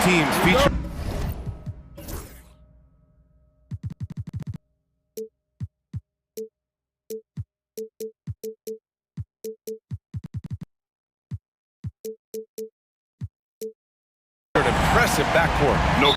teams feature an impressive backcourt. No.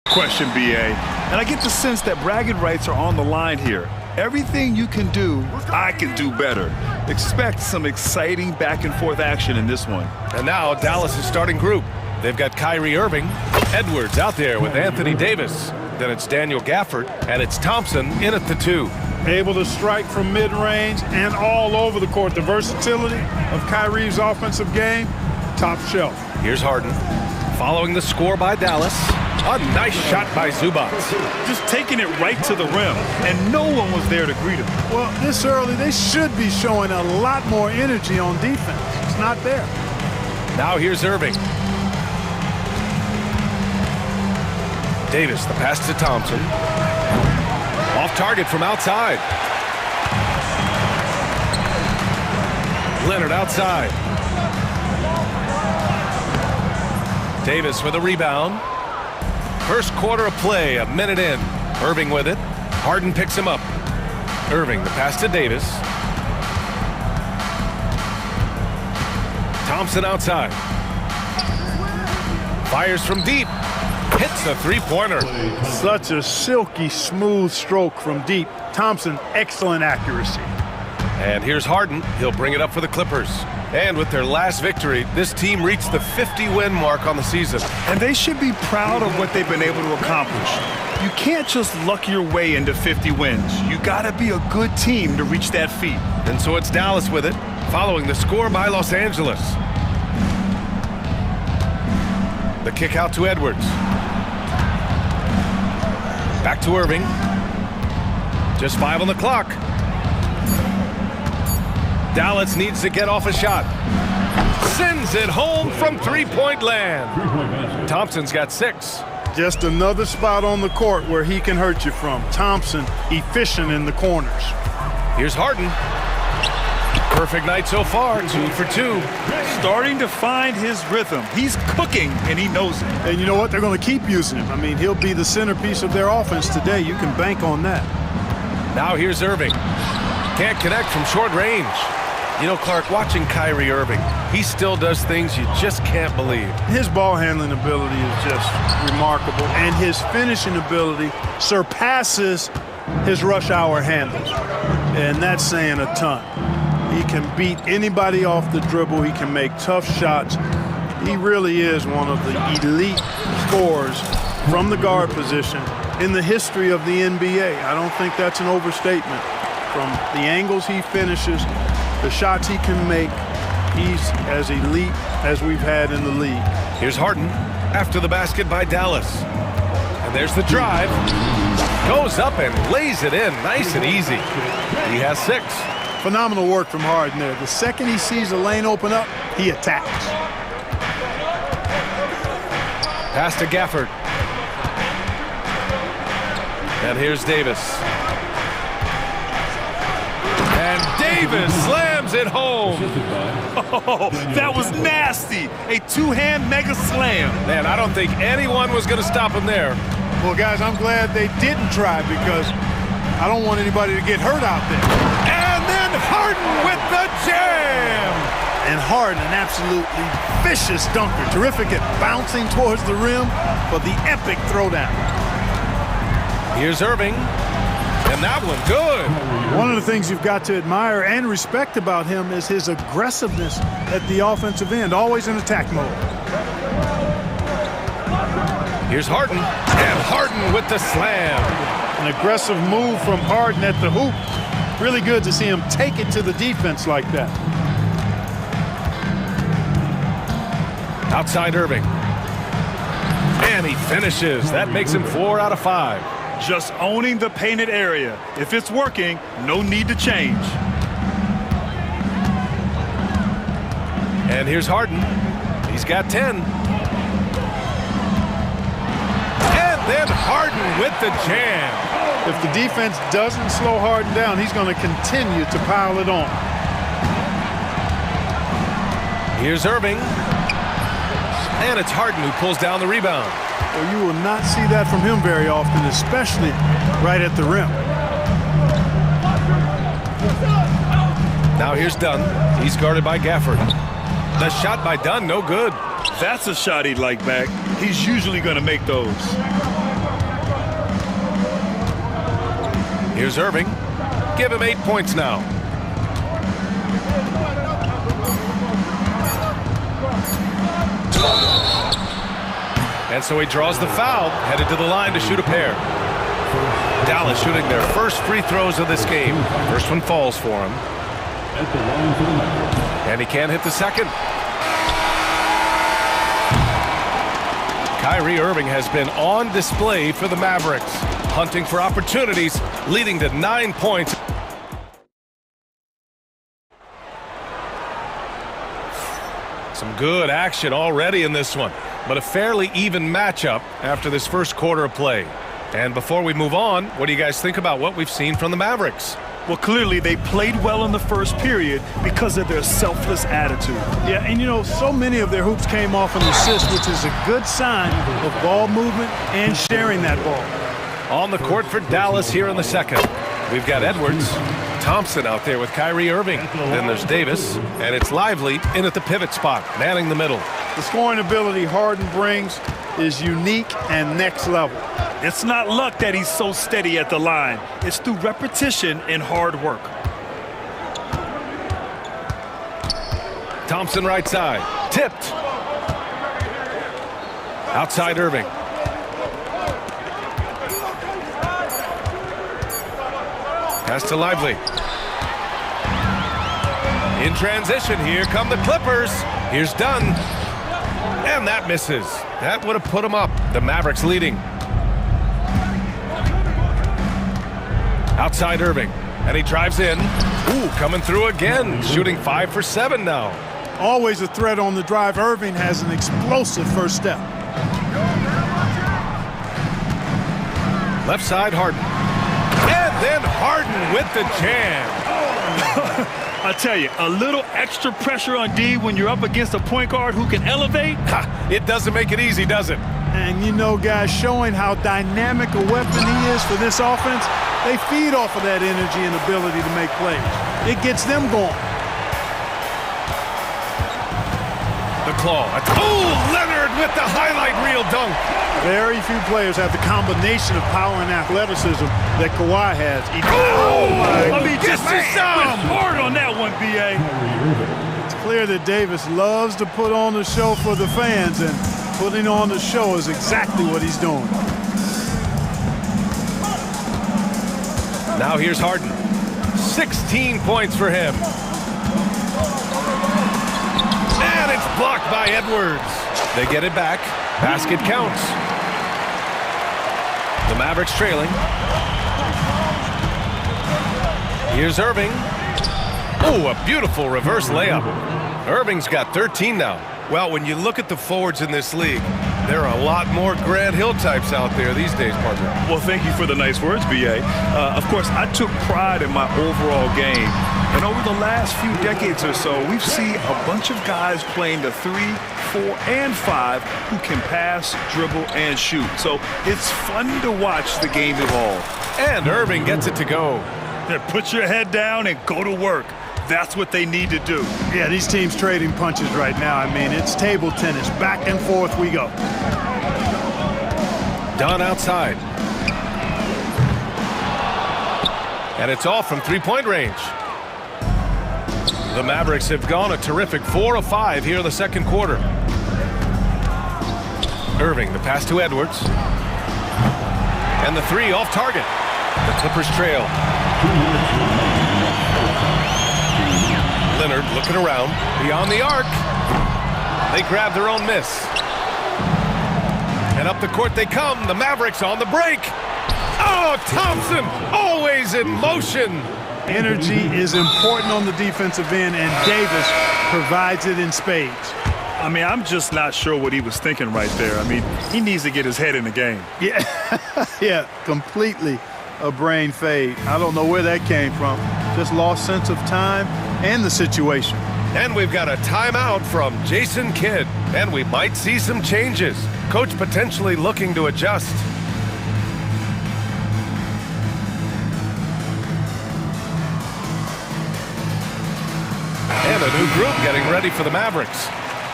Question, BA, and I get the sense that bragging rights are on the line here. Everything you can do, I can do better. Expect some exciting back and forth action in this one. And now Dallas' starting group. They've got Kyrie Irving, Edwards out there with Anthony Davis. Then it's Daniel Gafford, and it's Thompson in at the 2. Able to strike from mid-range and all over the court. The versatility of Kyrie's offensive game, top shelf. Here's Harden, following the score by Dallas. A nice shot by Zubac. Just taking it right to the rim, and no one was there to greet him. Well, this early, they should be showing a lot more energy on defense. It's not there. Now here's Irving. Davis, the pass to Thompson. Off target from outside. Leonard outside. Davis with a rebound. First quarter of play, a minute in. Irving with it. Harden picks him up. Irving, the pass to Davis. Thompson outside. Fires from deep. Hits a three-pointer. Such a silky, smooth stroke from deep. Thompson, excellent accuracy. And here's Harden. He'll bring it up for the Clippers. And with their last victory, this team reached the 50-win mark on the season. And they should be proud of what they've been able to accomplish. You can't just luck your way into 50 wins. You gotta be a good team to reach that feat. And so it's Dallas with it, following the score by Los Angeles. The kick out to Edwards. Back to Irving. Just 5 on the clock. Dallas needs to get off a shot. Sends it home from three-point land. Thompson's got 6. Just another spot on the court where he can hurt you from. Thompson, efficient in the corners. Here's Harden. Perfect night so far, 2 for 2. Starting to find his rhythm. He's cooking, and he knows it. And you know what? They're going to keep using him. I mean, he'll be the centerpiece of their offense today. You can bank on that. Now here's Irving. Can't connect from short range. You know, Clark, watching Kyrie Irving, he still does things you just can't believe. His ball handling ability is just remarkable, and his finishing ability surpasses his rush hour handles. And that's saying a ton. He can beat anybody off the dribble. He can make tough shots. He really is one of the elite scorers from the guard position in the history of the NBA. I don't think that's an overstatement. From the angles he finishes, the shots he can make, he's as elite as we've had in the league. Here's Harden after the basket by Dallas. And there's the drive. Goes up and lays it in nice and easy. He has 6. Phenomenal work from Harden there. The second he sees a lane open up, he attacks. Pass to Gafford. And here's Davis. And Davis slams it home. Oh, that was nasty. A two-hand mega slam. Man, I don't think anyone was going to stop him there. Well, guys, I'm glad they didn't try because I don't want anybody to get hurt out there. And then Harden with the jam. And Harden, an absolutely vicious dunker. Terrific at bouncing towards the rim for the epic throwdown. Here's Irving. And that one good. One of the things you've got to admire and respect about him is his aggressiveness at the offensive end, always in attack mode. Here's Harden. And Harden with the slam. An aggressive move from Harden at the hoop. Really good to see him take it to the defense like that. Outside Irving. And he finishes. That makes him 4 out of 5. Just owning the painted area. If it's working, no need to change. And here's Harden. He's got 10. And then Harden with the jam. If the defense doesn't slow Harden down, he's going to continue to pile it on. Here's Irving. And it's Harden who pulls down the rebound. Well, you will not see that from him very often, especially right at the rim. Now here's Dunn. He's guarded by Gafford. The shot by Dunn, no good. That's a shot he'd like back. He's usually going to make those. Here's Irving. Give him 8 points now. And so he draws the foul, headed to the line to shoot a pair. Dallas shooting their first free throws of this game. First one falls for him. And he can't hit the second. Kyrie Irving has been on display for the Mavericks, hunting for opportunities, leading to 9 points. Some good action already in this one, but a fairly even matchup after this first quarter of play. And before we move on, what do you guys think about what we've seen from the Mavericks? Well, clearly they played well in the first period because of their selfless attitude. Yeah, and you know, so many of their hoops came off an assist, which is a good sign of ball movement and sharing that ball. On the court for Dallas here in the second. We've got Edwards, Thompson out there with Kyrie Irving. Then there's Davis, and it's Lively in at the pivot spot, manning the middle. The scoring ability Harden brings is unique and next level. It's not luck that he's so steady at the line. It's through repetition and hard work. Thompson right side, tipped. Outside Irving. Pass to Lively. In transition, here come the Clippers. Here's Dunn. And that misses. That would have put him up. The Mavericks leading. Outside Irving. And he drives in. Ooh, coming through again. Shooting 5 for 7 now. Always a threat on the drive. Irving has an explosive first step. Left side, Harden. And then Harden with the jam. I tell you, a little extra pressure on D when you're up against a point guard who can elevate. It doesn't make it easy, does it? And you know, guys, showing how dynamic a weapon he is for this offense, they feed off of that energy and ability to make plays. It gets them going. The claw. Oh, Leonard with the highlight reel dunk. Very few players have the combination of power and athleticism that Kawhi has. Oh, I mean, just hard on that one, B.A. It's clear that Davis loves to put on the show for the fans, and putting on the show is exactly what he's doing. Now here's Harden. 16 points for him. And it's blocked by Edwards. They get it back. Basket counts. The Mavericks trailing. Here's Irving. Oh, a beautiful reverse layup. Irving's got 13 now. Well, when you look at the forwards in this league, there are a lot more Grant Hill types out there these days, partner. Well, thank you for the nice words, B.A. Of course, I took pride in my overall game. And over the last few decades or so, we've seen a bunch of guys playing the 3, 4, and 5 who can pass, dribble, and shoot. So it's fun to watch the game evolve. And Irving gets it to go. Put your head down and go to work. That's what they need to do. Yeah, these teams trading punches right now. I mean, it's table tennis. Back and forth we go. Dunn outside. And it's off from three-point range. The Mavericks have gone a terrific 4 of 5 here in the second quarter. Irving, the pass to Edwards. And the three off target. The Clippers trail. Leonard looking around. Beyond the arc. They grab their own miss. And up the court they come. The Mavericks on the break. Oh, Thompson always in motion. Energy is important on the defensive end, and Davis provides it in spades. I mean, I'm just not sure what he was thinking right there. I mean, he needs to get his head in the game. Yeah, yeah, completely a brain fade. I don't know where that came from. Just lost sense of time and the situation. And we've got a timeout from Jason Kidd. And we might see some changes. Coach potentially looking to adjust. And a new group getting ready for the Mavericks.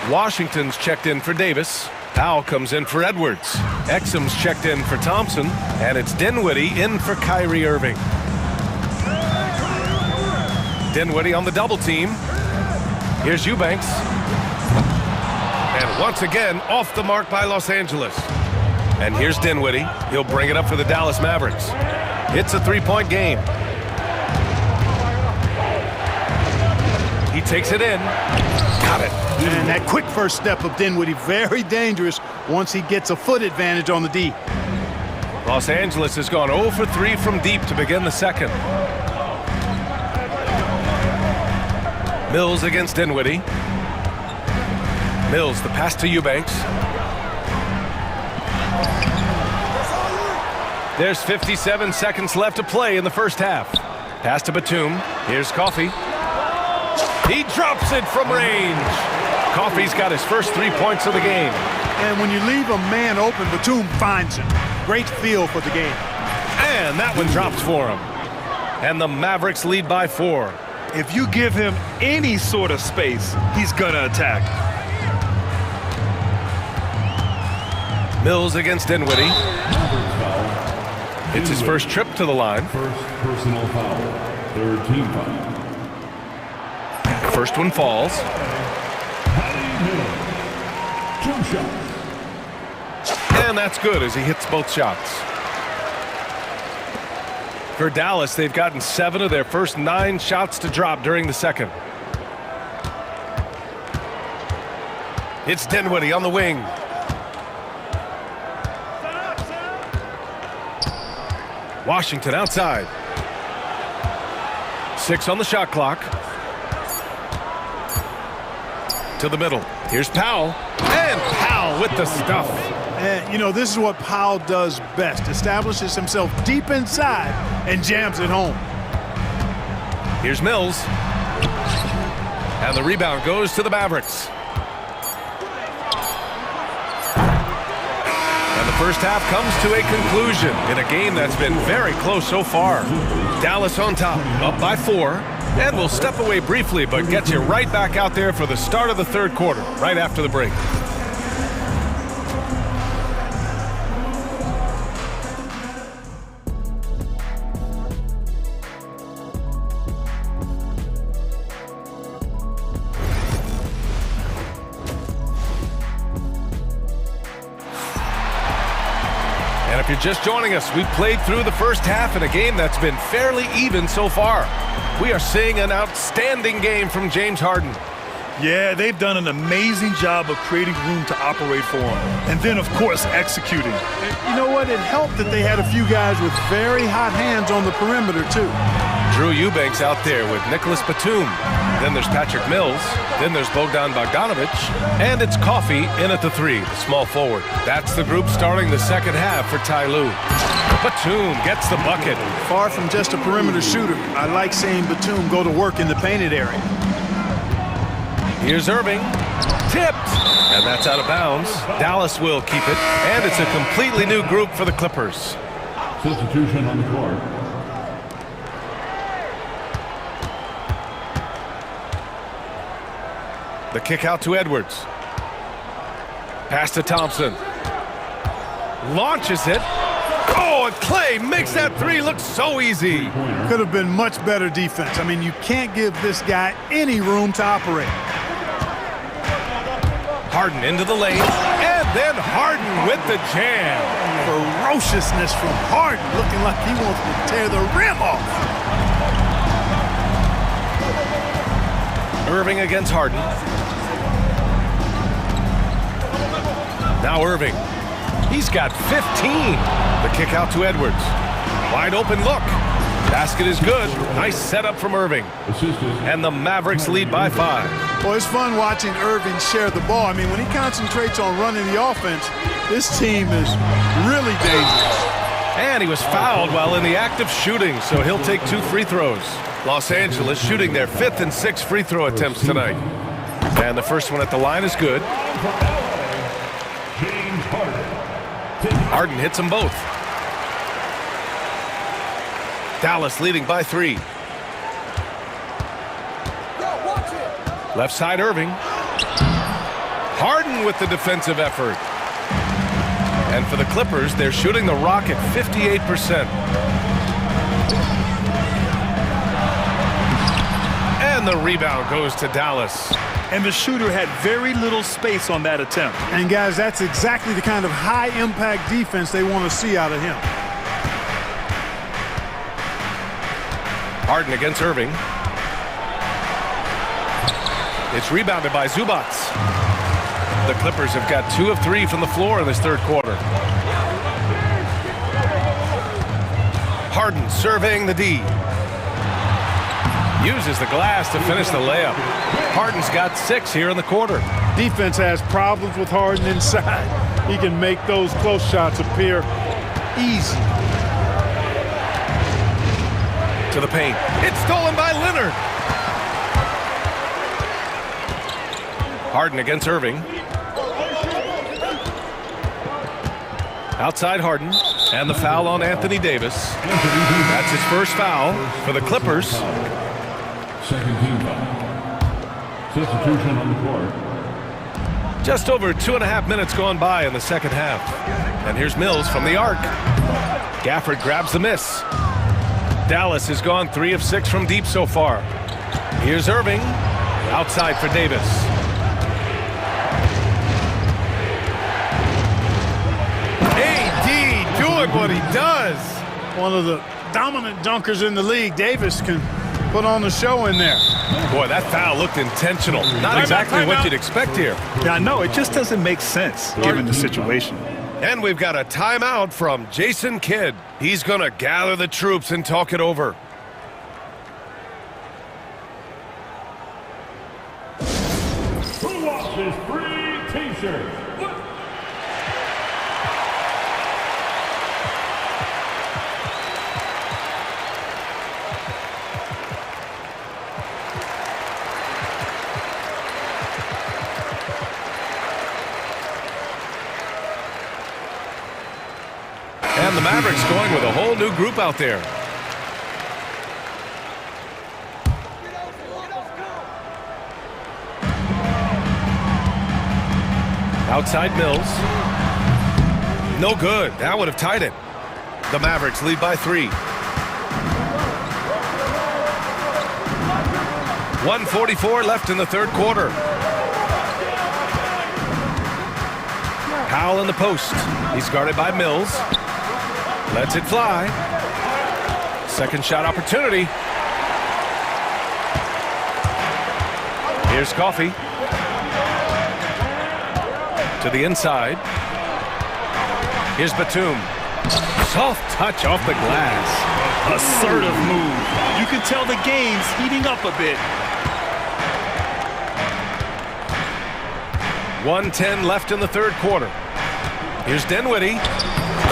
Washington's checked in for Davis. Powell comes in for Edwards. Exum's checked in for Thompson. And it's Dinwiddie in for Kyrie Irving. Dinwiddie on the double team. Here's Eubanks. And once again, off the mark by Los Angeles. And here's Dinwiddie. He'll bring it up for the Dallas Mavericks. It's a three-point game. He takes it in. Got it. And that quick first step of Dinwiddie, very dangerous once he gets a foot advantage on the D. Los Angeles has gone 0 for 3 from deep to begin the second. Mills against Dinwiddie. Mills, the pass to Eubanks. There's 57 seconds left to play in the first half. Pass to Batum. Here's Coffey. He drops it from range. Coffey's got his first 3 points of the game. And when you leave a man open, Batum finds him. Great feel for the game. And that one drops for him. And the Mavericks lead by 4. If you give him any sort of space, he's gonna attack. Mills against Dinwiddie. It's his first trip to the line. First personal foul. Third team foul. First one falls. 2 shots. And that's good as he hits both shots. For Dallas, they've gotten 7 of their first 9 shots to drop during the second. It's Dinwiddie on the wing. Washington outside. 6 on the shot clock. To the middle. Here's Powell. And Powell with the stuff. And, you know, this is what Powell does best. Establishes himself deep inside and jams it home. Here's Mills. And the rebound goes to the Mavericks. And the first half comes to a conclusion in a game that's been very close so far. Dallas on top, up by 4. And we'll step away briefly, but get you right back out there for the start of the third quarter, right after the break. And if you're just joining us, we played through the first half in a game that's been fairly even so far. We are seeing an outstanding game from James Harden. Yeah, they've done an amazing job of creating room to operate for him. And then, of course, executing. You know what? It helped that they had a few guys with very hot hands on the perimeter, too. Drew Eubanks out there with Nicholas Batum. Then there's Patrick Mills. Then there's Bogdan Bogdanovic. And it's Coffey in at the 3, the small forward. That's the group starting the second half for Ty Lue. Batum gets the bucket. Far from just a perimeter shooter, I like seeing Batum go to work in the painted area. Here's Irving. Tipped. And that's out of bounds. Dallas will keep it. And it's a completely new group for the Clippers. Substitution on the court. The kick out to Edwards. Pass to Thompson. Launches it. Oh, and Clay makes that 3 look so easy. Could have been much better defense. I mean, you can't give this guy any room to operate. Harden into the lane. And then Harden with the jam. Ferociousness from Harden, looking like he wants to tear the rim off. Irving against Harden. Now Irving. He's got 15. The kick out to Edwards. Wide open look. Basket is good. Nice setup from Irving. Assistant. And the Mavericks lead by 5. Well, it's fun watching Irving share the ball. I mean, when he concentrates on running the offense, this team is really dangerous. And he was fouled while in the act of shooting, so he'll take 2 free throws. Los Angeles shooting their 5th and 6th free throw attempts tonight. And the first one at the line is good. James Harden. Harden hits them both. Dallas leading by 3. Left side Irving. Harden with the defensive effort. And for the Clippers, they're shooting the rock at 58%. And the rebound goes to Dallas. And the shooter had very little space on that attempt. And guys, that's exactly the kind of high-impact defense they want to see out of him. Harden against Irving. It's rebounded by Zubac. The Clippers have got 2 of 3 from the floor in this third quarter. Harden surveying the D. Uses the glass to finish the layup. Harden's got 6 here in the quarter. Defense has problems with Harden inside. He can make those close shots appear easy. To the paint. It's stolen by Leonard. Harden against Irving. Outside Harden. And the foul on Anthony Davis. That's his first foul for the Clippers. Second team foul. Substitution on the court. Just over 2.5 minutes gone by in the second half. And here's Mills from the arc. Gafford grabs the miss. Dallas has gone 3 of 6 from deep so far. Here's Irving. Outside for Davis. AD doing what he does. One of the dominant dunkers in the league. Davis can put on the show in there. Boy, that foul looked intentional. Not exactly what you'd expect here. Yeah, I know. It just doesn't make sense given the situation. And we've got a timeout from Jason Kidd. He's going to gather the troops and talk it over. Who wants his free t-shirt? And the Mavericks going with a whole new group out there. Outside Mills. No good. That would have tied it. The Mavericks lead by 3. 1:44 left in the third quarter. Powell in the post. He's guarded by Mills. Lets it fly. Second shot opportunity. Here's Coffey. To the inside. Here's Batum. Soft touch off the glass. Assertive move. You can tell the game's heating up a bit. 1:10 left in the third quarter. Here's Dinwiddie.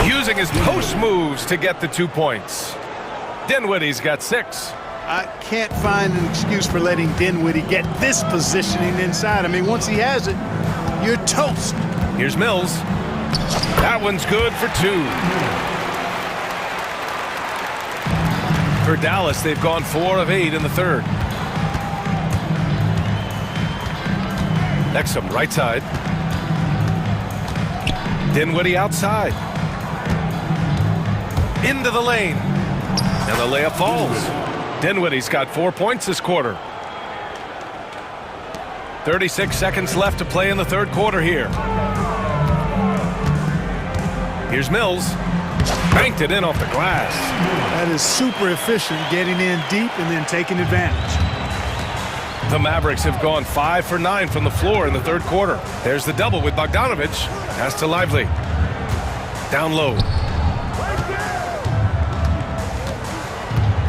Using his post moves to get the 2 points. Dinwiddie's got 6. I can't find an excuse for letting Dinwiddie get this positioning inside. I mean, once he has it, you're toast. Here's Mills. That one's good for 2. For Dallas, they've gone 4 of 8 in the third. Exum right side. Dinwiddie outside. Into the lane. And the layup falls. Dinwiddie's got 4 points this quarter. 36 seconds left to play in the third quarter here. Here's Mills. Banked it in off the glass. That is super efficient, getting in deep and then taking advantage. The Mavericks have gone 5 for 9 from the floor in the third quarter. There's the double with Bogdanovich. Pass to Lively. Down low.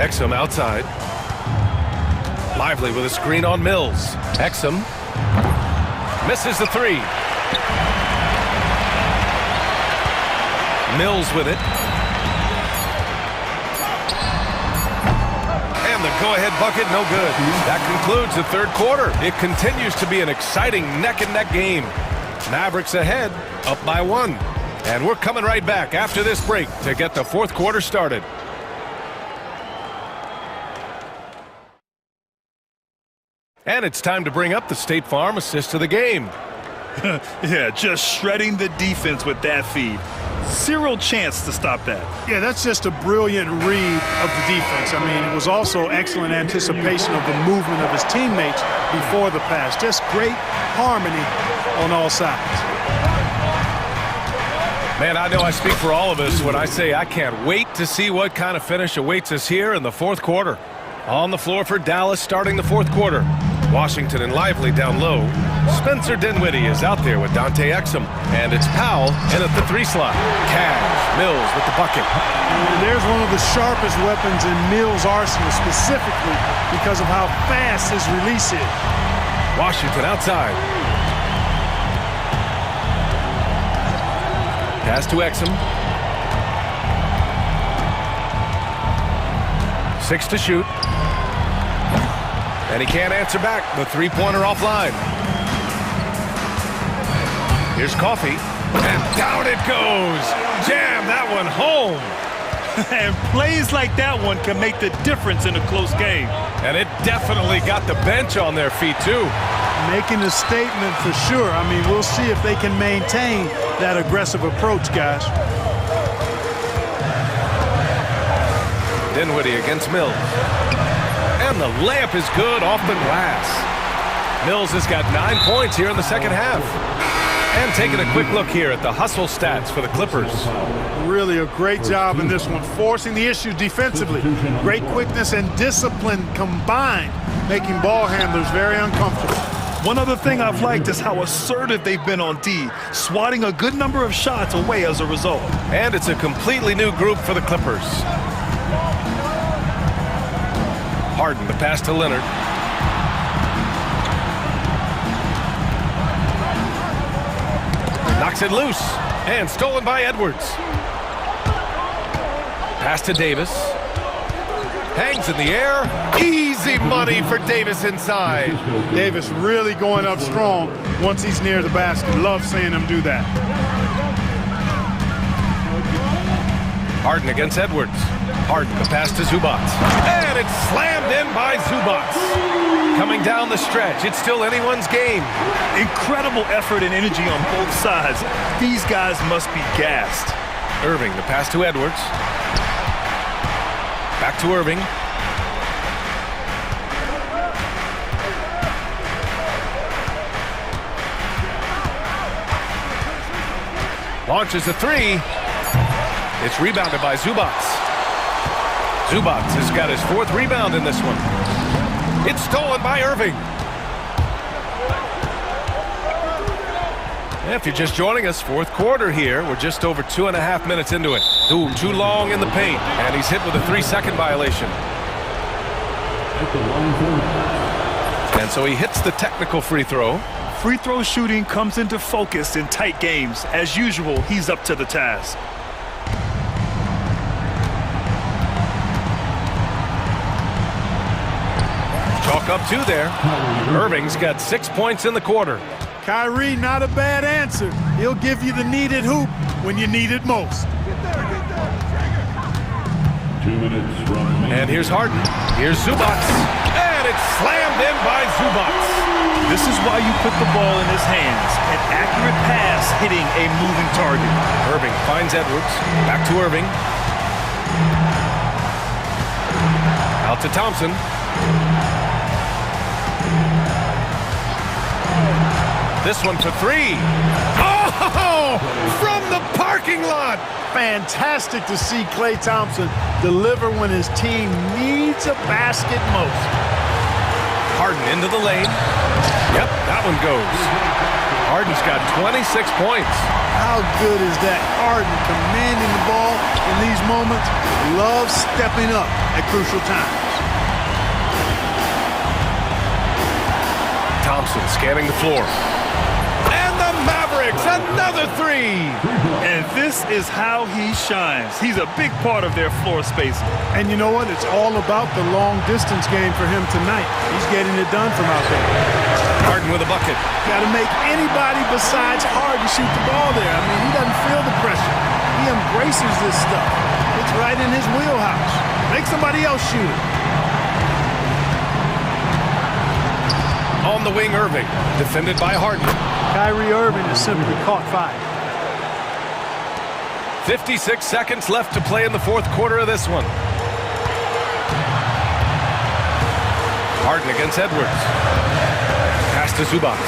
Exum outside. Lively with a screen on Mills. Exum misses the three. Mills with it. And the go-ahead bucket, no good. That concludes the third quarter. It continues to be an exciting neck-and-neck game. Mavericks ahead, up by 1. And we're coming right back after this break to get the fourth quarter started. And it's time to bring up the State Farm assist of the game. Yeah, just shredding the defense with that feed. Zero chance to stop that. Yeah, that's just a brilliant read of the defense. I mean, it was also excellent anticipation of the movement of his teammates before the pass. Just great harmony on all sides. Man, I know I speak for all of us when I say I can't wait to see what kind of finish awaits us here in the fourth quarter. On the floor for Dallas starting the fourth quarter. Washington and Lively down low. Spencer Dinwiddie is out there with Dante Exum. And it's Powell in at the 3 slot. Cash, Mills with the bucket. And there's one of the sharpest weapons in Mills' arsenal, specifically because of how fast his release is. Washington outside. Pass to Exum. 6 to shoot. And he can't answer back. The three-pointer offline. Here's Coffey. And down it goes. Jam that one home. And plays like that one can make the difference in a close game. And it definitely got the bench on their feet, too. Making a statement for sure. I mean, we'll see if they can maintain that aggressive approach, guys. Dinwiddie against Mills. And the layup is good off the glass. Mills has got 9 points here in the second half. And taking a quick look here at the hustle stats for the Clippers. Really a great job in this one, forcing the issue defensively. Great quickness and discipline combined, making ball handlers very uncomfortable. One other thing I've liked is how assertive they've been on D, swatting a good number of shots away as a result. And it's a completely new group for the Clippers. Harden, the pass to Leonard. Knocks it loose. And stolen by Edwards. Pass to Davis. Hangs in the air. Easy money for Davis inside. Davis really going up strong once he's near the basket. Love seeing him do that. Harden against Edwards. Harden, the pass to Zubac. And it's slammed in by Zubac. Coming down the stretch, it's still anyone's game. Incredible effort and energy on both sides. These guys must be gassed. Irving, the pass to Edwards. Back to Irving. Launches a three. It's rebounded by Zubac. Zubac has got his 4th rebound in this one. It's stolen by Irving. If you're just joining us, fourth quarter here. We're just over 2.5 minutes into it. Ooh, too long in the paint. And he's hit with a 3-second violation. And so he hits the technical free throw. Free throw shooting comes into focus in tight games. As usual, he's up to the task. Chalk up 2 there. Irving's got 6 points in the quarter. Kyrie, not a bad answer. He'll give you the needed hoop when you need it most. 2 minutes remaining. And here's Harden. Here's Zubac. And it's slammed in by Zubac. This is why you put the ball in his hands. An accurate pass hitting a moving target. Irving finds Edwards. Back to Irving. Out to Thompson. This one for 3. Oh! From the parking lot! Fantastic to see Klay Thompson deliver when his team needs a basket most. Harden into the lane. Yep, that one goes. Harden's got 26 points. How good is that? Harden commanding the ball in these moments loves stepping up at crucial times. Thompson scanning the floor. And the Mavericks, another three! And this is how he shines. He's a big part of their floor space. And you know what? It's all about the long-distance game for him tonight. He's getting it done from out there. Harden with a bucket. Got to make anybody besides Harden shoot the ball there. I mean, he doesn't feel the pressure. He embraces this stuff. It's right in his wheelhouse. Make somebody else shoot it. On the wing, Irving, defended by Harden. Kyrie Irving is simply caught fire. 56 seconds left to play in the fourth quarter of this one. Harden against Edwards. Pass to Zubac.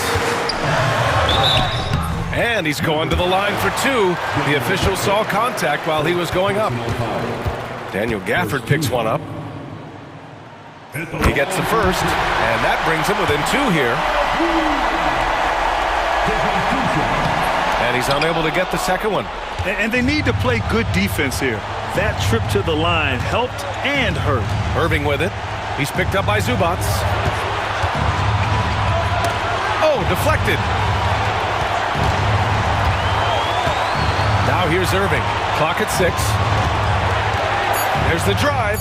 And he's going to the line for two. The official saw contact while he was going up. Daniel Gafford picks one up. He gets the first, and that brings him within two here. And he's unable to get the second one. And they need to play good defense here. That trip to the line helped and hurt. Irving with it. He's picked up by Zubac. Oh, deflected. Now here's Irving. Clock at 6. There's the drive.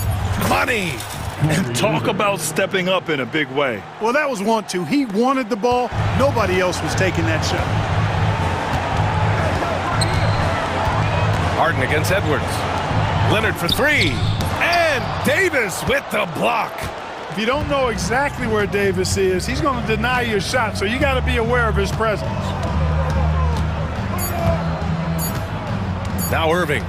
Money! And talk about stepping up in a big way. Well, that was 1-2. He wanted the ball. Nobody else was taking that shot. Harden against Edwards. Leonard for three. And Davis with the block. If you don't know exactly where Davis is, he's going to deny your shot, so you got to be aware of his presence. Now Irving.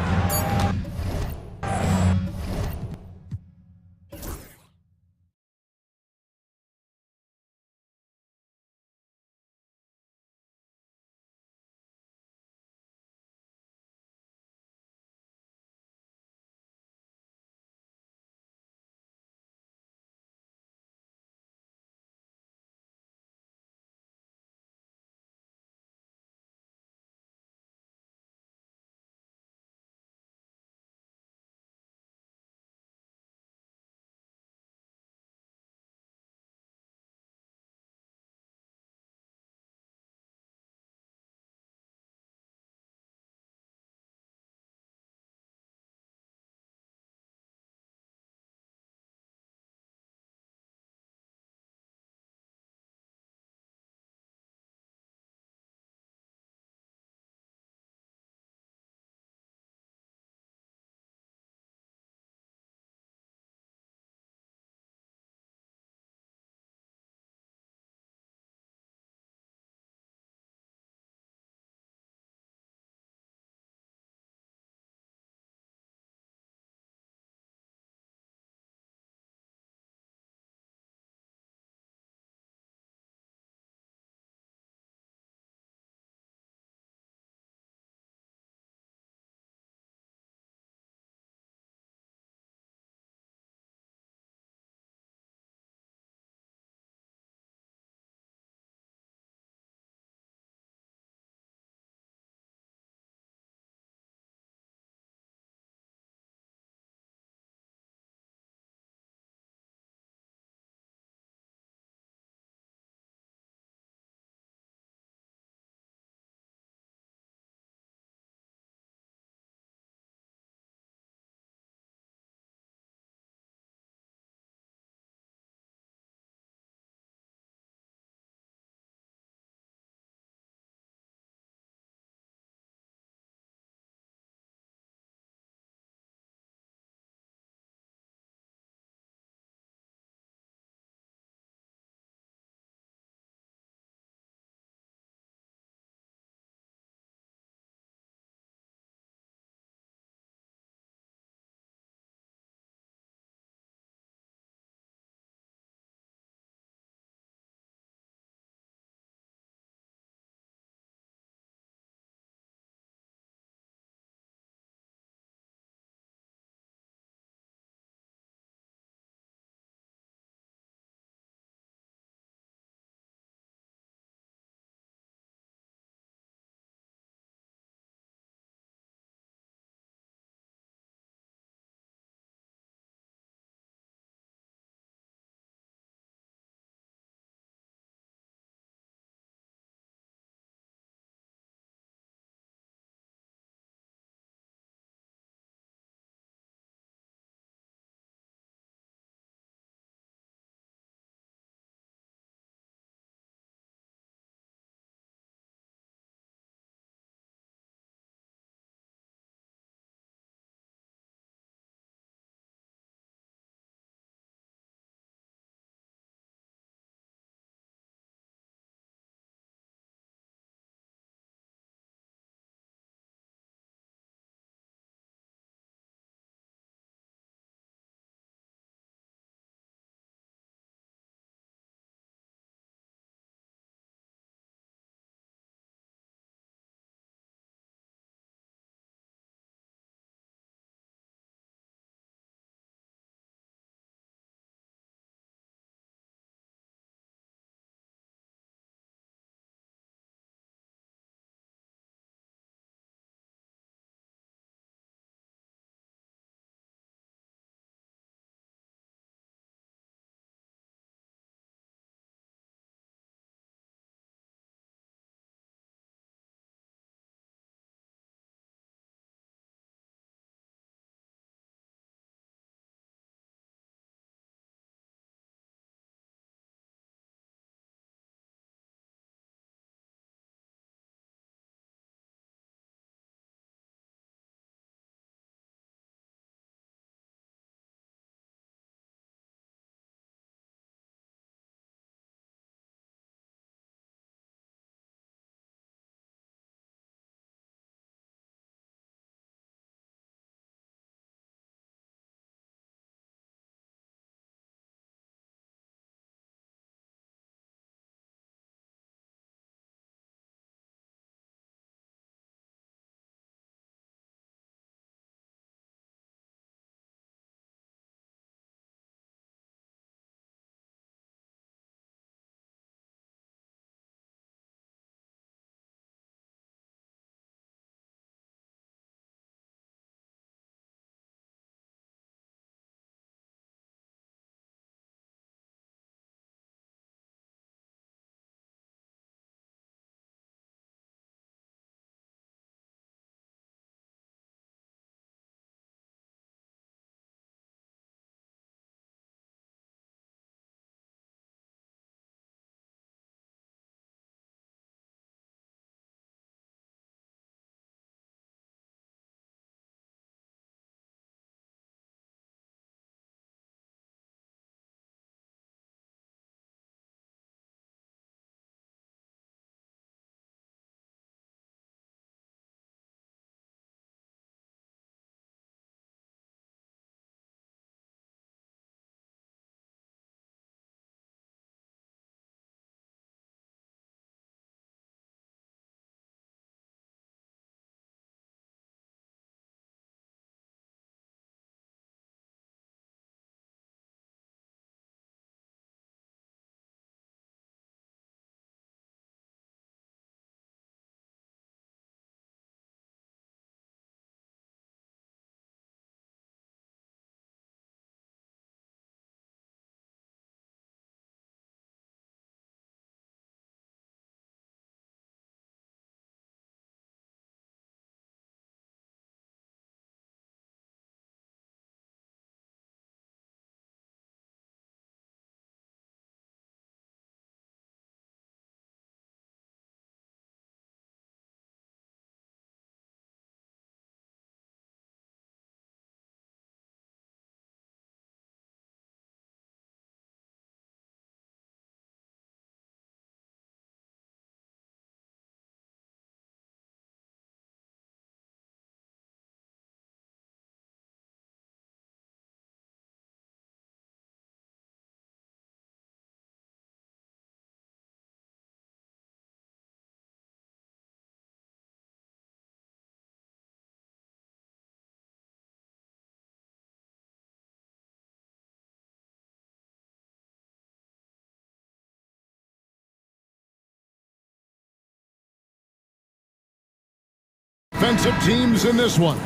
offensive teams in this one.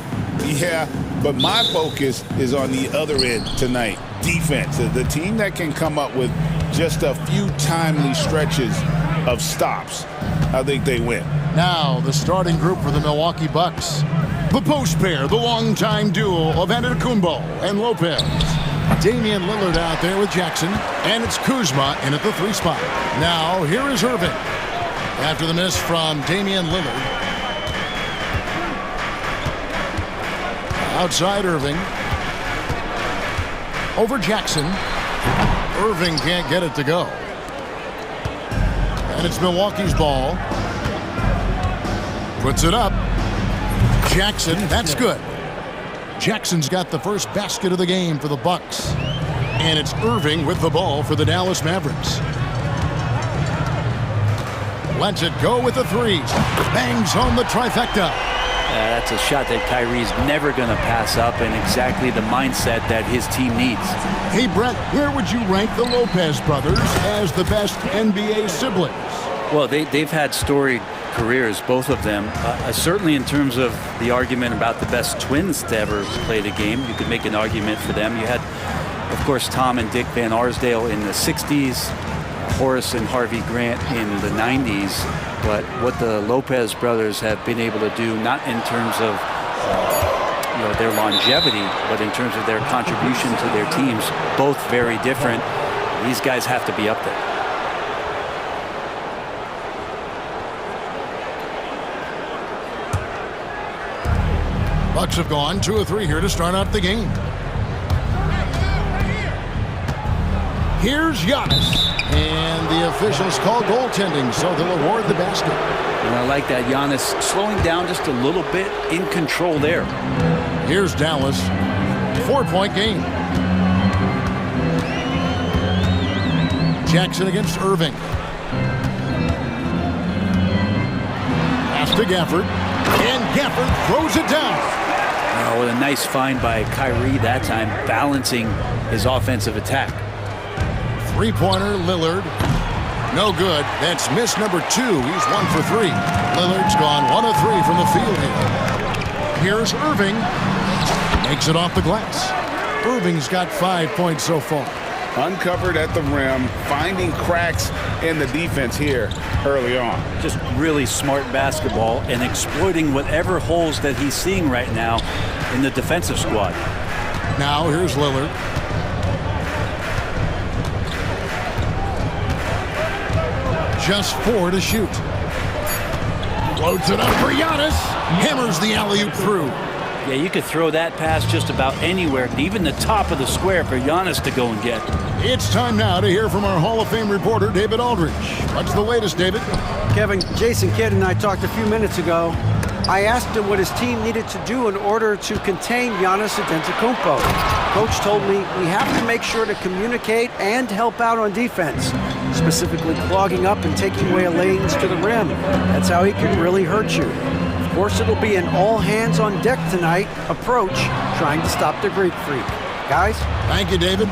Yeah, but my focus is on the other end tonight. Defense. The team that can come up with just a few timely stretches of stops, I think they win. Now, the starting group for the Milwaukee Bucks. The post pair, the longtime duo of Antetokounmpo and Lopez. Damian Lillard out there with Jackson, and it's Kuzma in at the 3 spot. Now, here is Irving. After the miss from Damian Lillard. Outside Irving. Over Jackson. Irving can't get it to go. And it's Milwaukee's ball. Puts it up. Jackson, that's good. Jackson's got the first basket of the game for the Bucks. And it's Irving with the ball for the Dallas Mavericks. Lets it go with the 3. Bangs home the trifecta. That's a shot that Kyrie's never going to pass up, and exactly the mindset that his team needs. Hey, Brett, where would you rank the Lopez brothers as the best NBA siblings? Well, they've had storied careers, both of them. Certainly in terms of the argument about the best twins to ever play the game, you could make an argument for them. You had, of course, Tom and Dick Van Arsdale in the 60s, Horace and Harvey Grant in the 90s. But what the Lopez brothers have been able to do, not in terms of their longevity, but in terms of their contribution to their teams, both very different. These guys have to be up there. Bucks have gone 2 of 3 here to start out the game. Here's Giannis. And the officials call goaltending, so they'll award the basket. And I like that. Giannis slowing down just a little bit, in control there. Here's Dallas. 4-point game. Jackson against Irving. Pass to Gafford. And Gafford throws it down. Oh, what a nice find by Kyrie that time, balancing his offensive attack. 3-pointer, Lillard. No good. That's miss number 2. He's 1 for 3. Lillard's gone 1 of 3 from the field here. Here's Irving. Makes it off the glass. Irving's got 5 points so far. Uncovered at the rim, finding cracks in the defense here early on. Just really smart basketball and exploiting whatever holes that he's seeing right now in the defensive squad. Now here's Lillard. Just 4 to shoot. Floats it up for Giannis. Hammers the alley-oop through. Yeah, you could throw that pass just about anywhere, even the top of the square for Giannis to go and get. It's time now to hear from our Hall of Fame reporter, David Aldridge. What's the latest, David? Kevin, Jason Kidd and I talked a few minutes ago. I asked him what his team needed to do in order to contain Giannis Antetokounmpo. Coach told me we have to make sure to communicate and help out on defense, specifically clogging up and taking away lanes to the rim. That's how he can really hurt you. Of course, it'll be an all-hands-on-deck tonight approach, trying to stop the Greek Freak. Guys? Thank you, David.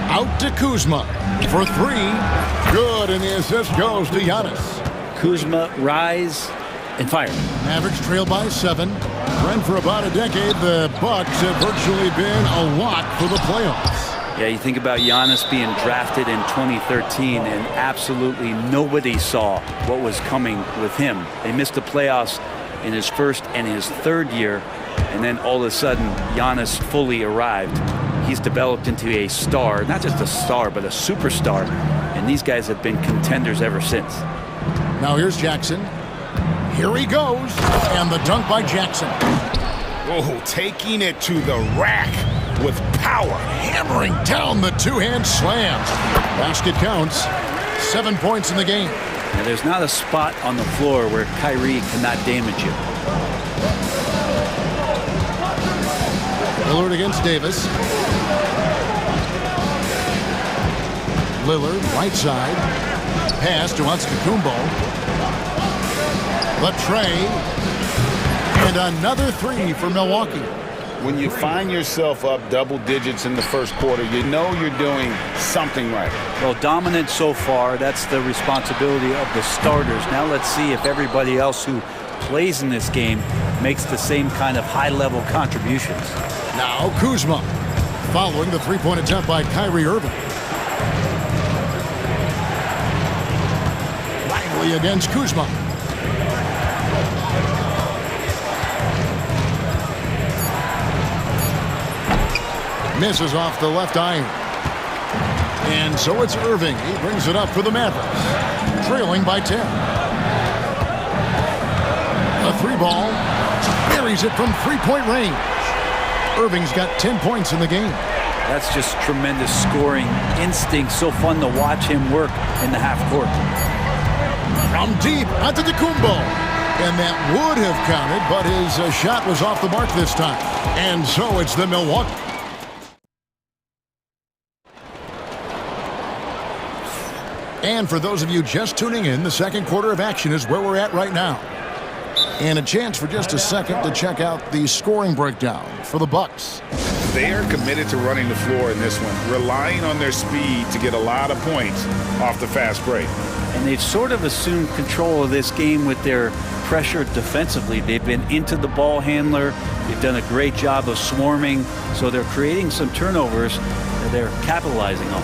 Out to Kuzma for 3. Good, and the assist goes to Giannis. Kuzma, rise, and fire. Mavericks trail by 7. And for about a decade, the Bucks have virtually been a lock for the playoffs. Yeah, you think about Giannis being drafted in 2013, and absolutely nobody saw what was coming with him. They missed the playoffs in his first and his third year, and then all of a sudden, Giannis fully arrived. He's developed into a star, not just a star, but a superstar, and these guys have been contenders ever since. Now here's Jackson. Here he goes, and the dunk by Jackson. Oh, taking it to the rack with power. Hammering down the two-hand slams. Basket counts. 7 points in the game. Now, there's not a spot on the floor where Kyrie cannot damage you. Lillard against Davis. Lillard, right side. Pass to Antetokounmpo. The tray. And another 3 for Milwaukee. When you find yourself up double digits in the first quarter, you know you're doing something right. Well, dominant so far. That's the responsibility of the starters. Now let's see if everybody else who plays in this game makes the same kind of high-level contributions. Now Kuzma, following the three-point attempt by Kyrie Irving. Lively against Kuzma. Misses off the left iron. And so it's Irving. He brings it up for the Mavericks, trailing by 10. A three ball. Buries it from three-point range. Irving's got 10 points in the game. That's just tremendous scoring instinct. So fun to watch him work in the half court. From deep, Antetokounmpo. And that would have counted, but his shot was off the mark this time. And so it's the Milwaukee. And for those of you just tuning in, the second quarter of action is where we're at right now. And a chance for just a second to check out the scoring breakdown for the Bucks. They are committed to running the floor in this one, relying on their speed to get a lot of points off the fast break. And they've sort of assumed control of this game with their pressure defensively. They've been into the ball handler. They've done a great job of swarming. So they're creating some turnovers that they're capitalizing on.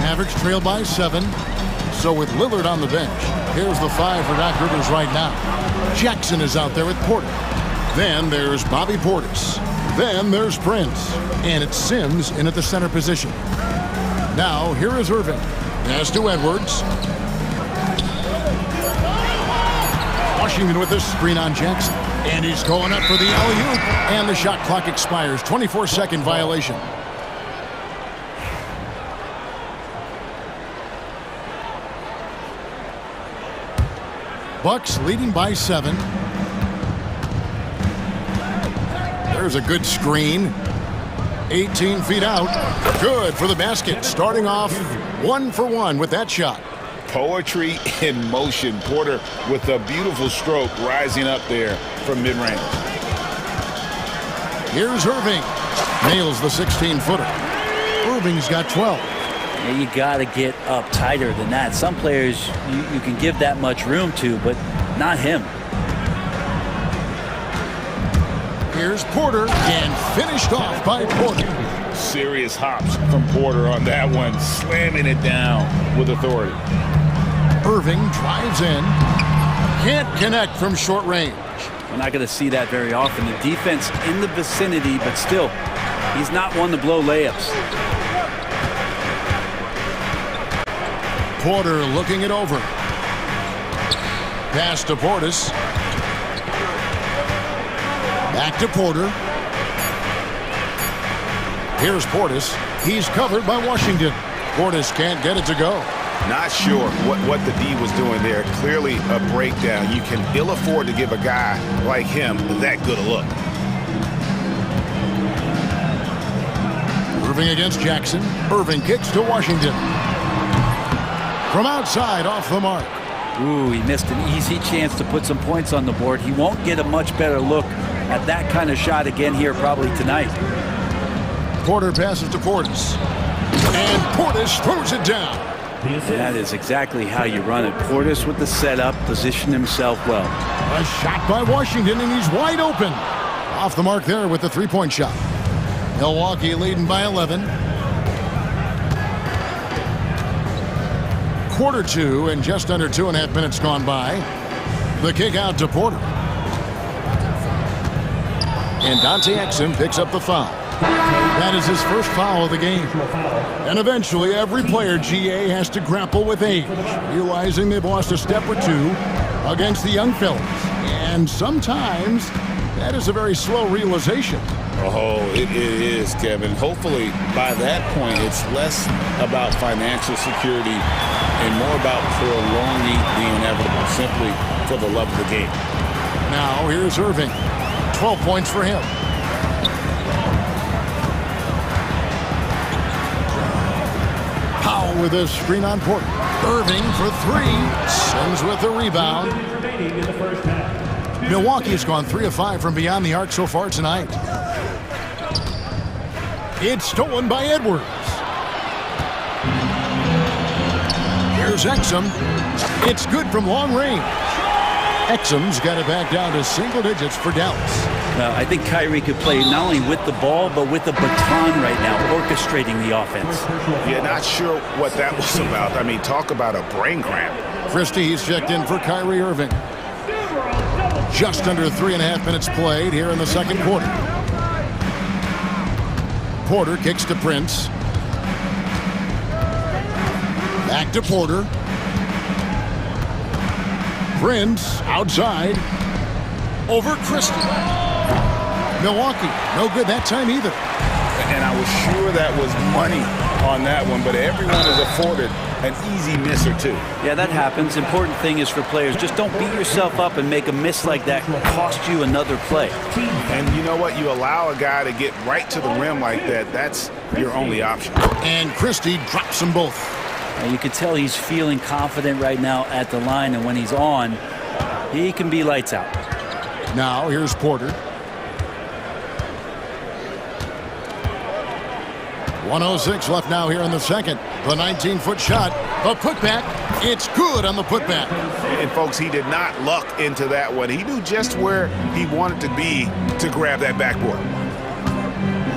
Mavericks trail by 7. So with Lillard on the bench, here's the 5 for Doc Rivers right now. Jackson is out there with Porter. Then there's Bobby Portis. Then there's Prince. And it's Sims in at the center position. Now here is Irving. Pass to Edwards. Washington with this screen on Jackson. And he's going up for the alley-oop. And the shot clock expires. 24-second violation. Bucks leading by 7. There's a good screen. 18 feet out. Good for the basket. Starting off 1 for 1 with that shot. Poetry in motion. Porter with a beautiful stroke rising up there from mid-range. Here's Irving. Nails the 16-footer. Irving's got 12. You got to get up tighter than that. Some players you can give that much room to, but not him. Here's Porter, and finished off by Porter. Serious hops from Porter on that one, slamming it down with authority. Irving drives in. Can't connect from short range. We're not going to see that very often. The defense in the vicinity, but still, he's not one to blow layups. Porter looking it over. Pass to Portis. Back to Porter. Here's Portis. He's covered by Washington. Portis can't get it to go. Not sure what the D was doing there. Clearly a breakdown. You can ill afford to give a guy like him that good a look. Irving against Jackson. Irving kicks to Washington. From outside, off the mark. Ooh, he missed an easy chance to put some points on the board. He won't get a much better look at that kind of shot again here probably tonight. Porter passes to Portis. And Portis throws it down. And that is exactly how you run it. Portis with the setup, position himself well. A shot by Washington, and he's wide open. Off the mark there with the three-point shot. Milwaukee leading by 11. Quarter 2 and just under 2.5 minutes gone by. The kick out to Porter. And Dante Exum picks up the foul. That is his first foul of the game. And eventually every player, GA, has to grapple with age, realizing they've lost a step or two against the young fellas. And sometimes that is a very slow realization. Oh, it is, Kevin. Hopefully, by that point, it's less about financial security and more about prolonging the inevitable, simply for the love of the game. Now, here's Irving. 12 points for him. with a screen on Porter. Irving for three. Sims with the rebound. Milwaukee's gone 3 of 5 from beyond the arc so far tonight. It's stolen by Edwards. Here's Exum. It's good from long range. Exum's got it back down to single digits for Dallas. I think Kyrie could play not only with the ball, but with the baton right now, orchestrating the offense. Yeah, not sure what that was about. I mean, talk about a brain cramp. Christie's checked in for Kyrie Irving. Just under 3.5 minutes played here in the second quarter. Porter kicks to Prince. Back to Porter. Prince outside. Over Christie. Milwaukee, no good that time either. And I was sure that was money on that one, but everyone is afforded an easy miss or two. Yeah, that happens. Important thing is for players, just don't beat yourself up and make a miss like that cost you another play. And you know what? You allow a guy to get right to the rim like that, that's your only option. And Christie drops them both. You can tell he's feeling confident right now at the line, and when he's on, he can be lights out. Now here's Porter. 1:06 left now here in the second. The 19-foot shot. The putback. It's good on the putback. And folks, he did not luck into that one. He knew just where he wanted to be to grab that backboard.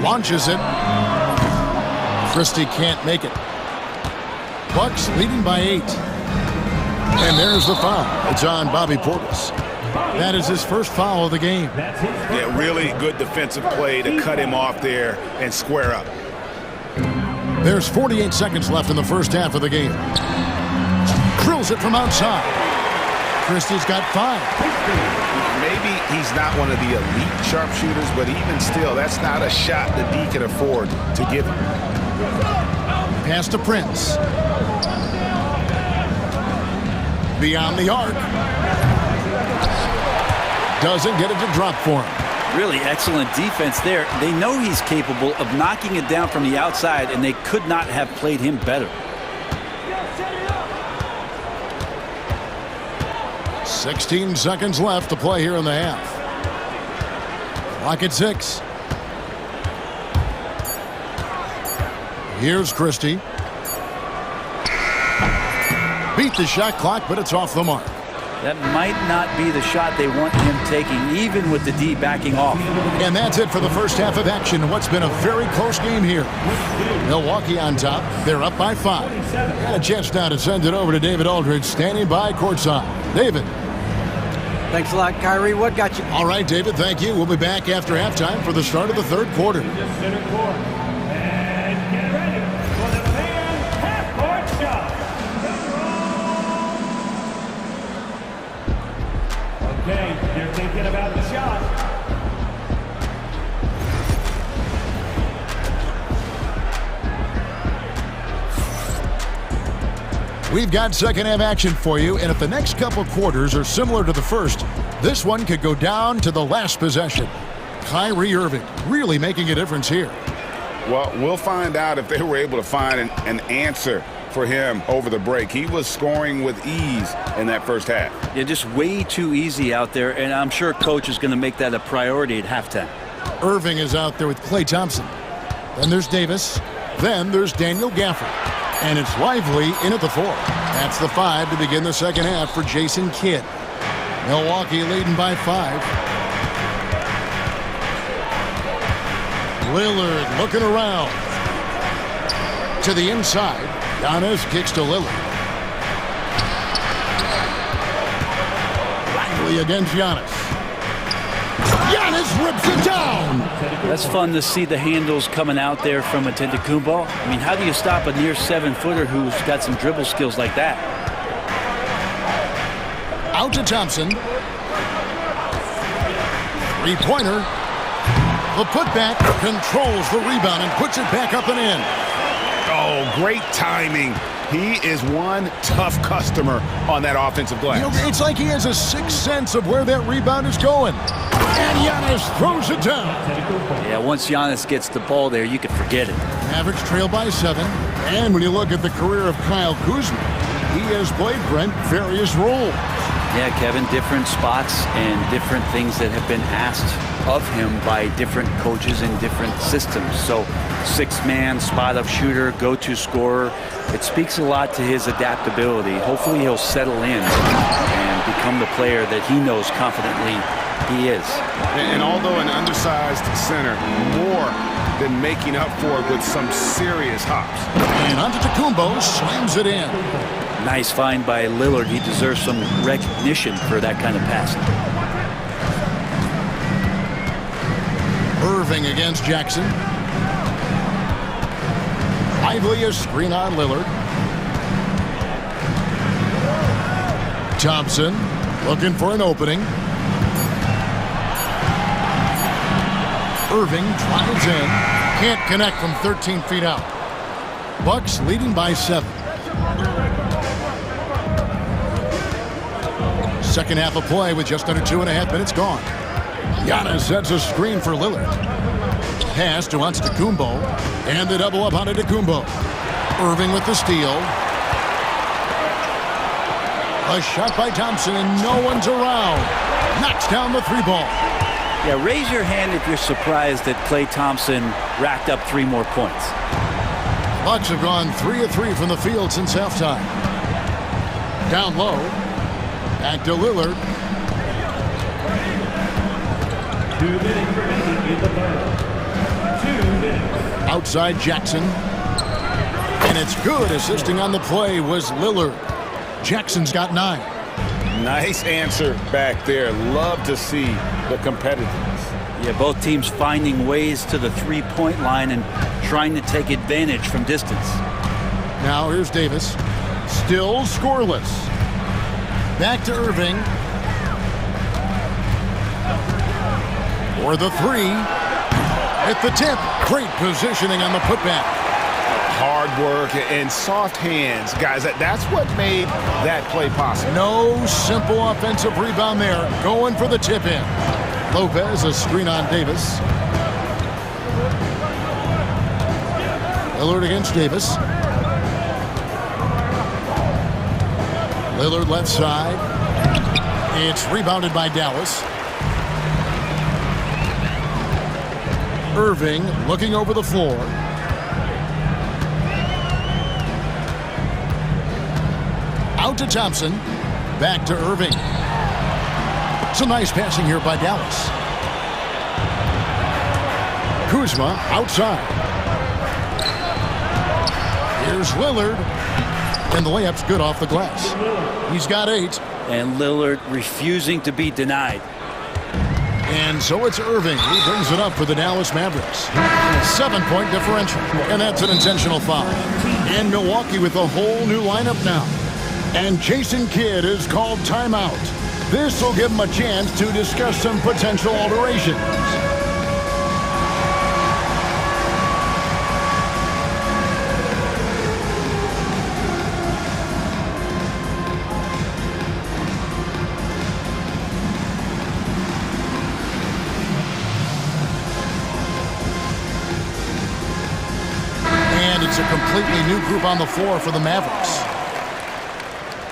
Launches it. Christie can't make it. Bucks leading by 8. And there's the foul. It's on Bobby Portis. That is his first foul of the game. Yeah, really good defensive play to cut him off there and square up. There's 48 seconds left in the first half of the game. Drills it from outside. Christie's got 5. Maybe he's not one of the elite sharpshooters, but even still, that's not a shot that D can afford to give him. Pass to Prince. Beyond the arc. Doesn't get it to drop for him. Really excellent defense there. They know he's capable of knocking it down from the outside, and they could not have played him better. 16 seconds left to play here in the half. Clock at 6. Here's Christie. Beat the shot clock, but it's off the mark. That might not be the shot they want him taking, even with the D backing off. And that's it for the first half of action. What's been a very close game here. Milwaukee on top. They're up by 5. Got a chance now to send it over to David Aldridge, standing by courtside. David. Thanks a lot, Kyrie. What got you? All right, David, thank you. We'll be back after halftime for the start of the third quarter. Okay, you're thinking about the shot. We've got second half action for you, and if the next couple quarters are similar to the first, this one could go down to the last possession. Kyrie Irving really making a difference here. Well, we'll find out if they were able to find an answer for him over the break. He was scoring with ease in that first half. Yeah, just way too easy out there, and I'm sure coach is going to make that a priority at halftime. Irving is out there with Klay Thompson. Then there's Davis. Then there's Daniel Gafford. And it's Lively in at the 4. That's the 5 to begin the second half for Jason Kidd. Milwaukee leading by 5. Lillard looking around. To the inside. Giannis kicks to Lillard. Lively against Giannis. Giannis rips it down. That's fun to see the handles coming out there from Antetokounmpo. I mean, how do you stop a near 7-footer who's got some dribble skills like that? Out to Thompson. Three-pointer. The putback controls the rebound and puts it back up and in. Oh, great timing. He is one tough customer on that offensive glass. You know, it's like he has a sixth sense of where that rebound is going. And Giannis throws it down. Yeah, once Giannis gets the ball there, you can forget it. Mavericks trail by 7. And when you look at the career of Kyle Kuzma, he has played, Brent, various roles. Yeah, Kevin, different spots and different things that have been asked of him by different coaches in different systems. So six-man, spot-up shooter, go-to scorer. It speaks a lot to his adaptability. Hopefully he'll settle in and become the player that he knows confidently he is. And although an undersized center, more than making up for it with some serious hops. And Antetokounmpo slams it in. Nice find by Lillard. He deserves some recognition for that kind of passing. Irving against Jackson. Lively a screen on Lillard. Thompson looking for an opening. Irving drives in. Can't connect from 13 feet out. Bucks leading by 7. Second half of play with just under 2.5 minutes gone. Giannis sets a screen for Lillard. Pass to Antetokounmpo. And the double up on Antetokounmpo. Irving with the steal. A shot by Thompson and no one's around. Knocks down the 3-ball. Yeah, raise your hand if you're surprised that Klay Thompson racked up 3 more points. Bucks have gone 3 of 3 from the field since halftime. Down low. Back to Lillard. 2 minutes remaining in the third. 2 minutes. Outside Jackson. And it's good. Assisting on the play was Lillard. Jackson's got 9. Nice answer back there. Love to see the competitiveness. Yeah, both teams finding ways to the 3-point line and trying to take advantage from distance. Now here's Davis. Still scoreless. Back to Irving. For the 3. At the tip. Great positioning on the putback. Hard work and soft hands. Guys, that's what made that play possible. No simple offensive rebound there. Going for the tip in. Lopez, a screen on Davis. Lillard against Davis. Lillard left side. It's rebounded by Dallas. Irving looking over the floor. Out to Thompson. Back to Irving. Some nice passing here by Dallas. Kuzma outside. Here's Lillard. And the layup's good off the glass. He's got 8. And Lillard refusing to be denied. And so it's Irving who brings it up for the Dallas Mavericks. 7-point differential. And that's an intentional foul. And Milwaukee with a whole new lineup now. And Jason Kidd is called timeout. This will give him a chance to discuss some potential alterations. And it's a completely new group on the floor for the Mavericks.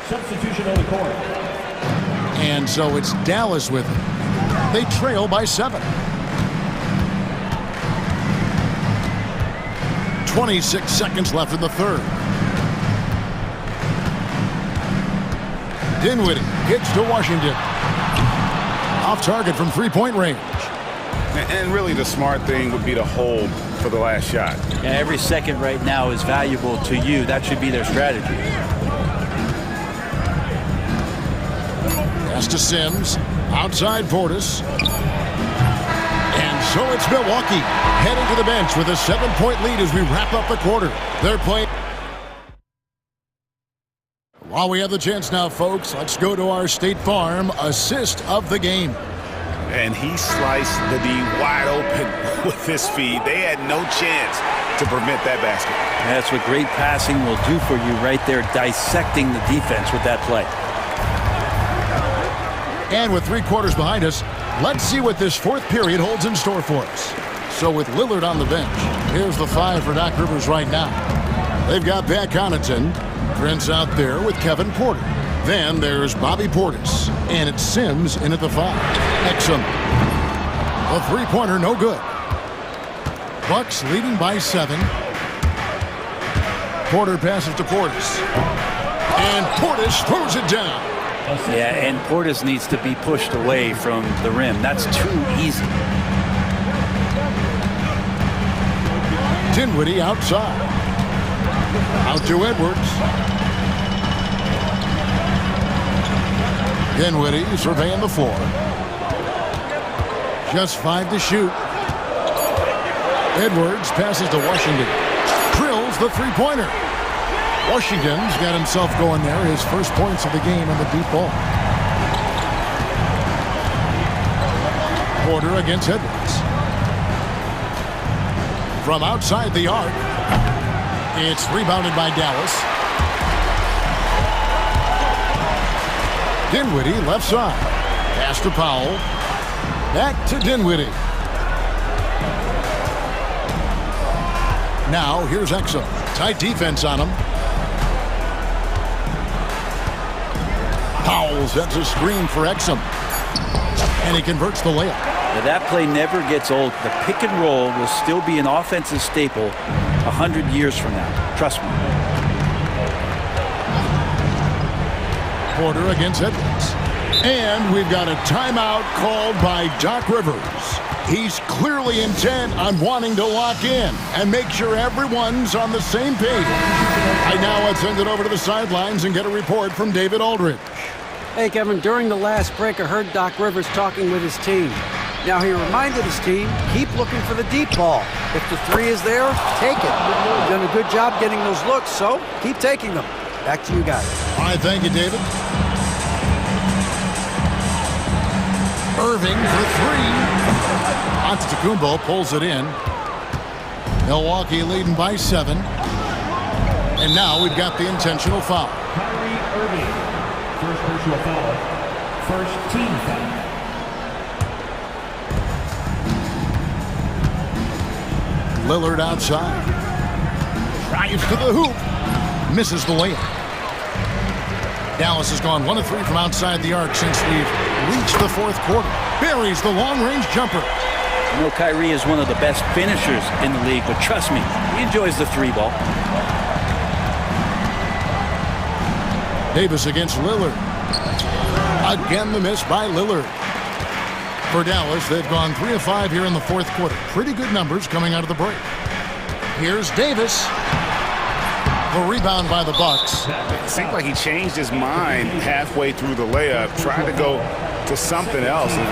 Substitution on the court. And so it's Dallas with it. They trail by 7. 26 seconds left in the third. Dinwiddie gets to Washington. Off target from 3-point range. And really the smart thing would be to hold for the last shot. Yeah, every second right now is valuable to you. That should be their strategy. Pass to Sims. Outside Portis. And so it's Milwaukee heading to the bench with a 7-point lead as we wrap up the quarter. They're playing. While we have the chance now, folks, let's go to our State Farm assist of the game. And he sliced the D wide open with his feed. They had no chance to prevent that basket. That's what great passing will do for you right there, dissecting the defense with that play. And with 3 quarters behind us, let's see what this 4th period holds in store for us. So with Lillard on the bench, here's the 5 for Doc Rivers right now. They've got Pat Connaughton. Prince out there with Kevin Porter. Then there's Bobby Portis. And it's Sims in at the 5. Exum. A three-pointer, no good. Bucks leading by 7. Porter passes to Portis. And Portis throws it down. Yeah, and Portis needs to be pushed away from the rim. That's too easy. Dinwiddie outside. Out to Edwards. Dinwiddie surveying the floor. Just 5 to shoot. Edwards passes to Washington. Drills the three-pointer. Washington's got himself going there. His first points of the game on the deep ball. Porter against Edwards. From outside the arc. It's rebounded by Dallas. Dinwiddie left side. Pass to Powell. Back to Dinwiddie. Now here's Exum. Tight defense on him. Powell sets a screen for Exum. And he converts the layup. Now that play never gets old. The pick and roll will still be an offensive staple 100 years from now. Trust me. Porter against Edwards. And we've got a timeout called by Doc Rivers. He's clearly intent on wanting to lock in and make sure everyone's on the same page. Right now, let's send it over to the sidelines and get a report from David Aldridge. Hey, Kevin, during the last break, I heard Doc Rivers talking with his team. Now, he reminded his team, keep looking for the deep ball. If the three is there, take it. You've done a good job getting those looks, so keep taking them. Back to you guys. All right, thank you, David. Irving for 3. Antetokounmpo pulls it in. Milwaukee leading by 7. And now we've got the intentional foul. Kyrie Irving, first personal foul, first team foul. Lillard outside. Drives to the hoop. Misses the layup. Dallas has gone 1 of 3 from outside the arc since we've reached the fourth quarter. Buries the long-range jumper. You know, Kyrie is one of the best finishers in the league, but trust me, he enjoys the 3-ball. Davis against Lillard. Again, the miss by Lillard. For Dallas, they've gone 3 of 5 here in the fourth quarter. Pretty good numbers coming out of the break. Here's Davis. The rebound by the Bucks. It seemed like he changed his mind halfway through the layup, tried to go to something else, and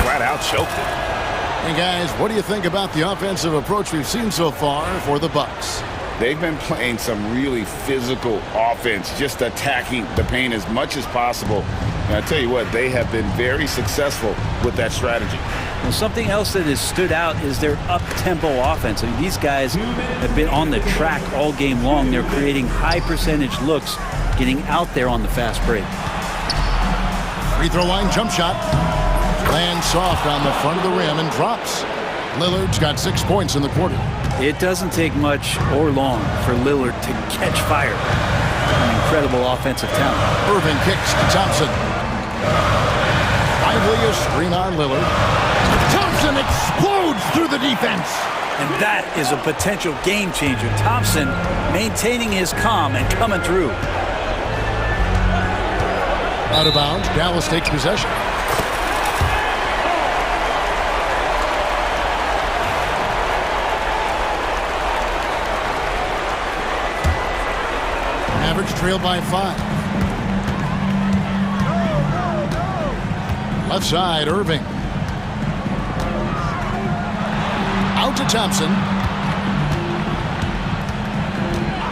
flat out choked it. Hey guys, what do you think about the offensive approach we've seen so far for the Bucks? They've been playing some really physical offense, just attacking the paint as much as possible. And I tell you what, they have been very successful with that strategy. Well, something else that has stood out is their up-tempo offense. I mean, these guys have been on the track all game long. They're creating high-percentage looks, getting out there on the fast break. Free throw line jump shot. Lands soft on the front of the rim and drops. Lillard's got 6 points in the quarter. It doesn't take much or long for Lillard to catch fire. An incredible offensive talent. Irving kicks to Thompson. Lively a screen on Lillard. Thompson explodes through the defense. And that is a potential game changer. Thompson maintaining his calm and coming through. Out of bounds, Dallas takes possession. Mavericks trail by 5. Left side, Irving. Out to Thompson.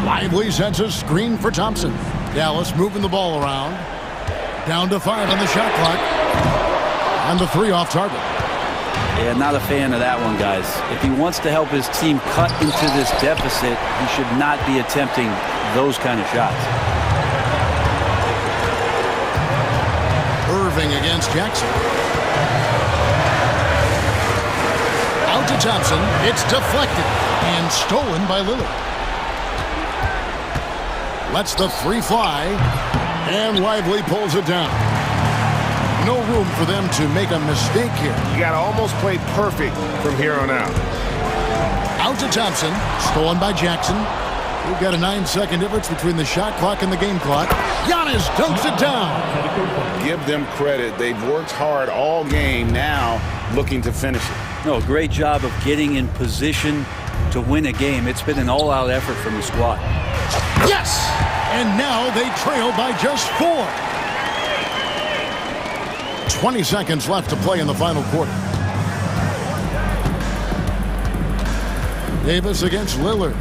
Lively sets a screen for Thompson. Dallas moving the ball around. Down to 5 on the shot clock. And the 3 off target. Yeah, not a fan of that one, guys. If he wants to help his team cut into this deficit, he should not be attempting those kind of shots. Irving against Jackson. Out to Thompson. It's deflected and stolen by Lillard. Lets the three fly. And Lively pulls it down. No room for them to make a mistake here. You got to almost play perfect from here on out. Out to Thompson. Stolen by Jackson. We've got a 9-second difference between the shot clock and the game clock. Giannis dunks it down. Give them credit. They've worked hard all game, now looking to finish it. No, great job of getting in position to win a game. It's been an all-out effort from the squad. Yes! And now they trail by just 4. 20 seconds left to play in the final quarter. Davis against Lillard.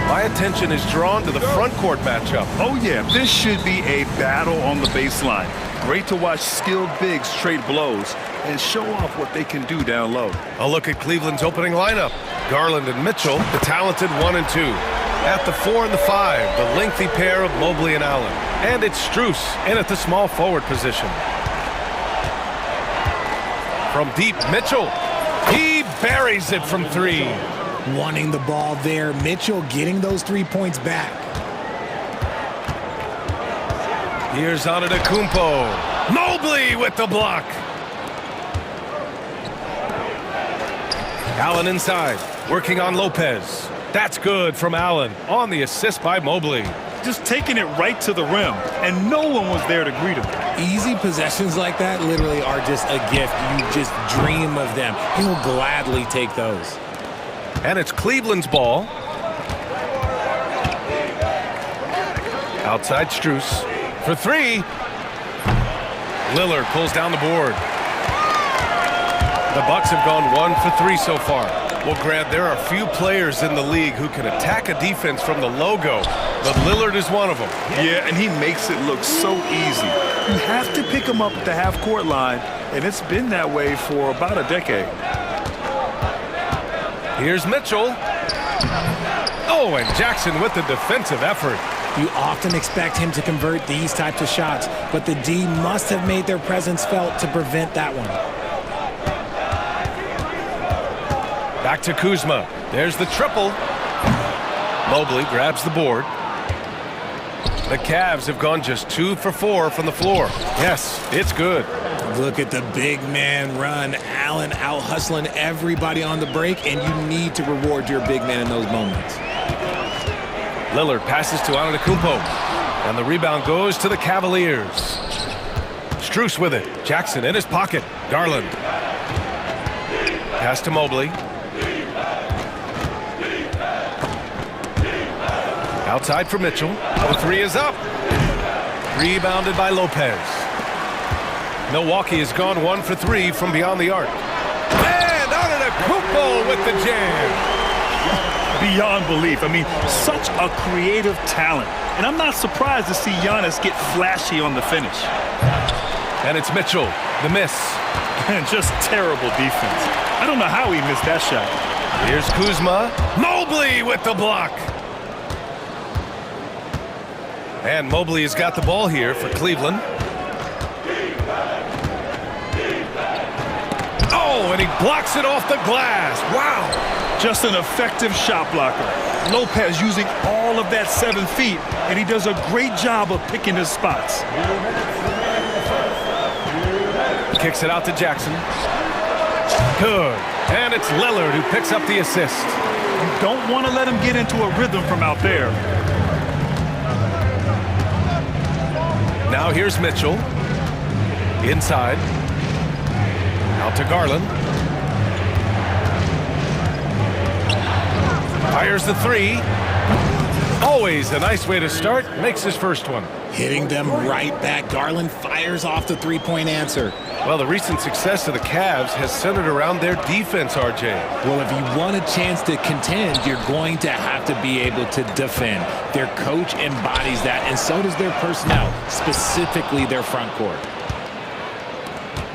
My attention is drawn to the front court matchup. Oh, yeah, this should be a battle on the baseline. Great to watch skilled bigs trade blows and show off what they can do down low. A look at Cleveland's opening lineup. Garland and Mitchell, the talented 1 and 2. At the 4 and the 5, the lengthy pair of Mobley and Allen. And it's Strus in at the small forward position. From deep, Mitchell. He buries it from 3. Wanting the ball there. Mitchell getting those 3 points back. Here's Antetokounmpo. Mobley with the block. Allen inside, working on Lopez. That's good from Allen on the assist by Mobley. Just taking it right to the rim, and no one was there to greet him. Easy possessions like that literally are just a gift. You just dream of them. He'll gladly take those. And it's Cleveland's ball. Outside Strus for 3. Lillard pulls down the board. The Bucks have gone 1 for 3 so far. Well, Grant, there are few players in the league who can attack a defense from the logo, but Lillard is one of them. Yeah, and he makes it look so easy. You have to pick him up at the half-court line, and it's been that way for about a decade. Here's Mitchell. Oh, and Jackson with the defensive effort. You often expect him to convert these types of shots, but the D must have made their presence felt to prevent that one. Back to Kuzma. There's the triple. Mobley grabs the board. The Cavs have gone just 2 for 4 from the floor. Yes, it's good. Look at the big man run. Allen out hustling everybody on the break, and you need to reward your big man in those moments. Lillard passes to Antetokounmpo, and the rebound goes to the Cavaliers. Strus with it. Jackson in his pocket. Garland. Pass to Mobley. Outside for Mitchell. The 3 is up. Rebounded by Lopez. Milwaukee has gone 1 for 3 from beyond the arc. And Antetokounmpo with the jam. Beyond belief. I mean, such a creative talent. And I'm not surprised to see Giannis get flashy on the finish. And it's Mitchell, the miss. And just terrible defense. I don't know how he missed that shot. Here's Kuzma. Mobley with the block. And Mobley has got the ball here for Cleveland. Oh, and he blocks it off the glass. Wow. Just an effective shot blocker. Lopez using all of that 7 feet, and he does a great job of picking his spots. Kicks it out to Jackson. Good. And it's Lillard who picks up the assist. You don't want to let him get into a rhythm from out there. Now here's Mitchell. Inside. Out to Garland. Fires the 3. Always a nice way to start. Makes his first one. Hitting them right back. Garland fires off the 3-point answer. Well, the recent success of the Cavs has centered around their defense, RJ. Well, if you want a chance to contend, you're going to have to be able to defend. Their coach embodies that, and so does their personnel, specifically their front court.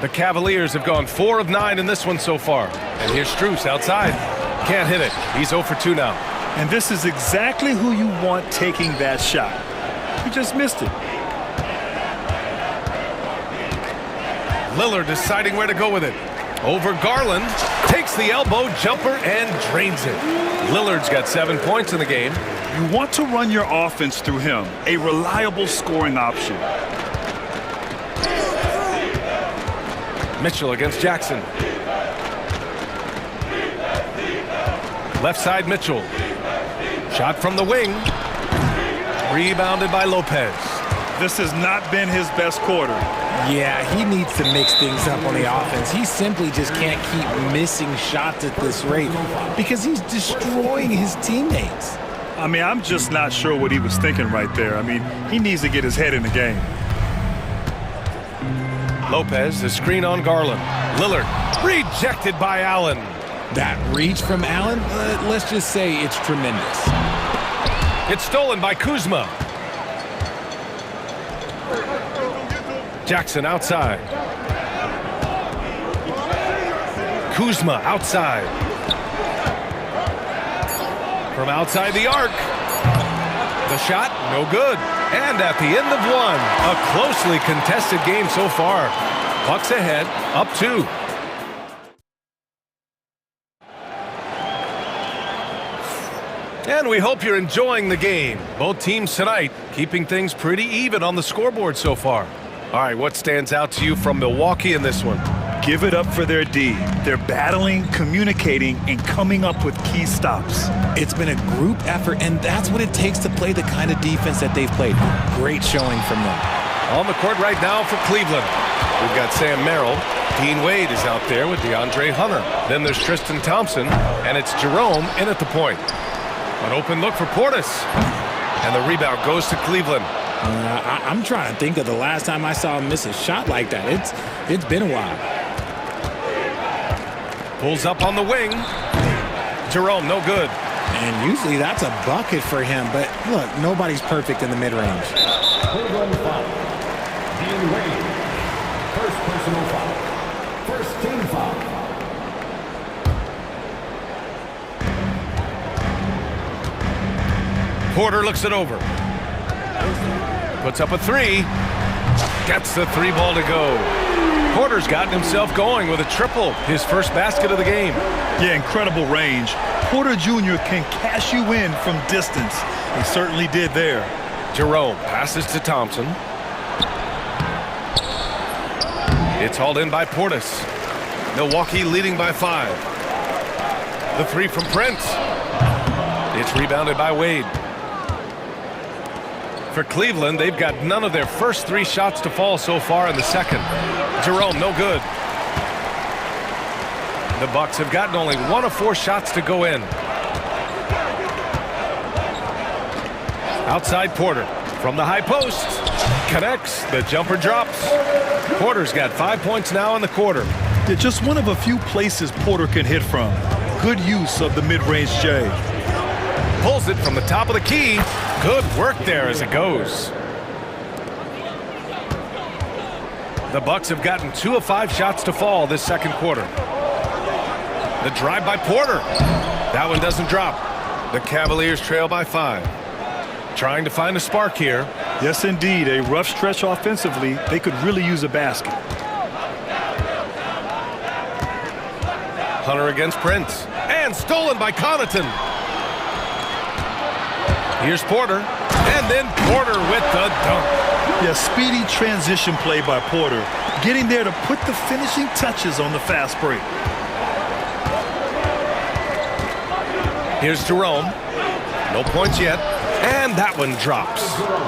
The Cavaliers have gone 4 of 9 in this one so far. And here's Strus outside. Can't hit it. He's 0 for 2 now. And this is exactly who you want taking that shot. He just missed it. Lillard deciding where to go with it. Over Garland. Takes the elbow jumper and drains it. Lillard's got 7 points in the game. You want to run your offense through him. A reliable scoring option. Mitchell against Jackson. Left side Mitchell. Shot from the wing. Rebounded by Lopez. This has not been his best quarter. Yeah, he needs to mix things up on the offense. He simply just can't keep missing shots at this rate because he's destroying his teammates. I mean, I'm just not sure what he was thinking right there. I mean, he needs to get his head in the game. Lopez, the screen on Garland. Lillard, rejected by Allen. That reach from Allen, let's just say it's tremendous. It's stolen by Kuzma. Jackson outside. Kuzma outside. From outside the arc. The shot, no good. And at the end of one, a closely contested game so far. Bucks ahead, up 2. And we hope you're enjoying the game. Both teams tonight keeping things pretty even on the scoreboard so far. All right, what stands out to you from Milwaukee in this one? Give it up for their D. They're battling, communicating, and coming up with key stops. It's been a group effort, and that's what it takes to play the kind of defense that they've played. Great showing from them. On the court right now for Cleveland, we've got Sam Merrill. Dean Wade is out there with DeAndre Hunter. Then there's Tristan Thompson, and it's Jerome in at the point. An open look for Portis. And the rebound goes to Cleveland. I'm trying to think of the last time I saw him miss a shot like that. It's been a while. Pulls up on the wing. Jerome, no good. And usually that's a bucket for him, but look, nobody's perfect in the mid-range. Hold foul. Dean Wade. First personal foul. First team foul. Porter looks it over. Puts up a 3. Gets the 3 ball to go. Porter's gotten himself going with a triple, his first basket of the game. Yeah, incredible range. Porter Jr. can cash you in from distance. He certainly did there. Jerome passes to Thompson. It's hauled in by Portis. Milwaukee leading by 5. The 3 from Prince. It's rebounded by Wade. For Cleveland, they've got none of their first 3 shots to fall so far in the second. Jerome, no good. The Bucks have gotten only 1 of 4 shots to go in. Outside Porter from the high post. Connects, the jumper drops. Porter's got 5 points now in the quarter. Yeah, just one of a few places Porter can hit from. Good use of the mid-range J. Pulls it from the top of the key. Good work there as it goes. The Bucks have gotten 2 of 5 shots to fall this second quarter. The drive by Porter. That one doesn't drop. The Cavaliers trail by 5. Trying to find a spark here. Yes, indeed. A rough stretch offensively. They could really use a basket. Hunter against Prince. And stolen by Connaughton. Here's Porter. And then Porter with the dunk. Yeah, speedy transition play by Porter. Getting there to put the finishing touches on the fast break. Here's Jerome. No points yet. And that one drops.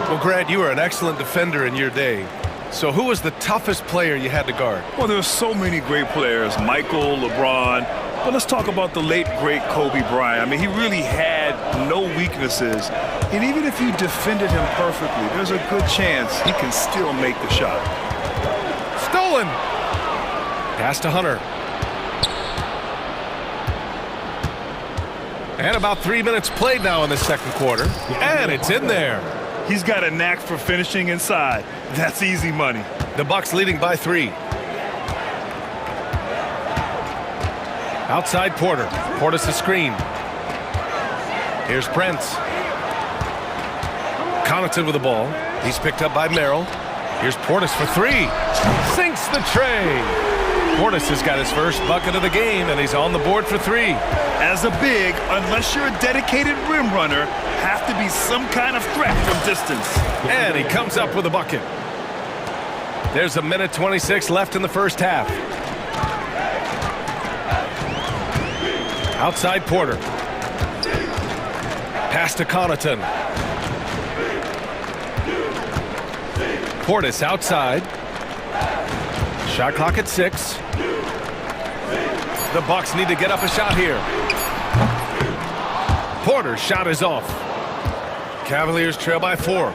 Well, Grant, you were an excellent defender in your day. So who was the toughest player you had to guard? Well, there's so many great players. Michael, LeBron. But let's talk about the late, great Kobe Bryant. I mean, he really had no weaknesses. And even if you defended him perfectly, there's a good chance he can still make the shot. Stolen. Pass to Hunter. And about 3 minutes played now in the second quarter. And it's in there. He's got a knack for finishing inside. That's easy money. The Bucks leading by 3. Outside Porter. Portis a screen. Here's Prince. Connaughton with the ball. He's picked up by Merrill. Here's Portis for 3. Sinks the tray. Portis has got his first bucket of the game, and he's on the board for 3. As a big, unless you're a dedicated rim runner, have to be some kind of threat from distance. And he comes up with a bucket. There's 1:26 left in the first half. Outside Porter. Pass to Connaughton. Portis outside. Shot clock at 6. The Bucks need to get up a shot here. Porter's shot is off. Cavaliers trail by 4.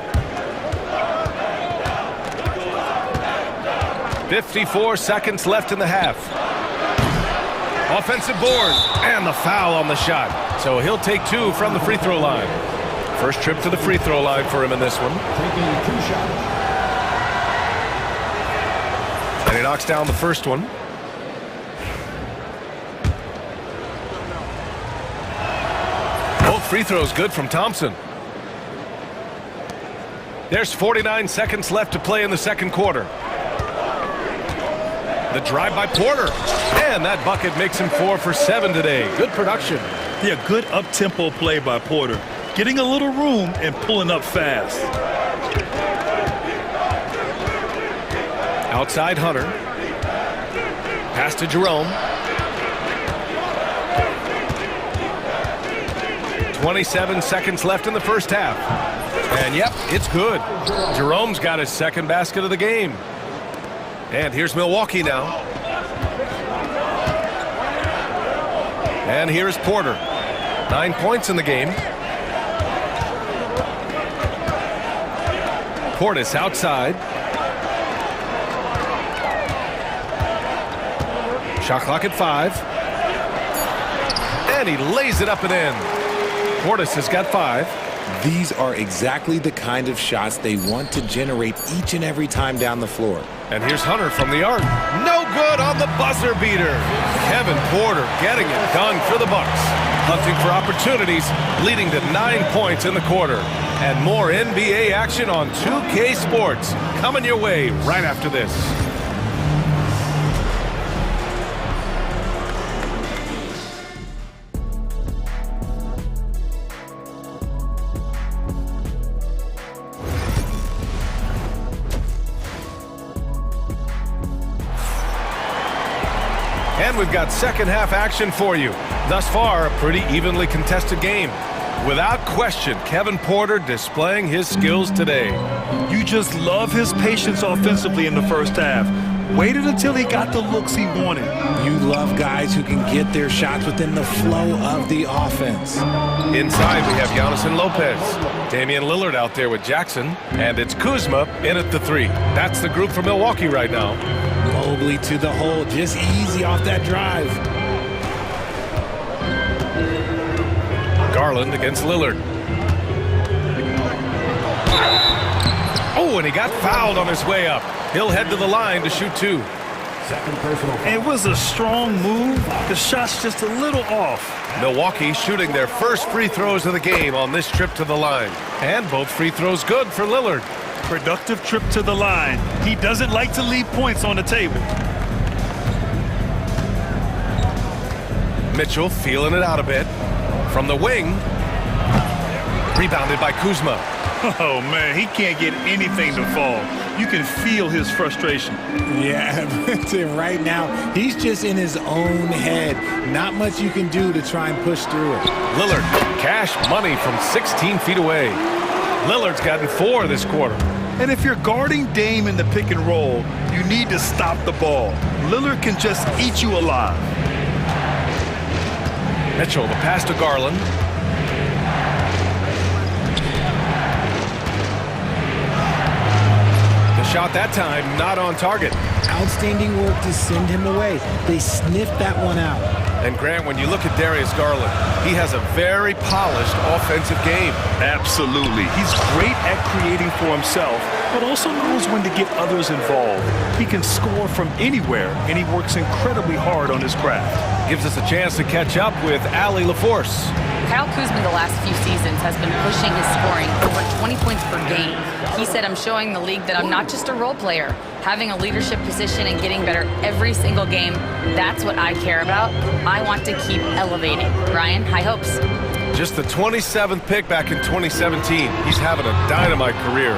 54 seconds left in the half. Offensive board and the foul on the shot. So he'll take 2 from the free throw line. First trip to the free throw line for him in this one. Taking 2 shots. And he knocks down the first one. Both free throws good from Thompson. There's 49 seconds left to play in the second quarter. The drive by Porter. And that bucket makes him 4 for 7 today. Good production. Yeah, good up-tempo play by Porter. Getting a little room and pulling up fast. Outside Hunter. Pass to Jerome. 27 seconds left in the first half. And yep, it's good. Jerome's got his second basket of the game. And here's Milwaukee now. And here's Porter. 9 points in the game. Portis outside. Shot clock at 5. And he lays it up and in. Portis has got 5. These are exactly the kind of shots they want to generate each and every time down the floor. And here's Hunter from the arc. No good on the buzzer beater. Kevin Porter getting it done for the Bucks. Hunting for opportunities, leading to 9 points in the quarter. And more NBA action on 2K Sports. Coming your way right after this. And we've got second half action for you. Thus far, a pretty evenly contested game. Without question, Kevin Porter displaying his skills today. You just love his patience offensively in the first half. Waited until he got the looks he wanted. You love guys who can get their shots within the flow of the offense. Inside, we have Giannis and Lopez. Damian Lillard out there with Jackson. And it's Kuzma in at the 3. That's the group for Milwaukee right now. Mobley to the hole, just easy off that drive. Garland against Lillard. Oh, and he got fouled on his way up. He'll head to the line to shoot 2. Second personal foul. It was a strong move. The shot's just a little off. Milwaukee shooting their first free throws of the game on this trip to the line. And both free throws good for Lillard. Productive trip to the line. He doesn't like to leave points on the table. Mitchell feeling it out a bit. From the wing. Rebounded by Kuzma. Oh, man, he can't get anything to fall. You can feel his frustration. Yeah, right now, he's just in his own head. Not much you can do to try and push through it. Lillard, cash money from 16 feet away. Lillard's gotten 4 this quarter. And if you're guarding Dame in the pick and roll, you need to stop the ball. Lillard can just eat you alive. Mitchell, the pass to Garland. The shot that time, not on target. Outstanding work to send him away. They sniffed that one out. And Grant, when you look at Darius Garland, he has a very polished offensive game. Absolutely. He's great at creating for himself, but also knows when to get others involved. He can score from anywhere, and he works incredibly hard on his craft. Gives us a chance to catch up with Allie LaForce. Kyle Kuzma the last few seasons has been pushing his scoring over 20 points per game. He said, I'm showing the league that I'm not just a role player. Having a leadership position and getting better every single game, that's what I care about. I want to keep elevating. Ryan, high hopes. Just the 27th pick back in 2017. He's having a dynamite career.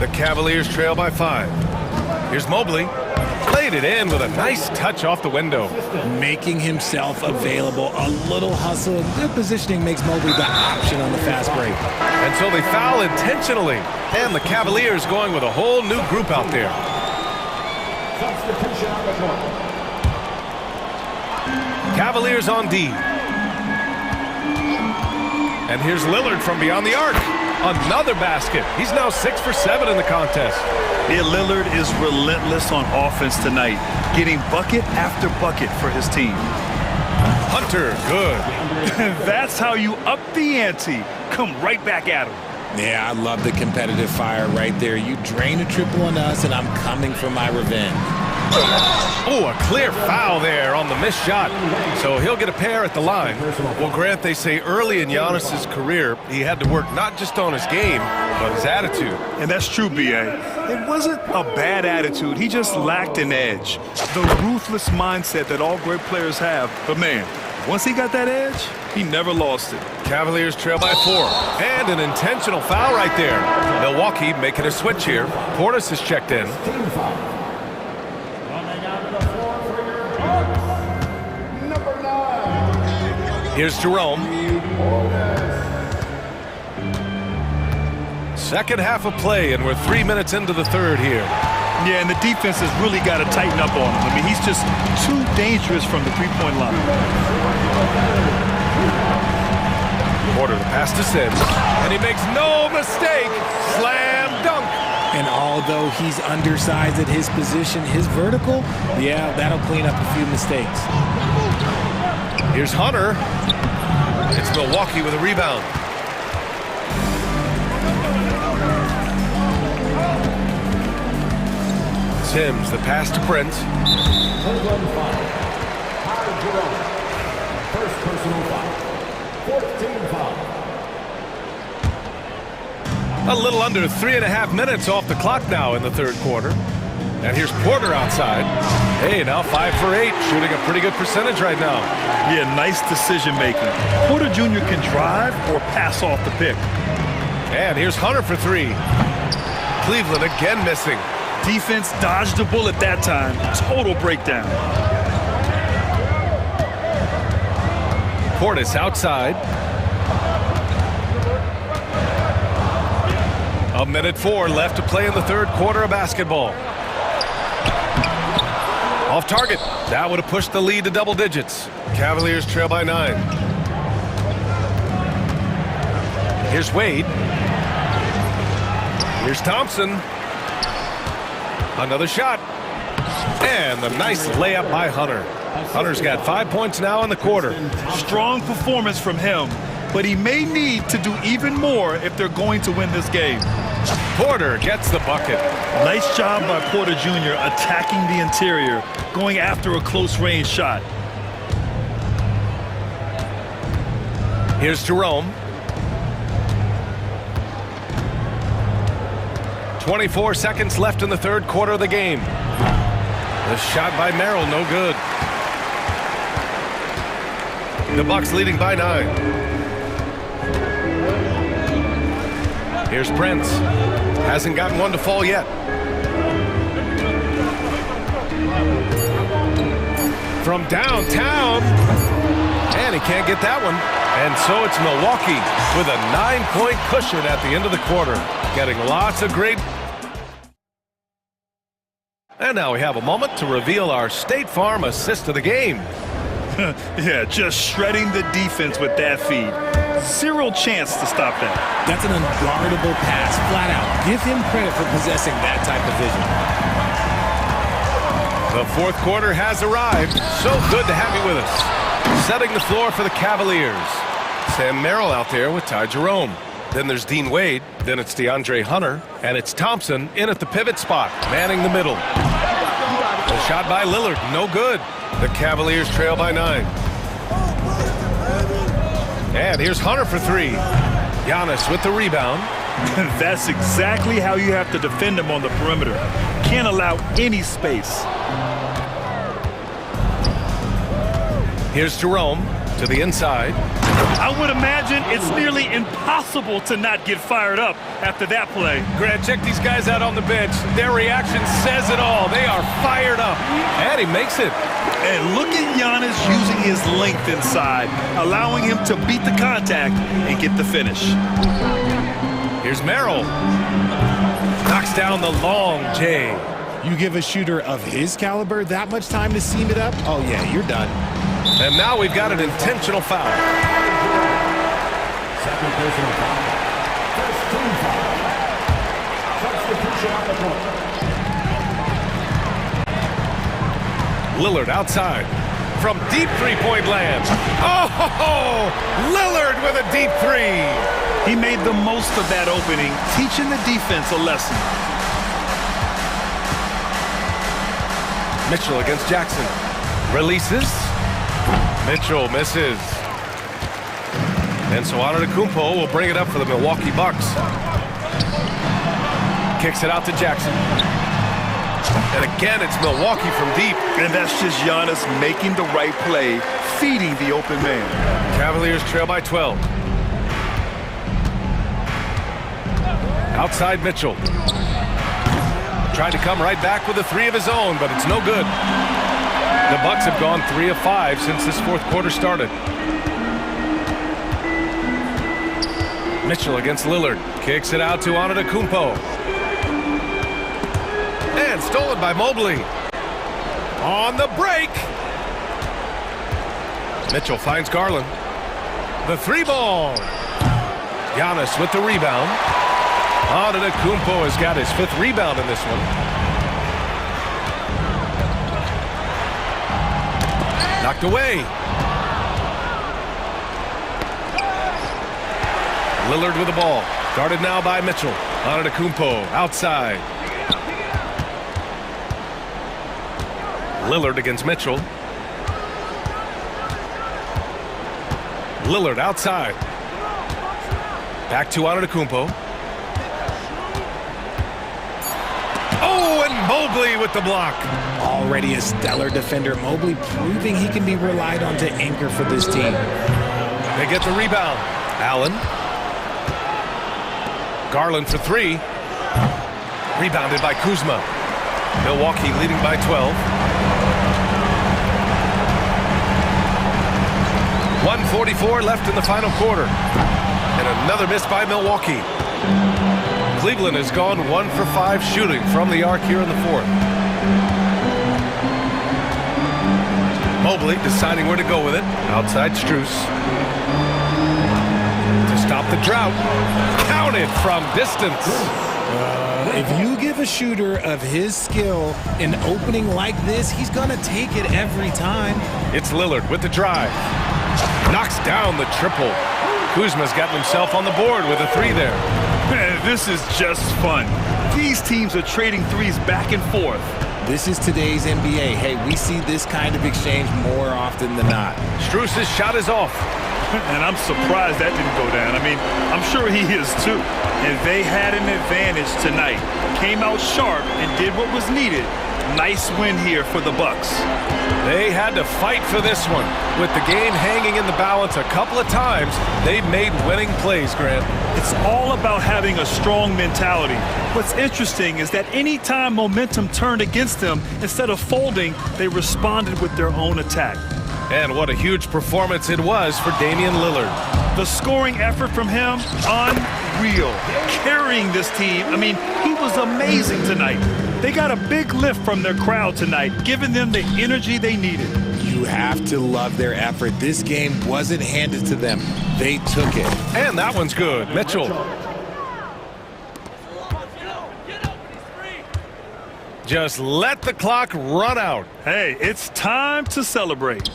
The Cavaliers trail by 5. Here's Mobley. Played it in with a nice touch off the window. Making himself available. A little hustle. Good positioning makes Mobley the option on the fast break. And so they foul intentionally. And the Cavaliers going with a whole new group out there. Cavaliers on D. And here's Lillard from beyond the arc. Another basket. He's now 6 for 7 in the contest. Yeah, Lillard is relentless on offense tonight, getting bucket after bucket for his team. Hunter, good. That's how you up the ante. Come right back at him. Yeah, I love the competitive fire right there. You drain a triple on us, and I'm coming for my revenge. Oh, a clear foul there on the missed shot. So he'll get a pair at the line. Well, Grant, they say early in Giannis's career, he had to work not just on his game, but his attitude. And that's true, B.A. It wasn't a bad attitude. He just lacked an edge. The ruthless mindset that all great players have. But, man, once he got that edge, he never lost it. Cavaliers trail by 4. And an intentional foul right there. Milwaukee making a switch here. Portis is checked in. Here's Jerome. Second half of play, and we're 3 minutes into the third here. Yeah, and the defense has really got to tighten up on him. I mean, he's just too dangerous from the three-point line. Porter, the pass to Sims, and he makes no mistake. Slam dunk. And although he's undersized at his position, his vertical, yeah, that'll clean up a few mistakes. Here's Hunter. It's Milwaukee with a rebound. Sims, the pass to Prince. First personal foul. 14 foul. A little under 3.5 minutes off the clock now in the third quarter. And here's Porter outside. Hey, now 5 for 8, shooting a pretty good percentage right now. Yeah, nice decision making. Porter Jr. can drive or pass off the pick. And here's Hunter for 3. Cleveland again missing. Defense dodged the bullet that time. Total breakdown. Portis outside. 1:04 left to play in the third quarter of basketball. Off target. That would have pushed the lead to double digits. Cavaliers trail by 9. Here's Wade. Here's Thompson. Another shot. And the nice layup by Hunter. Hunter's got 5 points now in the quarter. Strong performance from him, but he may need to do even more if they're going to win this game. Porter gets the bucket. Nice job by Porter Jr. attacking the interior, going after a close-range shot. Here's Jerome. 24 seconds left in the third quarter of the game. The shot by Merrill, no good. The Bucks leading by 9. Here's Prince. Hasn't gotten one to fall yet. From downtown. And he can't get that one. And so it's Milwaukee with a 9-point cushion at the end of the quarter. Getting lots of great... And now we have a moment to reveal our State Farm assist of the game. Yeah, just shredding the defense with that feed. Zero chance to stop that. That's an unguardable pass, flat out. Give him credit for possessing that type of vision. The fourth quarter has arrived. So good to have you with us. Setting the floor for the Cavaliers. Sam Merrill out there with Ty Jerome. Then there's Dean Wade. Then it's DeAndre Hunter. And it's Thompson in at the pivot spot, manning the middle. The shot by Lillard, no good. The Cavaliers trail by 9. And here's Hunter for 3. Giannis with the rebound. That's exactly how you have to defend him on the perimeter. Can't allow any space. Here's Jerome to the inside. I would imagine it's nearly impossible to not get fired up after that play. Grant, check these guys out on the bench. Their reaction says it all. They are fired up. And he makes it. And look at Giannis using his length inside, allowing him to beat the contact and get the finish. Here's Merrill. Knocks down the long J. You give a shooter of his caliber that much time to seam it up? Oh, yeah, you're done. And now we've got an intentional foul. Second personal foul. First team foul. Substitution on the court. Lillard outside. from deep three-point land. Oh, Lillard with a deep three. He made the most of that opening, teaching the defense a lesson. Mitchell against Jackson. Releases. Mitchell misses. And so Antetokounmpo will bring it up for the Milwaukee Bucks. Kicks it out to Jackson. And again, it's Milwaukee from deep. And that's just Giannis making the right play, feeding the open man. Cavaliers trail by 12. Outside Mitchell. Tried to come right back with a three of his own, but it's no good. The Bucks have gone 3 of 5 since this fourth quarter started. Mitchell against Lillard. Kicks it out to Antetokounmpo. And stolen by Mobley. On the break. Mitchell finds Garland. The three ball. Giannis with the rebound. Antetokounmpo has got his 5th rebound in this one. Knocked away. Lillard with the ball. Guarded now by Mitchell. Antetokounmpo outside. Lillard against Mitchell. Lillard outside. Back to Antetokounmpo. Oh, and Mobley with the block. Already a stellar defender, Mobley proving he can be relied on to anchor for this team. They get the rebound. Allen. Garland for 3. Rebounded by Kuzma. Milwaukee leading by 12. 1:44 left in the final quarter. And another miss by Milwaukee. Cleveland has gone 1 for 5 shooting from the arc here in the fourth. Mobley deciding where to go with it. Outside Strus. To stop the drought. Counted from distance. If you give a shooter of his skill an opening like this, he's going to take it every time. It's Lillard with the drive. Knocks down the triple. Kuzma's gotten himself on the board with a 3 there. Man, this is just fun. These teams are trading threes back and forth. This is today's NBA. Hey, we see this kind of exchange more often than not. Strus's shot is off. And I'm surprised that didn't go down. I mean, I'm sure he is too. And they had an advantage tonight. Came out sharp and did what was needed. Nice win here for the Bucks. They had to fight for this one. With the game hanging in the balance a couple of times, they made winning plays, Grant. It's all about having a strong mentality. What's interesting is that anytime momentum turned against them, instead of folding, they responded with their own attack. And what a huge performance it was for Damian Lillard. The scoring effort from him, unreal. Carrying this team, I mean, he was amazing tonight. They got a big lift from their crowd tonight, giving them the energy they needed. You have to love their effort. This game wasn't handed to them. They took it. And that one's good. Mitchell. Just let the clock run out. Hey, it's time to celebrate.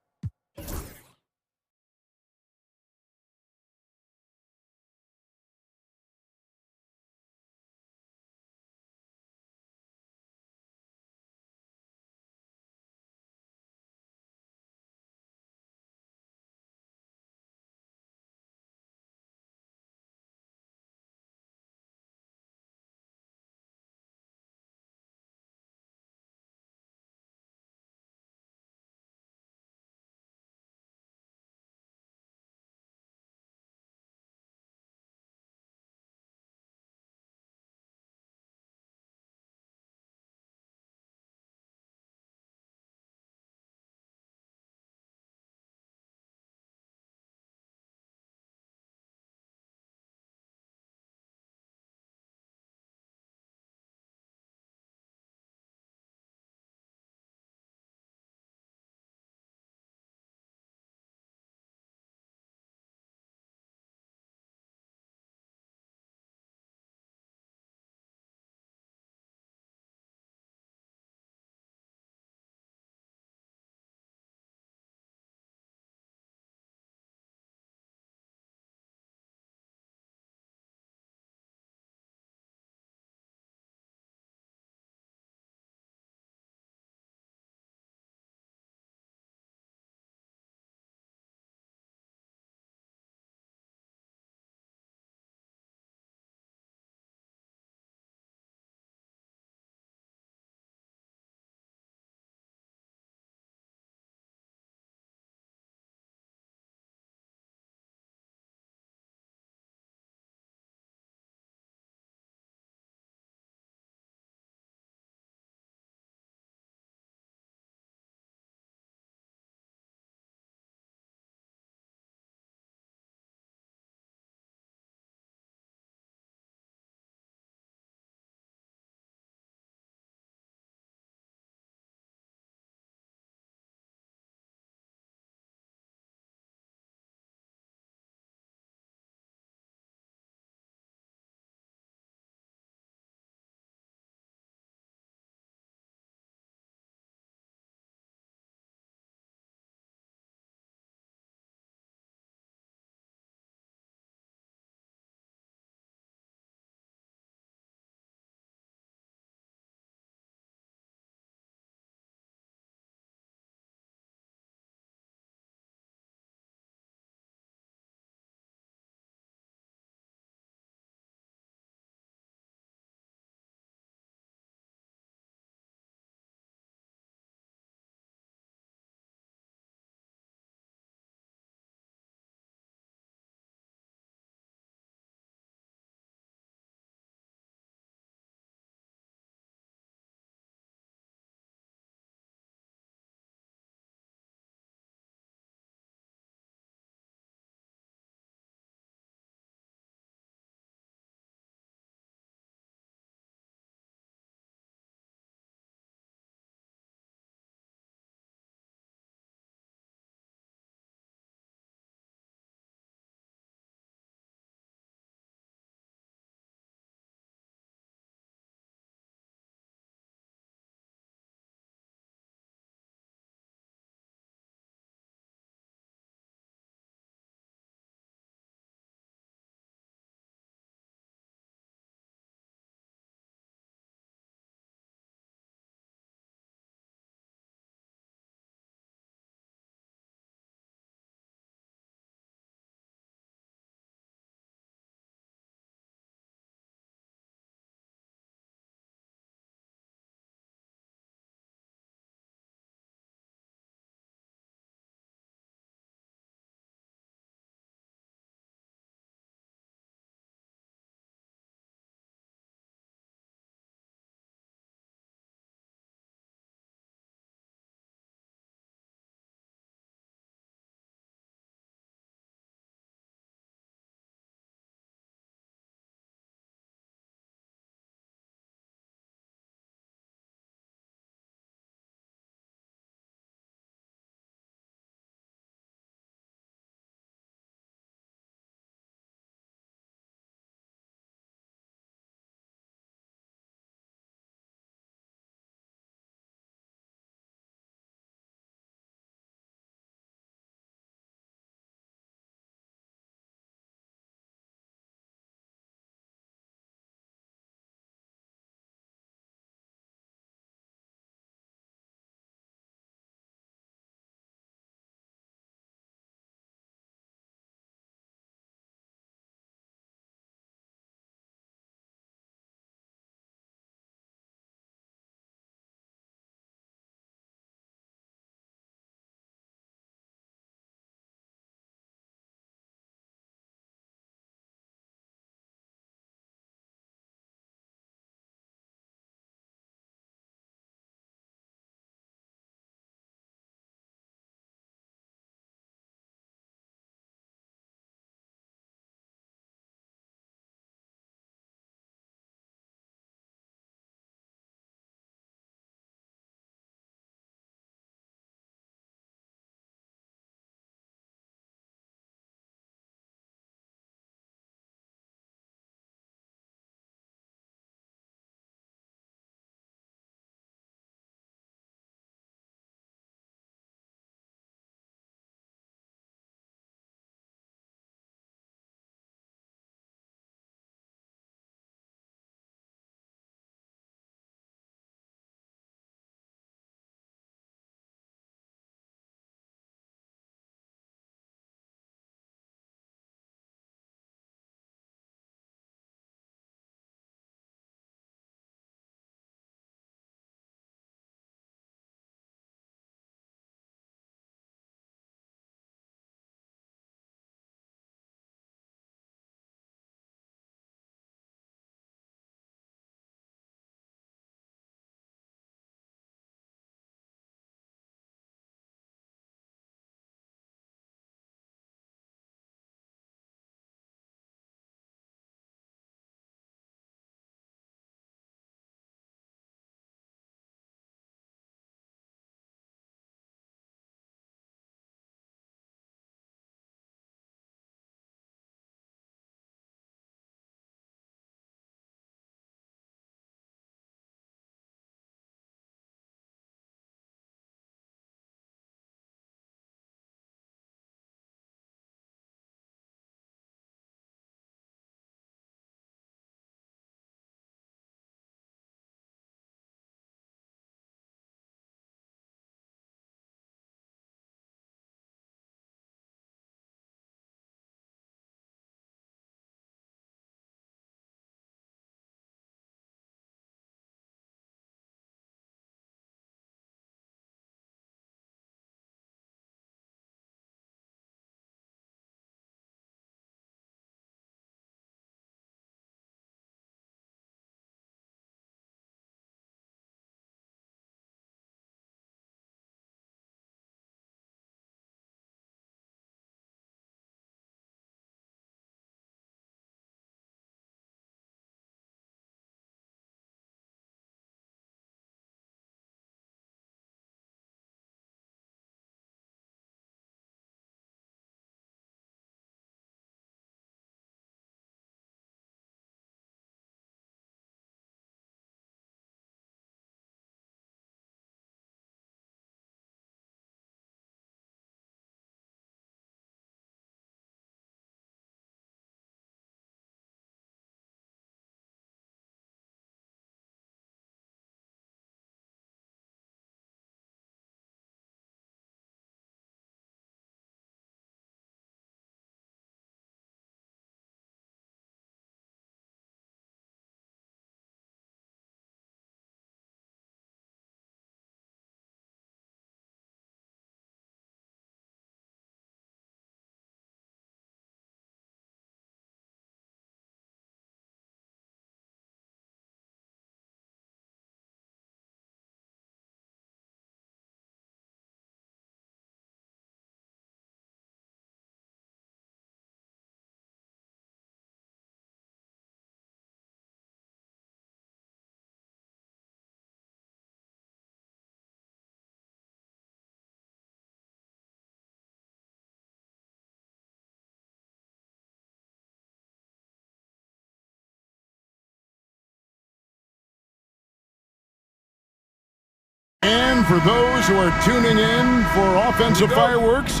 And for those who are tuning in for offensive fireworks,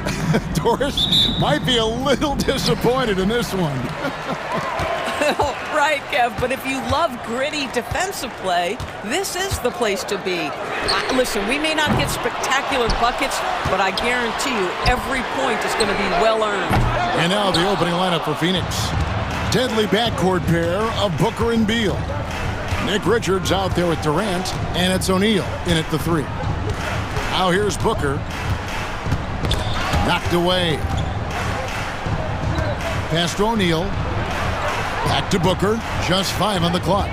Doris might be a little disappointed in this one. Right, Kev, but if you love gritty defensive play, this is the place to be. Listen, we may not get spectacular buckets, but I guarantee you every point is going to be well earned. And now the opening lineup for Phoenix. Deadly backcourt pair of Booker and Beal. Nick Richards out there with Durant, and it's O'Neal in at the 3. Now here's Booker. Knocked away. Pass to O'Neal. Back to Booker. Just 5 on the clock.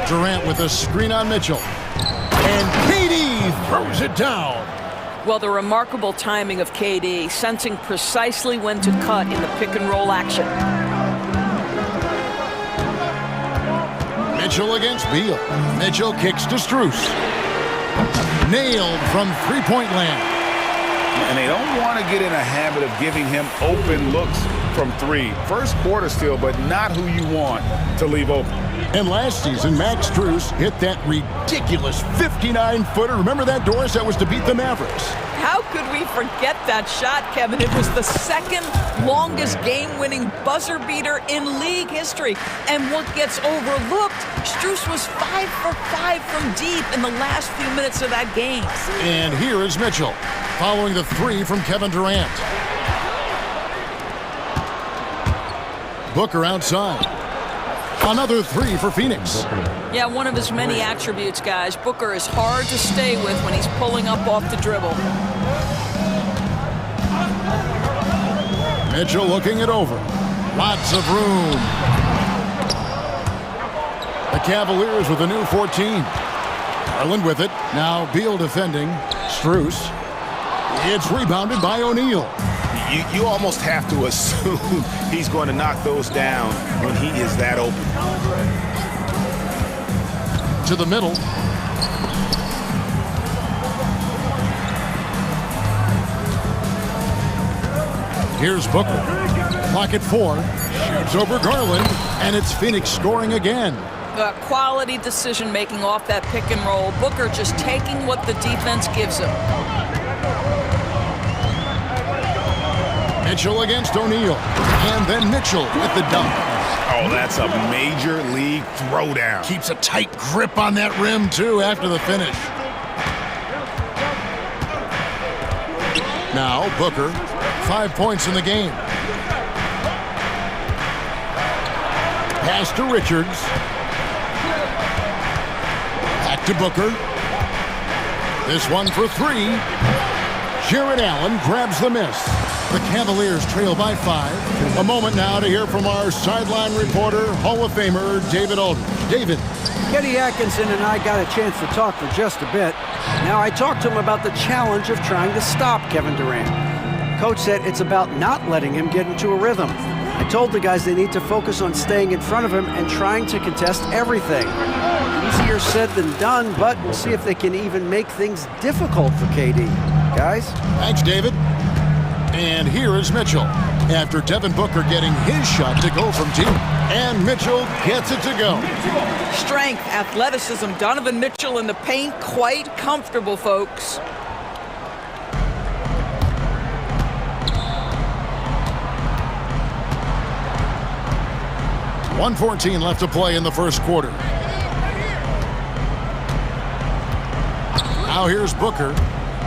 Durant with a screen on Mitchell. And KD throws it down. Well, the remarkable timing of KD, sensing precisely when to cut in the pick-and-roll action. Mitchell against Beal. Mitchell kicks to Strus. Nailed from three-point land. And they don't want to get in a habit of giving him open looks from 3. First quarter still, but not who you want to leave open. And last season, Max Strus hit that ridiculous 59-footer. Remember that, Doris? That was to beat the Mavericks. How could we forget that shot, Kevin? It was the second longest game-winning buzzer beater in league history. And what gets overlooked, Strus was 5 for 5 from deep in the last few minutes of that game. And here is Mitchell, following the 3 from Kevin Durant. Booker outside. Another 3 for Phoenix. Yeah, one of his many attributes, guys. Booker is hard to stay with when he's pulling up off the dribble. Mitchell looking it over. Lots of room. The Cavaliers with a new 14. Garland with it. Now Beal defending. Strus. It's rebounded by O'Neal. You almost have to assume he's going to knock those down when he is that open. To the middle. Here's Booker. Clock at 4. Shoots over Garland. And it's Phoenix scoring again. Quality decision-making off that pick and roll. Booker just taking what the defense gives him. Mitchell against O'Neal. And then Mitchell with the dunk. Oh, that's a major league throwdown. Keeps a tight grip on that rim, too, after the finish. Now, Booker, 5 points in the game. Pass to Richards. Back to Booker. This one for 3. Jared Allen grabs the miss. The Cavaliers trail by 5. A moment now to hear from our sideline reporter, Hall of Famer David Aldridge. David. Kenny Atkinson and I got a chance to talk for just a bit. Now, I talked to him about the challenge of trying to stop Kevin Durant. Coach said it's about not letting him get into a rhythm. I told the guys they need to focus on staying in front of him and trying to contest everything. Easier said than done, but we'll see if they can even make things difficult for KD. Guys? Thanks, David. And here is Mitchell, after Devin Booker getting his shot to go from deep. And Mitchell gets it to go. Strength, athleticism, Donovan Mitchell in the paint, quite comfortable, folks. .114 left to play in the first quarter. Now here's Booker.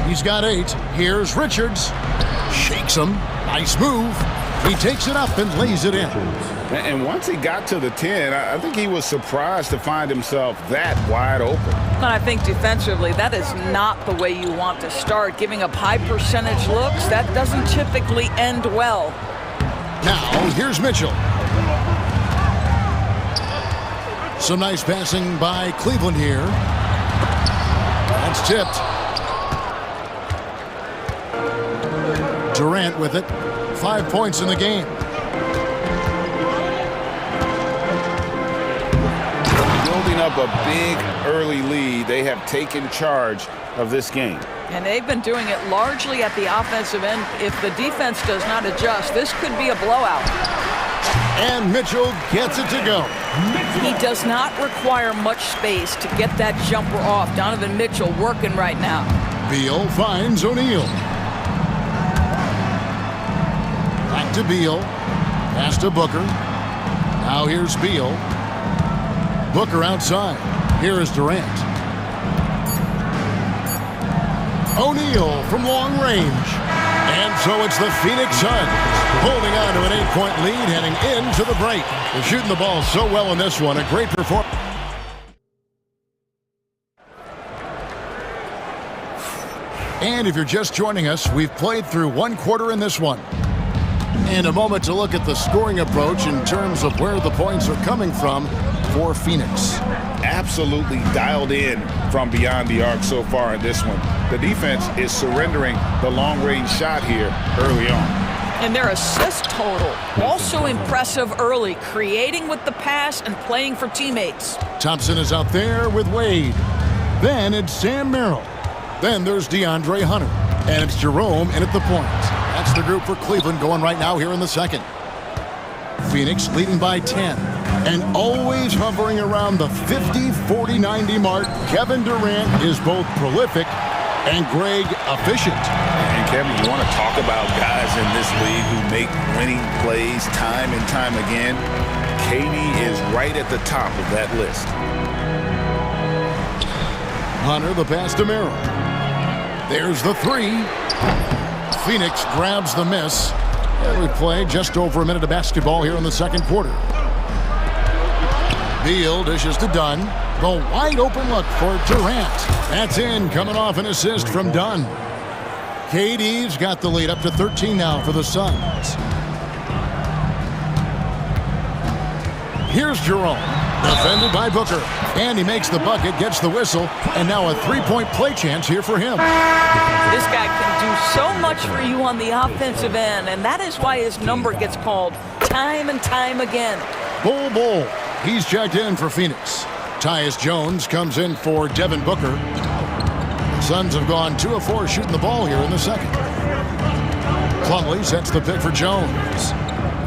He's got 8. Here's Richards. Shakes him. Nice move. He takes it up and lays it in. And once he got to the 10, I think he was surprised to find himself that wide open. And I think defensively, that is not the way you want to start. Giving up high percentage looks, that doesn't typically end well. Now, here's Mitchell. Some nice passing by Cleveland here. That's tipped. Durant with it. 5 points in the game. Building up a big early lead, they have taken charge of this game. And they've been doing it largely at the offensive end. If the defense does not adjust, this could be a blowout. And Mitchell gets it to go. He does not require much space to get that jumper off. Donovan Mitchell working right now. Beal finds O'Neal. Back to Beal. Pass to Booker. Now here's Beal. Booker outside. Here is Durant. O'Neal from long range. And so it's the Phoenix Suns holding on to an 8-point lead heading into the break. They're shooting the ball so well in this one. A great performance. And if you're just joining us, we've played through one quarter in this one. And a moment to look at the scoring approach in terms of where the points are coming from for Phoenix. Absolutely dialed in from beyond the arc so far in this one. The defense is surrendering the long-range shot here early on. And their assist total, also impressive early, creating with the pass and playing for teammates. Thompson is out there with Wade. Then it's Sam Merrill. Then there's DeAndre Hunter. And it's Jerome in at the point. That's the group for Cleveland going right now here in the second. Phoenix leading by 10. And always hovering around the 50, 40, 90 mark. Kevin Durant is both prolific and Greg efficient. And Kevin, you want to talk about guys in this league who make winning plays time and time again. KD is right at the top of that list. Hunter, the pass to Merrill. There's the three. Phoenix grabs the miss. And we play just over a minute of basketball here in the second quarter. Beal dishes to Dunn. The wide open look for Durant. That's in, coming off an assist from Dunn. KD's got the lead up to 13 now for the Suns. Here's Jerome. Defended by Booker. And he makes the bucket, gets the whistle, and now a three-point play chance here for him. This guy can do so much for you on the offensive end, and that is why his number gets called time and time again. Bull. He's checked in for Phoenix. Tyus Jones comes in for Devin Booker. The Suns have gone 2 of 4 shooting the ball here in the second. Plumlee sets the pick for Jones.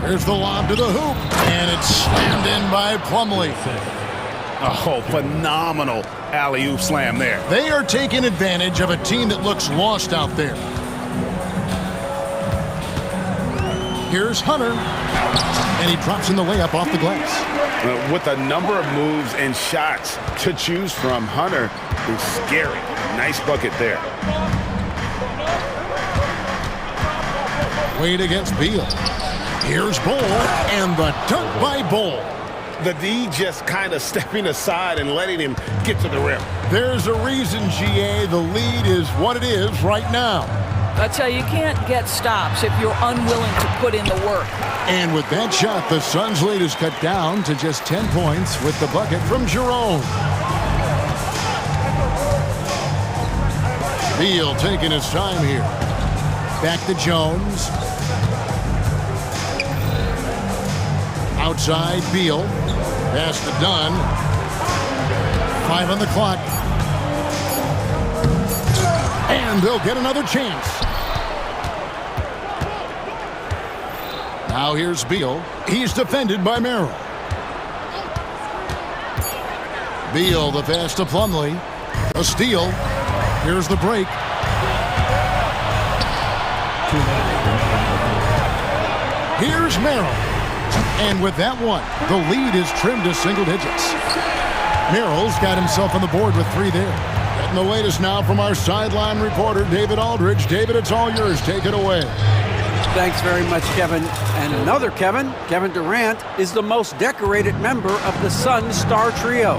Here's the lob to the hoop, and it's slammed in by Plumlee. Oh, phenomenal alley-oop slam there. They are taking advantage of a team that looks lost out there. Here's Hunter, and he drops in the layup off the glass. With a number of moves and shots to choose from, Hunter is scary. Nice bucket there. Wade against Beal. Here's Bull, and the dunk by Bull. The D just kind of stepping aside and letting him get to the rim. There's a reason, GA, the lead is what it is right now. That's how you can't get stops if you're unwilling to put in the work. And with that shot, the Suns' lead is cut down to just 10 points with the bucket from Jerome. Beal taking his time here. Back to Jones. Outside, Beal. Pass to Dunn. 5 on the clock. And they'll get another chance. Now here's Beal. He's defended by Merrill. Beal, the pass to Plumlee. A steal. Here's the break. Here's Merrill. And with that one, the lead is trimmed to single digits. Merrill's got himself on the board with 3 there. Getting the latest now from our sideline reporter, David Aldridge. David, it's all yours. Take it away. Thanks very much, Kevin. And another Kevin, Kevin Durant, is the most decorated member of the Suns star trio.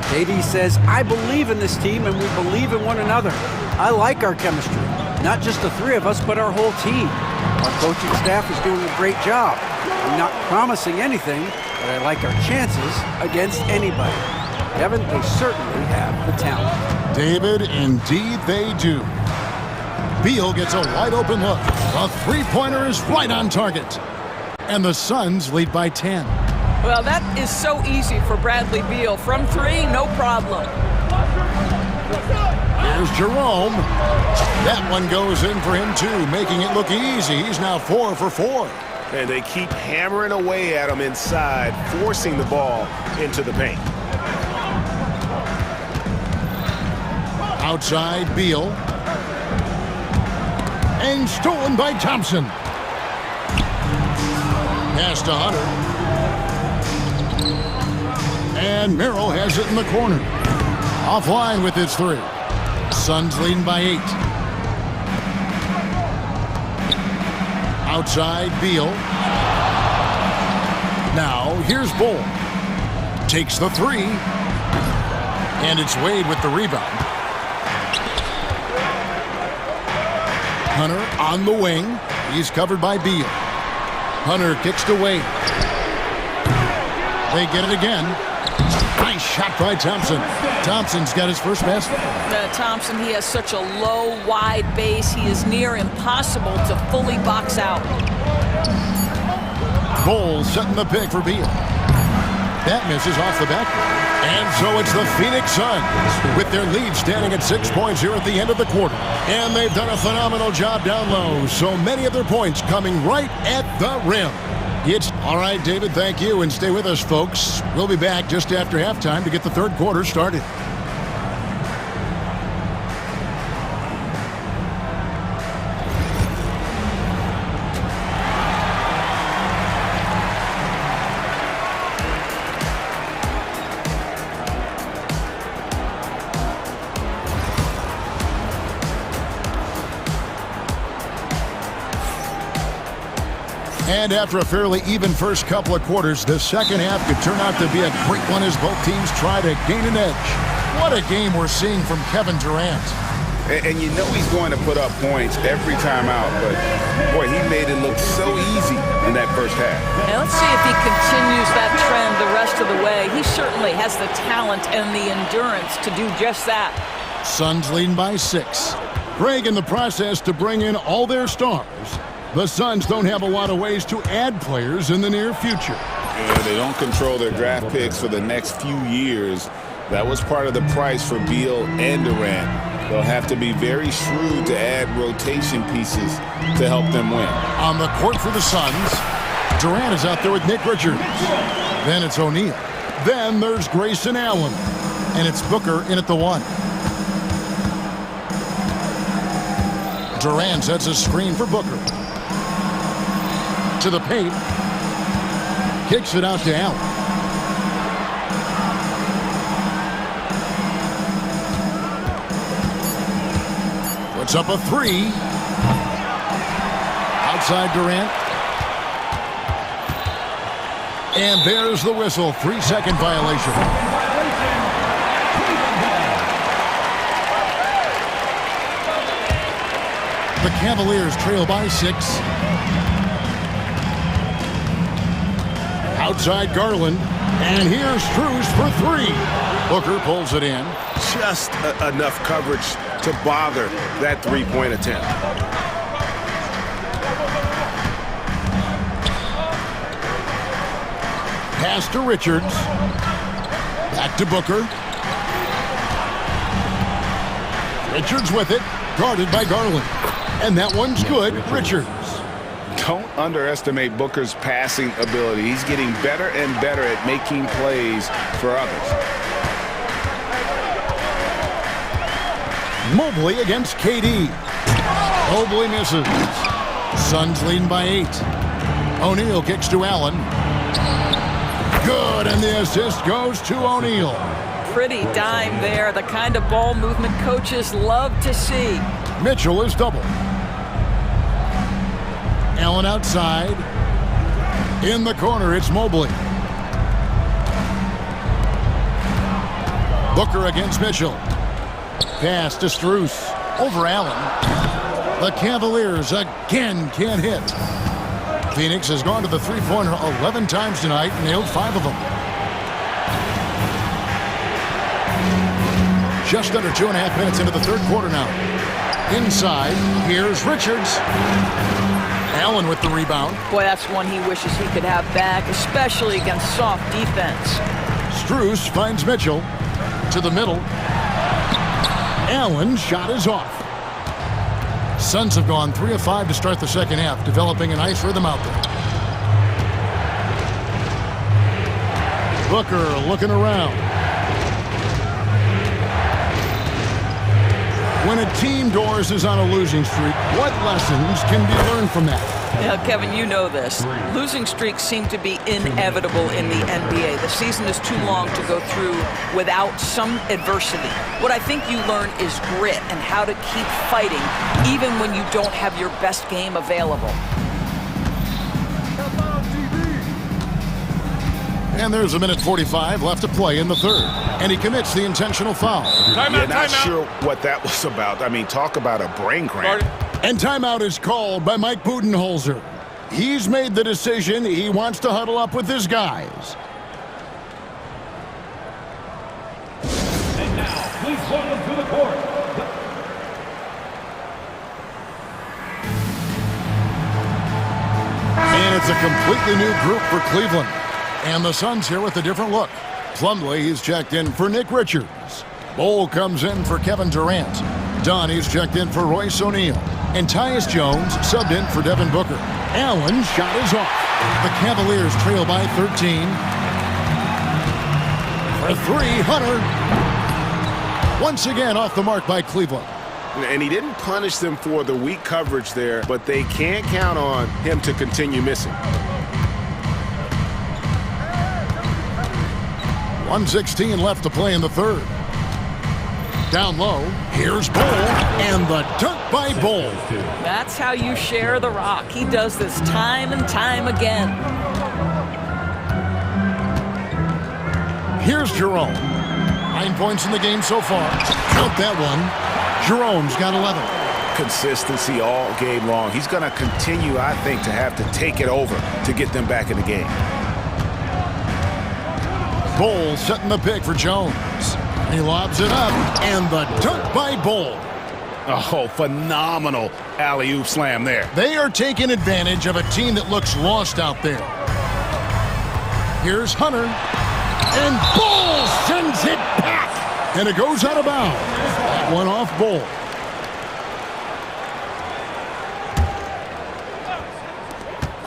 KD says, I believe in this team and we believe in one another. I like our chemistry. Not just the 3 of us, but our whole team. Our coaching staff is doing a great job. I'm not promising anything, but I like our chances against anybody. Kevin, they certainly have the talent. David, indeed they do. Beal gets a wide open look. The three-pointer is right on target. And the Suns lead by 10. Well, that is so easy for Bradley Beal. From 3, no problem. Here's Jerome. That one goes in for him too, making it look easy. He's now 4 for 4. And they keep hammering away at him inside, forcing the ball into the paint. Outside, Beal. And stolen by Thompson. Pass to Hunter. And Merrill has it in the corner. Offline with his 3. Suns leading by 8. Outside, Beal. Now, here's Bull. Takes the 3. And it's Wade with the rebound. Hunter on the wing. He's covered by Beal. Hunter kicks to Wade. They get it again. Nice shot by Thompson. Thompson's got his first basket. Thompson, he has such a low, wide base. He is near impossible to fully box out. Bull setting the pick for Beal. That misses off the backboard. And so it's the Phoenix Suns with their lead standing at 6 points here at the end of the quarter. And they've done a phenomenal job down low. So many of their points coming right at the rim. It's all right, David, thank you. And stay with us, folks. We'll be back just after halftime to get the third quarter started. And after a fairly even first couple of quarters, the second half could turn out to be a great one as both teams try to gain an edge. What a game we're seeing from Kevin Durant. And you know he's going to put up points every time out, but boy, he made it look so easy in that first half. Now let's see if he continues that trend the rest of the way. He certainly has the talent and the endurance to do just that. Suns leading by 6. Greg in the process to bring in all their stars. The Suns don't have a lot of ways to add players in the near future. Yeah, they don't control their draft picks for the next few years. That was part of the price for Beal and Durant. They'll have to be very shrewd to add rotation pieces to help them win. On the court for the Suns, Durant is out there with Nick Richards. Then it's O'Neal. Then there's Grayson Allen. And it's Booker in at the 1. Durant sets a screen for Booker. To the paint. Kicks it out to Allen. Puts up a 3. Outside Durant. And there's the whistle. 3-second violation. The Cavaliers trail by 6. Outside Garland. And here's Strus for 3. Booker pulls it in. Just enough coverage to bother that three-point attempt. Pass to Richards. Back to Booker. Richards with it. Guarded by Garland. And that one's good. Richards. Don't underestimate Booker's passing ability. He's getting better and better at making plays for others. Mobley against KD. Mobley misses. Suns leading by 8. O'Neal kicks to Allen. Good, and the assist goes to O'Neal. Pretty dime there, the kind of ball movement coaches love to see. Mitchell is doubled. Allen outside. In the corner, it's Mobley. Booker against Mitchell. Pass to Strus. Over Allen. The Cavaliers again can't hit. Phoenix has gone to the three-pointer 11 times tonight and nailed 5 of them. Just under 2.5 minutes into the third quarter now. Inside, here's Richards. Allen with the rebound. Boy, that's one he wishes he could have back, especially against soft defense. Strus finds Mitchell to the middle. Allen's shot is off. Suns have gone 3 of 5 to start the second half, developing a nice rhythm out there. Booker looking around. When a team, Doris, is on a losing streak, what lessons can be learned from that? Yeah, Kevin, you know this. Losing streaks seem to be inevitable in the NBA. The season is too long to go through without some adversity. What I think you learn is grit and how to keep fighting even when you don't have your best game available. And there's a minute 45 left to play in the third. And he commits the intentional foul. Not sure what that was about. I mean, talk about a brain cramp. And timeout is called by Mike Budenholzer. He's made the decision. He wants to huddle up with his guys. And now, please welcome to the court. And it's a completely new group for Cleveland. And the Suns here with a different look. Plumlee, he's checked in for Nick Richards. Bol comes in for Kevin Durant. Dunn, he's checked in for Royce O'Neal. And Tyus Jones subbed in for Devin Booker. Allen's shot is off. The Cavaliers trail by 13. For three, Hunter. Once again off the mark by Cleveland. And he didn't punish them for the weak coverage there, but they can't count on him to continue missing. 1:16 left to play in the third. Down low, here's Bol, and the dunk by Bol. That's how you share the rock. He does this time and time again. Here's Jerome. 9 points in the game so far. Count that one. Jerome's got 11. Consistency all game long. He's going to continue, I think, to have to take it over to get them back in the game. Bol setting the pick for Jones. He lobs it up, and the dunk by Bol. Oh, phenomenal alley-oop slam there. They are taking advantage of a team that looks lost out there. Here's Hunter, and Bol sends it back, and it goes out of bounds. That one off Bol.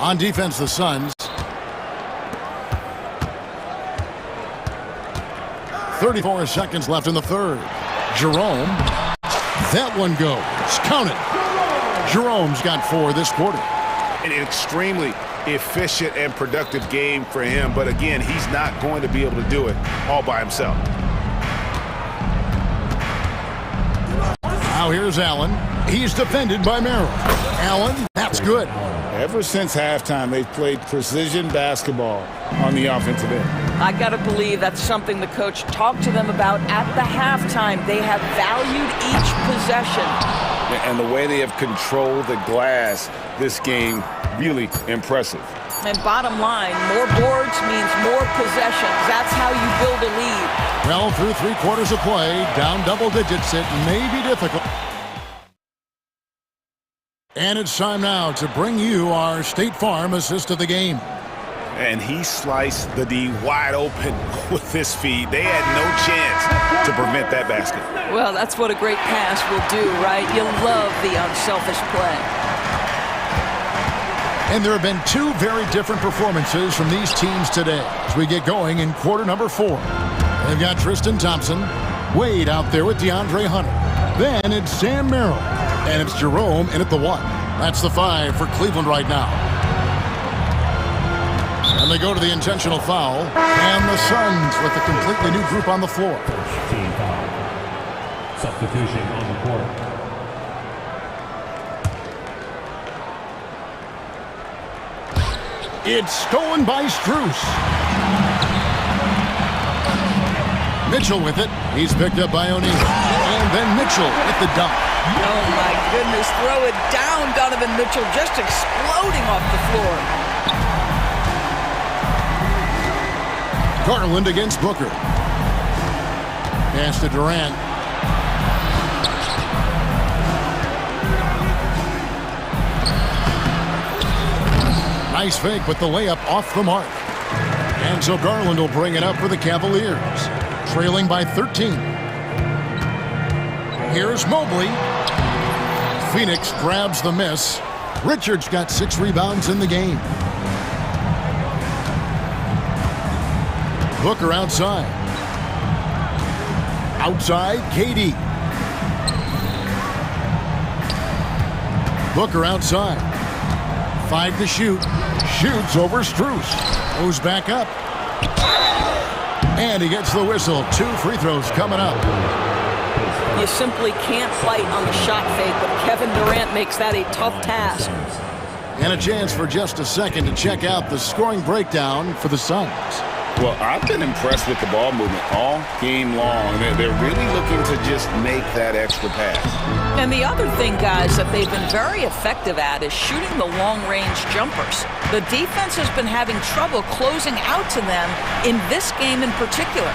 On defense, the Suns. 34 seconds left in the third. Jerome. That one goes. Count it. Jerome's got 4 this quarter. An extremely efficient and productive game for him. But again, he's not going to be able to do it all by himself. Now here's Allen. He's defended by Merrill. Allen, that's good. Ever since halftime, they've played precision basketball on the offensive end. I got to believe that's something the coach talked to them about at the halftime. They have valued each possession. And the way they have controlled the glass this game, really impressive. And bottom line, more boards means more possessions. That's how you build a lead. Well, through 3 quarters of play, down double digits, it may be difficult. And it's time now to bring you our State Farm assist of the game. And he sliced the D wide open with his feet. They had no chance to prevent that basket. Well, that's what a great pass will do, right? You'll love the unselfish play. And there have been 2 very different performances from these teams today as we get going in quarter number 4. They've got Tristan Thompson, Wade out there with DeAndre Hunter. Then it's Sam Merrill, and it's Jerome in at the 1. That's the 5 for Cleveland right now. And they go to the intentional foul, and the Suns with a completely new group on the floor. First team foul. Substitution on the court. It's stolen by Strus. Mitchell with it. He's picked up by O'Neal. And then Mitchell with the dunk. Oh, my goodness. Throw it down, Donovan Mitchell, just exploding off the floor. Garland against Booker. Pass to Durant. Nice fake, but the layup off the mark. And so Garland will bring it up for the Cavaliers, trailing by 13. Here's Mobley. Phoenix grabs the miss. Richards got 6 rebounds in the game. Booker outside. Outside, KD. Booker outside. 5 to shoot. Shoots over Strus. Moves back up. And he gets the whistle. 2 free throws coming up. You simply can't fight on the shot fake, but Kevin Durant makes that a tough task. And a chance for just a second to check out the scoring breakdown for the Suns. Well, I've been impressed with the ball movement all game long. They're really looking to just make that extra pass. And the other thing, guys, that they've been very effective at is shooting the long-range jumpers. The defense has been having trouble closing out to them in this game in particular.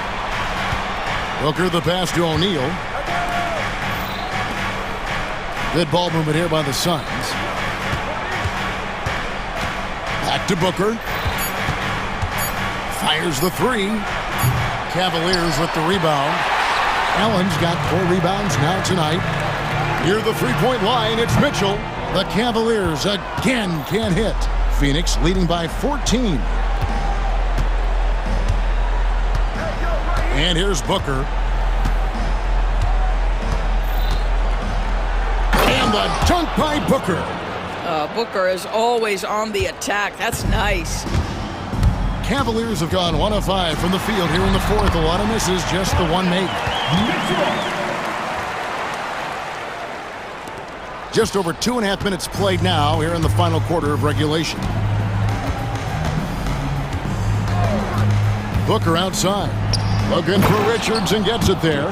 Booker the pass to O'Neal. Good ball movement here by the Suns. Back to Booker. Fires the 3. Cavaliers with the rebound. Allen's got 4 rebounds now tonight. Near the three-point line, it's Mitchell. The Cavaliers again can't hit. Phoenix leading by 14. And here's Booker. And the dunk by Booker. Booker is always on the attack. That's nice. Cavaliers have gone 1 of 5 from the field here in the fourth. A lot of misses, just the one made. Just over 2.5 minutes played now here in the final quarter of regulation. Booker outside. Looking for Richards and gets it there.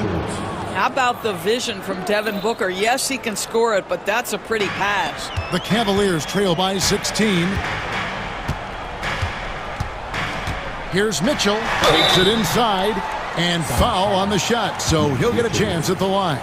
How about the vision from Devin Booker? Yes, he can score it, but that's a pretty pass. The Cavaliers trail by 16. Here's Mitchell. Takes it inside and foul on the shot, so he'll get a chance at the line.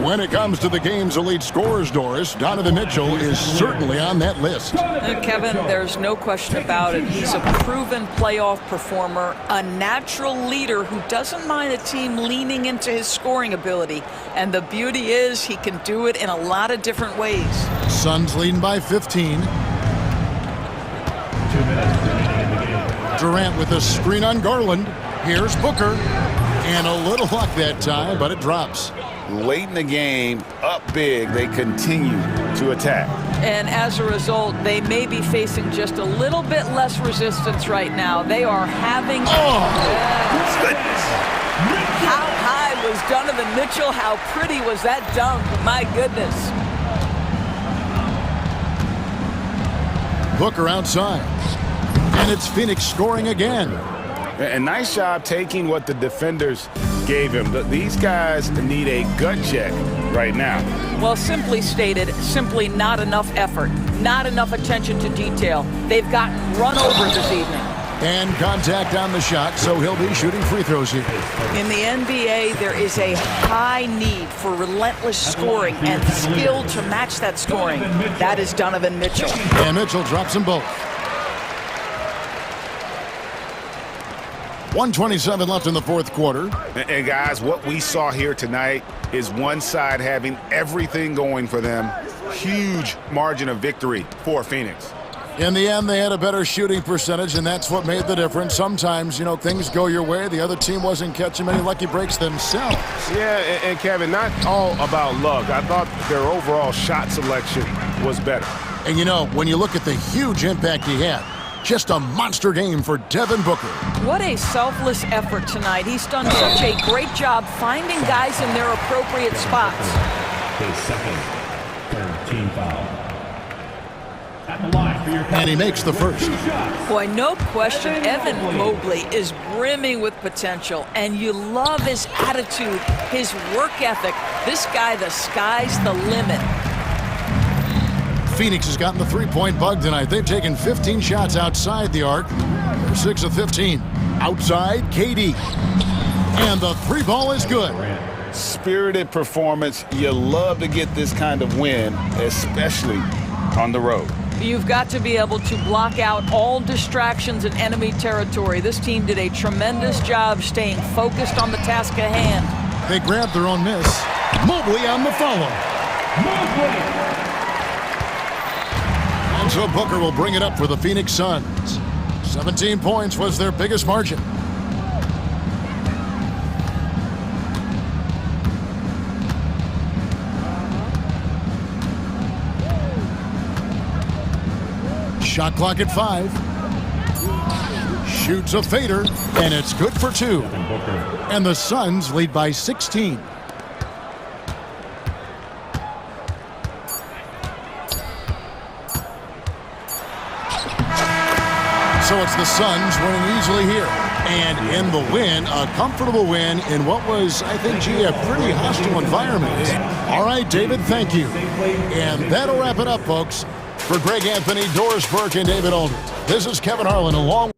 When it comes to the game's elite scorers, Doris, Donovan Mitchell is certainly on that list. Kevin, there's no question about it. He's a proven playoff performer, a natural leader who doesn't mind a team leaning into his scoring ability. And the beauty is he can do it in a lot of different ways. Suns leading by 15. 2 minutes remaining in the game. Durant with a screen on Garland. Here's Booker. And a little luck that time, but it drops. Late in the game, up big, they continue to attack. And as a result, they may be facing just a little bit less resistance right now. They are having... Goodness. How high was Donovan Mitchell? How pretty was that dunk? My goodness. Booker outside. And it's Phoenix scoring again. A nice job taking what the defenders gave him. These guys need a gut check right now. Well, simply stated, simply not enough effort, not enough attention to detail. They've gotten run over this evening. And contact on the shot, so he'll be shooting free throws here. In the NBA, there is a high need for relentless scoring and skill to match that scoring. That is Donovan Mitchell. And Mitchell drops them both. 1:27 left in the fourth quarter. And guys, what we saw here tonight is one side having everything going for them. Huge margin of victory for Phoenix. In the end, they had a better shooting percentage, and that's what made the difference. Sometimes, you know, things go your way. The other team wasn't catching many lucky breaks themselves. Yeah, and Kevin, not all about luck. I thought their overall shot selection was better. And, you know, when you look at the huge impact he had, just a monster game for Devin Booker. What a selfless effort tonight. He's done such a great job finding guys in their appropriate spots. His second, third team foul. At the line for your and he makes the first. Boy, no question, Evan Mobley is brimming with potential, and you love his attitude, his work ethic. This guy, the sky's the limit. Phoenix has gotten the three-point bug tonight. They've taken 15 shots outside the arc. They're 6 of 15. Outside, KD. And the three ball is good. Spirited performance. You love to get this kind of win, especially on the road. You've got to be able to block out all distractions in enemy territory. This team did a tremendous job staying focused on the task at hand. They grabbed their own miss. Mobley on the follow. Mobley. And so Booker will bring it up for the Phoenix Suns. 17 points was their biggest margin. Shot clock at 5. Shoots a fader, and it's good for 2. And the Suns lead by 16. So it's the Suns winning easily here. And in the win, a comfortable win in what was, I think, a pretty hostile environment. All right, David, thank you. And that'll wrap it up, folks. For Greg Anthony, Doris Burke, and David Aldridge, this is Kevin Harlan along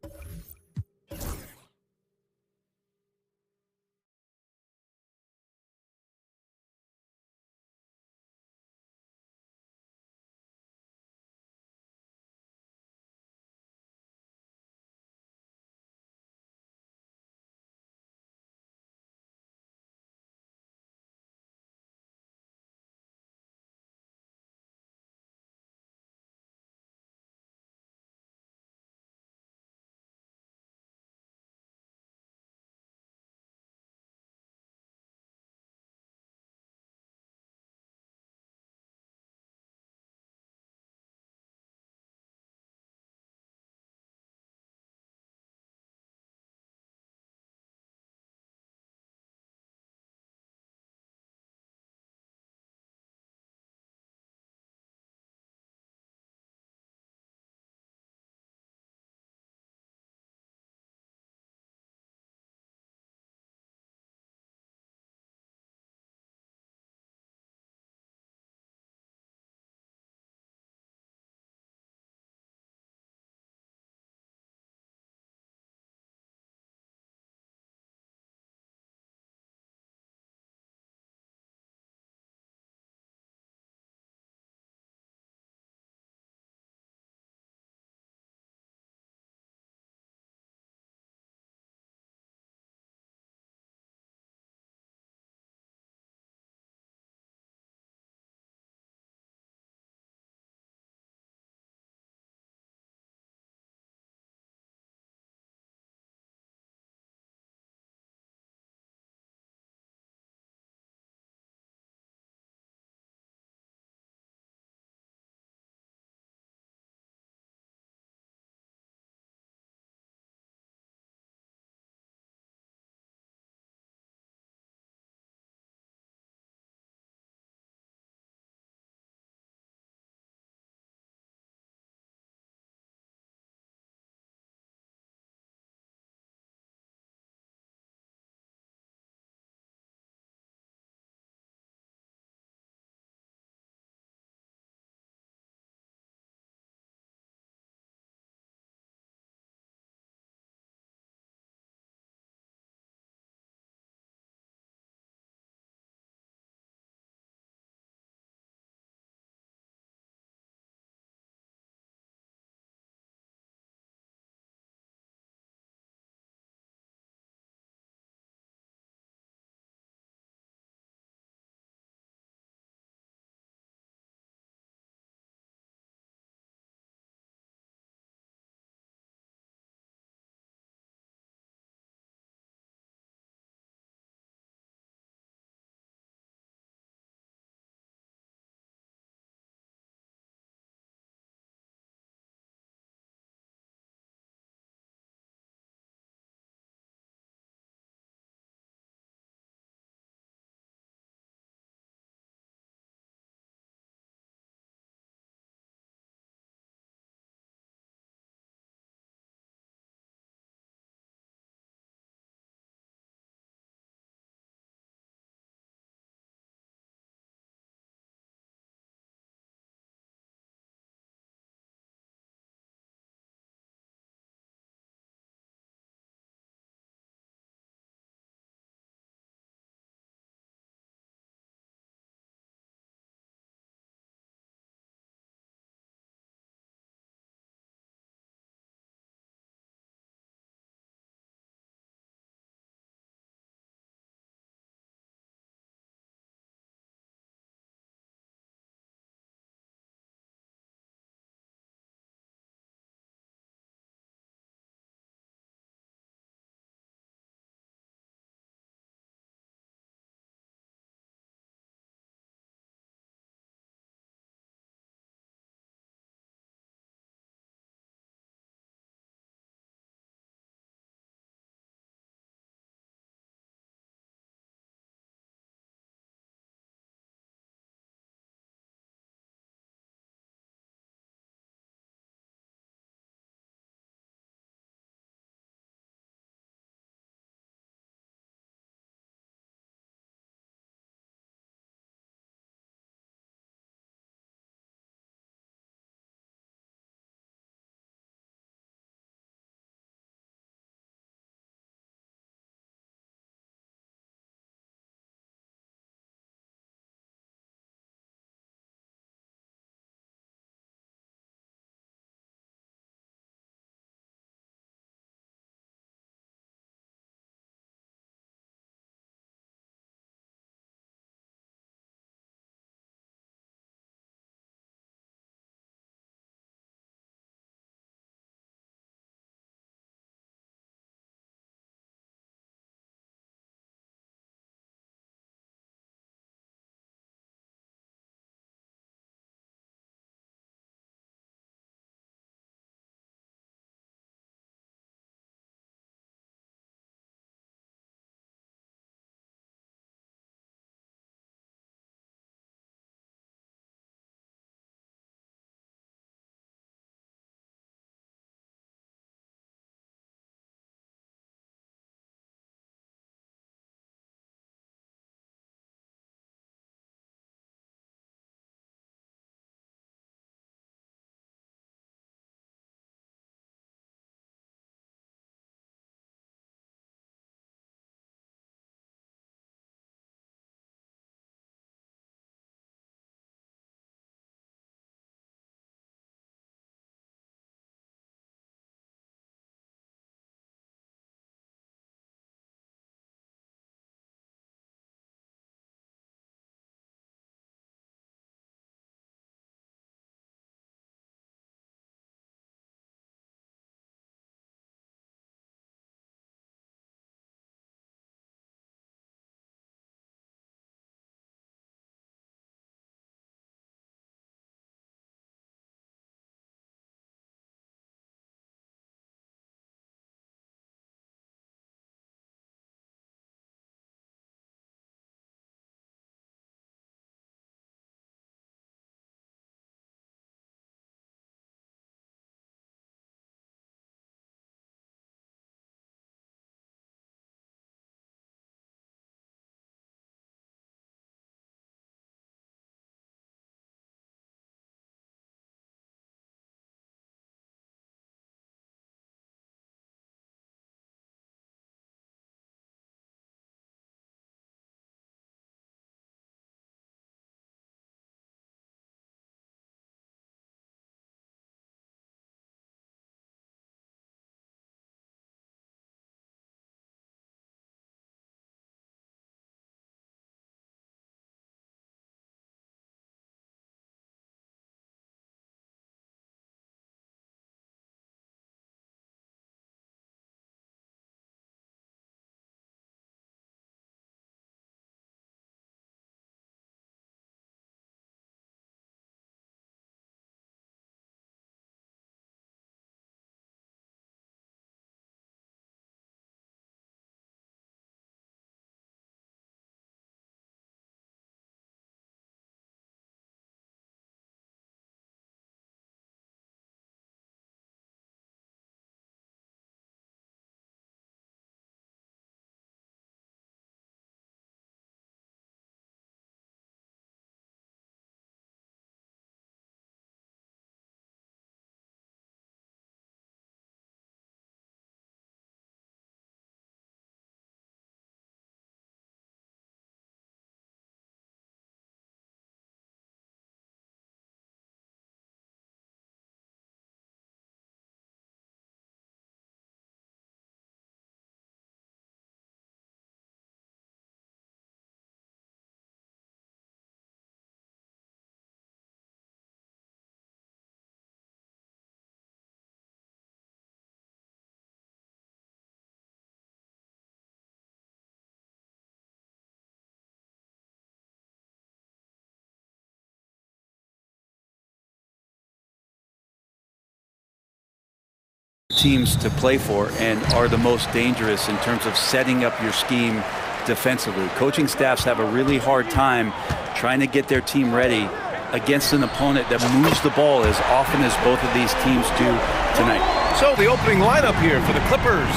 teams to play for and are the most dangerous in terms of setting up your scheme defensively. Coaching staffs have a really hard time trying to get their team ready against an opponent that moves the ball as often as both of these teams do tonight. So the opening lineup here for the Clippers.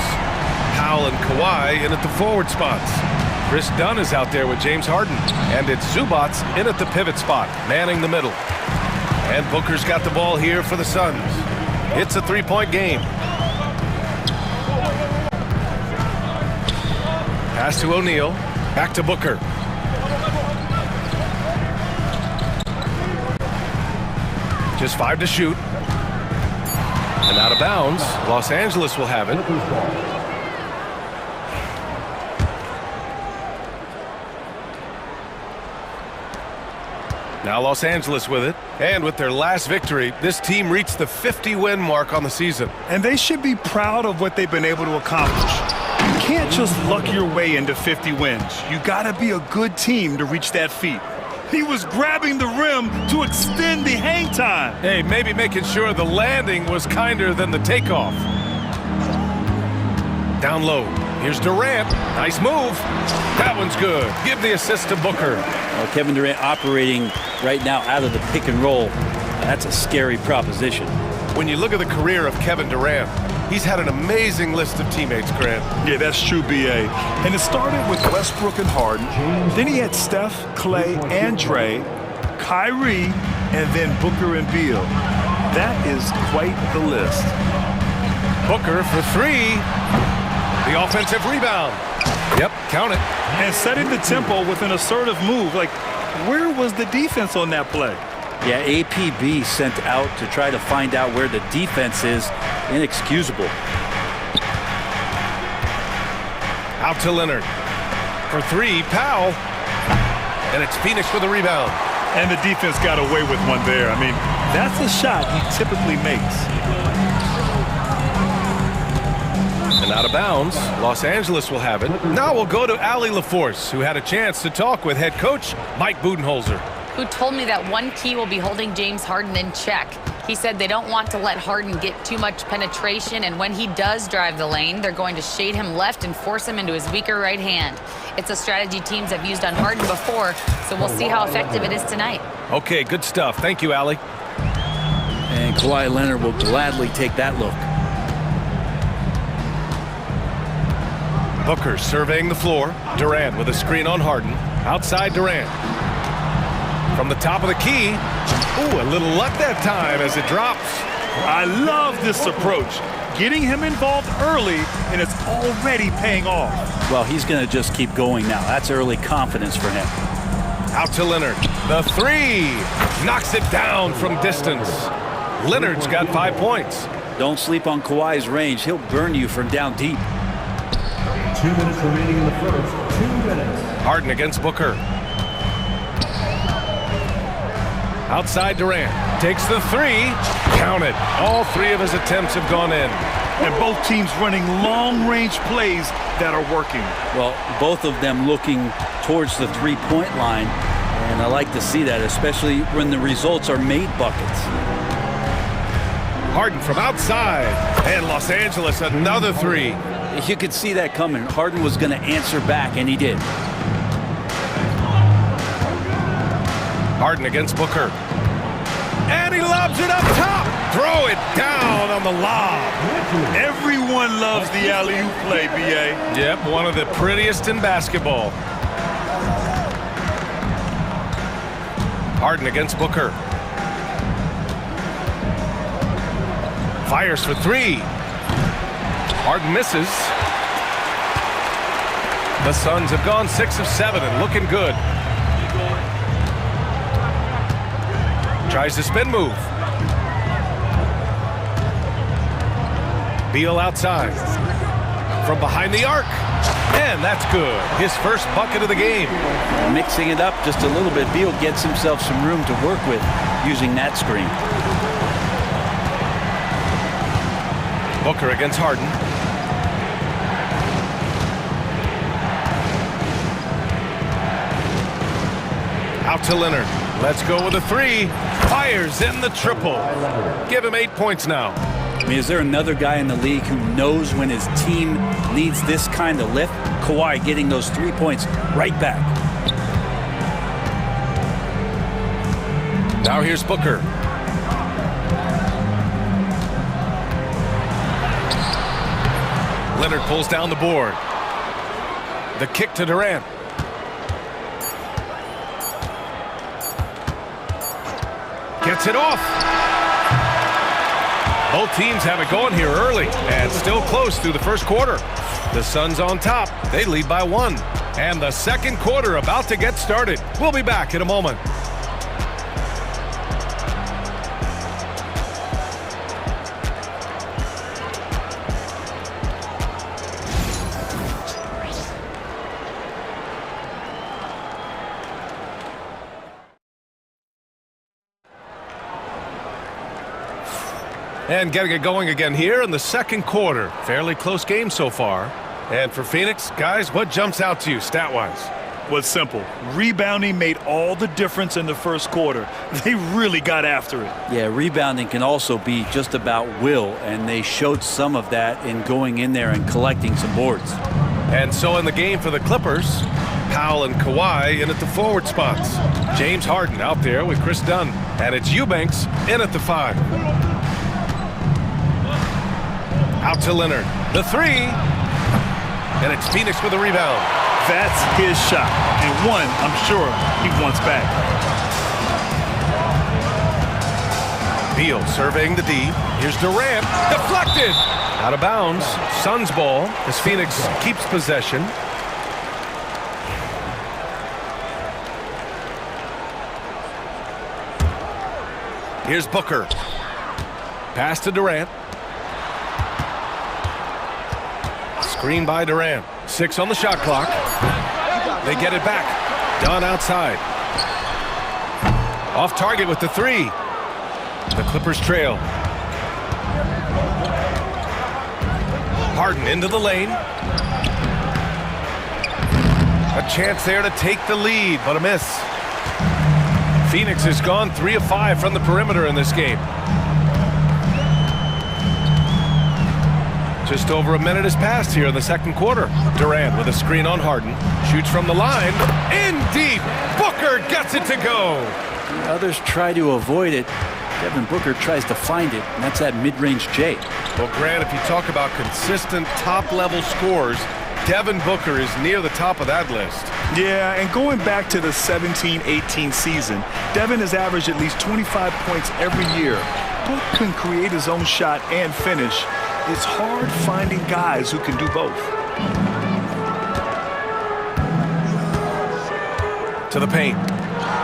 Powell and Kawhi in at the forward spots. Chris Dunn is out there with James Harden. And it's Zubats in at the pivot spot, manning the middle. And Booker's got the ball here for the Suns. It's a three-point game. Pass to O'Neal. Back to Booker. Just 5 to shoot. And out of bounds. Los Angeles will have it. Now Los Angeles with it. And with their last victory, this team reached the 50-win mark on the season. And they should be proud of what they've been able to accomplish. You can't just luck your way into 50 wins. You gotta be a good team to reach that feat. He was grabbing the rim to extend the hang time. Hey, maybe making sure the landing was kinder than the takeoff. Down low. Here's Durant. Nice move. That one's good. Give the assist to Booker. Well, Kevin Durant operating right now out of the pick and roll. That's a scary proposition. When you look at the career of Kevin Durant, he's had an amazing list of teammates, Grant. Yeah, that's true, B.A. And it started with Westbrook and Harden. Then he had Steph, Clay, and Dre, Kyrie, and then Booker and Beal. That is quite the list. Booker for three. The offensive rebound. Yep, count it. And setting the tempo with an assertive move. Like, where was the defense on that play? Yeah, APB sent out to try to find out where the defense is. Inexcusable. Out to Leonard. For three, Powell. And it's Phoenix with the rebound. And the defense got away with one there. I mean, that's a shot he typically makes. And out of bounds, Los Angeles will have it. Now we'll go to Allie LaForce, who had a chance to talk with head coach Mike Budenholzer. Who told me that one key will be holding James Harden in check. He said they don't want to let Harden get too much penetration, and when he does drive the lane, they're going to shade him left and force him into his weaker right hand. It's a strategy teams have used on Harden before, so we'll see how effective it is tonight. Okay, good stuff. Thank you, Allie. And Kawhi Leonard will gladly take that look. Booker surveying the floor. Durant with a screen on Harden. Outside Durant. From the top of the key. Ooh, a little luck that time as it drops. I love this approach. Getting him involved early, and it's already paying off. Well, he's going to just keep going now. That's early confidence for him. Out to Leonard. The three. Knocks it down from distance. Leonard's got 5 points. Don't sleep on Kawhi's range. He'll burn you from down deep. 2 minutes remaining in the first. 2 minutes. Harden against Booker. Outside Durant. Takes the three. Count it. All three of his attempts have gone in. And both teams running long-range plays that are working. Well, both of them looking towards the three-point line. And I like to see that, especially when the results are made buckets. Harden from outside. And Los Angeles, another three. You could see that coming. Harden was going to answer back, and he did. Harden against Booker. And he lobs it up top. Throw it down on the lob. Everyone loves the alley-oop play, B.A. Yep, one of the prettiest in basketball. Harden against Booker. Fires for three. Harden misses. The Suns have gone 6 of 7 and looking good. Tries to spin move. Beal outside. From behind the arc. And that's good. His first bucket of the game. Mixing it up just a little bit. Beal gets himself some room to work with using that screen. Booker against Harden. Out to Leonard. Let's go with a three. Fires in the triple. Give him 8 points now. mean, is there another guy in the league who knows when his team needs this kind of lift? Kawhi getting those 3 points right back. Now here's Booker. Leonard pulls down the board. The kick to Durant. Gets it off. Both teams have it going here early and still close through the first quarter. The Suns on top. They lead by 1. And the second quarter about to get started. We'll be back in a moment. And getting it going again here in the second quarter. Fairly close game so far. And for Phoenix, guys, what jumps out to you stat-wise? Well, it's simple. Rebounding made all the difference in the first quarter. They really got after it. Yeah, rebounding can also be just about will, and they showed some of that in going in there and collecting some boards. And so in the game for the Clippers, Powell and Kawhi in at the forward spots. James Harden out there with Chris Dunn. And it's Eubanks in at the 5. Out to Leonard. The 3. And it's Phoenix with a rebound. That's his shot. And one, I'm sure, he wants back. Beal surveying the D. Here's Durant. Deflected. Out of bounds. Suns ball as Phoenix keeps possession. Here's Booker. Pass to Durant. Screen by Durant. 6 on the shot clock. They get it back. Dunn outside. Off target with the 3. The Clippers trail. Harden into the lane. A chance there to take the lead, but a miss. Phoenix has gone 3 of 5 from the perimeter in this game. Just over a minute has passed here in the second quarter. Durant with a screen on Harden. Shoots from the line. In deep. Booker gets it to go. Others try to avoid it. Devin Booker tries to find it, and that's that mid-range J. Well, Grant, if you talk about consistent top-level scores, Devin Booker is near the top of that list. Yeah, and going back to the 17-18 season, Devin has averaged at least 25 points every year. Book can create his own shot and finish. It's hard finding guys who can do both. To the paint.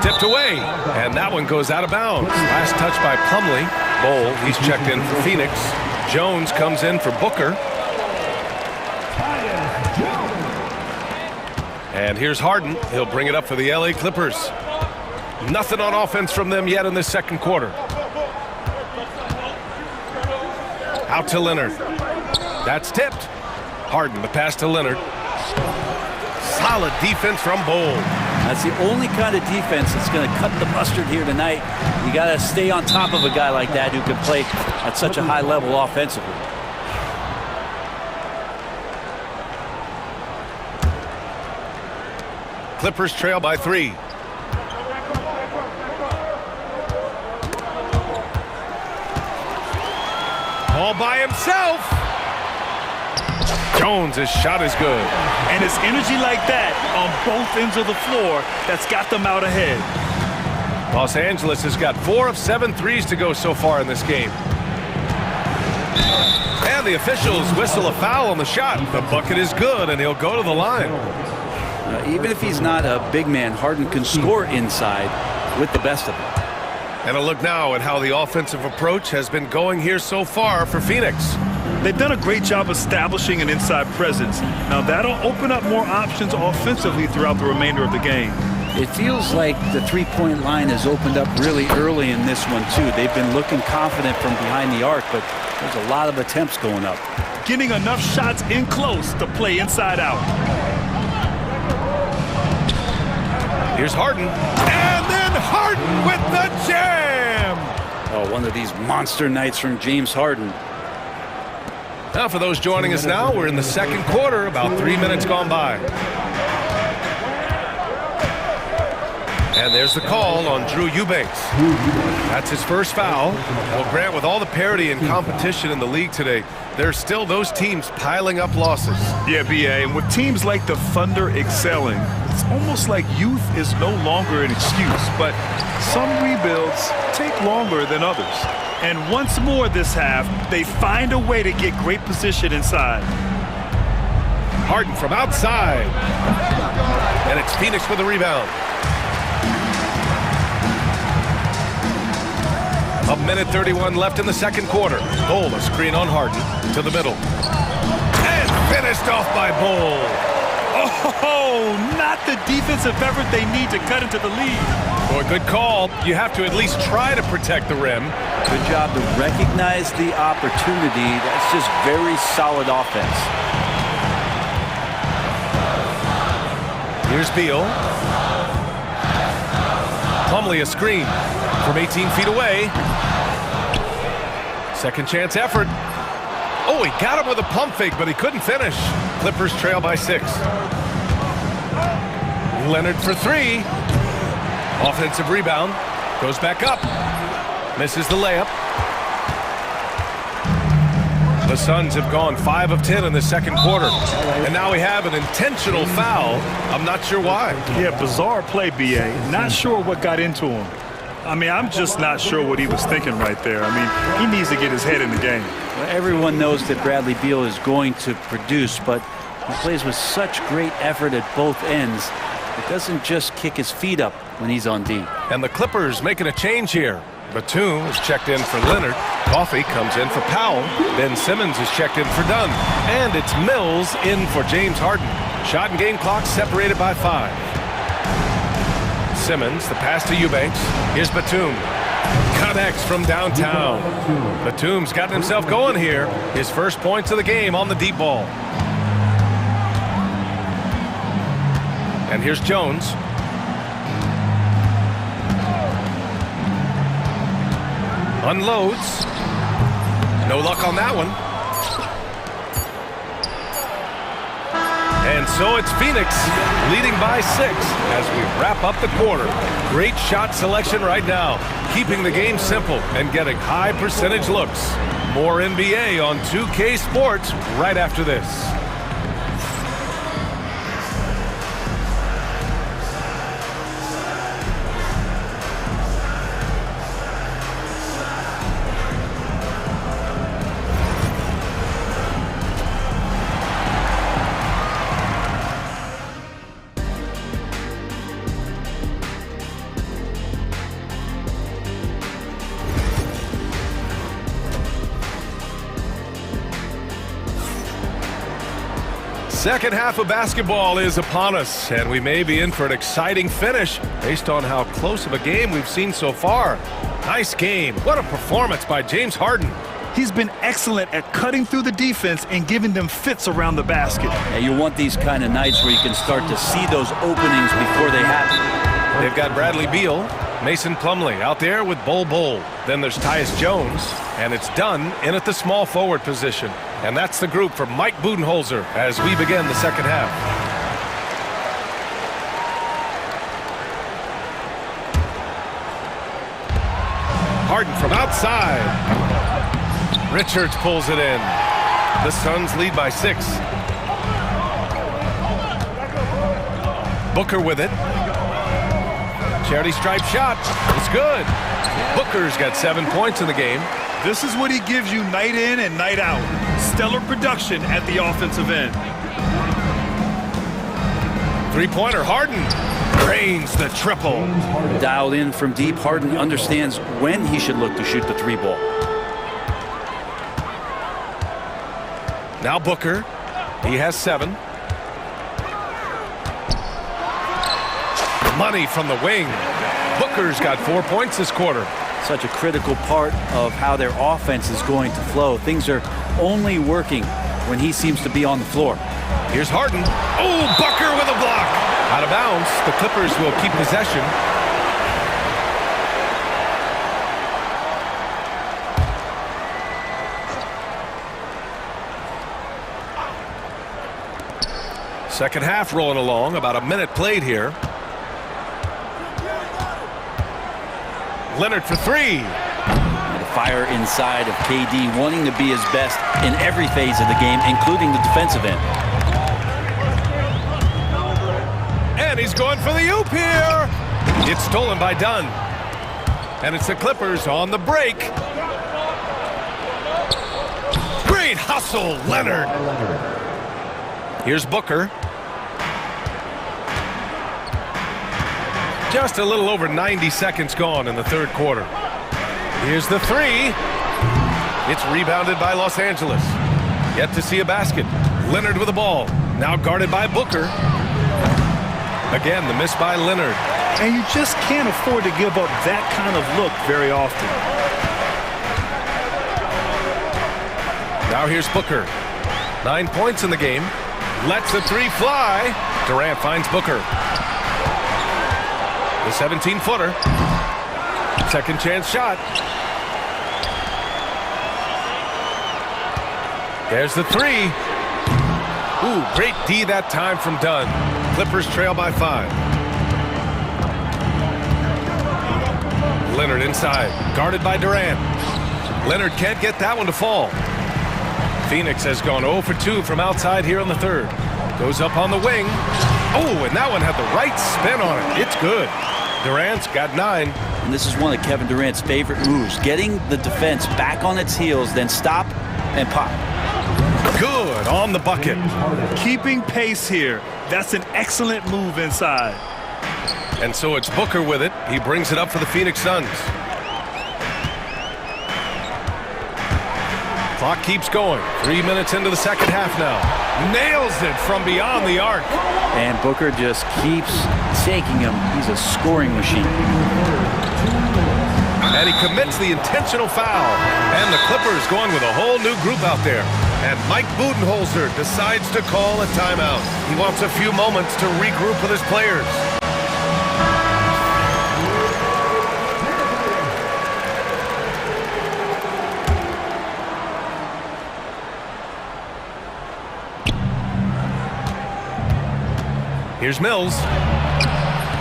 Tipped away. And that one goes out of bounds. Last touch by Plumlee. Bol, he's checked in for Phoenix. Jones comes in for Booker. And here's Harden. He'll bring it up for the LA Clippers. Nothing on offense from them yet in this second quarter. Out to Leonard. That's tipped. Harden, the pass to Leonard. Solid defense from Bol. That's the only kind of defense that's going to cut the mustard here tonight. You got to stay on top of a guy like that who can play at such a high level offensively. Clippers trail by 3. All by himself. Jones' shot is good. And it's energy like that on both ends of the floor that's got them out ahead. Los Angeles has got 4 of 7 threes to go so far in this game. And the officials whistle a foul on the shot. The bucket is good, and he'll go to the line. Even if he's not a big man, Harden can score inside with the best of them. And a look now at how the offensive approach has been going here so far for Phoenix. They've done a great job establishing an inside presence. Now that'll open up more options offensively throughout the remainder of the game. It feels like the three-point line has opened up really early in this one, too. They've been looking confident from behind the arc, but there's a lot of attempts going up. Getting enough shots in close to play inside out. Here's Harden. And then Harden with the jam! Oh, one of these monster nights from James Harden. Now, for those joining us now, we're in the second quarter, about 3 minutes gone by. And there's the call on Drew Eubanks. That's his first foul. Well, Grant, with all the parity and competition in the league today, there's still those teams piling up losses. Yeah, BA, and with teams like the Thunder excelling, it's almost like youth is no longer an excuse, but some rebuilds take longer than others. And once more this half, they find a way to get great position inside. Harden from outside. And it's Phoenix with the rebound. A minute 31 left in the second quarter. Bull, a screen on Harden to the middle. And finished off by Bull. Oh, not the defensive effort they need to cut into the lead. Boy, good call. You have to at least try to protect the rim. Good job to recognize the opportunity. That's just very solid offense. Here's Beal. Plumlee a screen from 18 feet away. Second chance effort. Oh, he got him with a pump fake, but he couldn't finish. Clippers trail by 6. Leonard for 3. Offensive rebound. Goes back up. Misses the layup. The Suns have gone 5 of 10 in the second quarter. And now we have an intentional foul. I'm not sure why. Yeah, bizarre play, BA. Not sure what got into him. I mean, I'm just not sure what he was thinking right there. I mean, he needs to get his head in the game. Well, everyone knows that Bradley Beal is going to produce, but he plays with such great effort at both ends. It doesn't just kick his feet up when he's on D. And the Clippers making a change here. Batum is checked in for Leonard. Coffey comes in for Powell. Ben Simmons is checked in for Dunn. And it's Mills in for James Harden. Shot and game clock separated by 5. Simmons, the pass to Eubanks. Here's Batum. Connects from downtown. Batum's gotten himself going here. His first points of the game on the deep ball. And here's Jones. Unloads. No luck on that one. And so it's Phoenix leading by 6 as we wrap up the quarter. Great shot selection right now, keeping the game simple and getting high percentage looks. More NBA on 2K Sports right after this. Second half of basketball is upon us, and we may be in for an exciting finish based on how close of a game we've seen so far. Nice game. What a performance by James Harden. He's been excellent at cutting through the defense and giving them fits around the basket. Yeah, you want these kind of nights where you can start to see those openings before they happen. They've got Bradley Beal, Mason Plumlee out there with Bull. Then there's Tyus Jones, and it's Dunn in at the small forward position. And that's the group for Mike Budenholzer as we begin the second half. Harden from outside. Richards pulls it in. The Suns lead by 6. Booker with it. Charity stripe shot. It's good. Booker's got 7 points in the game. This is what he gives you night in and night out. Stellar production at the offensive end. Three-pointer, Harden drains the triple. Dialed in from deep, Harden understands when he should look to shoot the 3-ball. Now Booker, he has 7. Money from the wing. Booker's got 4 points this quarter. Such a critical part of how their offense is going to flow. Things are only working when he seems to be on the floor. Here's Harden. Oh, Booker with a block. Out of bounds. The Clippers will keep possession. Second half rolling along, about a minute played here. Leonard for three. The fire inside of KD, wanting to be his best in every phase of the game, including the defensive end. And he's going for the oop here. It's stolen by Dunn. And it's the Clippers on the break. Great hustle, Leonard. Here's Booker. Just a little over 90 seconds gone in the third quarter. Here's the three. It's rebounded by Los Angeles. Yet to see a basket. Leonard with the ball. Now guarded by Booker. Again, the miss by Leonard. And you just can't afford to give up that kind of look very often. Now here's Booker. 9 points in the game. Lets the three fly. Durant finds Booker. The 17-footer. Second chance shot. There's the three. Ooh, great D that time from Dunn. Clippers trail by 5. Leonard inside, guarded by Durant. Leonard can't get that one to fall. Phoenix has gone 0 for 2 from outside here in the third. Goes up on the wing. Oh, and that one had the right spin on it. It's good. Durant's got 9. And this is one of Kevin Durant's favorite moves, getting the defense back on its heels, then stop and pop. Good on the bucket. Keeping pace here. That's an excellent move inside. And so it's Booker with it. He brings it up for the Phoenix Suns. Clock keeps going. 3 minutes into the second half now. Nails it from beyond the arc. And Booker just keeps taking him. He's a scoring machine. And he commits the intentional foul. And the Clippers going with a whole new group out there. And Mike Budenholzer decides to call a timeout. He wants a few moments to regroup with his players. Here's Mills.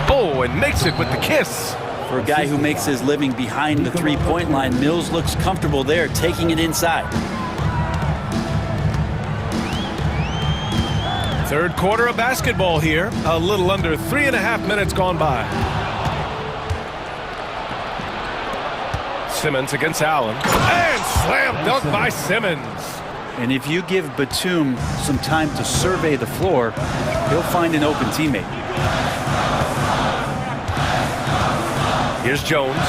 Oh, and makes it with the kiss. For a guy who makes his living behind the three-point line, Mills looks comfortable there, taking it inside. Third quarter of basketball here. A little under 3.5 minutes gone by. Simmons against Allen. And slam dunk by Simmons. And if you give Batum some time to survey the floor, he'll find an open teammate. Here's Jones.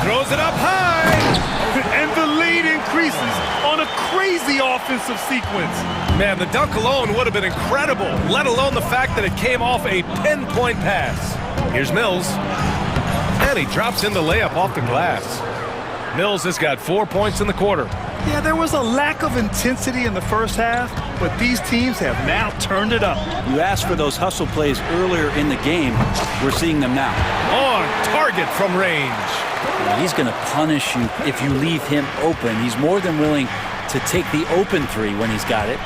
Throws it up high. And the lead increases on a crazy offensive sequence. Man, the dunk alone would have been incredible, let alone the fact that it came off a pinpoint pass. Here's Mills. And he drops in the layup off the glass. Mills has got 4 points in the quarter. Yeah, there was a lack of intensity in the first half, but these teams have now turned it up. You asked for those hustle plays earlier in the game. We're seeing them now. On target from range. He's going to punish you if you leave him open. He's more than willing to take the open three when he's got it.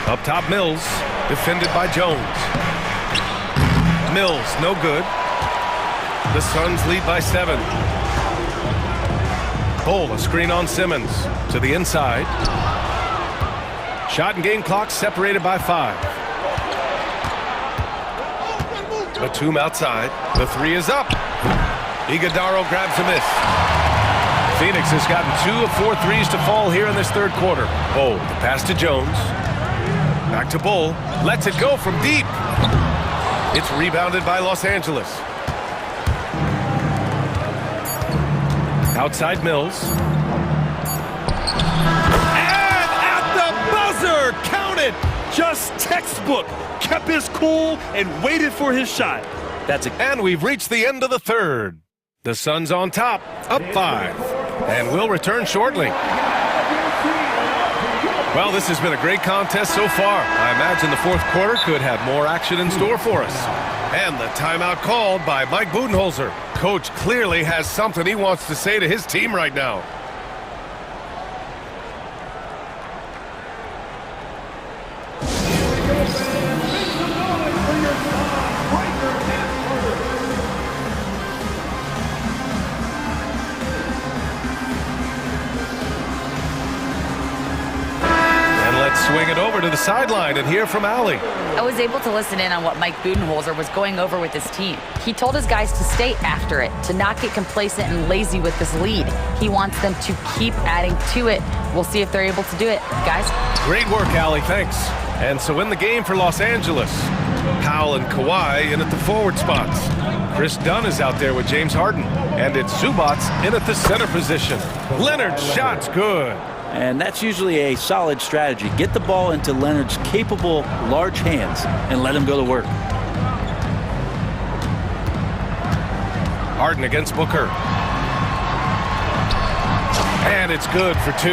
Up top, Mills, defended by Jones. Mills, no good. The Suns lead by 7. Bull, a screen on Simmons to the inside. Shot and game clock separated by 5. Batum outside. The three is up. Iguodala grabs a miss. Phoenix has gotten 2 of 4 threes to fall here in this third quarter. Bull, the pass to Jones. Back to Bull. Lets it go from deep. It's rebounded by Los Angeles. Outside Mills. And at the buzzer, count it. Just textbook. Kept his cool and waited for his shot. And we've reached the end of the third. The Suns on top, up 5. And we'll return shortly. Well, this has been a great contest so far. I imagine the fourth quarter could have more action in store for us. And the timeout called by Mike Budenholzer. Coach clearly has something he wants to say to his team right now. swing it over to the sideline and hear from Allie. I was able to listen in on what Mike Budenholzer was going over with his team. He told his guys to stay after it, to not get complacent and lazy with this lead. He wants them to keep adding to it. We'll see if they're able to do it, guys. Great work, Allie. Thanks. And so in the game for Los Angeles, Powell and Kawhi in at the forward spots. Chris Dunn is out there with James Harden. And it's Zubats in at the center position. Leonard's shot's good. And that's usually a solid strategy. Get the ball into Leonard's capable, large hands and let him go to work. Harden against Booker. And it's good for 2.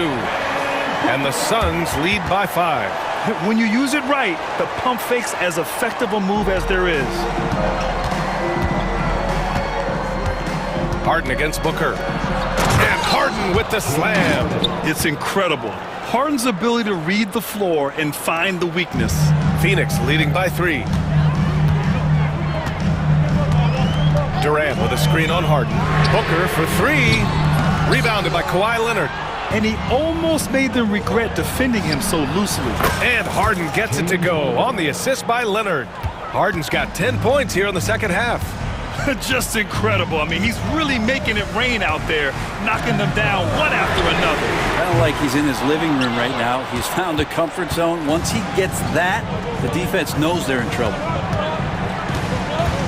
And the Suns lead by 5. When you use it right, the pump fake's as effective a move as there is. Harden against Booker. And Harden with the slam. It's incredible. Harden's ability to read the floor and find the weakness. Phoenix leading by 3. Durant with a screen on Harden. Booker for 3. Rebounded by Kawhi Leonard. And he almost made them regret defending him so loosely. And Harden gets it to go on the assist by Leonard. Harden's got 10 points here in the second half. Just incredible. I mean, he's really making it rain out there, knocking them down one after another. Kind of like he's in his living room right now. He's found a comfort zone. Once he gets that, the defense knows they're in trouble.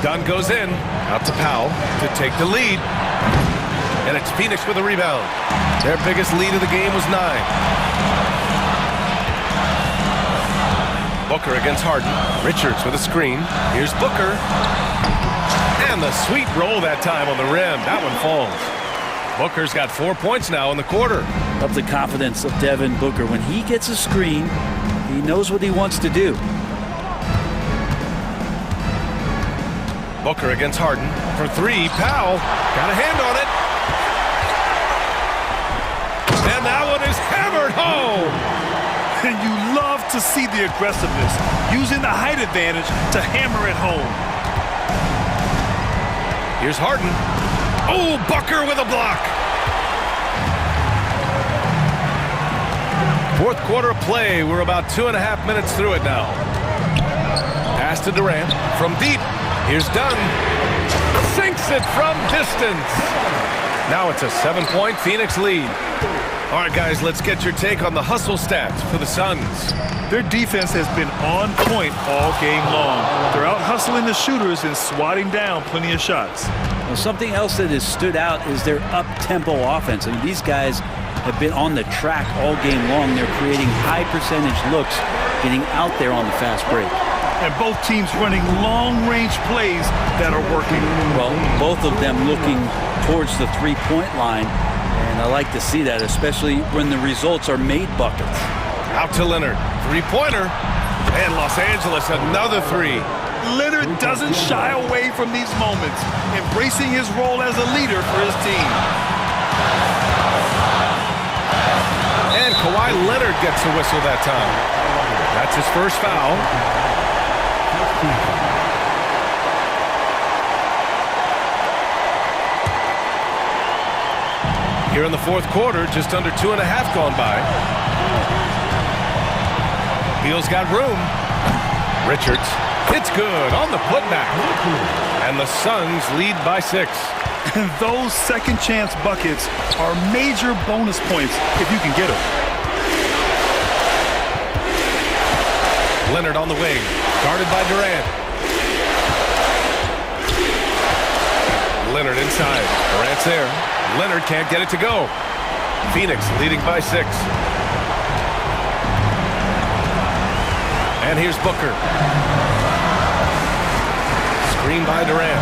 Dunn goes in, out to Powell to take the lead. And it's Phoenix with a rebound. Their biggest lead of the game was 9. Booker against Harden. Richards with a screen. Here's Booker. And the sweet roll that time on the rim. That one falls. Booker's got 4 points now in the quarter. Up the confidence of Devin Booker. When he gets a screen, he knows what he wants to do. Booker against Harden. For 3, Powell got a hand on it. And that one is hammered home. And you love to see the aggressiveness, using the height advantage to hammer it home. Here's Harden. Oh, Booker with a block. Fourth quarter of play. We're about 2.5 minutes through it now. Pass to Durant from deep. Here's Dunn. Sinks it from distance. Now it's a 7-point Phoenix lead. All right, guys, let's get your take on the hustle stats for the Suns. Their defense has been on point all game long. They're out hustling the shooters and swatting down plenty of shots. Well, something else that has stood out is their up-tempo offense. I mean, these guys have been on the track all game long. They're creating high-percentage looks, getting out there on the fast break. And both teams running long-range plays that are working. Well, both of them looking towards the three-point line. And I like to see that, especially when the results are made buckets. Out to Leonard. Three-pointer. And Los Angeles, another 3. Leonard doesn't shy away from these moments, embracing his role as a leader for his team. And Kawhi Leonard gets the whistle that time. That's his first foul. Here in the fourth quarter, just under 2.5 gone by. Beal's got room. Richards, it's good on the putback. And the Suns lead by 6. And those second chance buckets are major bonus points if you can get them. Leonard on the wing, guarded by Durant. Leonard inside. Durant's there. Leonard can't get it to go. Phoenix leading by 6. And here's Booker. Screen by Durant.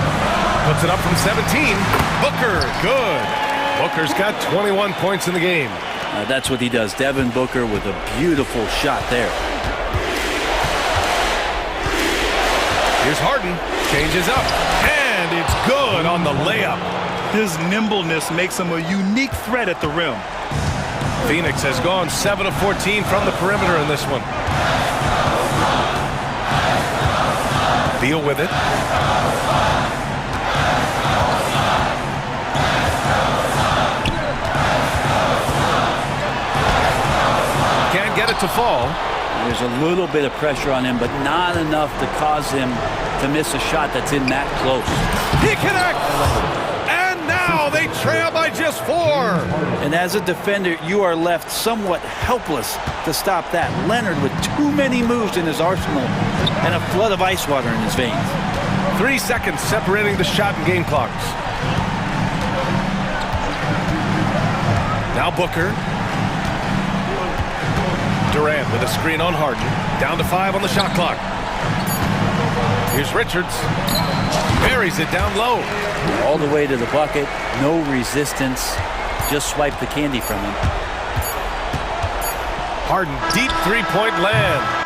Puts it up from 17. Booker, good. Booker's got 21 points in the game. That's what he does. Devin Booker with a beautiful shot there. Here's Harden. Changes up. And it's good on the layup. His nimbleness makes him a unique threat at the rim. Phoenix has gone 7 of 14 from the perimeter in this one. Beal with it. Can't get it to fall. There's a little bit of pressure on him, but not enough to cause him to miss a shot that's in that close. He connects! And now they trail by just 4. And as a defender, you are left somewhat helpless to stop that. Leonard with too many moves in his arsenal and a flood of ice water in his veins. 3 seconds separating the shot and game clocks. Now Booker. Durant with a screen on Harden. Down to 5 on the shot clock. Here's Richards. Buries it down low. All the way to the bucket. No resistance. Just swipe the candy from him. Harden, deep three-point land.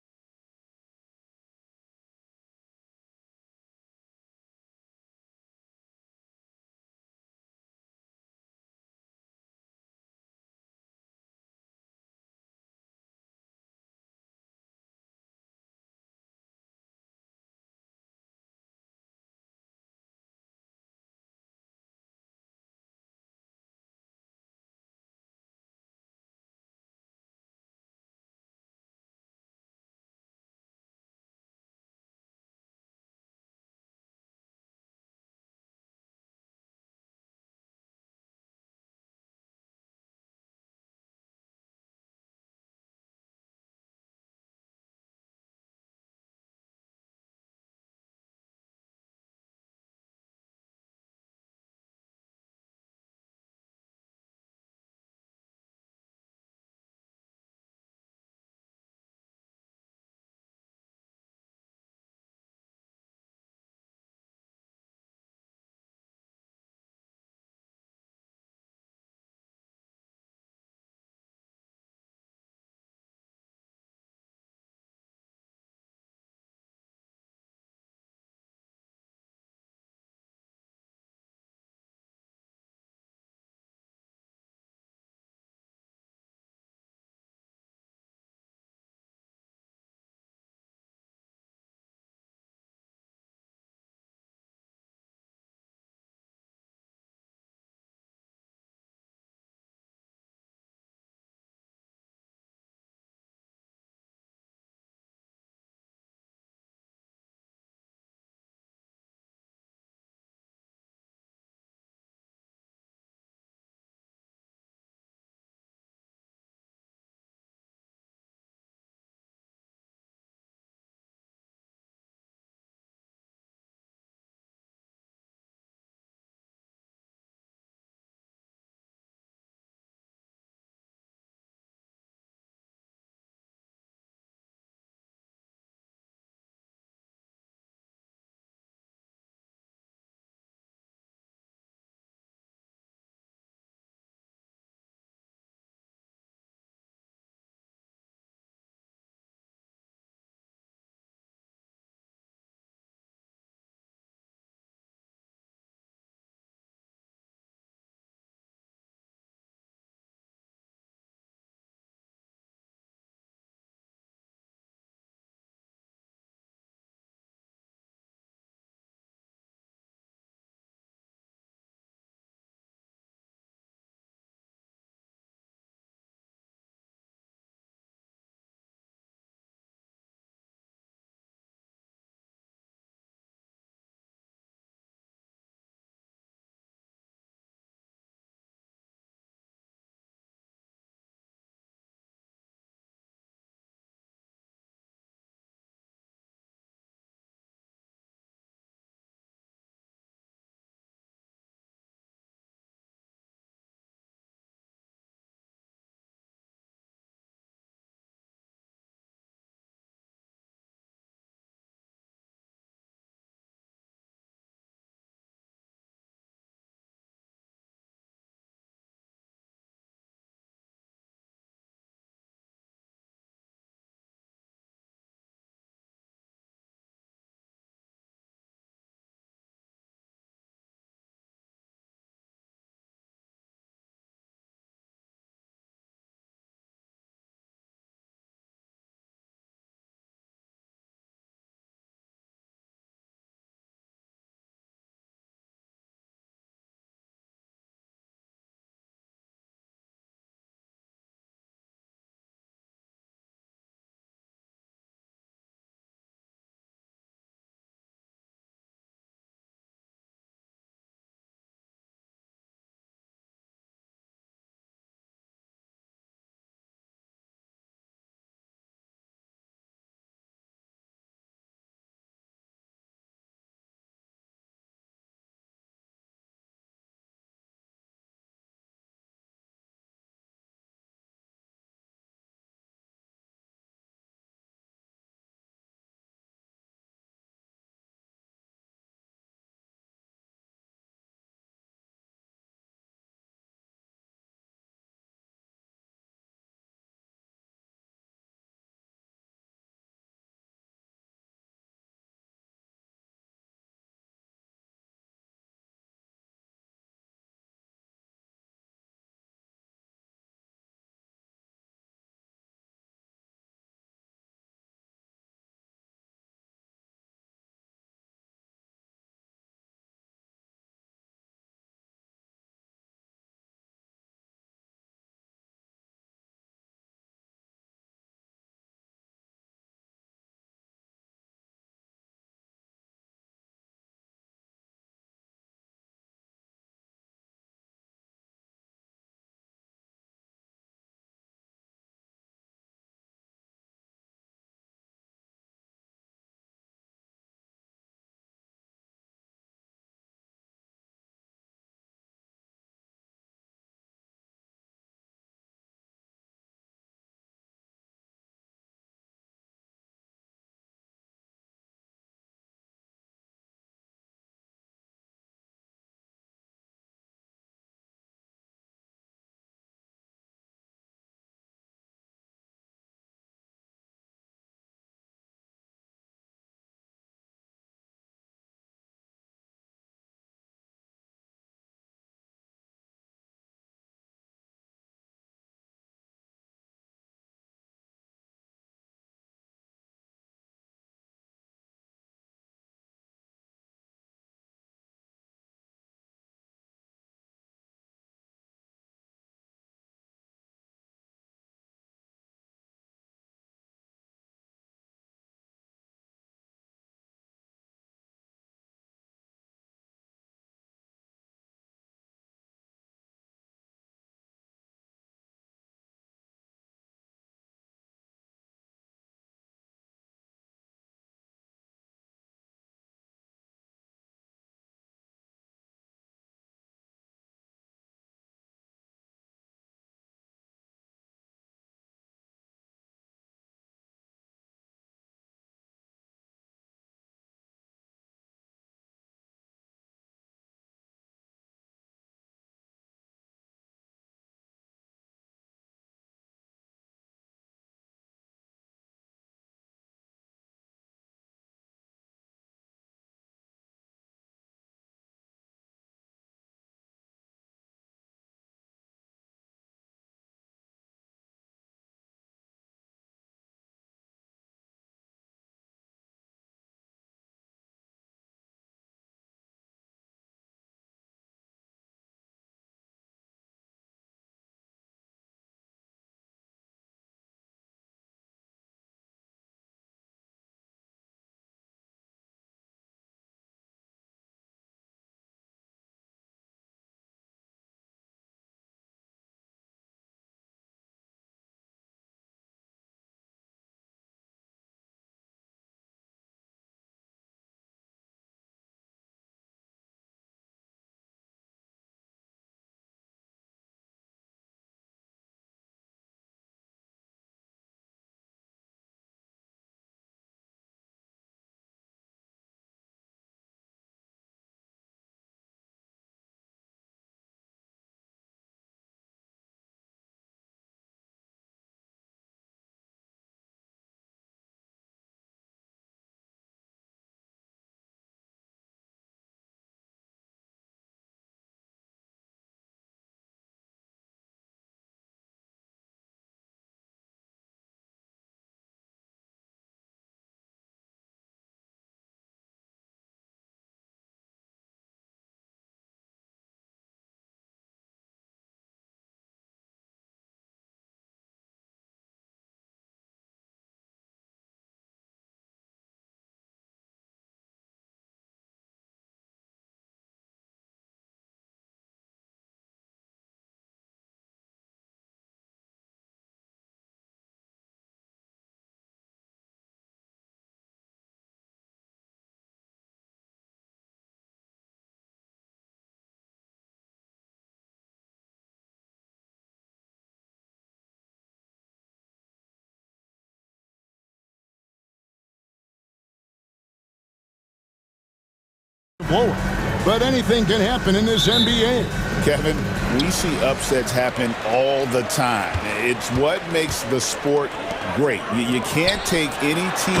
blowing. But anything can happen in this NBA. Kevin, we see upsets happen all the time. It's what makes the sport great. You can't take any team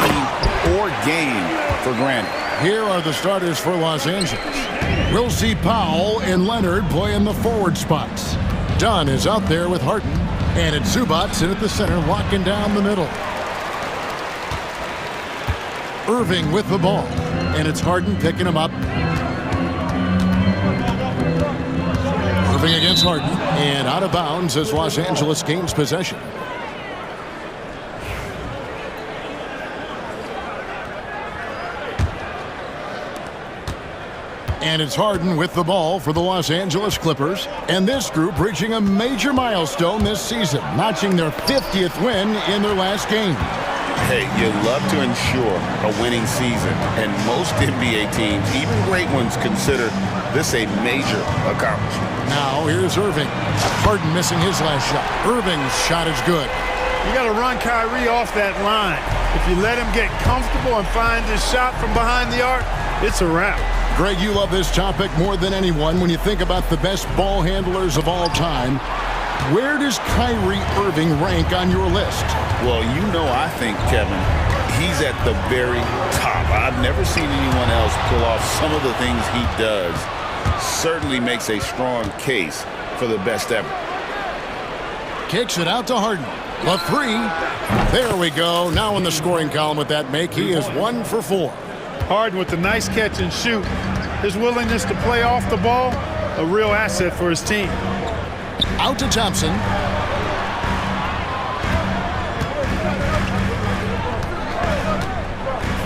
or game for granted. Here are the starters for Los Angeles. We'll see Powell and Leonard play in the forward spots. Dunn is out there with Harden. And it's Zubac in at the center, locking down the middle. Irving with the ball. And it's Harden picking him up. Irving against Harden. And out of bounds as Los Angeles gains possession. And it's Harden with the ball for the Los Angeles Clippers. And this group reaching a major milestone this season, notching their 50th win in their last game. Hey, you love to ensure a winning season. And most NBA teams, even great ones, consider this a major accomplishment. Now here's Irving. Harden missing his last shot. Irving's shot is good. You got to run Kyrie off that line. If you let him get comfortable and find his shot from behind the arc, it's a wrap. Greg, you love this topic more than anyone. When you think about the best ball handlers of all time, where does Kyrie Irving rank on your list? Well, you know, I think, Kevin, he's at the very top. I've never seen anyone else pull off some of the things he does. Certainly makes a strong case for the best ever. Kicks it out to Harden. The three. There we go. Now in the scoring column with that make, he is 1 for 4. Harden with the nice catch and shoot. His willingness to play off the ball, a real asset for his team. Out to Thompson.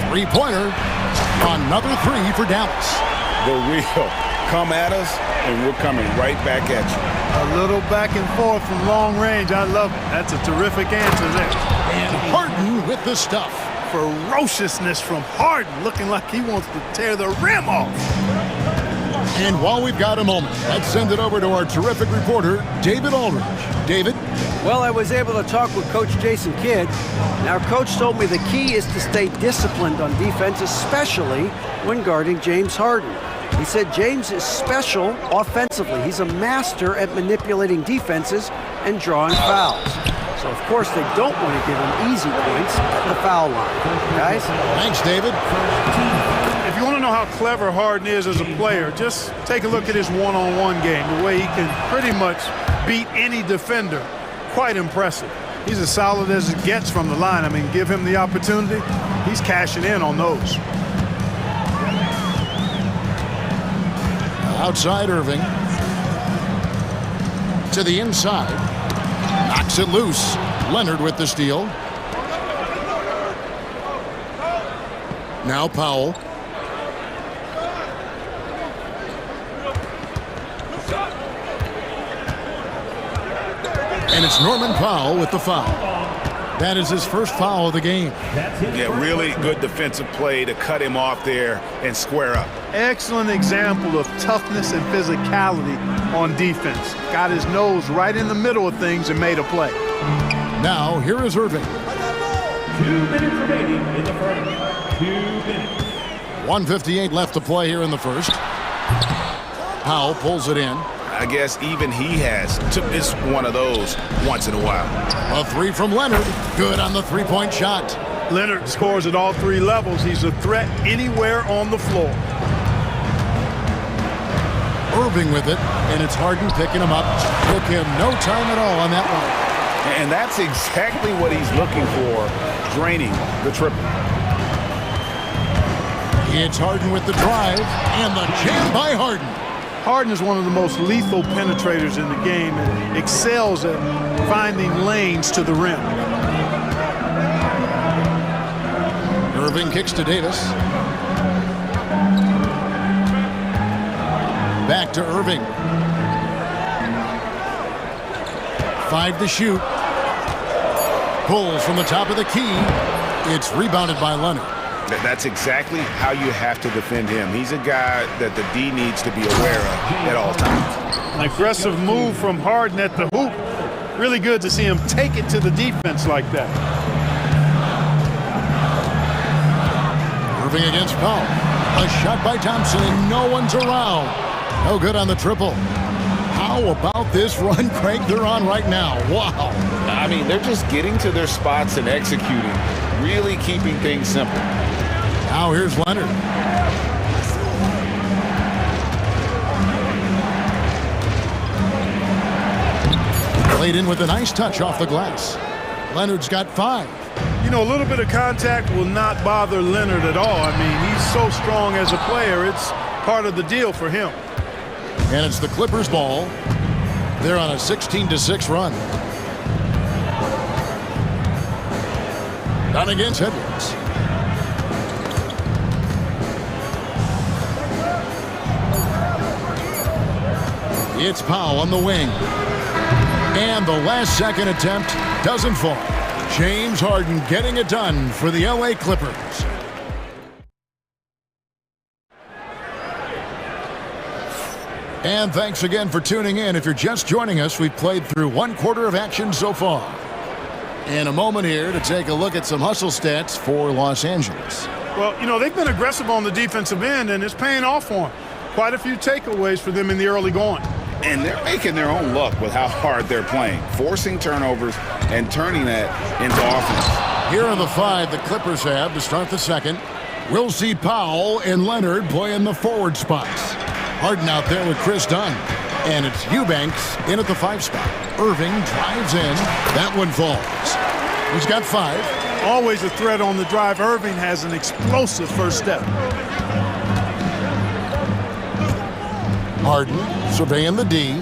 Three-pointer. Another three for Dallas. The real. Come at us, and we're coming right back at you. A little back and forth from long range. I love it. That's a terrific answer there. And Harden with the stuff. Ferociousness from Harden, looking like he wants to tear the rim off. And while we've got a moment, let's send it over to our terrific reporter, David Aldridge. David? Well, I was able to talk with Coach Jason Kidd. Now, Coach told me the key is to stay disciplined on defense, especially when guarding James Harden. He said James is special offensively. He's a master at manipulating defenses and drawing fouls. So, of course, they don't want to give him easy points at the foul line. Guys? Thanks, David. If you want to know how clever Harden is as a player, just take a look at his one-on-one game, the way he can pretty much beat any defender. Quite impressive. He's as solid as it gets from the line. I mean, give him the opportunity, he's cashing in on those. Outside Irving. To the inside. Knocks it loose. Leonard with the steal. Now Powell. And it's Norman Powell with the foul. That is his first foul of the game. Yeah, really good defensive play to cut him off there and square up. Excellent example of toughness and physicality on defense. Got his nose right in the middle of things and made a play. Now, here is Irving. 2 minutes remaining in the first. 2 minutes. 1:58 left to play here in the first. Powell pulls it in. I guess even he has to miss one of those once in a while. A three from Leonard. Good on the three-point shot. Leonard scores at all three levels. He's a threat anywhere on the floor. Irving with it, and it's Harden picking him up. Took him no time at all on that one. And that's exactly what he's looking for, draining the triple. It's Harden with the drive, and the jam by Harden. Harden is one of the most lethal penetrators in the game and excels at finding lanes to the rim. Irving kicks to Davis. Back to Irving. 5 to shoot. Pulls from the top of the key. It's rebounded by Leonard. That's exactly how you have to defend him. He's a guy that the D needs to be aware of at all times. An aggressive move from Harden at the hoop. Really good to see him take it to the defense like that. Irving against Powell. A shot by Thompson, and no one's around. No good on the triple. How about this run, Craig, they're on right now? Wow. I mean, they're just getting to their spots and executing, really keeping things simple. Now here's Leonard. Played in with a nice touch off the glass. Leonard's got 5. You know, a little bit of contact will not bother Leonard at all. I mean, he's so strong as a player. It's part of the deal for him. And it's the Clippers' ball. They're on a 16-6 run. Down against Edwards. It's Powell on the wing. And the last second attempt doesn't fall. James Harden getting it done for the LA Clippers. And thanks again for tuning in. If you're just joining us, we've played through 1/4 of action so far. And a moment here to take a look at some hustle stats for Los Angeles. Well, you know, they've been aggressive on the defensive end, and it's paying off for them. Quite a few takeaways for them in the early going. And they're making their own luck with how hard they're playing, forcing turnovers and turning that into offense. Here are the 5 the Clippers have to start the second. We'll see Powell and Leonard play in the forward spots. Harden out there with Chris Dunn. And it's Eubanks in at the 5 spot. Irving drives in. That one falls. He's got 5. Always a threat on the drive. Irving has an explosive first step. Harden surveying the D.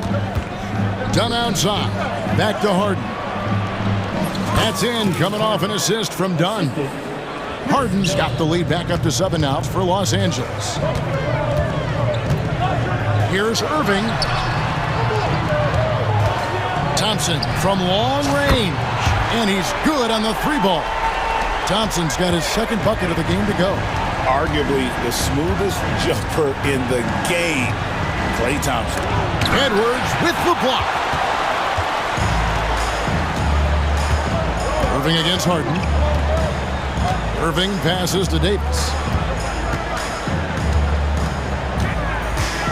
Dunn outside. Back to Harden. That's in, coming off an assist from Dunn. Harden's got the lead back up to 7 outs for Los Angeles. Here's Irving. Thompson from long range. And he's good on the 3-ball. Thompson's got his second bucket of the game to go. Arguably the smoothest jumper in the game. Klay Thompson. Edwards with the block. Irving against Harden. Irving passes to Davis.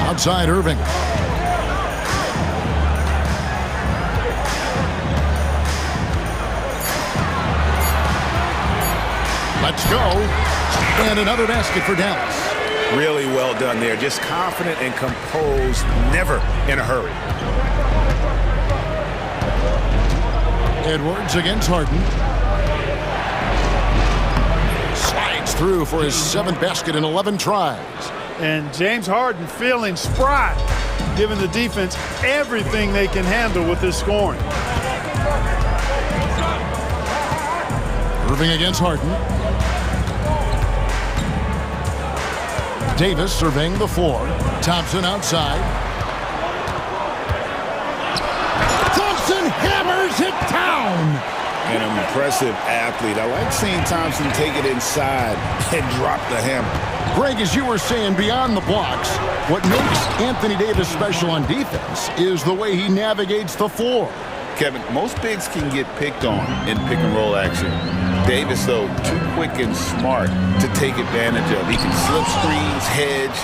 Outside Irving. Let's go. And another basket for Dallas. Really well done there. Just confident and composed, never in a hurry. Edwards against Harden. Slides through for his 7th basket in 11 tries. And James Harden feeling spry, giving the defense everything they can handle with his scoring. Irving against Harden. Davis surveying the floor. Thompson outside. Thompson hammers it down. An impressive athlete. I like seeing Thompson take it inside and drop the hammer. Greg, as you were saying, beyond the blocks, what makes Anthony Davis special on defense is the way he navigates the floor. Kevin, most bigs can get picked on in pick-and-roll action. Davis, though, too quick and smart to take advantage of. He can slip screens, hedge,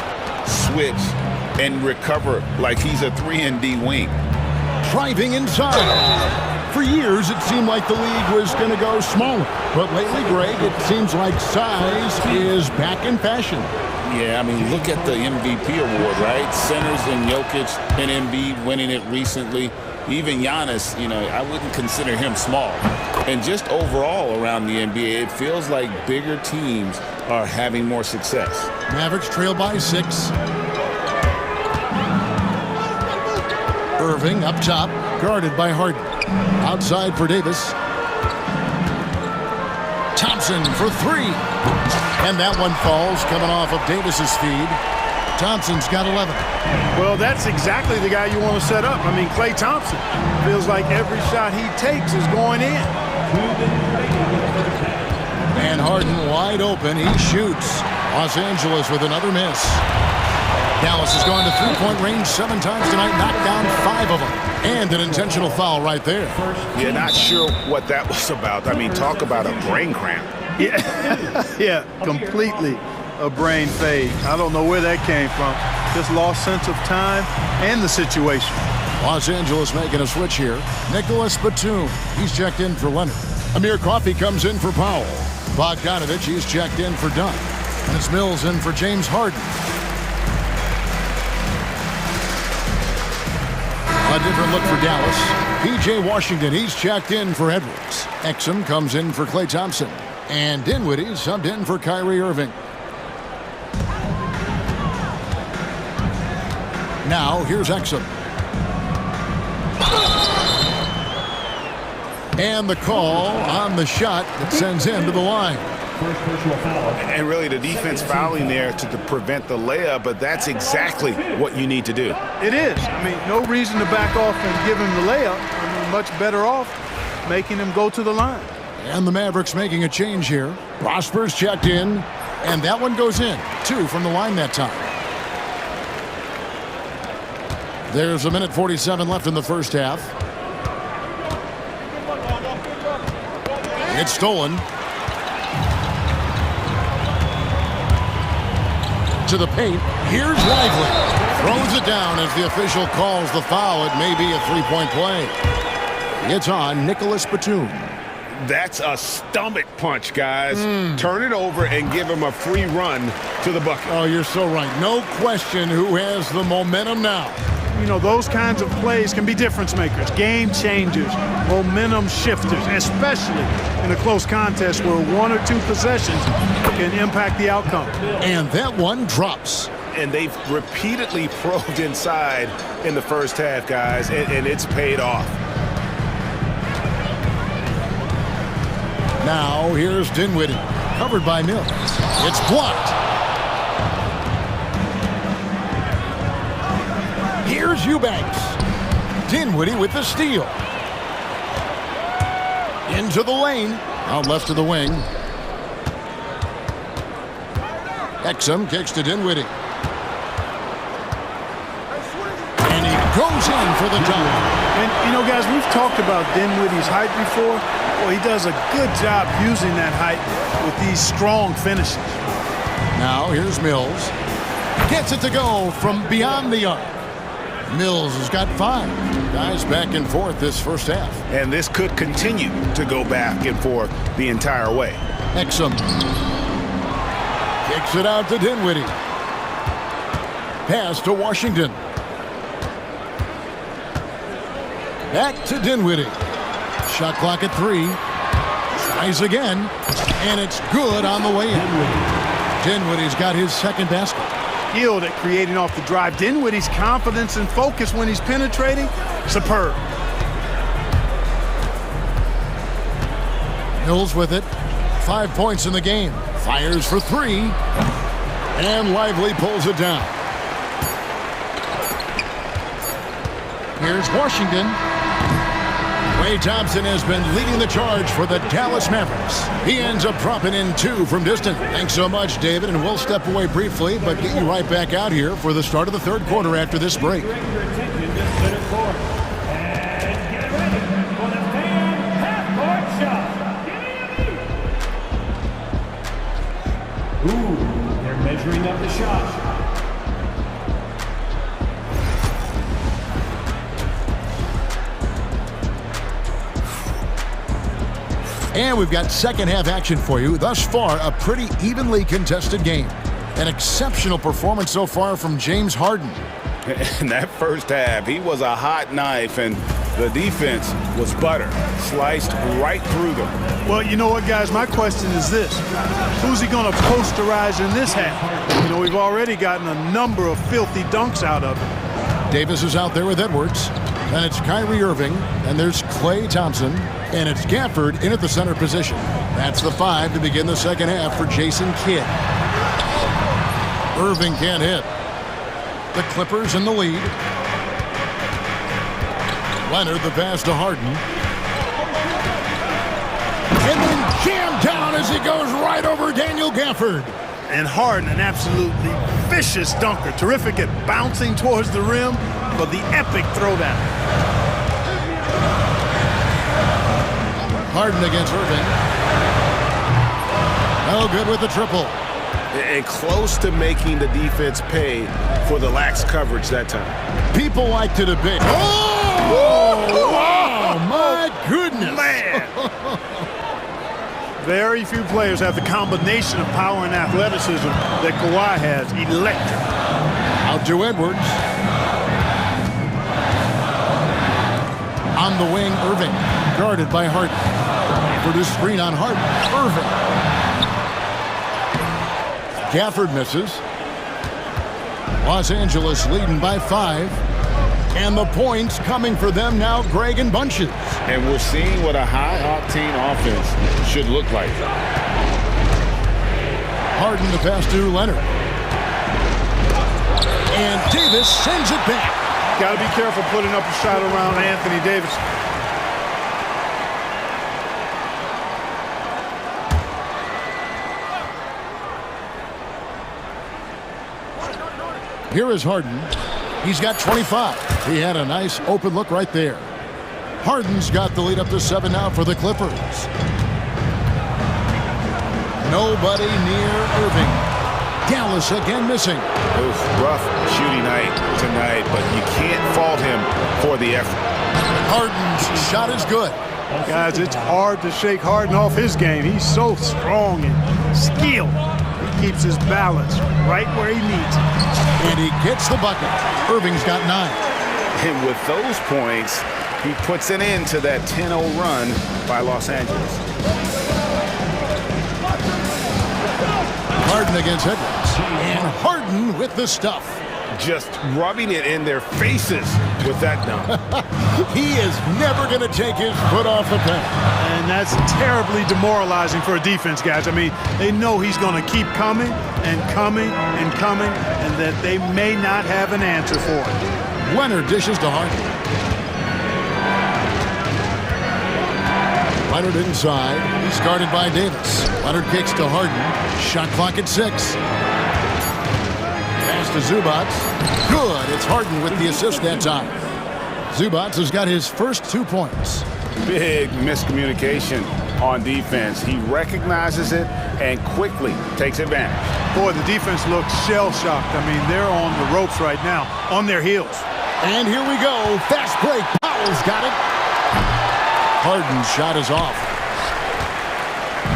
switch, and recover like he's a 3-and-D wing. Driving inside. For years, it seemed like the league was going to go smaller. But lately, Greg, it seems like size is back in fashion. Yeah, I mean, look at the MVP award, right? Centers and Jokic and Embiid winning it recently. Even Giannis, you know, I wouldn't consider him small. And just overall around the NBA, it feels like bigger teams are having more success. Mavericks trail by 6. Irving up top, guarded by Harden. Outside for Davis. Thompson for 3. And that one falls, coming off of Davis's feed. Thompson's got 11. Well, that's exactly the guy you want to set up. I mean, Klay Thompson feels like every shot he takes is going in. And Harden wide open. He shoots. Los Angeles with another miss. Dallas has gone to 3-point range 7 times tonight, knocked down 5 of them. And an intentional foul right there. Yeah, not sure what that was about. I mean, talk about a brain cramp. Yeah, yeah, completely. a brain fade. I don't know where that came from. Just lost sense of time and the situation. Los Angeles making a switch here. Nicholas Batum, he's checked in for Leonard. Amir Coffey comes in for Powell. Bogdanovich, he's checked in for Dunn. And it's Mills in for James Harden. A different look for Dallas. P.J. Washington, he's checked in for Edwards. Exum comes in for Klay Thompson. And Dinwiddie subbed in for Kyrie Irving. Now, here's Exum. And the call on the shot that sends him to the line. And really the defense fouling there to prevent the layup, but that's exactly what you need to do. It is. I mean, no reason to back off and give him the layup. I mean, much better off making him go to the line. And the Mavericks making a change here. Prosper's checked in, and that one goes in. 2 from the line that time. There's 1:47 left in the first half. It's stolen. To the paint. Here's Lively. Throws it down as the official calls the foul. It may be a three-point play. It's on Nicholas Batum. That's a stomach punch, guys. Turn it over and give him a free run to the bucket. Oh, you're so right. No question who has the momentum now. You know, those kinds of plays can be difference makers, game changers, momentum shifters, especially in a close contest where 1 or 2 possessions can impact the outcome. And that one drops. And they've repeatedly probed inside in the first half, guys, and it's paid off. Now, here's Dinwiddie, covered by Mills. It's blocked. Here's Eubanks. Dinwiddie with the steal. Into the lane. Out left of the wing. Exum kicks to Dinwiddie. And he goes in for the dunk. And, you know, guys, we've talked about Dinwiddie's height before. Well, he does a good job using that height with these strong finishes. Now, here's Mills. Gets it to go from beyond the arc. Mills has got 5. Guys back and forth this first half. And this could continue to go back and forth the entire way. Exum kicks it out to Dinwiddie. Pass to Washington. Back to Dinwiddie. Shot clock at 3. Tries again. And it's good on the way in. Dinwiddie's got his second basket. Skilled at creating off the drive. Dinwiddie's confidence and focus when he's penetrating, superb. Mills with it. 5 points in the game. Fires for 3. And Lively pulls it down. Here's Washington. Klay Thompson has been leading the charge for the Dallas Mavericks. He ends up dropping in 2 from distance. Thanks so much, David, and we'll step away briefly, but get you right back out here for the start of the third quarter after this break. Ooh, they're measuring up the shot. And we've got second half action for you. Thus far, a pretty evenly contested game. An exceptional performance so far from James Harden. In that first half, he was a hot knife, and the defense was butter. Sliced right through them. Well, you know what, guys? My question is this. Who's he going to posterize in this half? You know, we've already gotten a number of filthy dunks out of him. Davis is out there with Edwards. And it's Kyrie Irving. And there's Klay Thompson. And it's Gafford in at the center position. That's the 5 to begin the second half for Jason Kidd. Irving can't hit. The Clippers in the lead. Leonard the pass to Harden. And then jammed down as he goes right over Daniel Gafford. And Harden, an absolutely vicious dunker. Terrific at bouncing towards the rim, but the epic throwdown. Harden against Irving. No good with the triple. and close to making the defense pay for the lax coverage that time. People like to debate. Oh, wow, my goodness. Man. Very few players have the combination of power and athleticism that Kawhi has. Electric. Out to Edwards. On the wing, Irving. Guarded by Harden. For the screen on Harden. Irving. Gafford misses. Los Angeles leading by 5. And the points coming for them now, Greg, in bunches. And we're seeing what a high-octane offense should look like. Harden to pass to Leonard. And Davis sends it back. Got to be careful putting up a shot around Anthony Davis. Here is Harden. He's got 25. He had a nice open look right there. Harden's got the lead up to 7 now for the Clippers. Nobody near Irving. Dallas again missing. Oof, rough shooting night tonight, but you can't fault him for the effort. Harden's shot is good. Guys, it's hard to shake Harden off his game. He's so strong and skilled. He keeps his balance right where he needs it. And he gets the bucket. Irving's got 9. And with those points, he puts an end to that 10-0 run by Los Angeles. Harden against Edwards. And Harden with the stuff. Just rubbing it in their faces with that dunk. He is never going to take his foot off the pedal. And that's terribly demoralizing for a defense, guys. I mean, they know he's going to keep coming and coming and coming, and that they may not have an answer for it. Leonard dishes to Harden. Leonard inside. He's guarded by Davis. Leonard kicks to Harden. Shot clock at 6. Pass to Zubats. Good. It's Harden with the assist that time. Zubats has got his first 2 points. Big miscommunication on defense. He recognizes it and quickly takes advantage. Boy, the defense looks shell-shocked. I mean, they're on the ropes right now, on their heels. And here we go. Fast break. Powell's got it. Harden's shot is off.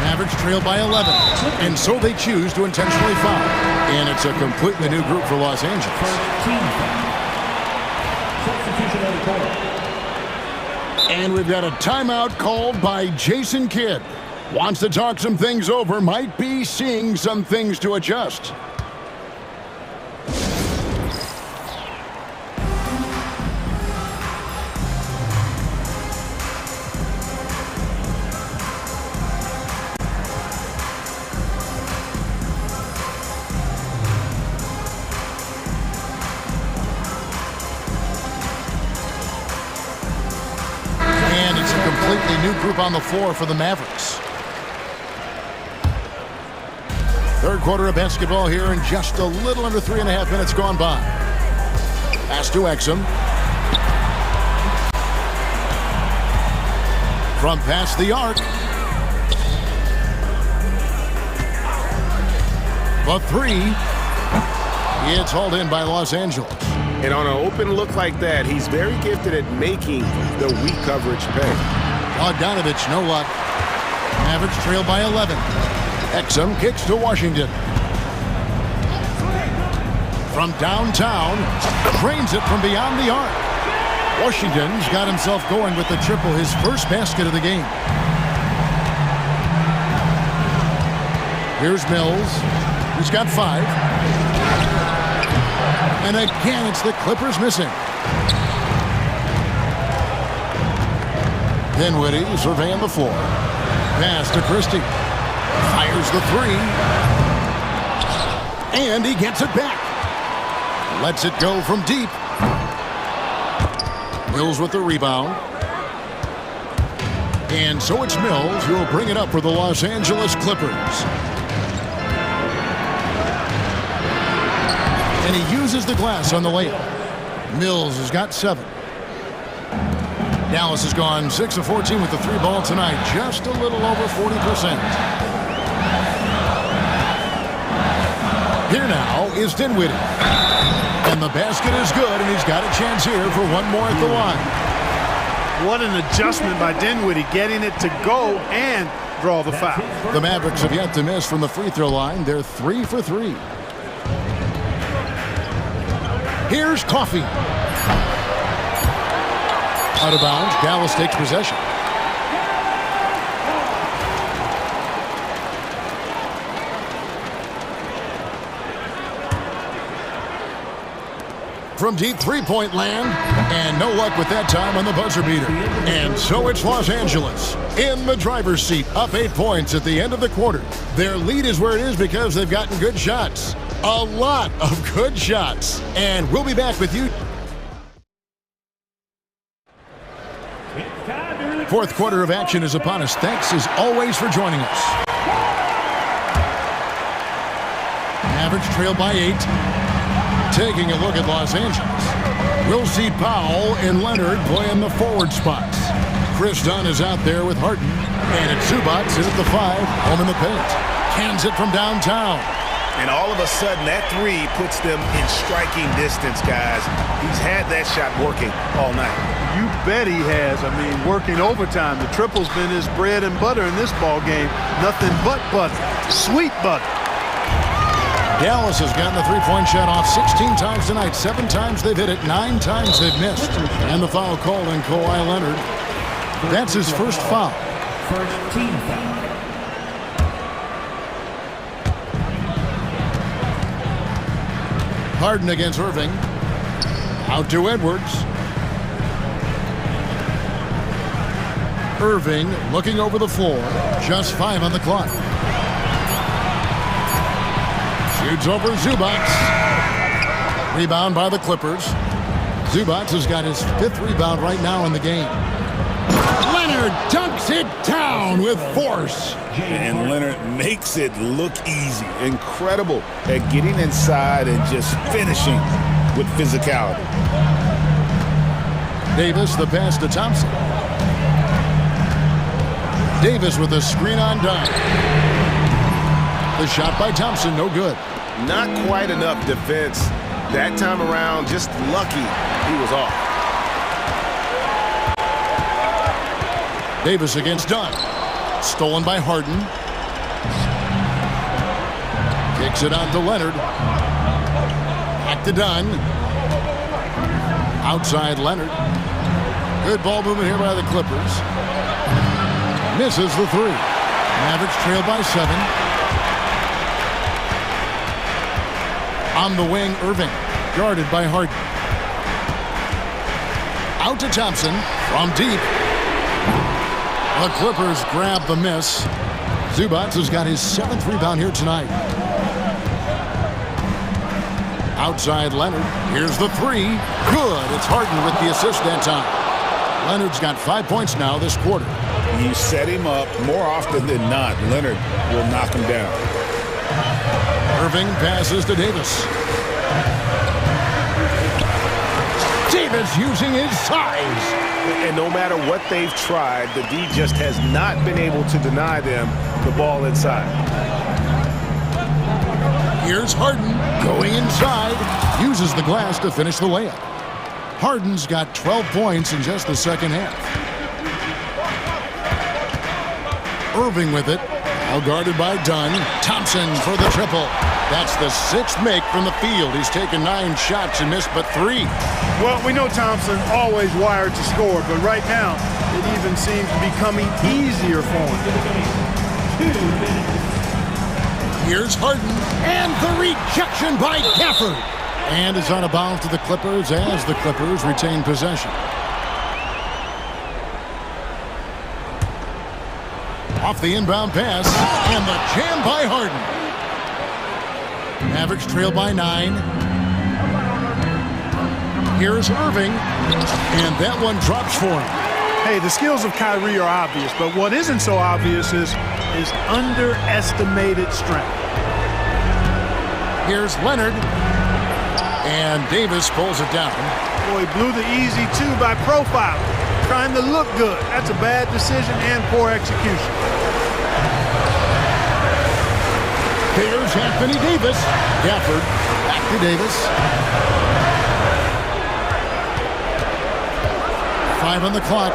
Mavericks trail by 11. And so they choose to intentionally foul. And it's a completely new group for Los Angeles. And we've got a timeout called by Jason Kidd. Wants to talk some things over. Might be seeing some things to adjust. New group on the floor for the Mavericks. Third quarter of basketball here, and just a little under 3.5 minutes gone by. Pass to Exum. From past the arc. The 3. It's hauled in by Los Angeles. And on an open look like that, he's very gifted at making the weak coverage pay. Bogdanovich, no luck. Mavericks trail by 11. Exum kicks to Washington. From downtown, drains it from beyond the arc. Washington's got himself going with the triple, his first basket of the game. Here's Mills. He's got 5. And again, it's the Clippers missing. Dinwiddie surveying the floor. Pass to Christie. Fires the 3. And he gets it back. Lets it go from deep. Mills with the rebound. And so it's Mills who will bring it up for the Los Angeles Clippers. And he uses the glass on the layup. Mills has got 7. Dallas has gone 6 of 14 with the 3 ball tonight, just a little over 40%. Here now is Dinwiddie. And the basket is good, and he's got a chance here for one more at the line. What an adjustment by Dinwiddie, getting it to go and draw the foul. The Mavericks have yet to miss from the free throw line. They're 3 for 3. Here's Coffey. Out of bounds. Dallas takes possession. From deep three-point land, and no luck with that time on the buzzer beater. And so it's Los Angeles in the driver's seat, up 8 points at the end of the quarter. Their lead is where it is because they've gotten good shots. A lot of good shots. And we'll be back with you. Fourth quarter of action is upon us. Thanks as always for joining us. Mavericks trail by 8. Taking a look at Los Angeles. We'll see Powell and Leonard play in the forward spots. Chris Dunn is out there with Harden. And it's Zubac in at the 5, home in the paint. Cans it from downtown. And all of a sudden, that three puts them in striking distance, guys. He's had that shot working all night. You bet he has. I mean, working overtime. The triple's been his bread and butter in this ball game. Nothing but butter. Sweet butter. Dallas has gotten the three-point shot off 16 times tonight. 7 times they've hit it, 9 times they've missed. And the foul called on Kawhi Leonard. That's his first foul. First team foul. Harden against Irving. Out to Edwards. Irving looking over the floor. Just 5 on the clock. Shoots over Zubac. Rebound by the Clippers. Zubac has got his 5th rebound right now in the game. Leonard dunks it down with force. And Leonard makes it look easy. Incredible at getting inside and just finishing with physicality. Davis, the pass to Thompson. Davis with a screen on dunk. The shot by Thompson, no good. Not quite enough defense. That time around, just lucky he was off. Davis against Dunn. Stolen by Harden. Kicks it out to Leonard. Back to Dunn. Outside Leonard. Good ball movement here by the Clippers. Misses the 3. Mavericks trail by 7. On the wing, Irving. Guarded by Harden. Out to Thompson. From deep. The Clippers grab the miss. Zubac has got his 7th rebound here tonight. Outside Leonard. Here's the 3. Good. It's Harden with the assist that time. Leonard's got 5 points now this quarter. You set him up more often than not. Leonard will knock him down. Irving passes to Davis. Davis using his size. And no matter what they've tried, the D just has not been able to deny them the ball inside. Here's Harden going inside. Uses the glass to finish the layup. Harden's got 12 points in just the second half. Irving with it. Now guarded by Dunn. Thompson for the triple. That's the 6th make from the field. He's taken 9 shots and missed but 3. Well, we know Thompson always wired to score, but right now it even seems to be coming easier for him. Here's Harden, and the rejection by Gafford. And it's on a bounce to the Clippers as the Clippers retain possession. Off the inbound pass, and the jam by Harden. Mavericks trail by 9. Here's Irving, and that one drops for him. Hey, the skills of Kyrie are obvious, but what isn't so obvious is his underestimated strength. Here's Leonard, and Davis pulls it down. Boy, he blew the easy 2 by profile, trying to look good. That's a bad decision and poor execution. Here's Anthony Davis. Gafford back to Davis. 5 on the clock.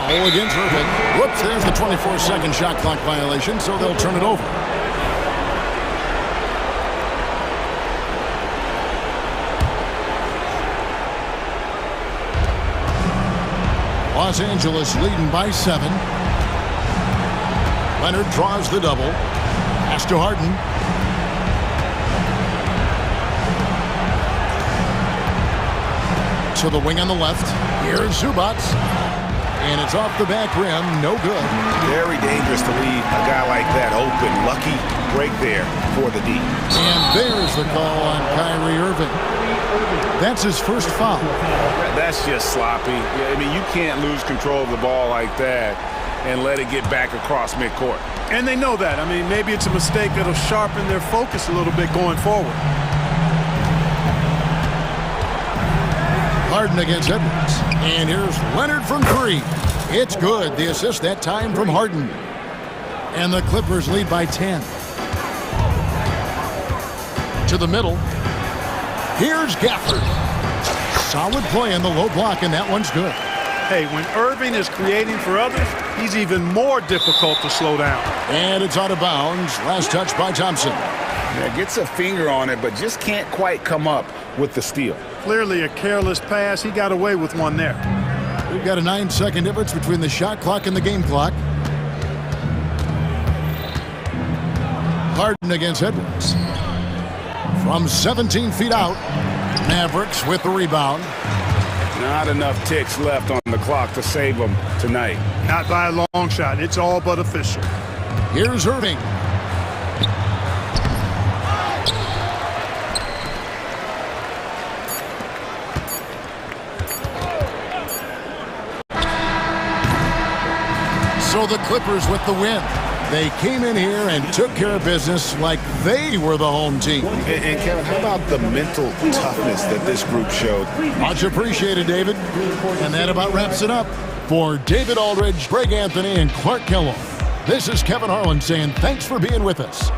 Foul against Irving. Whoops, there's the 24-second shot clock violation, so they'll turn it over. Los Angeles leading by 7. Leonard draws the double. Pass to Harden. To the wing on the left. Here's Zubats. And it's off the back rim. No good. Very dangerous to leave a guy like that open. Lucky break there for the D. And there's the call on Kyrie Irving. That's his first foul. That's just sloppy. I mean, you can't lose control of the ball like that and let it get back across midcourt. And they know that. I mean, maybe it's a mistake that'll sharpen their focus a little bit going forward. Harden against Edwards. And here's Leonard from 3. It's good. The assist that time from Harden. And the Clippers lead by 10. To the middle. Here's Gafford. Solid play in the low block, and that one's good. Hey, when Irving is creating for others, he's even more difficult to slow down. And it's out of bounds. Last touch by Thompson. Yeah, gets a finger on it, but just can't quite come up with the steal. Clearly a careless pass. He got away with one there. We've got a 9-second difference between the shot clock and the game clock. Harden against Edwards. From 17 feet out, Mavericks with the rebound. Not enough ticks left on the clock to save them tonight. Not by a long shot. It's all but official. Here's Irving. So the Clippers with the win. They came in here and took care of business like they were the home team. And Kevin, how about the mental toughness that this group showed? Much appreciated, David. And that about wraps it up. For David Aldridge, Greg Anthony, and Clark Kellogg, this is Kevin Harlan saying thanks for being with us.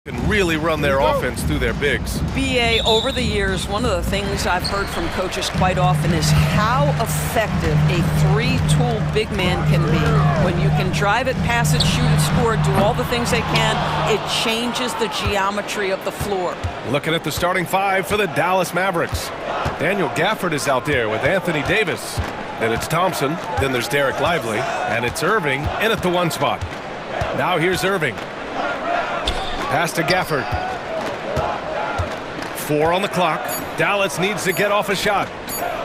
Can really run their offense through their bigs. BA, over the years, one of the things I've heard from coaches quite often is how effective a three-tool big man can be. When you can drive it, pass it, shoot it, score it, do all the things they can, it changes the geometry of the floor. Looking at the starting five for the Dallas Mavericks. Daniel Gafford is out there with Anthony Davis. Then it's Thompson. Then there's Derek Lively. And it's Irving in at the one spot. Now here's Irving. Pass to Gafford. 4 on the clock. Dallas needs to get off a shot.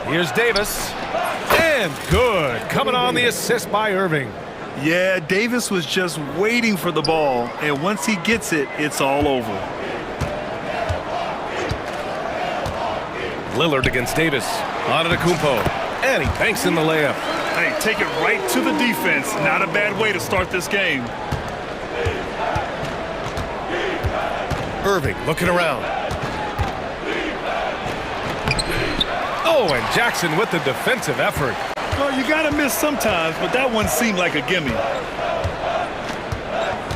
Here's Davis. And good. Coming on the assist by Irving. Yeah, Davis was just waiting for the ball, and once he gets it, it's all over. Lillard against Davis. Antetokounmpo. And he banks in the layup. Hey, take it right to the defense. Not a bad way to start this game. Irving looking around. Oh, and Jackson with the defensive effort. Well, you got to miss sometimes, but that one seemed like a gimme.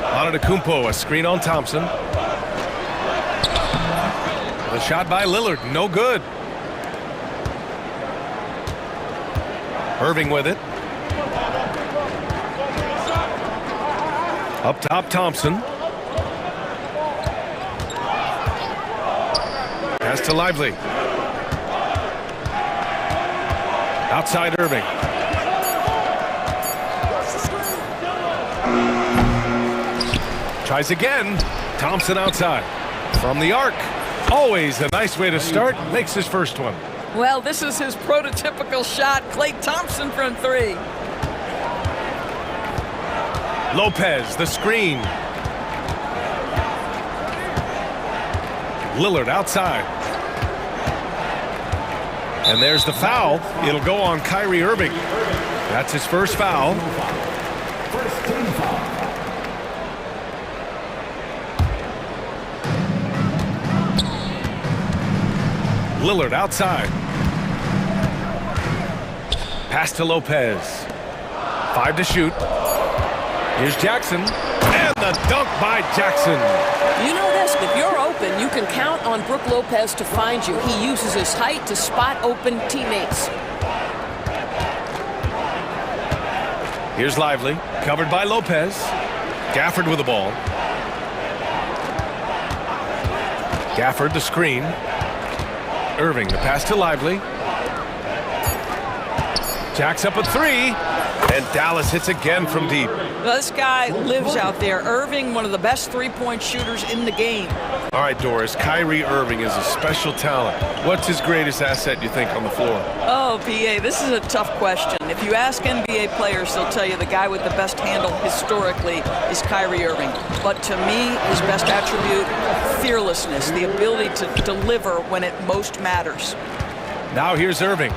Antetokounmpo, a screen on Thompson. The shot by Lillard, no good. Irving with it. Up top, Thompson. Pass to Lively. Outside Irving. Tries again. Thompson outside. From the arc. Always a nice way to start. Makes his first one. Well, this is his prototypical shot. Klay Thompson from three. Lopez, the screen. Lillard outside. And there's the foul. It'll go on Kyrie Irving. That's his first foul. Lillard outside. Pass to Lopez. 5 to shoot. Here's Jackson. And the dunk by Jackson. You know this, if you're open, you can count on Brook Lopez to find you. He uses his height to spot open teammates. Here's Lively, covered by Lopez. Gafford with the ball. Gafford the screen. Irving the pass to Lively. Jacks up a three. And Dallas hits again from deep. This guy lives out there. Irving, one of the best three-point shooters in the game. All right, Doris, Kyrie Irving is a special talent. What's his greatest asset, you think, on the floor? Oh, PA, this is a tough question. If you ask NBA players, they'll tell you the guy with the best handle historically is Kyrie Irving. But to me, his best attribute, fearlessness, the ability to deliver when it most matters. Now here's Irving.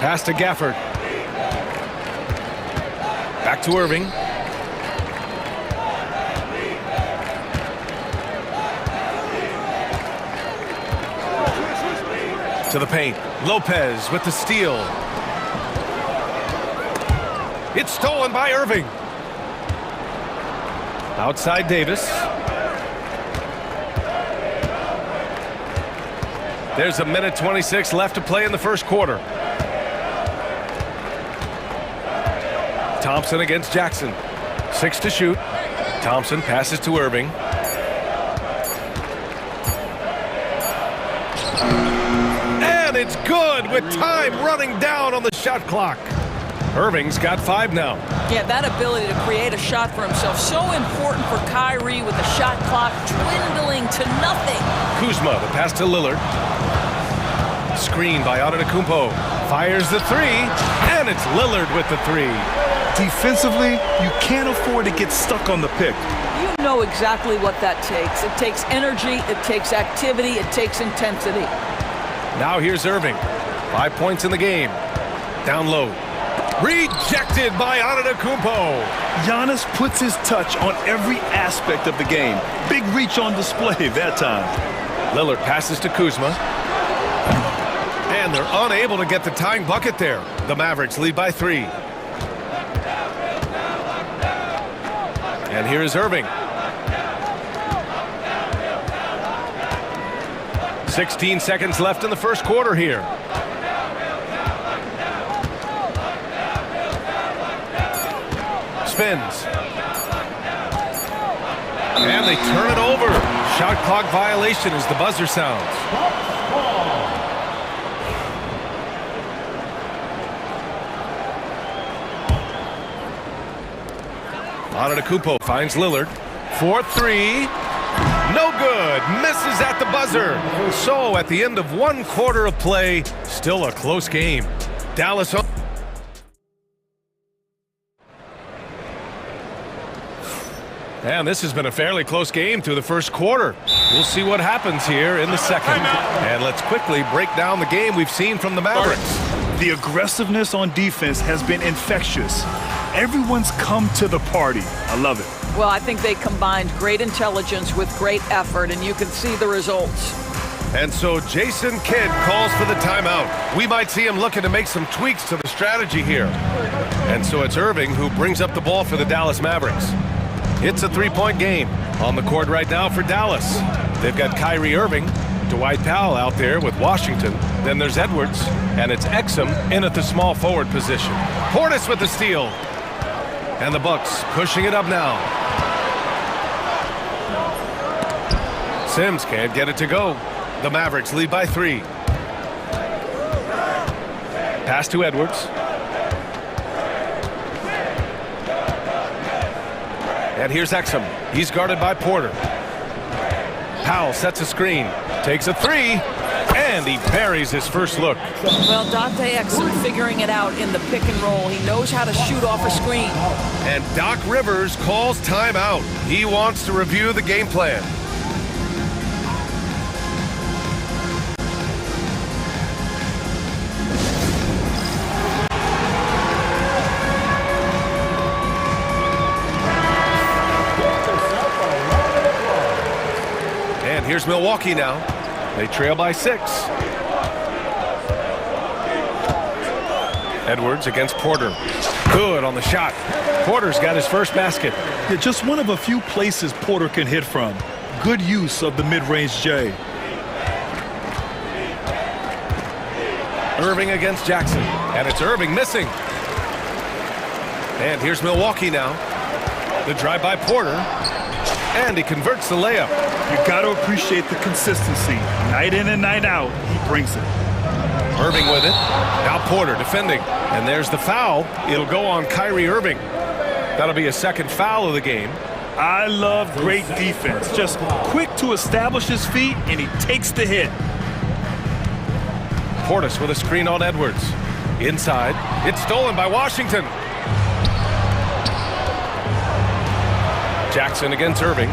Pass to Gafford. Back to Irving. To the paint. Lopez with the steal. It's stolen by Irving. Outside Davis. There's a minute 26 left to play in the first quarter. Thompson against Jackson. 6 to shoot. Thompson passes to Irving. And it's good with time running down on the shot clock. Irving's got 5 now. Yeah, that ability to create a shot for himself, so important for Kyrie with the shot clock dwindling to nothing. Kuzma, the pass to Lillard. Screen by Antetokounmpo. Fires the three, and it's Lillard with the three. Defensively, you can't afford to get stuck on the pick. You know exactly what that takes. It takes energy, it takes activity, it takes intensity. Now here's Irving. 5 points in the game. Down low. Rejected by Antetokounmpo. Giannis puts his touch on every aspect of the game. Big reach on display that time. Lillard passes to Kuzma. And they're unable to get the tying bucket there. The Mavericks lead by 3. And here is Irving. 16 seconds left in the first quarter here. Spins. And they turn it over. Shot clock violation as the buzzer sounds. Antetokounmpo finds Lillard. 4-3. No good. Misses at the buzzer. So at the end of one quarter of play, still a close game. Dallas. And this has been a fairly close game through the first quarter. We'll see what happens here in the second. And let's quickly break down the game we've seen from the Mavericks. The aggressiveness on defense has been infectious. Everyone's come to the party. I love it. Well, I think they combined great intelligence with great effort, and you can see the results. And so Jason Kidd calls for the timeout. We might see him looking to make some tweaks to the strategy here. And so it's Irving who brings up the ball for the Dallas Mavericks. It's a three-point game. On the court right now for Dallas. They've got Kyrie Irving, Dwight Powell out there with Washington. Then there's Edwards, and it's Exum in at the small forward position. Portis with the steal. And the Bucks pushing it up now. Sims can't get it to go. The Mavericks lead by 3. Pass to Edwards. And here's Exum. He's guarded by Porter. Powell sets a screen. Takes a 3. And he buries his first look. Well, Dante Exum figuring it out in the pick and roll. He knows how to shoot off a screen. And Doc Rivers calls timeout. He wants to review the game plan. And here's Milwaukee now. They trail by 6. Edwards against Porter. Good on the shot. Porter's got his first basket. Yeah, just one of a few places Porter can hit from. Good use of the mid-range J. Irving against Jackson. And it's Irving missing. And here's Milwaukee now. The drive by Porter. And he converts the layup. You got to appreciate the consistency. Night in and night out, he brings it. Irving with it. Now Porter defending. And there's the foul. It'll go on Kyrie Irving. That'll be a second foul of the game. I love great defense. Just quick to establish his feet, and he takes the hit. Portis with a screen on Edwards. Inside. It's stolen by Washington. Jackson against Irving.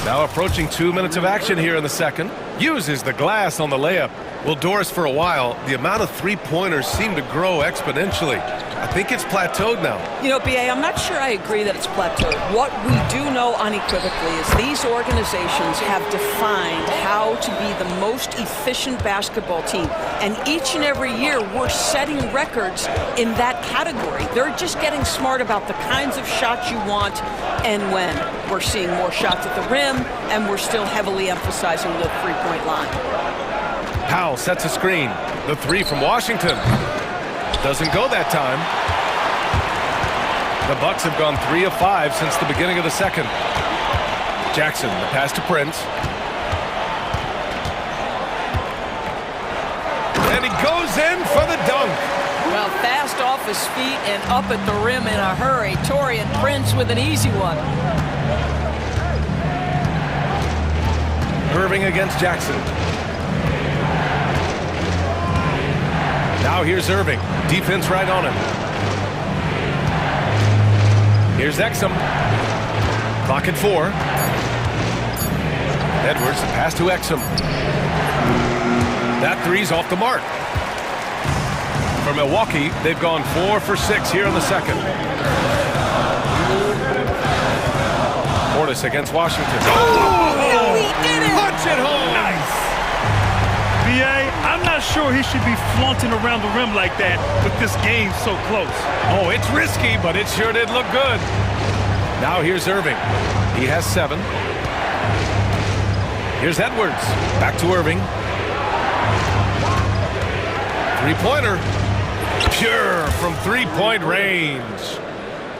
Now approaching 2 minutes of action here in the second. Uses the glass on the layup. Well, Doris, for a while, the amount of three-pointers seem to grow exponentially. I think it's plateaued now. You know, B.A., I'm not sure I agree that it's plateaued. What we do know unequivocally is these organizations have defined how to be the most efficient basketball team. And each and every year, we're setting records in that category. They're just getting smart about the kinds of shots you want and when. We're seeing more shots at the rim, and we're still heavily emphasizing the three-point line. Powell sets a screen. The 3 from Washington. Doesn't go that time. The Bucks have gone 3 of 5 since the beginning of the second. Jackson, the pass to Prince. And he goes in for the dunk. Well, fast off his feet and up at the rim in a hurry. Taurean Prince with an easy one. Irving against Jackson. Now here's Irving. Defense right on him. Here's Exum. Clock at 4. Edwards, the pass to Exum. That 3's off the mark. For Milwaukee, they've gone 4 for 6 here in the second. Portis against Washington. Oh, he did it! Punch it home! Nice. B.A., I'm not sure he should be flaunting around the rim like that with this game so close. Oh, it's risky, but it sure did look good. Now here's Irving. He has 7. Here's Edwards. Back to Irving. Three-pointer. Pure from three-point range.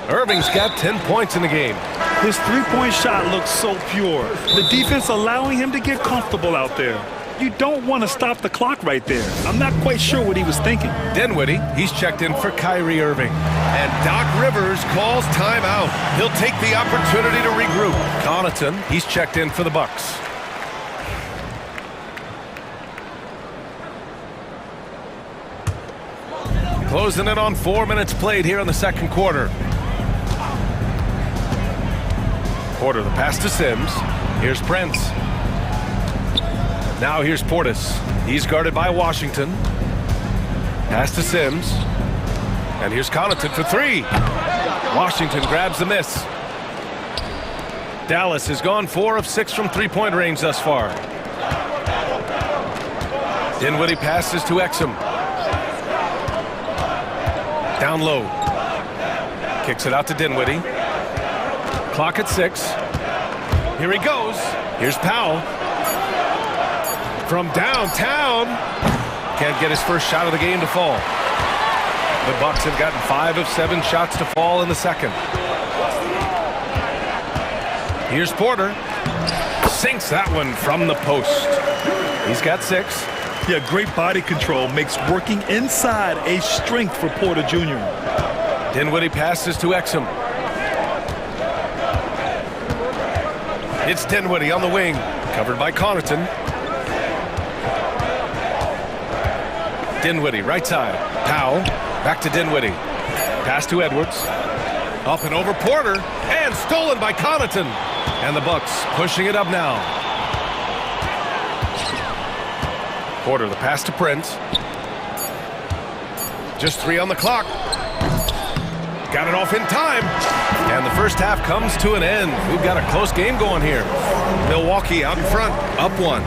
Irving's got 10 points in the game. His three-point shot looks so pure. The defense allowing him to get comfortable out there. You don't want to stop the clock right there. I'm not quite sure what he was thinking. Dinwiddie, he's checked in for Kyrie Irving. And Doc Rivers calls timeout. He'll take the opportunity to regroup. Connaughton, he's checked in for the Bucks. Closing in on 4 minutes played here in the second quarter. Porter, the pass to Sims. Here's Prince. Now here's Portis. He's guarded by Washington. Pass to Sims. And here's Connaughton for three. Washington grabs the miss. Dallas has gone 4 of 6 from three-point range thus far. Dinwiddie passes to Exum. Down low. Kicks it out to Dinwiddie. Clock at 6. Here he goes. Here's Powell. From downtown. Can't get his first shot of the game to fall. The Bucks have gotten 5 of 7 shots to fall in the second. Here's Porter. Sinks that one from the post. He's got 6. Yeah, great body control makes working inside a strength for Porter Jr. Dinwiddie passes to Exum. It's Dinwiddie on the wing, covered by Connaughton. Dinwiddie, right side. Powell, back to Dinwiddie. Pass to Edwards. Up and over Porter, and stolen by Connaughton. And the Bucks pushing it up now. Porter, the pass to Prince. Just 3 on the clock. Got it off in time. And the first half comes to an end. We've got a close game going here. Milwaukee out in front, up 1.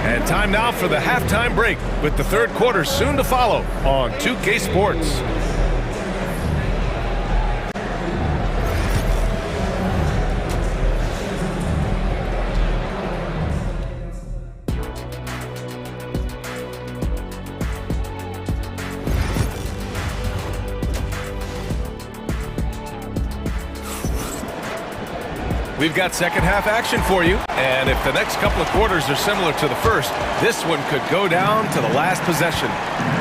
And time now for the halftime break, with the third quarter soon to follow on 2K Sports. We've got second half action for you, and if the next couple of quarters are similar to the first, this one could go down to the last possession.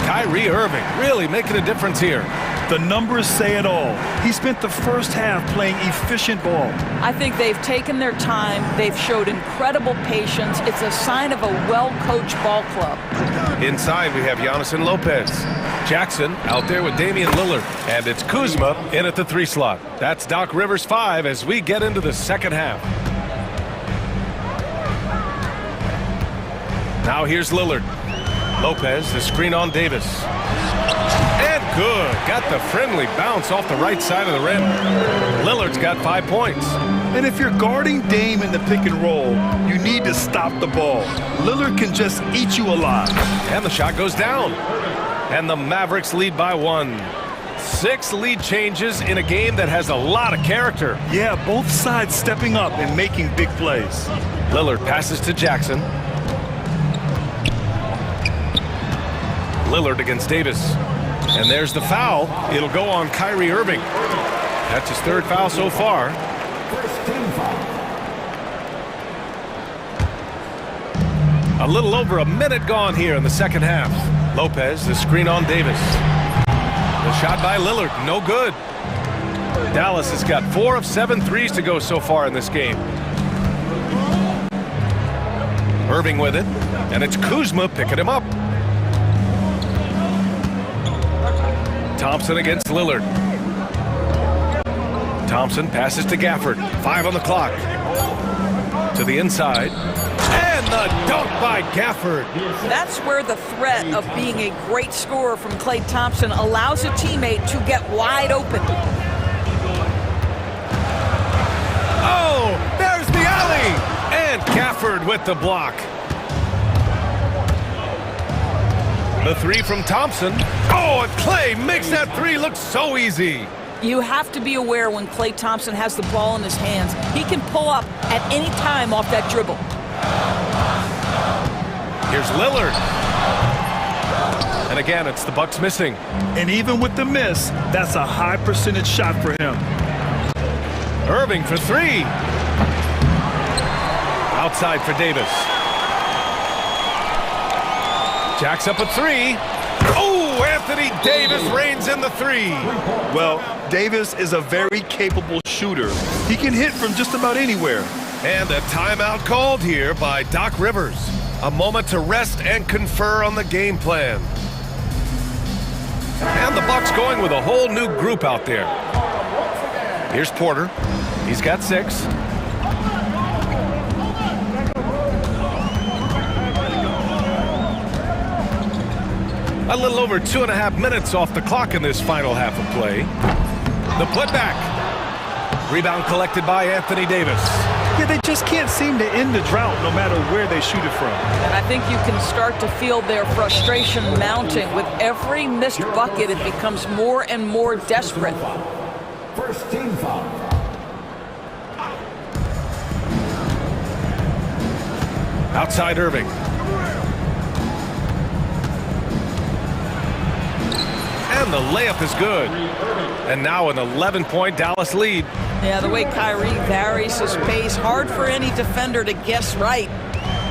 Kyrie Irving really making a difference here. The numbers say it all. He spent the first half playing efficient ball. I think they've taken their time. They've showed incredible patience. It's a sign of a well-coached ball club. Inside, we have Giannis and Lopez. Jackson out there with Damian Lillard. And it's Kuzma in at the 3 slot. That's Doc Rivers 5 as we get into the second half. Now here's Lillard. Lopez, the screen on Davis. And good. Got the friendly bounce off the right side of the rim. Lillard's got 5 points. And if you're guarding Dame in the pick and roll, you need to stop the ball. Lillard can just eat you alive. And the shot goes down. And the Mavericks lead by 1. 6 lead changes in a game that has a lot of character. Yeah, both sides stepping up and making big plays. Lillard passes to Jackson. Lillard against Davis. And there's the foul. It'll go on Kyrie Irving. That's his 3rd foul so far. A little over a minute gone here in the second half. Lopez, the screen on Davis. The shot by Lillard, no good. Dallas has got 4 of 7 threes to go so far in this game. Irving with it, and it's Kuzma picking him up. Thompson against Lillard. Thompson passes to Gafford. 5 on the clock. To the inside. And the dunk by Gafford. That's where the threat of being a great scorer from Klay Thompson allows a teammate to get wide open. Oh, there's the alley. And Gafford with the block. The 3 from Thompson. Oh, and Klay makes that 3 look so easy. You have to be aware when Klay Thompson has the ball in his hands. He can pull up at any time off that dribble. Here's Lillard. And again, it's the Bucks missing. And even with the miss, that's a high percentage shot for him. Irving for three. Outside for Davis. Jacks up a three. Oh, Anthony Davis reigns in the three. Well, Davis is a very capable shooter. He can hit from just about anywhere. And a timeout called here by Doc Rivers. A moment to rest and confer on the game plan. And the Bucks going with a whole new group out there. Here's Porter. He's got 6. A little over 2.5 minutes off the clock in this final half of play. The putback. Rebound collected by Anthony Davis. Yeah, they just can't seem to end the drought no matter where they shoot it from. And I think you can start to feel their frustration mounting. With every missed bucket, it becomes more and more desperate. First team foul. Outside Irving. And the layup is good. And now an 11-point Dallas lead. Yeah, the way Kyrie varies his pace, hard for any defender to guess right.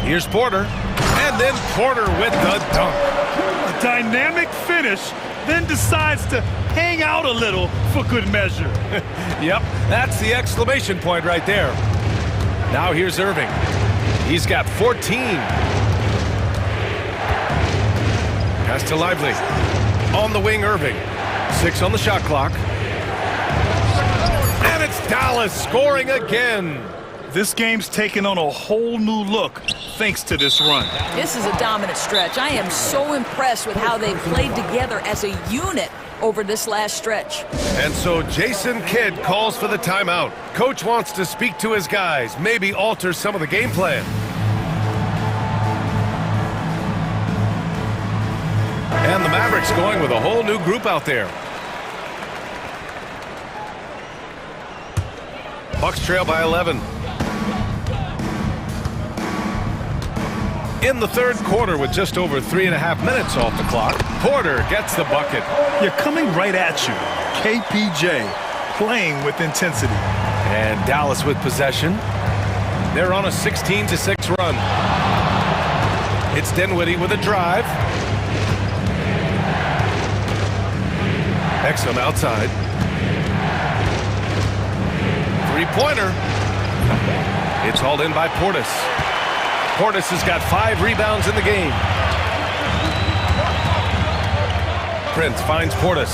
Here's Porter. And then Porter with the dunk. A dynamic finish, then decides to hang out a little for good measure. Yep, that's the exclamation point right there. Now here's Irving. He's got 14. Pass to Lively. On the wing, Irving. 6 on the shot clock. And it's Dallas scoring again. This game's taken on a whole new look thanks to this run. This is a dominant stretch. I am so impressed with how they've played together as a unit over this last stretch. And so Jason Kidd calls for the timeout. Coach wants to speak to his guys, maybe alter some of the game plan. And the Mavericks going with a whole new group out there. Bucks trail by 11. In the third quarter with just over 3.5 minutes off the clock, Porter gets the bucket. You're coming right at you. KPJ playing with intensity. And Dallas with possession. They're on a 16-6 run. It's Dinwiddie with a drive. Exum outside. Three-pointer. It's hauled in by Portis. Portis has got 5 rebounds in the game. Prince finds Portis.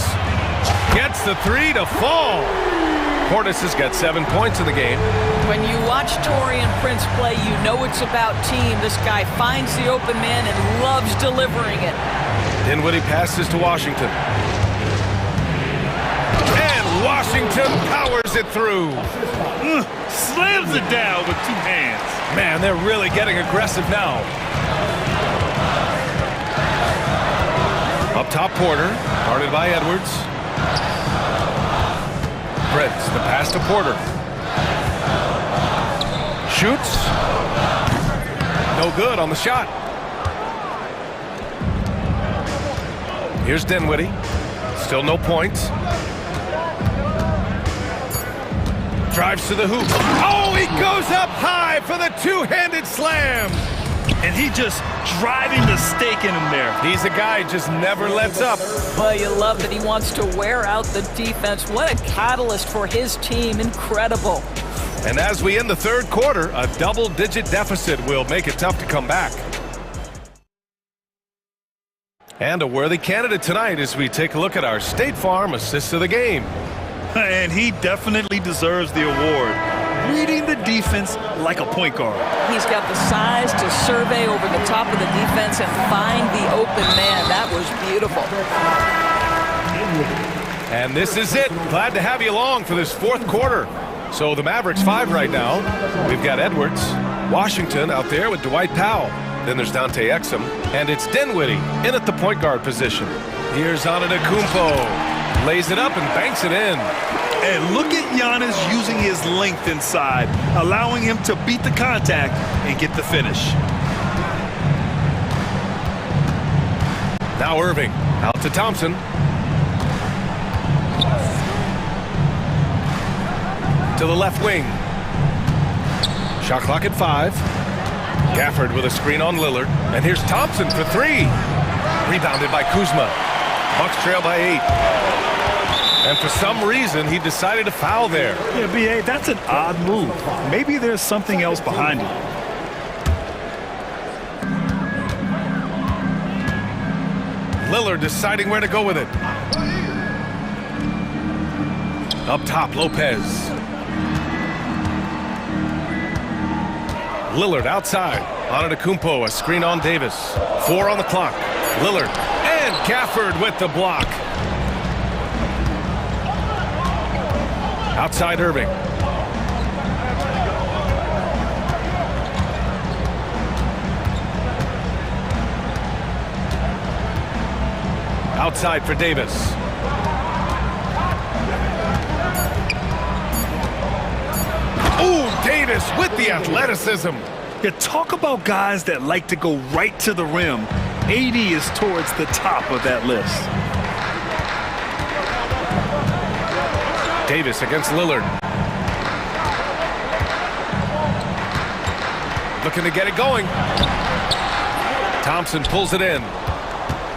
Gets the 3 to fall. Portis has got 7 points in the game. When you watch Taurean Prince play, you know it's about team. This guy finds the open man and loves delivering it. Dinwiddie passes to Washington. Washington powers it through. Slams it down with 2 hands. Man, they're really getting aggressive now. Up top, Porter, guarded by Edwards. Prince, the pass to Porter. Shoots. No good on the shot. Here's Dinwiddie. Still no points. Drives to the hoop. Oh, he goes up high for the 2-handed slam. And he just driving the stake in him there. He's a guy who just never lets up. Well, you love that he wants to wear out the defense. What a catalyst for his team. Incredible. And as we end the third quarter, a double-digit deficit will make it tough to come back. And a worthy candidate tonight as we take a look at our State Farm Assist of the Game. And he definitely deserves the award. Reading the defense like a point guard. He's got the size to survey over the top of the defense and find the open man. That was beautiful. And this is it. Glad to have you along for this fourth quarter. So the Mavericks 5 right now. We've got Edwards, Washington out there with Dwight Powell. Then there's Dante Exum. And it's Dinwiddie in at the point guard position. Here's Antetokounmpo. Lays it up and banks it in. And look at Giannis using his length inside, allowing him to beat the contact and get the finish. Now Irving. Out to Thompson. To the left wing. Shot clock at 5. Gafford with a screen on Lillard. And here's Thompson for 3. Rebounded by Kuzma. Bucks trail by 8. And for some reason, he decided to foul there. Yeah, B.A., that's an odd move. Maybe there's something else behind it. Lillard deciding where to go with it. Up top, Lopez. Lillard outside. Antetokounmpo, a screen on Davis. 4 on the clock. Lillard and Gafford with the block. Outside Irving. Outside for Davis. Oh, Davis with the athleticism. Yeah, talk about guys that like to go right to the rim. AD is towards the top of that list. Davis against Lillard. Looking to get it going. Thompson pulls it in.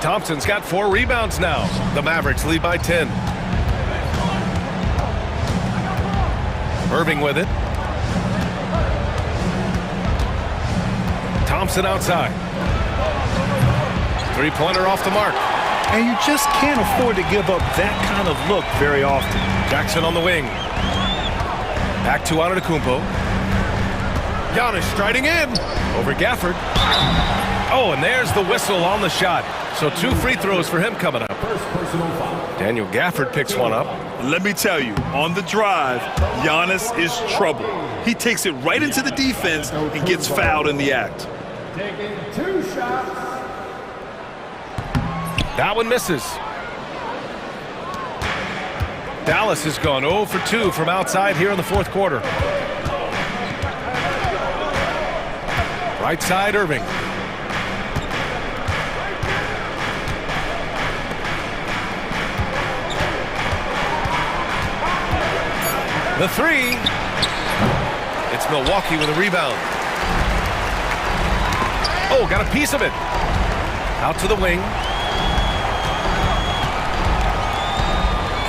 Thompson's got 4 rebounds now. The Mavericks lead by 10. Irving with it. Thompson outside. 3-pointer off the mark. And you just can't afford to give up that kind of look very often. Jackson on the wing. Back to Antetokounmpo. Giannis striding in. Over Gafford. Oh, and there's the whistle on the shot. So 2 free throws for him coming up. Daniel Gafford picks one up. Let me tell you, on the drive, Giannis is trouble. He takes it right into the defense and gets fouled in the act. Taking 2 shots. That one misses. Dallas has gone 0 for 2 from outside here in the 4th quarter. Right side, Irving. The 3. It's Milwaukee with a rebound. Oh, got a piece of it. Out to the wing.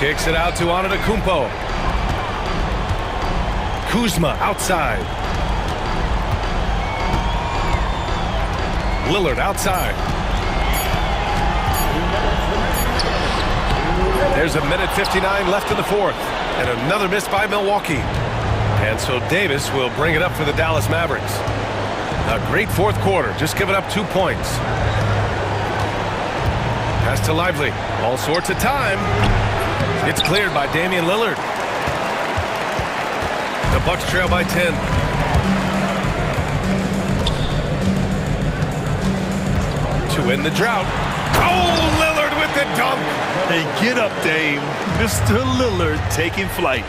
Kicks it out to Antetokounmpo. Kuzma outside. Lillard outside. There's 1:59 left in the 4th. And another miss by Milwaukee. And so Davis will bring it up for the Dallas Mavericks. A great 4th quarter, just giving up 2 points. Pass to Lively. All sorts of time. It's cleared by Damian Lillard. The Bucks trail by 10. To end the drought. Oh, Lillard with the dunk. Hey, get up, Dame. Mr. Lillard taking flight.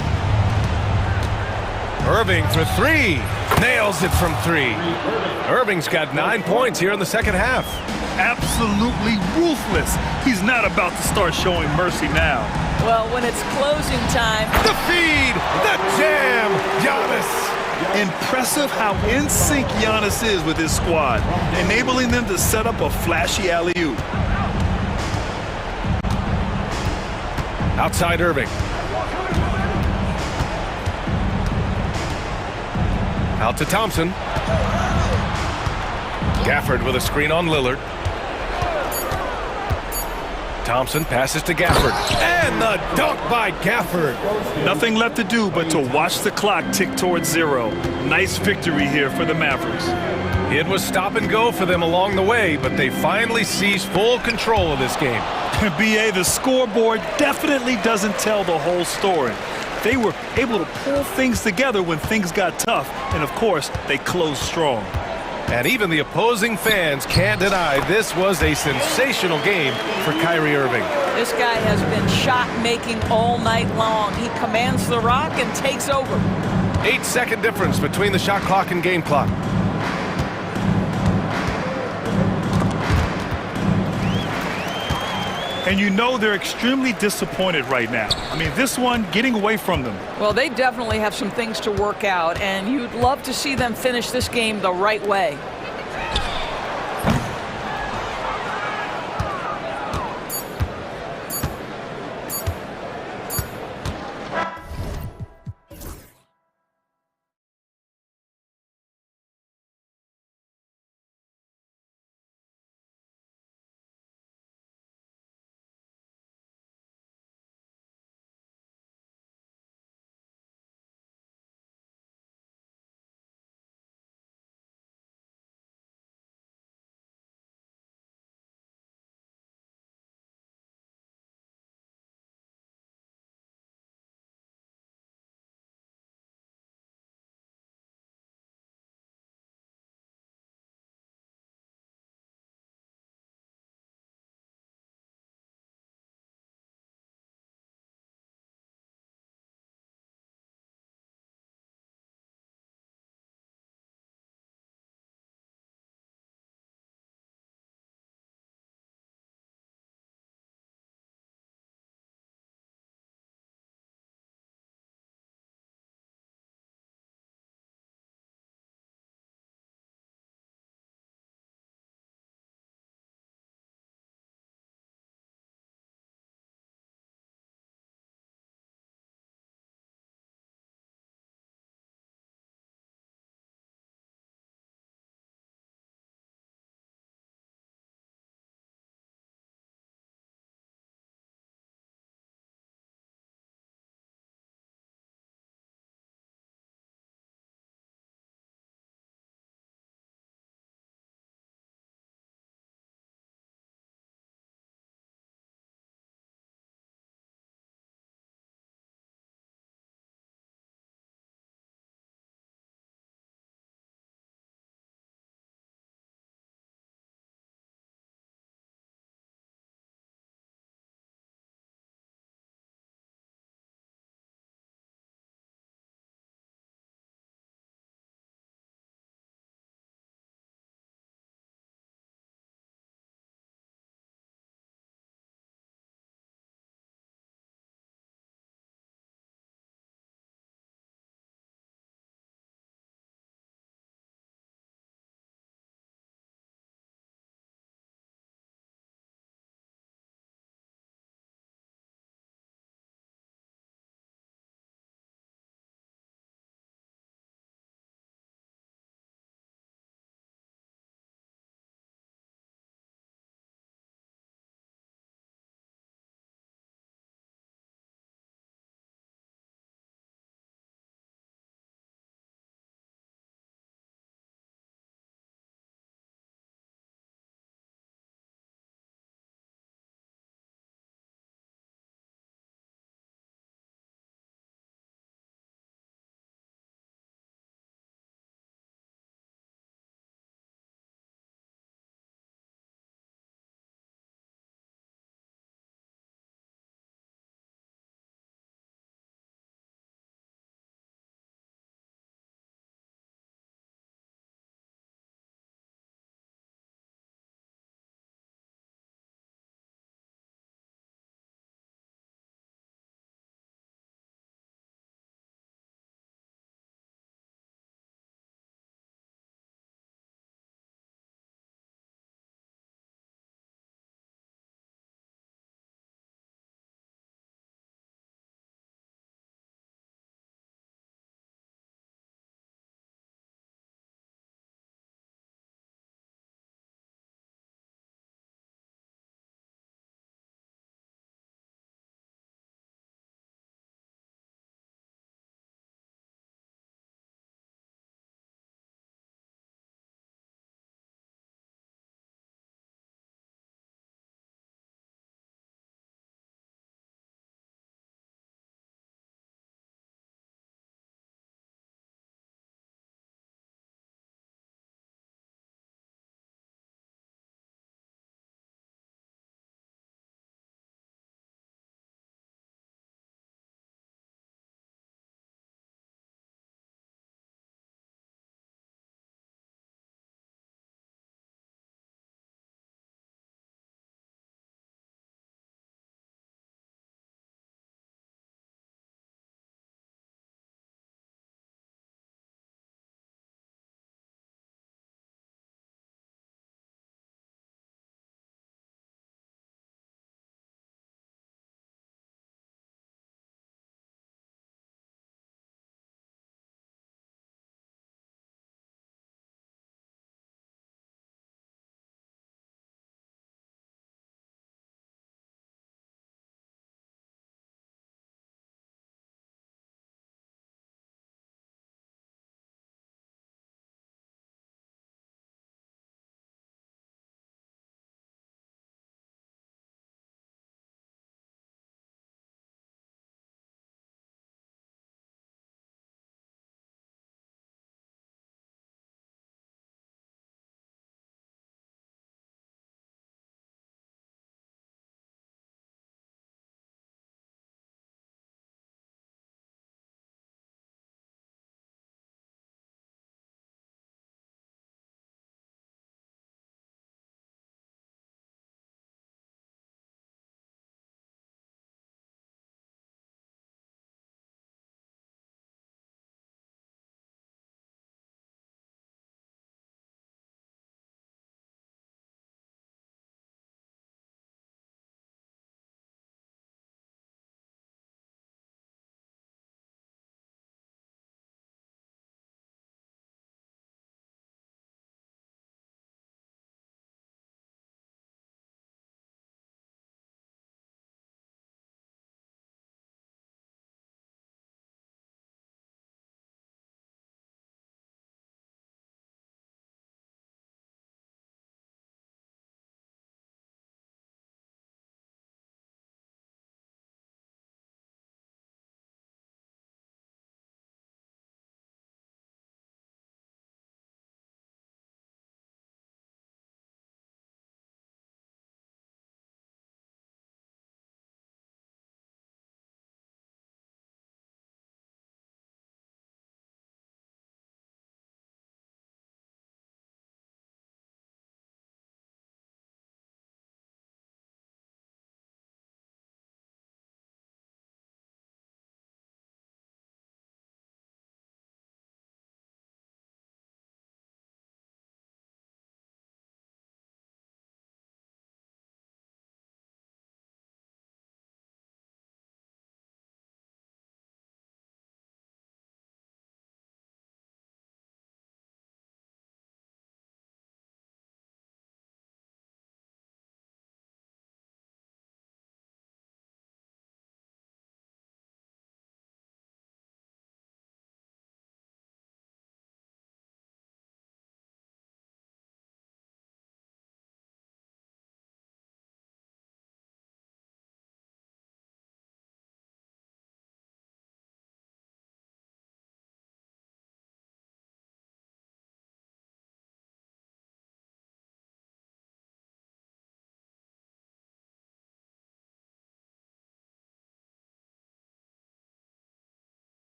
Irving for 3. Nails it from 3. Irving's got 9 points here in the 2nd half. Absolutely ruthless. He's not about to start showing mercy now. Well, when it's closing time. The feed, the jam, Giannis. Impressive how in sync Giannis is with his squad, enabling them to set up a flashy alley-oop. Outside Irving. Out to Thompson. Gafford with a screen on Lillard. Thompson passes to Gafford. And the dunk by Gafford. Nothing left to do but to watch the clock tick towards 0. Nice victory here for the Mavericks. It was stop and go for them along the way, but they finally seized full control of this game. BA, the scoreboard definitely doesn't tell the whole story. They were able to pull things together when things got tough, and of course, they closed strong. And even the opposing fans can't deny this was a sensational game for Kyrie Irving. This guy has been shot-making all night long. He commands the rock and takes over. 8-second difference between the shot clock and game clock. And you know they're extremely disappointed right now. I mean, this one getting away from them. Well, they definitely have some things to work out, and you'd love to see them finish this game the right way.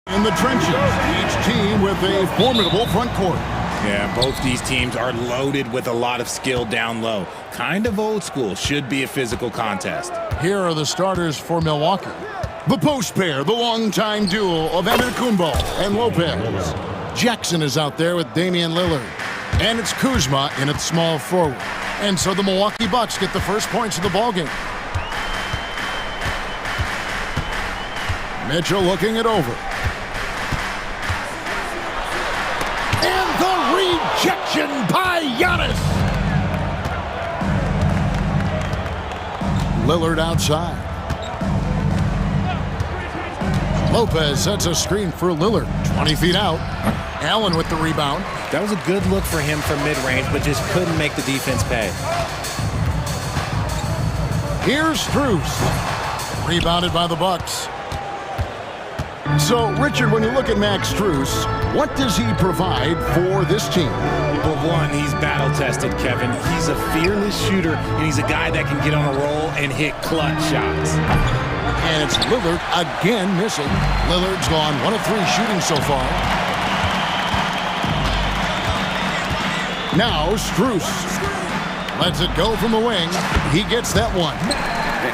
In the trenches, each team with a formidable front court. Yeah, both these teams are loaded with a lot of skill down low. Kind of old school, should be a physical contest. Here are the starters for Milwaukee. The post pair, the longtime duo of Antetokounmpo and Lopez. Jackson is out there with Damian Lillard. And it's Kuzma in at small forward. And so the Milwaukee Bucks get the first points of the ballgame. Mitchell looking it over. And the rejection by Giannis. Lillard outside. Lopez sets a screen for Lillard. 20 feet out. Allen with the rebound. That was a good look for him from mid-range, but just couldn't make the defense pay. Here's Strus. Rebounded by the Bucks. So, Richard, when you look at Max Strus, what does he provide for this team? Well, one, he's battle-tested, Kevin. He's a fearless shooter, and he's a guy that can get on a roll and hit clutch shots. And it's Lillard again missing. Lillard's gone 1 of 3 shooting so far. Now Strus lets it go from the wing. He gets that one.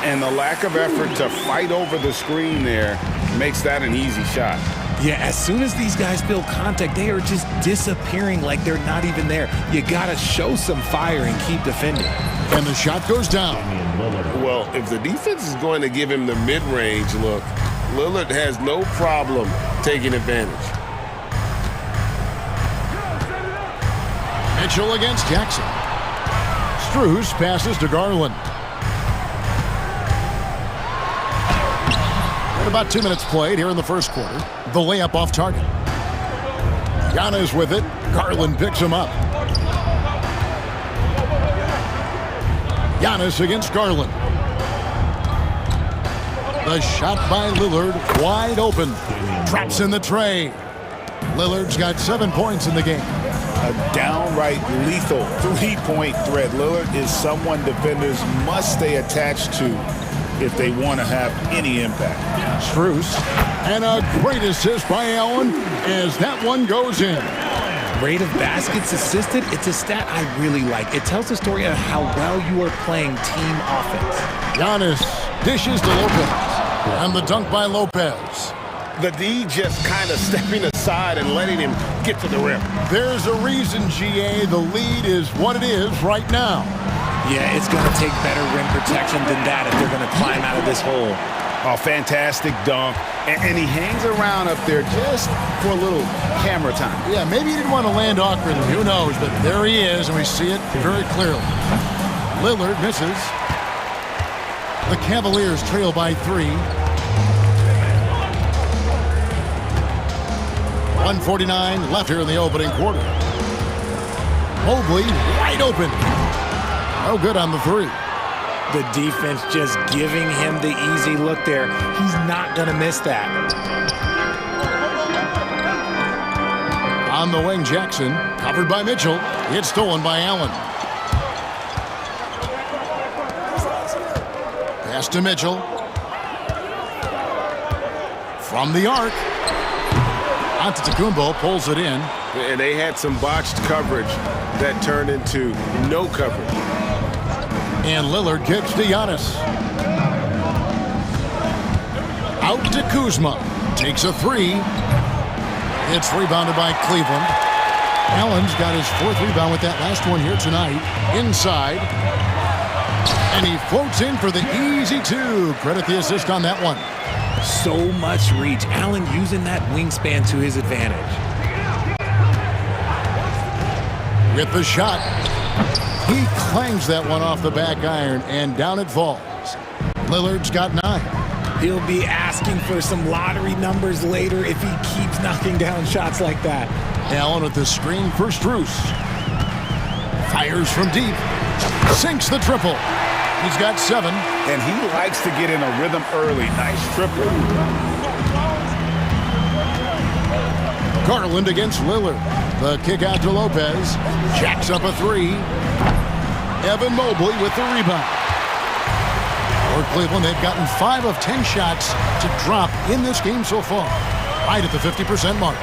And the lack of effort to fight over the screen there makes that an easy shot. Yeah, as soon as these guys feel contact, they are just disappearing like they're not even there. You gotta show some fire and keep defending. And the shot goes down. Well, if the defense is going to give him the mid-range look, Lillard has no problem taking advantage. Mitchell against Jackson. Strus passes to Garland. And about 2 minutes played here in the first quarter. The layup off target. Giannis with it. Garland picks him up. Giannis against Garland. The shot by Lillard, wide open. Traps in the tray. Lillard's got 7 points in the game. A downright lethal three-point threat. Lillard is someone defenders must stay attached to if they want to have any impact. Strus, and a great assist by Allen as that one goes in. Rate of baskets assisted, it's a stat I really like. It tells the story of how well you are playing team offense. Giannis dishes to Lopez, and the dunk by Lopez. The D just kind of stepping aside and letting him get to the rim. There's a reason, GA, the lead is what it is right now. Yeah, it's going to take better rim protection than that if they're going to climb out of this hole. Oh, fantastic dunk. And he hangs around up there just for a little camera time. Yeah, maybe he didn't want to land awkwardly. Who knows? But there he is, and we see it very clearly. Lillard misses. The Cavaliers trail by 3. 1:49 left here in the opening quarter. Mobley wide open. No good on the 3. The defense just giving him the easy look there. He's not going to miss that. On the wing, Jackson, covered by Mitchell. It's stolen by Allen. Pass to Mitchell. From the arc. Antetokounmpo pulls it in. And they had some botched coverage that turned into no coverage. And Lillard kicks to Giannis. Out to Kuzma. Takes a 3. It's rebounded by Cleveland. Allen's got his 4th rebound with that last one here tonight. Inside. And he floats in for the easy 2. Credit the assist on that one. So much reach. Allen using that wingspan to his advantage. With the shot. He clangs that one off the back iron, and down it falls. Lillard's got 9. He'll be asking for some lottery numbers later if he keeps knocking down shots like that. Allen with the screen for Strus. Fires from deep. Sinks the triple. He's got 7. And he likes to get in a rhythm early. Nice triple. Garland against Lillard. The kick out to Lopez. Jacks up a 3. Evan Mobley with the rebound. For Cleveland, they've gotten 5 of 10 shots to drop in this game so far. right at the 50% mark.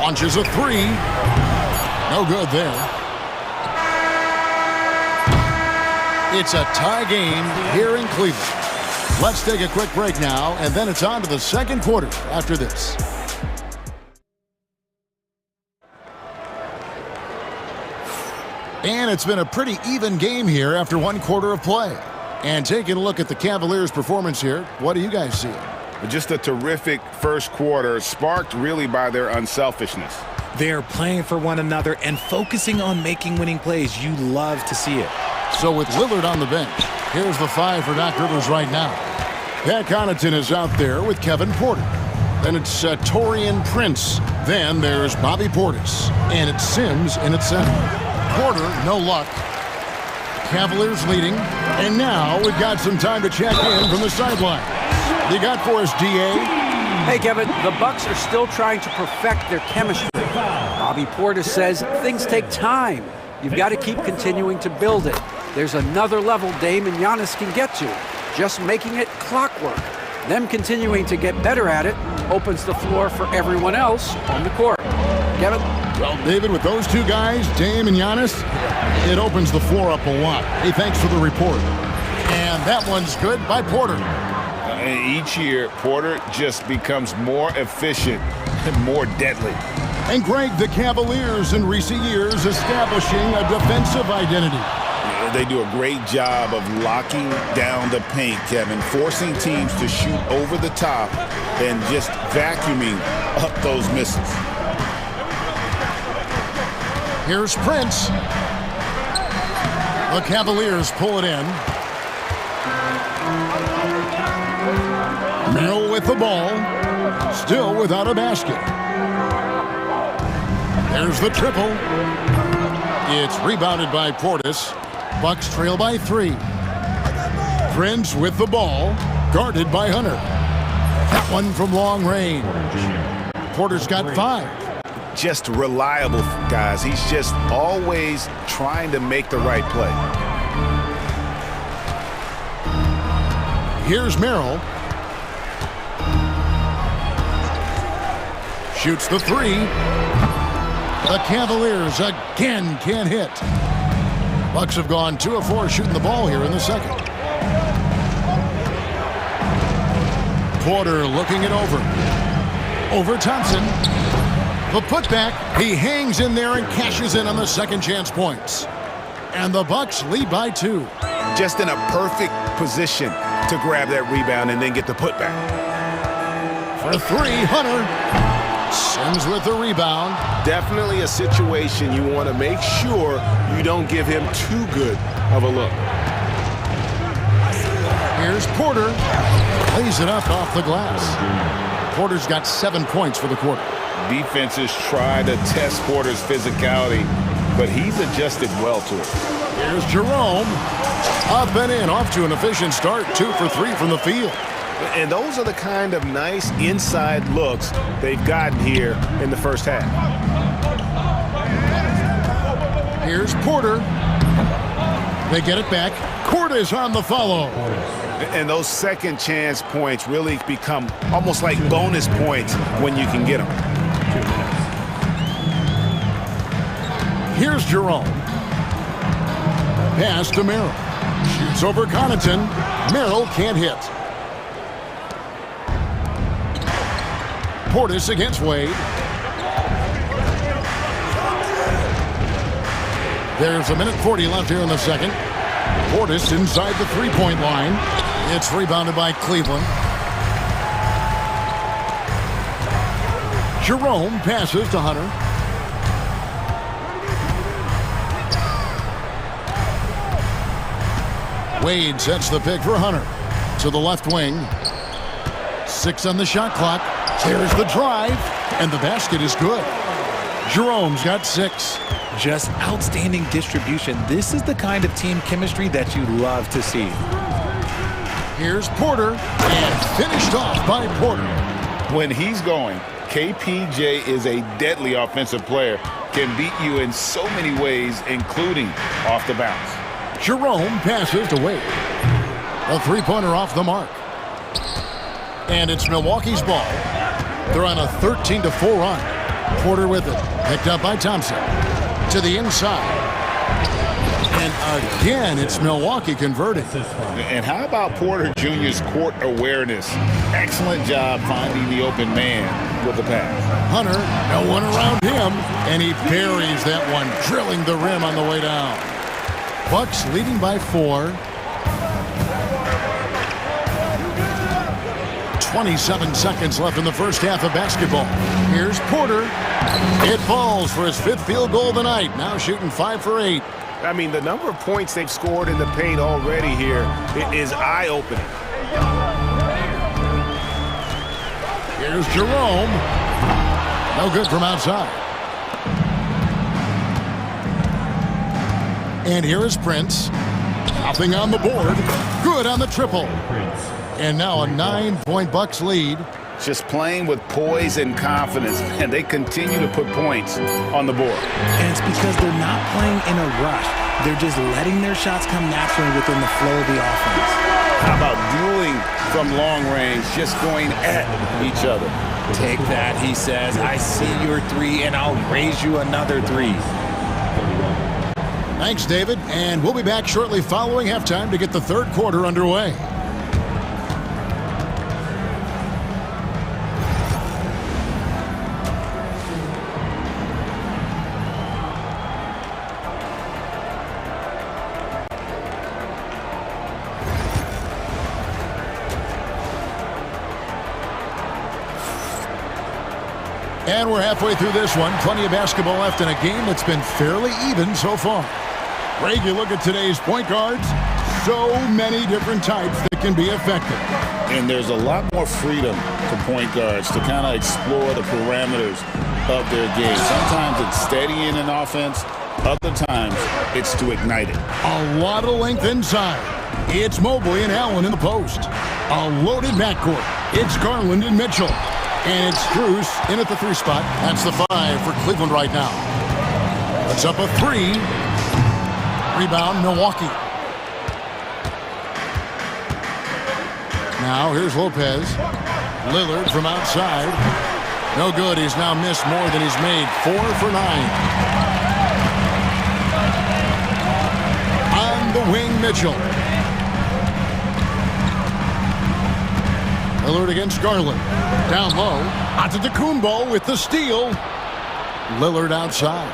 Launches a three. No good there. It's a tie game here in Cleveland. Let's take a quick break now, and then it's on to the second quarter after this. And it's been a pretty even game here after one quarter of play. And taking a look at the Cavaliers' performance here, what do you guys see? Just a terrific first quarter, sparked really by their unselfishness. They're playing for one another and focusing on making winning plays. You love to see it. So with Lillard on the bench, here's the five for Doc Rivers right now. Pat Connaughton is out there with Kevin Porter. Then it's Taurean Prince. Then there's Bobby Portis. And it's Sims in at center. Porter, no luck. Cavaliers leading. And now we've got some time to check in from the sideline. You got for us, DA? Hey, Kevin, the Bucks are still trying to perfect their chemistry. Bobby Portis says things take time. You've got to keep continuing to build it. There's another level Dame and Giannis can get to. Just making it clockwork. Them continuing to get better at it opens the floor for everyone else on the court. Kevin? Well, David, with those two guys, Dame and Giannis, it opens the floor up a lot. Hey, thanks for the report. And that one's good by Porter. Each year, Porter just becomes more efficient and more deadly. And Greg, the Cavaliers in recent years establishing a defensive identity. They do a great job of locking down the paint, Kevin, forcing teams to shoot over the top and just vacuuming up those misses. Here's Prince. The Cavaliers pull it in. Merrill with the ball, still without a basket. There's the triple. It's rebounded by Portis. Bucks trail by 3. Prince with the ball, guarded by Hunter. That one from long range. Porter's got 5. Just reliable, guys. He's just always trying to make the right play. Here's Merrill. Shoots the 3. The Cavaliers again can't hit. Bucks have gone 2 of 4 shooting the ball here in the second. Porter looking it over. Over Thompson. The putback. He hangs in there and cashes in on the second chance points. And the Bucks lead by 2. Just in a perfect position to grab that rebound and then get the putback. For 3, Hunter. Sims with the rebound. Definitely a situation you want to make sure you don't give him too good of a look. Here's Porter. Lays it up off the glass. Porter's got 7 points for the quarter. Defenses try to test Porter's physicality, but he's adjusted well to it. Here's Jerome. Up and in, off to an efficient start. 2 for 3 from the field. And those are the kind of nice inside looks they've gotten here in the first half. Here's Porter. They get it back. Cordes on the follow. And those second chance points really become almost like bonus points when you can get them. Here's Jerome. Pass to Merrill. Shoots over Connaughton. Merrill can't hit. Portis against Wade. There's 1:40 left here in the second. Portis inside the three-point line. It's rebounded by Cleveland. Jerome passes to Hunter. Wade sets the pick for Hunter. To the left wing. 6 on the shot clock. There's the drive, and the basket is good. Jerome's got 6. Just outstanding distribution. This is the kind of team chemistry that you love to see. Here's Porter, and finished off by Porter. When he's going, KPJ is a deadly offensive player. Can beat you in so many ways, including off the bounce. Jerome passes to Wade. A three-pointer off the mark. And it's Milwaukee's ball. They're on a 13-4 run. Porter with it. Picked up by Thompson. To the inside. And again, it's Milwaukee converting. And how about Porter Jr.'s court awareness? Excellent job finding the open man with the pass. Hunter, no one around him, and he buries that one, drilling the rim on the way down. Bucks leading by 4. 27 seconds left in the first half of basketball. Here's Porter. It falls for his 5th field goal of the night. Now shooting 5 for 8. I mean, the number of points they've scored in the paint already here is eye-opening. Here's Jerome. No good from outside. And here is Prince. Nothing on the board. Good on the triple. And now a 9-point Bucks lead. Just playing with poise and confidence, and they continue to put points on the board. And it's because they're not playing in a rush. They're just letting their shots come naturally within the flow of the offense. How about dueling from long range, just going at each other? Take that, he says. I see your 3, and I'll raise you another 3. Thanks, David. And we'll be back shortly following halftime to get the third quarter underway. And we're halfway through this one. Plenty of basketball left in a game that's been fairly even so far. Greg, you look at today's point guards, so many different types that can be effective. And there's a lot more freedom for point guards to kind of explore the parameters of their game. Sometimes it's steadying an offense. Other times it's to ignite it. A lot of length inside. It's Mobley and Allen in the post. A loaded backcourt. It's Garland and Mitchell. And it's Strus in at the 3 spot. That's the 5 for Cleveland right now. It's up a 3. Rebound, Milwaukee. Now here's Lopez. Lillard from outside. No good. He's now missed more than he's made. 4 for 9. On the wing, Mitchell. Lillard against Garland. Down low. Antetokounmpo with the steal. Lillard outside.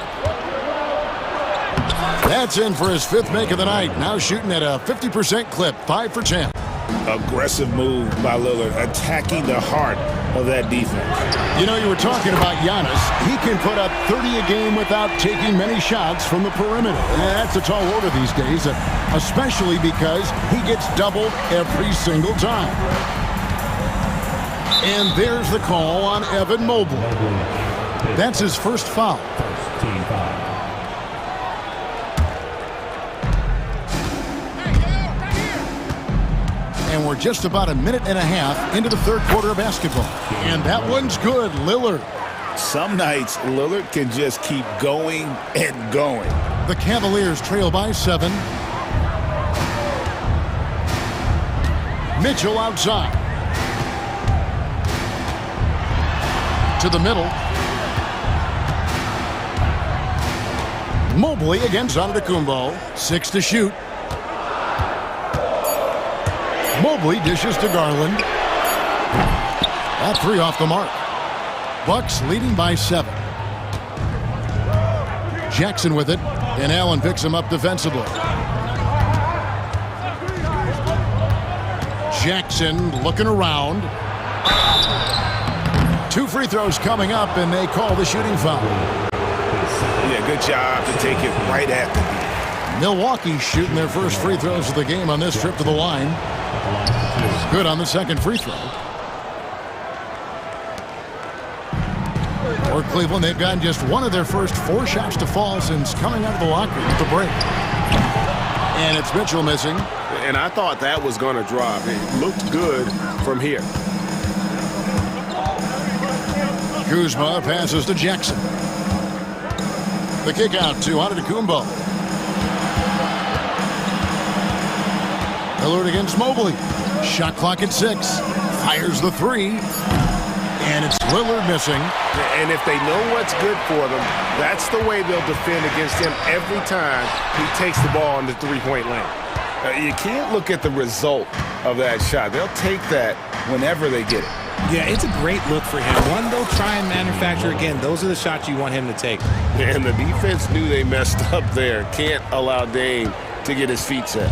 That's in for his 5th make of the night. Now shooting at a 50% clip. 5 for 10. Aggressive move by Lillard, attacking the heart of that defense. You know, you were talking about Giannis. He can put up 30 a game without taking many shots from the perimeter. That's a tall order these days, especially because he gets doubled every single time. And there's the call on Evan Mobley. That's his first foul. Team foul. And we're just about a minute and a half into the third quarter of basketball. And that one's good, Lillard. Some nights, Lillard can just keep going and going. The Cavaliers trail by 7. Mitchell outside. To the middle. Mobley against Antetokounmpo. 6 to shoot. Mobley dishes to Garland. That 3 off the mark. Bucks leading by 7. Jackson with it, and Allen picks him up defensively. Jackson looking around. 2 free throws coming up, and they call the shooting foul. Yeah, good job to take it right at them. Milwaukee shooting their first free throws of the game on this trip to the line. Good on the second free throw. For Cleveland, they've gotten just one of their first 4 shots to fall since coming out of the locker room at the break. And it's Mitchell missing. And I thought that was going to drop. It looked good from here. Kuzma passes to Jackson. The kick out to Antetokounmpo. Lillard against Mobley. Shot clock at 6. Fires the 3. And it's Lillard missing. And if they know what's good for them, that's the way they'll defend against him every time he takes the ball in the three-point lane. You can't look at the result of that shot. They'll take that whenever they get it. Yeah, it's a great look for him. One, they'll try and manufacture again. Those are the shots you want him to take. And the defense knew they messed up there. Can't allow Dame to get his feet set.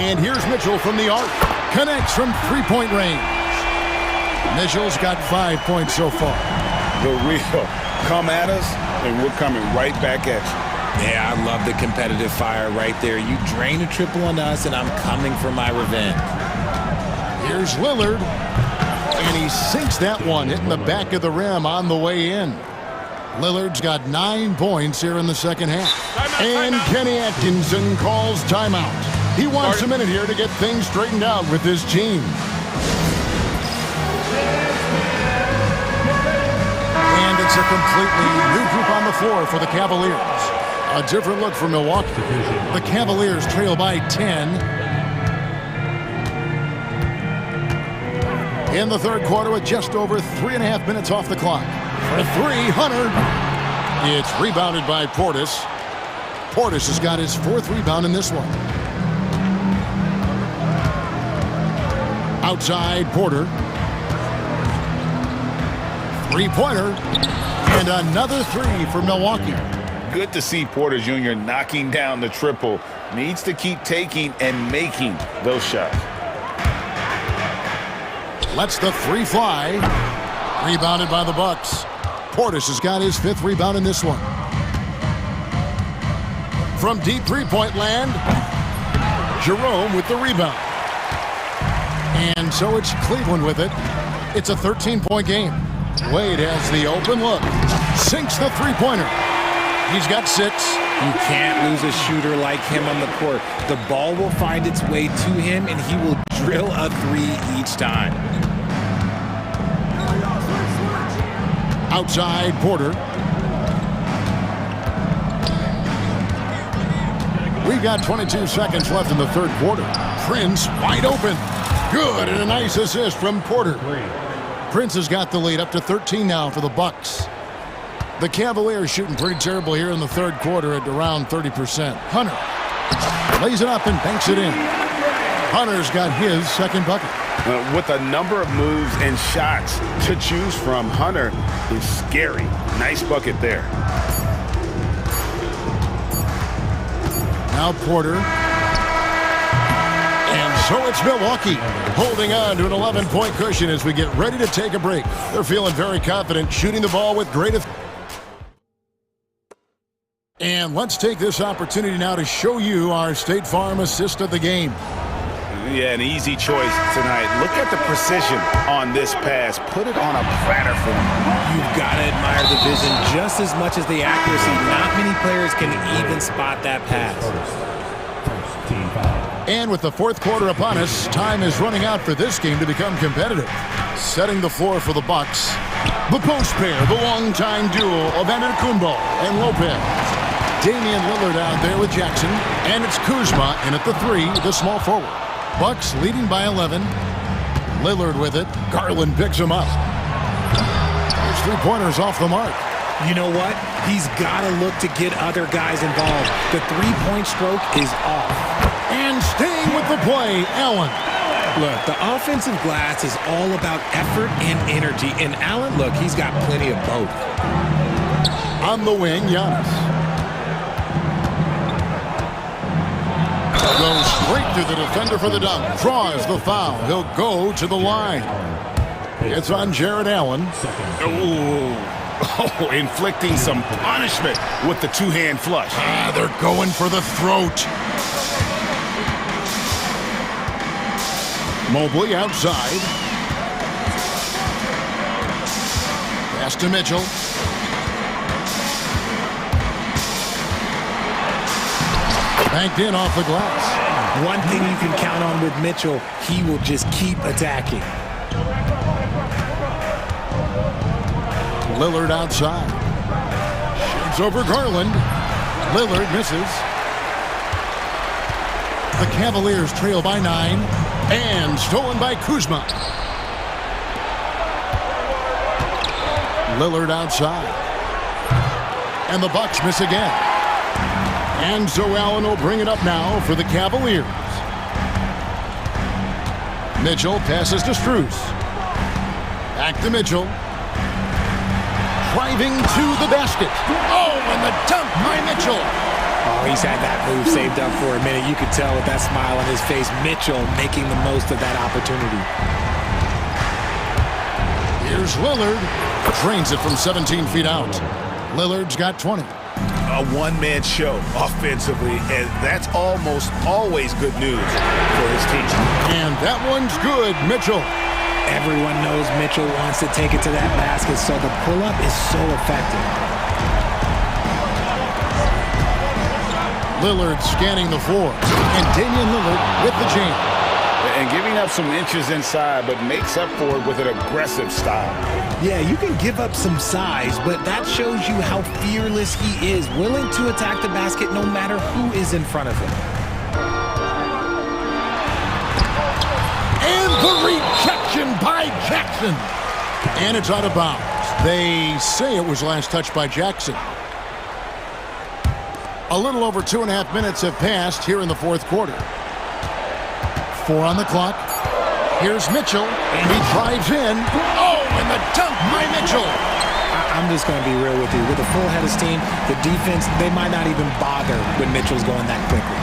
And here's Mitchell from the arc. Connects from three-point range. Mitchell's got 5 points so far. The real come at us, and we're coming right back at you. Yeah, I love the competitive fire right there. You drain a triple on us, and I'm coming for my revenge. Here's Lillard. And he sinks that one, hitting the back of the rim on the way in. Lillard's got 9 points here in the second half. And Kenny Atkinson calls timeout. He wants a minute here to get things straightened out with his team. And it's a completely new group on the floor for the Cavaliers. A different look for Milwaukee. The Cavaliers trail by 10. In the third quarter with just over 3.5 minutes off the clock. For 3, Hunter. It's rebounded by Portis. Portis has got his 4th rebound in this one. Outside, Porter. Three-pointer. And another 3 for Milwaukee. Good to see Porter Jr. knocking down the triple. Needs to keep taking and making those shots. Lets the 3 fly. Rebounded by the Bucks. Portis has got his 5th rebound in this one. From deep three-point land, Jerome with the rebound. And so it's Cleveland with it. It's a 13-point game. Wade has the open look. Sinks the three-pointer. He's got 6. You can't lose a shooter like him on the court. The ball will find its way to him, and he will drill a 3 each time. Outside, Porter. We've got 22 seconds left in the third quarter. Prince wide open. Good, and a nice assist from Porter. Prince has got the lead up to 13 now for the Bucks. The Cavaliers shooting pretty terrible here in the third quarter at around 30%. Hunter lays it up and banks it in. Hunter's got his 2nd bucket. With a number of moves and shots to choose from, Hunter is scary. Nice bucket there. Now Porter. And so it's Milwaukee holding on to an 11-point cushion as we get ready to take a break. They're feeling very confident, shooting the ball with great effect. And let's take this opportunity now to show you our State Farm assist of the game. Yeah, an easy choice tonight. Look at the precision on this pass. Put it on a platter for him. You've got to admire the vision just as much as the accuracy. Not many players can even spot that pass. And with the fourth quarter upon us, time is running out for this game to become competitive. Setting the floor for the Bucks. The post pair, the long-time duel of Antetokounmpo and Lopez. Damian Lillard out there with Jackson. And it's Kuzma in at the 3, the small forward. Bucks leading by 11. Lillard with it. Garland picks him up. His three-pointers off the mark. You know what? He's got to look to get other guys involved. The three-point stroke is off. And staying with the play, Allen. Look, the offensive glass is all about effort and energy. And Allen, look, he's got plenty of both. On the wing, Giannis. Goes straight to the defender for the dunk. Draws the foul. He'll go to the line. It's on Jared Allen. Oh, inflicting some punishment with the two-hand flush. They're going for the throat. Mobley outside. Pass to Mitchell. Banked in off the glass. One thing you can count on with Mitchell, he will just keep attacking. Lillard outside. Shoots over Garland. Lillard misses. The Cavaliers trail by 9. And stolen by Kuzma. Lillard outside. And the Bucks miss again. And so Allen will bring it up now for the Cavaliers. Mitchell passes to Strus. Back to Mitchell. Driving to the basket. Oh, and the dunk by Mitchell. Oh, he's had that move saved up for a minute. You could tell with that smile on his face. Mitchell making the most of that opportunity. Here's Lillard. Drains it from 17 feet out. Lillard's got 20. A one-man show offensively, and that's almost always good news for his team. And that one's good, Mitchell. Everyone knows Mitchell wants to take it to that basket, so the pull-up is so effective. Lillard scanning the floor, and Damian Lillard with the jam. And giving up some inches inside, but makes up for it with an aggressive style. Yeah, you can give up some size, but that shows you how fearless he is, willing to attack the basket no matter who is in front of him. And the rejection by Jackson. And it's out of bounds. They say it was last touched by Jackson. A little over 2.5 minutes have passed here in the fourth quarter. 4 on the clock. Here's Mitchell, and he drives in. Oh, and the dunk by Mitchell. I'm just going to be real with you. With a full head of steam, the defense, they might not even bother when Mitchell's going that quickly.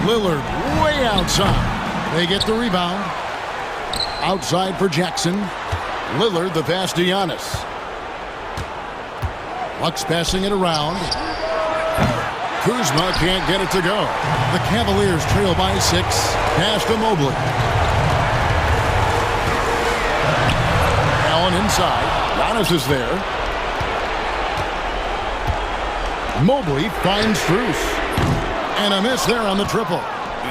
Lillard way outside. They get the rebound. Outside for Jackson. Lillard the pass to Giannis. Bucks passing it around. Kuzma can't get it to go. The Cavaliers trail by 6. Pass to Mobley. Allen inside. Giannis is there. Mobley finds Strus. And a miss there on the triple.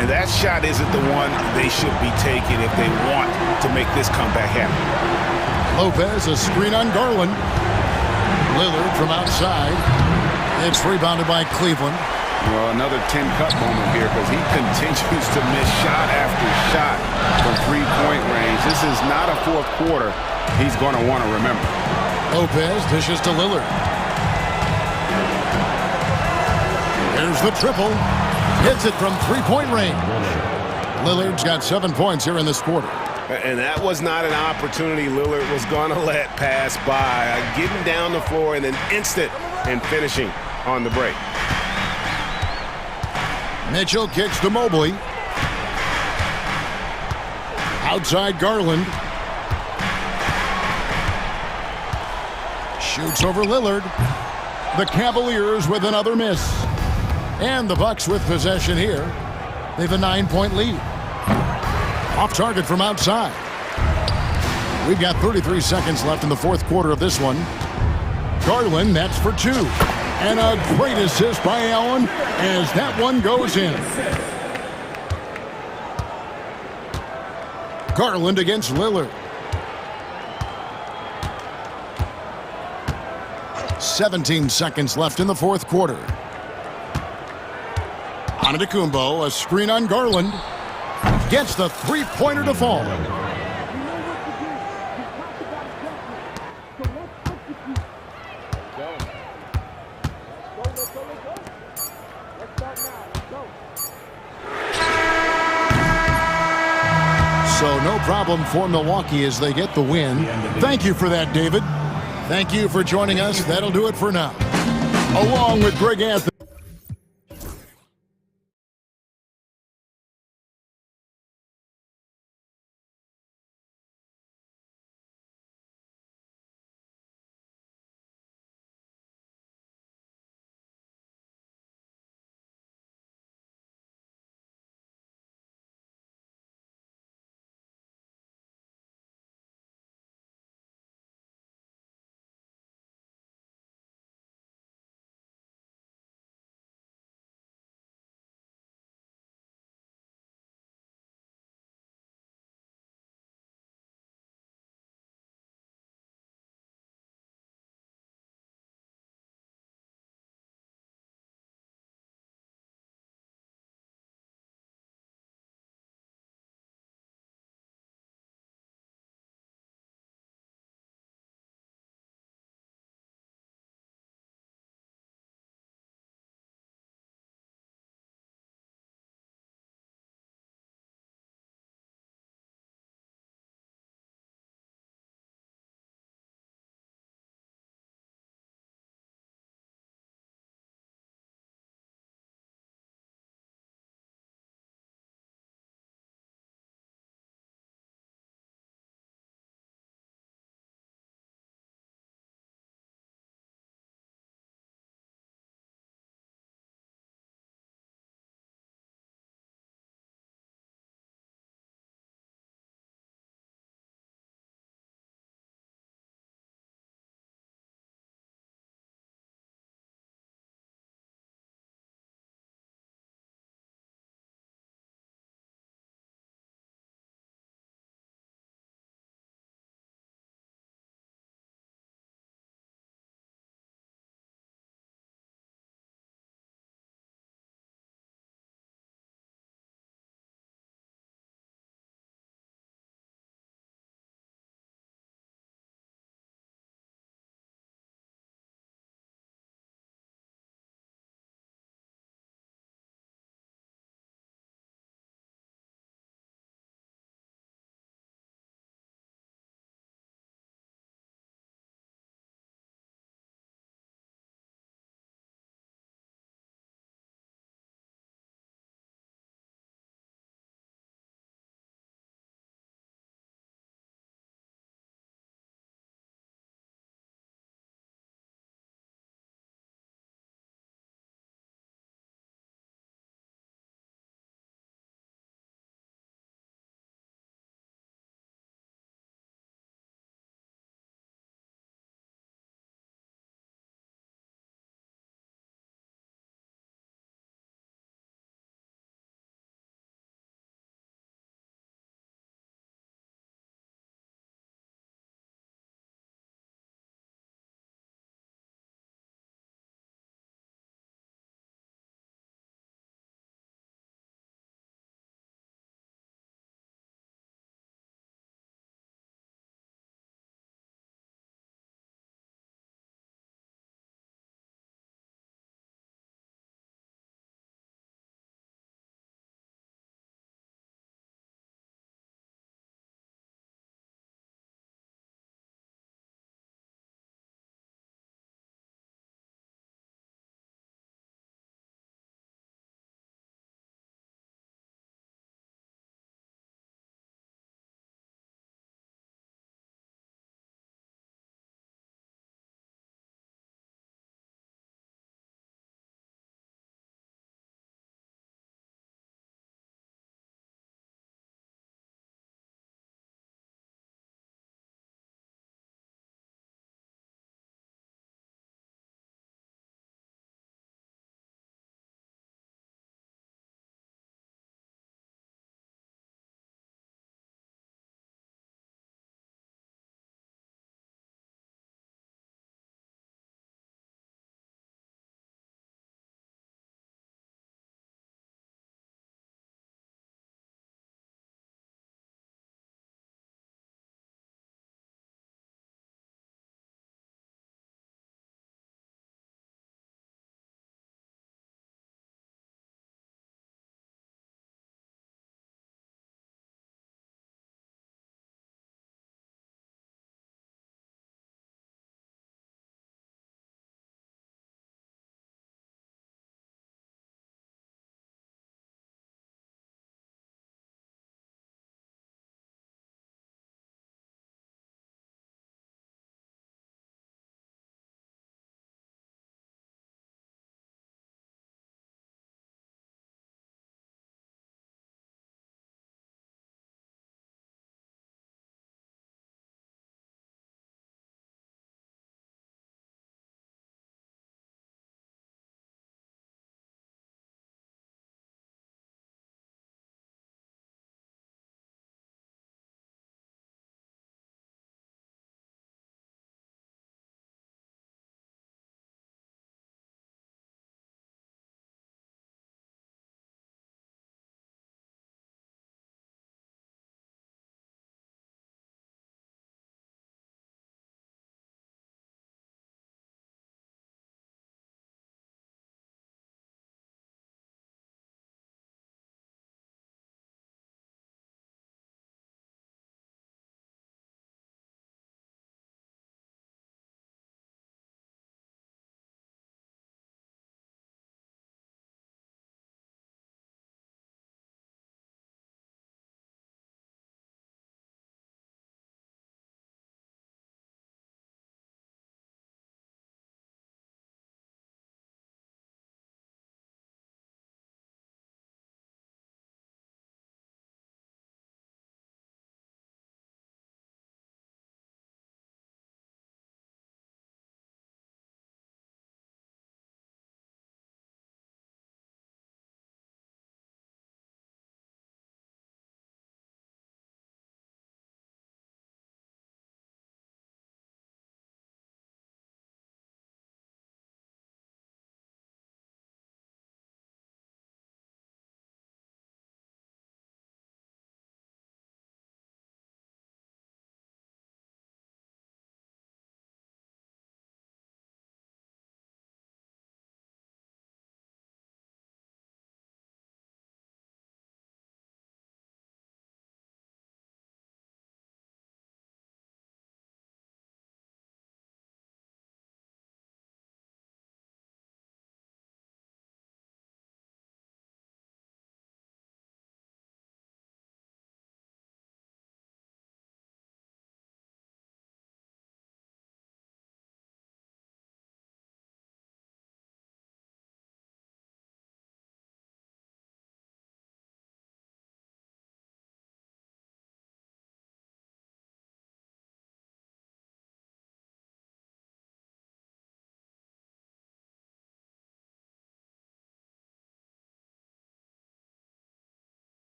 And that shot isn't the one they should be taking if they want to make this comeback happen. Lopez, a screen on Garland. Lillard from outside. It's rebounded by Cleveland. Well, another 10-cut moment here because he continues to miss shot after shot from three-point range. This is not a fourth quarter he's going to want to remember. Lopez dishes to Lillard. Here's the triple. Hits it from three-point range. Lillard's got 7 points here in this quarter. And that was not an opportunity Lillard was going to let pass by. Getting down the floor in an instant and finishing on the break. Mitchell kicks to Mobley. Outside Garland. Shoots over Lillard. The Cavaliers with another miss. And the Bucks with possession here. They have a 9-point lead. Off target from outside. We've got 33 seconds left in the fourth quarter of this one. Garland, that's for 2. And a great assist by Allen as that one goes in. Garland against Lillard. 17 seconds left in the fourth quarter. Antetokounmpo, a screen on Garland. Gets the three-pointer to fall. So no problem for Milwaukee as they get the win. Thank you for that, David. Thank you for joining us. That'll do it for now. Along with Greg Anthony.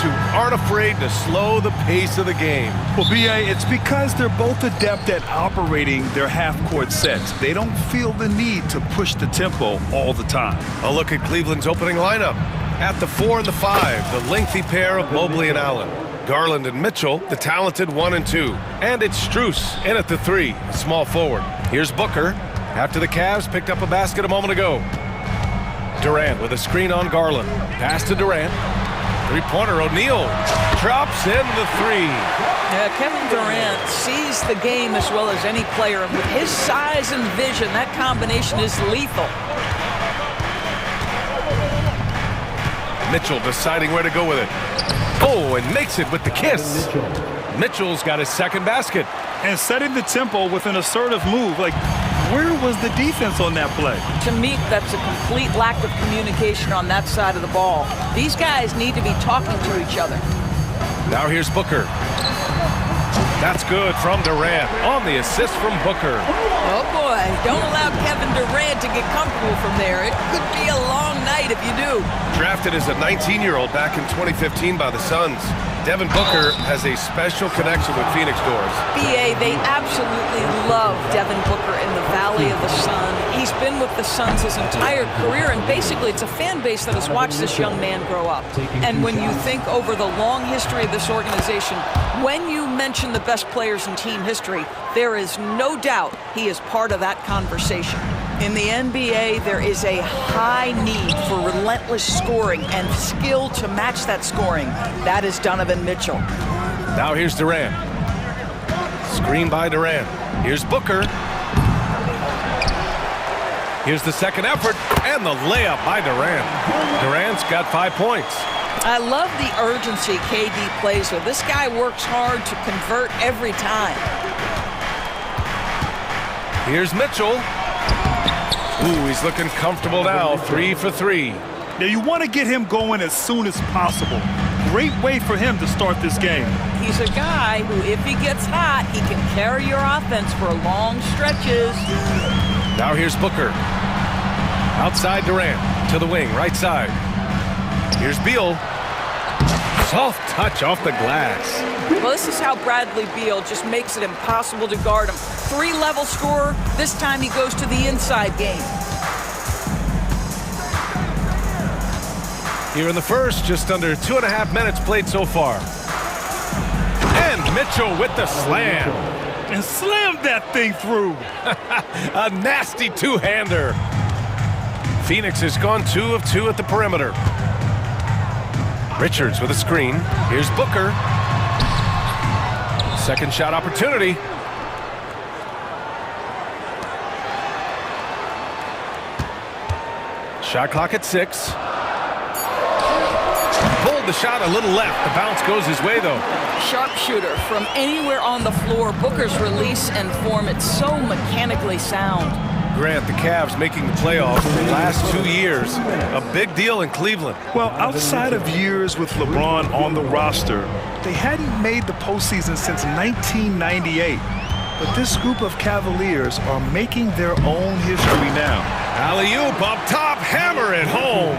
who aren't afraid to slow the pace of the game. Well, BA, it's because they're both adept at operating their half-court sets. They don't feel the need to push the tempo all the time. A look at Cleveland's opening lineup. At the 4 and the 5, the lengthy pair of Mobley and Allen. Garland and Mitchell, the talented 1 and 2. And it's Strus in at the 3, a small forward. Here's Booker, after the Cavs picked up a basket a moment ago. Durant with a screen on Garland. Pass to Durant. Three-pointer, O'Neal drops in the 3. Yeah, Kevin Durant sees the game as well as any player. And with his size and vision, that combination is lethal. Mitchell deciding where to go with it. Oh, and makes it with the kiss. Mitchell's got his second basket. And setting the tempo with an assertive move. Like, where was the defense on that play? To me, that's a complete lack of communication on that side of the ball. These guys need to be talking to each other. Now here's Booker. That's good from Durant on the assist from Booker. Oh boy, don't allow Kevin Durant to get comfortable from there. It could be a long night if you do. Drafted as a 19-year-old back in 2015 by the Suns, Devin Booker has a special connection with Phoenix Doors. BA, they absolutely love Devin Booker in the Valley of the Sun. He's been with the Suns his entire career, and basically it's a fan base that has watched this young man grow up. And when you think over the long history of this organization, when you mention the best players in team history, there is no doubt he is part of that conversation. In the NBA, there is a high need for relentless scoring and skill to match that scoring. That is Donovan Mitchell. Now here's Durant. Screen by Durant. Here's Booker. Here's the second effort, and the layup by Durant. Durant's got 5 points. I love the urgency KD plays with. This guy works hard to convert every time. Here's Mitchell. Ooh, he's looking comfortable now. 3 for 3. Now you want to get him going as soon as possible. Great way for him to start this game. He's a guy who, if he gets hot, he can carry your offense for long stretches. Now here's Booker. Outside Durant. To the wing, right side. Here's Beal. Soft touch off the glass. Well, this is how Bradley Beal just makes it impossible to guard him. 3-level scorer. This time he goes to the inside game. Here in the first, just under 2.5 minutes played so far. And Mitchell with the slam. And slammed that thing through. A nasty two-hander. Phoenix has gone 2 of 2 at the perimeter. Richards with a screen. Here's Booker. Second shot opportunity. Shot clock at 6. Pulled the shot a little left. The bounce goes his way, though. Sharpshooter from anywhere on the floor. Booker's release and form, it's so mechanically sound. Grant, the Cavs making the playoffs the last 2 years. A big deal in Cleveland. Well, outside of years with LeBron on the roster, they hadn't made the postseason since 1998. But this group of Cavaliers are making their own history now. Alley-oop up top, hammer it home.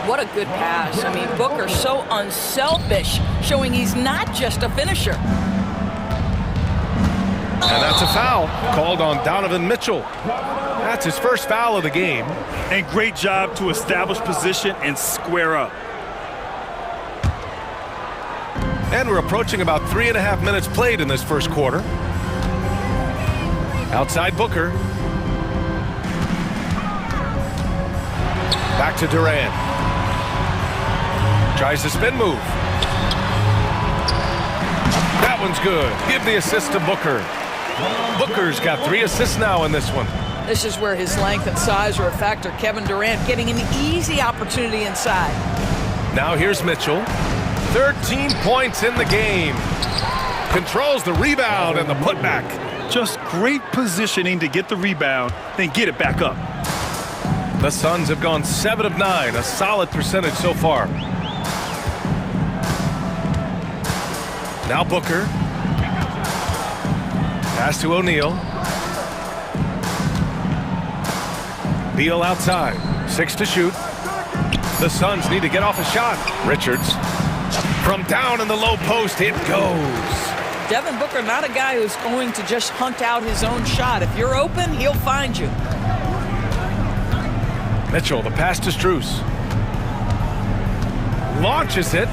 What a good pass. I mean, Booker's so unselfish, showing he's not just a finisher. And that's a foul called on Donovan Mitchell. That's his first foul of the game. And great job to establish position and square up. And we're approaching about 3.5 minutes played in this first quarter. Outside Booker. Back to Durant. Tries the spin move. That one's good. Give the assist to Booker. Booker's got 3 assists now in this one. This is where his length and size are a factor. Kevin Durant getting an easy opportunity inside. Now here's Mitchell. 13 points in the game. Controls the rebound and the putback. Just great positioning to get the rebound, then get it back up. The Suns have gone 7 of 9, a solid percentage so far. Now Booker. Pass to O'Neal. Beal outside. 6 to shoot. The Suns need to get off a shot. Richards. From down in the low post, it goes. Devin Booker, not a guy who's going to just hunt out his own shot. If you're open, he'll find you. Mitchell, the pass to Strus. Launches it.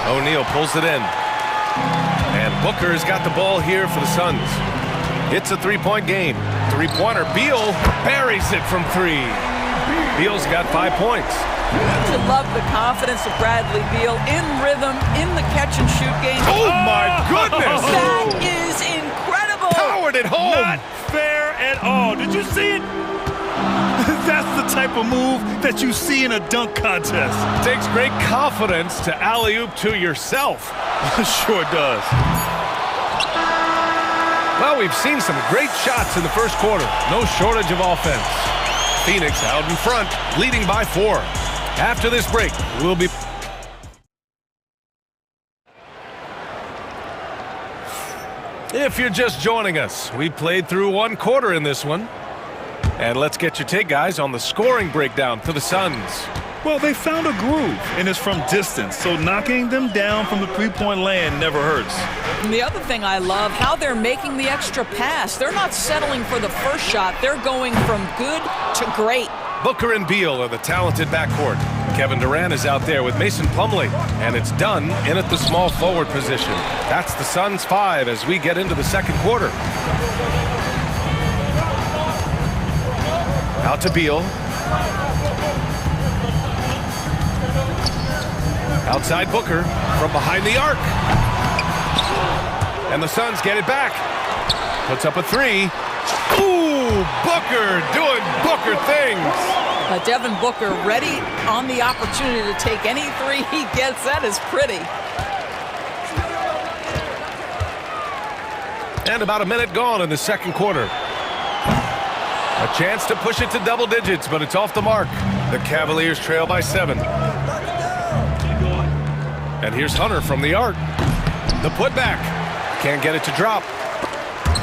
O'Neal pulls it in. And Booker's got the ball here for the Suns. It's a three-point game. Three-pointer. Beal buries it from three. Beal's got 5 points. To love the confidence of Bradley Beal in rhythm, in the catch-and-shoot game. Oh, my goodness! That is incredible! Powered it home! Not fair at all. Did you see it? That's the type of move that you see in a dunk contest. Takes great confidence to alley-oop to yourself. Sure does. Well, we've seen some great shots in the first quarter. No shortage of offense. Phoenix out in front, leading by 4. After this break, we'll be... If you're just joining us, we played through 1 quarter in this one. And let's get your take, guys, on the scoring breakdown for the Suns. Well, they found a groove, and it's from distance, so knocking them down from the three-point land never hurts. And the other thing I love, how they're making the extra pass. They're not settling for the first shot. They're going from good to great. Booker and Beal are the talented backcourt. Kevin Durant is out there with Mason Plumlee, and it's done in at the small forward position. That's the Suns' 5 as we get into the second quarter. Out to Beal. Outside Booker from behind the arc. And the Suns get it back. Puts up a 3. Ooh, Booker doing Booker things. Devin Booker ready on the opportunity to take any 3 he gets. That is pretty. And about a minute gone in the second quarter. A chance to push it to double digits, but it's off the mark. The Cavaliers trail by 7. And here's Hunter from the arc. The putback. Can't get it to drop.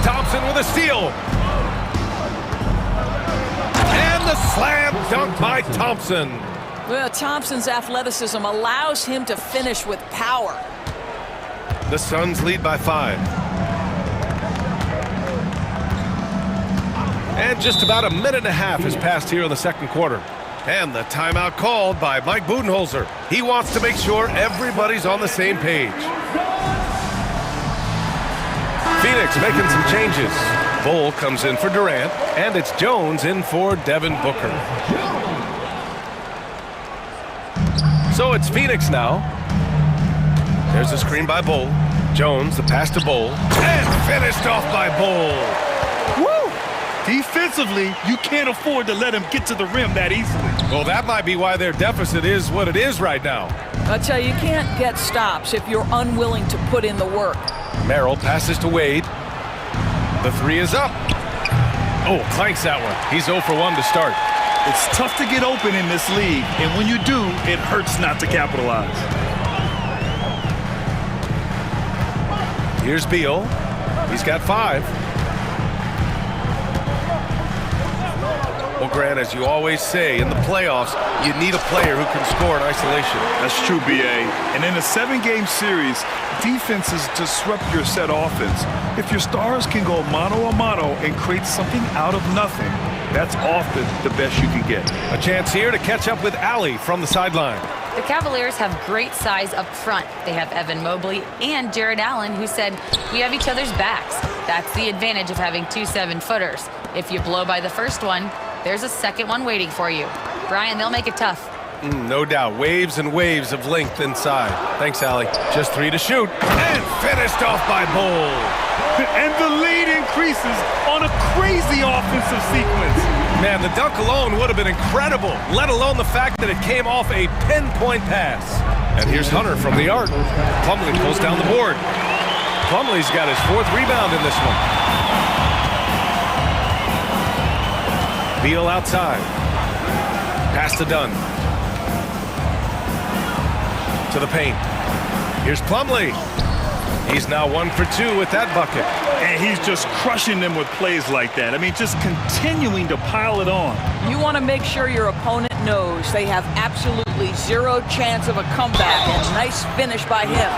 Thompson with a steal. And the slam dunk by Thompson. Well, Thompson's athleticism allows him to finish with power. The Suns lead by 5. And just about a minute and a half has passed here in the second quarter. And the timeout called by Mike Budenholzer. He wants to make sure everybody's on the same page. Phoenix making some changes. Bull comes in for Durant, and it's Jones in for Devin Booker. So it's Phoenix now. There's a screen by Bull. Jones, the pass to Bull. And finished off by Bull. Woo! Defensively, you can't afford to let him get to the rim that easily. Well, that might be why their deficit is what it is right now. I tell you, you can't get stops if you're unwilling to put in the work. Merrill passes to Wade. The 3 is up. Oh, clanks that one. He's 0 for 1 to start. It's tough to get open in this league, and when you do, it hurts not to capitalize. Here's Beal. He's got 5. Well, Grant, as you always say, in the playoffs, you need a player who can score in isolation. That's true, B.A. And in a 7-game series, defenses disrupt your set offense. If your stars can go mano-a-mano and create something out of nothing, that's often the best you can get. A chance here to catch up with Allie from the sideline. The Cavaliers have great size up front. They have Evan Mobley and Jared Allen, who said, "We have each other's backs." That's the advantage of having 2 7-footers. If you blow by the first one, there's a second one waiting for you. Brian, they'll make it tough. No doubt. Waves and waves of length inside. Thanks, Allie. Just 3 to shoot. And finished off by Bull. And the lead increases on a crazy offensive sequence. Man, the dunk alone would have been incredible, let alone the fact that it came off a pinpoint pass. And here's Hunter from the arc. Plumlee pulls down the board. Plumlee's got his 4th rebound in this one. Beal outside. Pass to Dunn. To the paint. Here's Plumlee. He's now 1 for 2 with that bucket. And he's just crushing them with plays like that. I mean, just continuing to pile it on. You want to make sure your opponent knows they have absolutely zero chance of a comeback, and nice finish by him.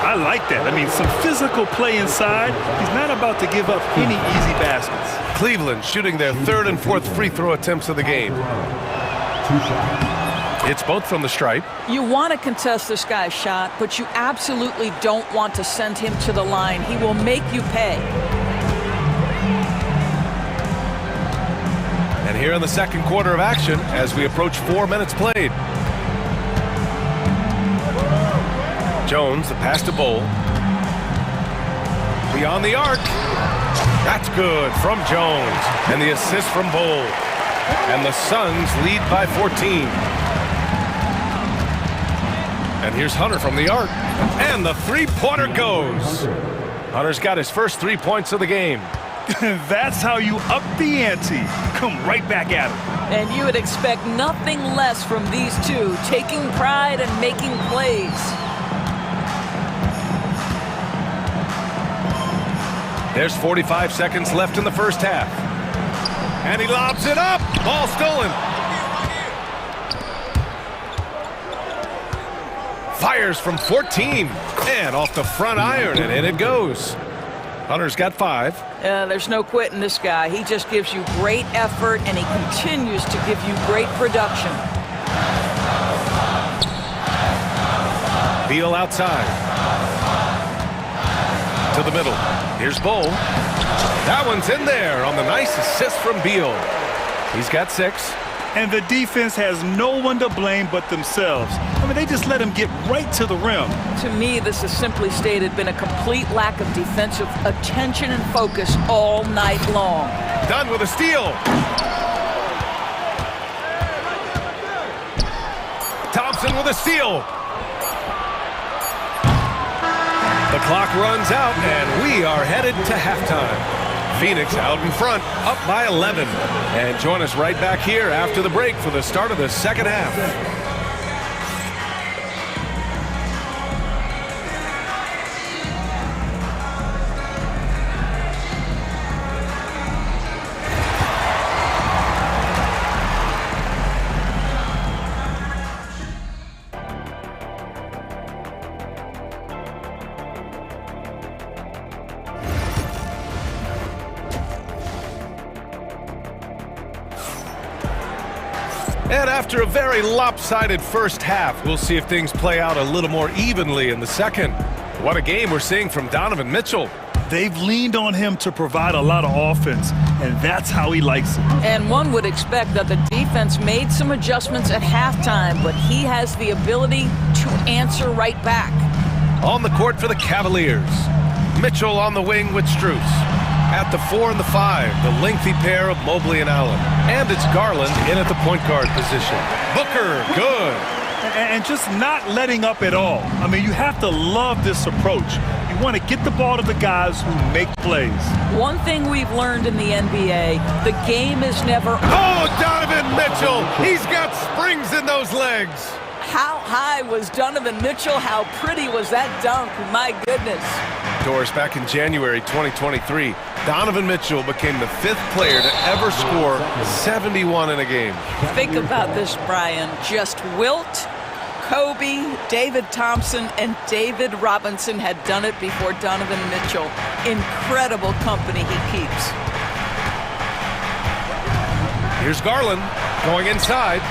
I like that. I mean, some physical play inside. He's not about to give up any easy baskets. Cleveland shooting their third and fourth free throw attempts of the game. It's both from the stripe. You want to contest this guy's shot, but you absolutely don't want to send him to the line. He will make you pay. And here in the second quarter of action, as we approach 4 minutes played. Jones, the pass to Bowl. Beyond the arc. That's good from Jones. And the assist from Bowl. And the Suns lead by 14. And here's Hunter from the arc. And the three-pointer goes. Hunter's got his first 3 points of the game. That's how you up the ante. Come right back at him. And you would expect nothing less from these two, taking pride and making plays. There's 45 seconds left in the first half. And he lobs it up. Ball stolen. Fires from 14. And off the front iron, and in it goes. Hunter's got 5. There's no quitting this guy. He just gives you great effort, and he continues to give you great production. Beal outside. To the middle. Here's Bowl. That one's in there on the nice assist from Beal. He's got 6. And the defense has no one to blame but themselves. I mean, they just let him get right to the rim. To me, this has simply stated been a complete lack of defensive attention and focus all night long. Done with a steal. Thompson with a steal. The clock runs out, and we are headed to halftime. Phoenix out in front, up by 11. And join us right back here after the break for the start of the second half. And after a very lopsided first half, we'll see if things play out a little more evenly in the second. What a game we're seeing from Donovan Mitchell. They've leaned on him to provide a lot of offense, and that's how he likes it. And one would expect that the defense made some adjustments at halftime, but he has the ability to answer right back. On the court for the Cavaliers. Mitchell on the wing with Strus. At the 4 and the 5, the lengthy pair of Mobley and Allen. And it's Garland in at the point guard position. Booker, good. And just not letting up at all. I mean, you have to love this approach. You want to get the ball to the guys who make plays. One thing we've learned in the NBA, the game is never... Oh, Donovan Mitchell! He's got springs in those legs. How high was Donovan Mitchell? How pretty was that dunk? My goodness. Doris, back in January 2023, Donovan Mitchell became the 5th player to ever score 71 in a game. Think about this, Brian. Just Wilt, Kobe, David Thompson, and David Robinson had done it before Donovan Mitchell. Incredible company he keeps. Here's Garland going inside.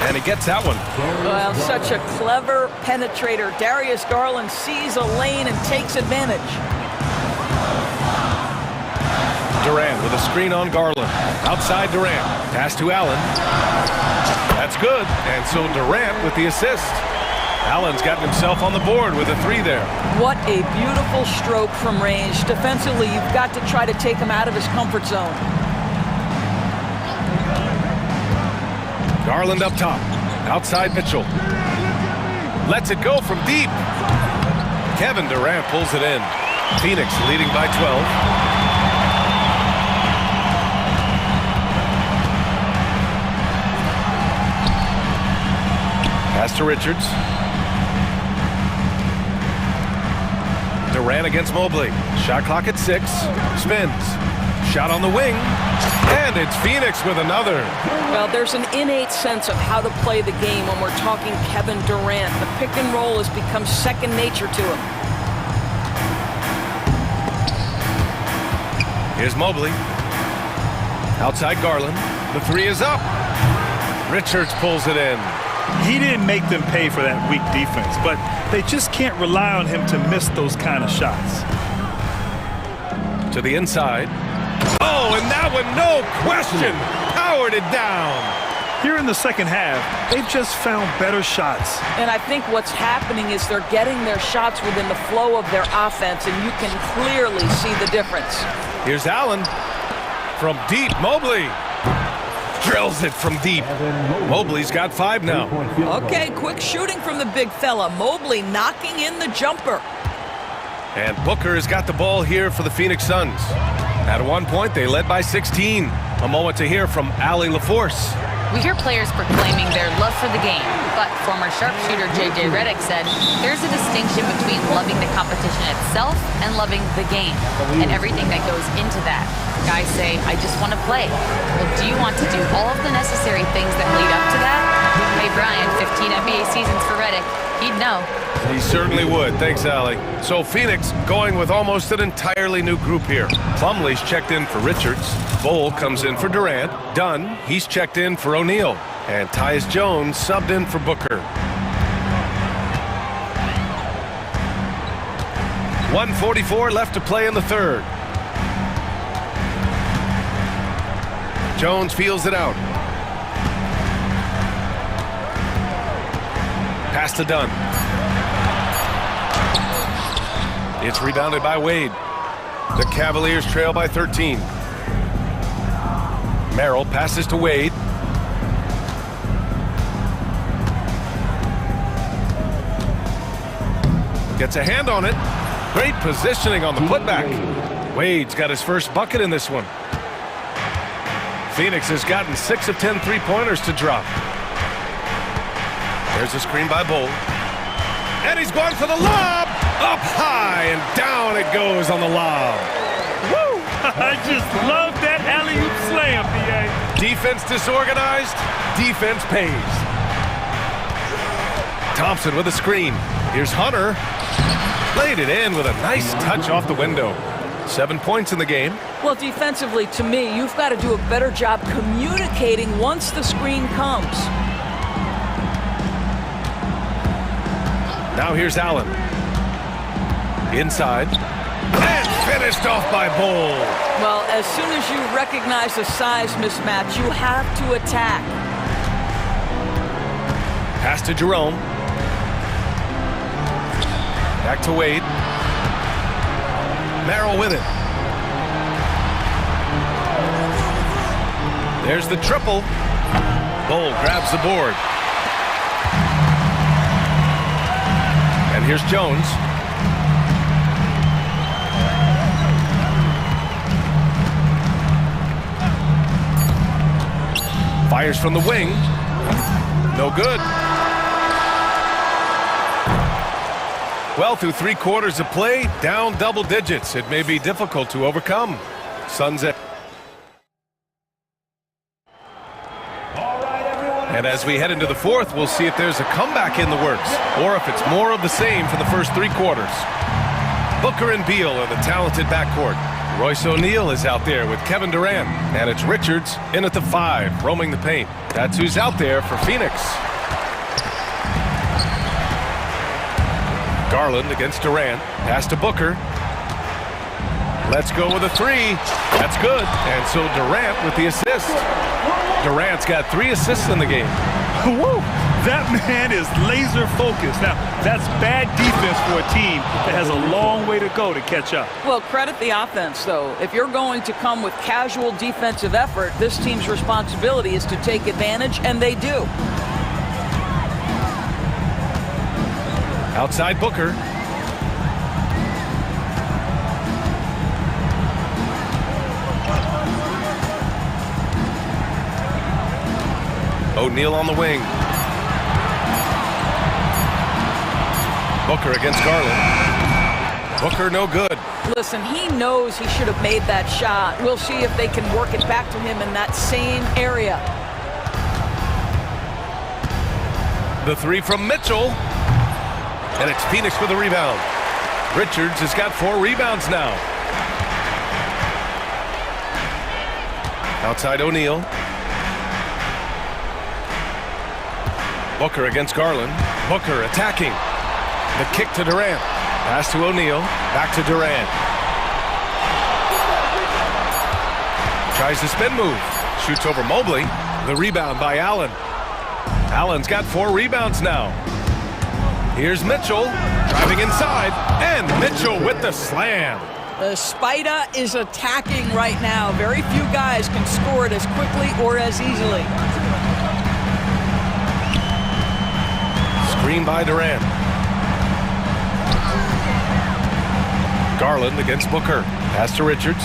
And he gets that one. Well, such a clever penetrator. Darius Garland sees a lane and takes advantage. Durant with a screen on Garland. Outside Durant. Pass to Allen. That's good. And so Durant with the assist. Allen's gotten himself on the board with a 3 there. What a beautiful stroke from range. Defensively, you've got to try to take him out of his comfort zone. Garland up top. Outside Mitchell. Lets it go from deep. Kevin Durant pulls it in. Phoenix leading by 12. Pass to Richards. Durant against Mobley. Shot clock at 6. Spins. Shot on the wing. And it's Phoenix with another. Well, there's an innate sense of how to play the game when we're talking Kevin Durant. The pick and roll has become second nature to him. Here's Mobley. Outside Garland. The three is up. Richards pulls it in. He didn't make them pay for that weak defense, but they just can't rely on him to miss those kind of shots. To the inside. Oh, and that one, no question, powered it down. Here in the second half, they've just found better shots. And I think what's happening is they're getting their shots within the flow of their offense, and you can clearly see the difference. Here's Allen. From deep, Mobley. Drills it from deep. Mobley's got 5 now. Okay, quick shooting from the big fella. Mobley knocking in the jumper. And Booker has got the ball here for the Phoenix Suns. At one point, they led by 16. A moment to hear from Allie LaForce. We hear players proclaiming their love for the game, but former sharpshooter J.J. Redick said there's a distinction between loving the competition itself and loving the game, and everything that goes into that. Guys say, I just want to play. Well, do you want to do all of the necessary things that lead up to that? Hey, Brian, 15 NBA seasons for Redick. He'd know. He certainly would. Thanks, Allie. So Phoenix going with almost an entirely new group here. Plumlee's checked in for Richards. Bowl comes in for Durant. Dunn, he's checked in for O'Neal. And Tyus Jones subbed in for Booker. 1:44 left to play in the third. Jones feels it out. Pass to Dunn. It's rebounded by Wade. The Cavaliers trail by 13. Merrill passes to Wade. Gets a hand on it. Great positioning on the putback. Wade's got his first bucket in this one. Phoenix has gotten 6 of 10 three-pointers to drop. There's a screen by Bowl. And he's going for the lob! Up high, and down it goes on the lob. Woo! I just love that alley-oop slam, B.A. Defense disorganized, defense pays. Thompson with a screen. Here's Hunter. Laid it in with a nice touch off the window. 7 points in the game. Well, defensively, to me, you've got to do a better job communicating once the screen comes. Now here's Allen. Inside. And finished off by Bowl. Well, as soon as you recognize a size mismatch, you have to attack. Pass to Jerome. Back to Wade. Merrill with it. There's the triple. Bowl grabs the board. And here's Jones. Fires from the wing. No good. Well, through 3 quarters of play, down double digits. It may be difficult to overcome. Suns at. And as we head into the fourth, we'll see if there's a comeback in the works, or if it's more of the same for the first 3 quarters. Booker and Beal are the talented backcourt. Royce O'Neal is out there with Kevin Durant, and it's Richards in at the 5, roaming the paint. That's who's out there for Phoenix. Garland against Durant. Pass to Booker. Let's go with a 3. That's good. And so Durant with the assist. Durant's got 3 assists in the game. Woo! That man is laser focused. Now, that's bad defense for a team that has a long way to go to catch up. Well, credit the offense, though. If you're going to come with casual defensive effort, this team's responsibility is to take advantage, and they do. Outside Booker. O'Neal on the wing. Booker against Garland. Booker no good. Listen, he knows he should have made that shot. We'll see if they can work it back to him in that same area. The three from Mitchell. And it's Phoenix with the rebound. Richards has got 4 rebounds now. Outside O'Neal. Booker against Garland. Booker attacking. The kick to Durant. Pass to O'Neal. Back to Durant. Tries the spin move. Shoots over Mobley. The rebound by Allen. Allen's got 4 rebounds now. Here's Mitchell driving inside. And Mitchell with the slam. The Spider is attacking right now. Very few guys can score it as quickly or as easily. Screen by Durant. Garland against Booker. Pass to Richards.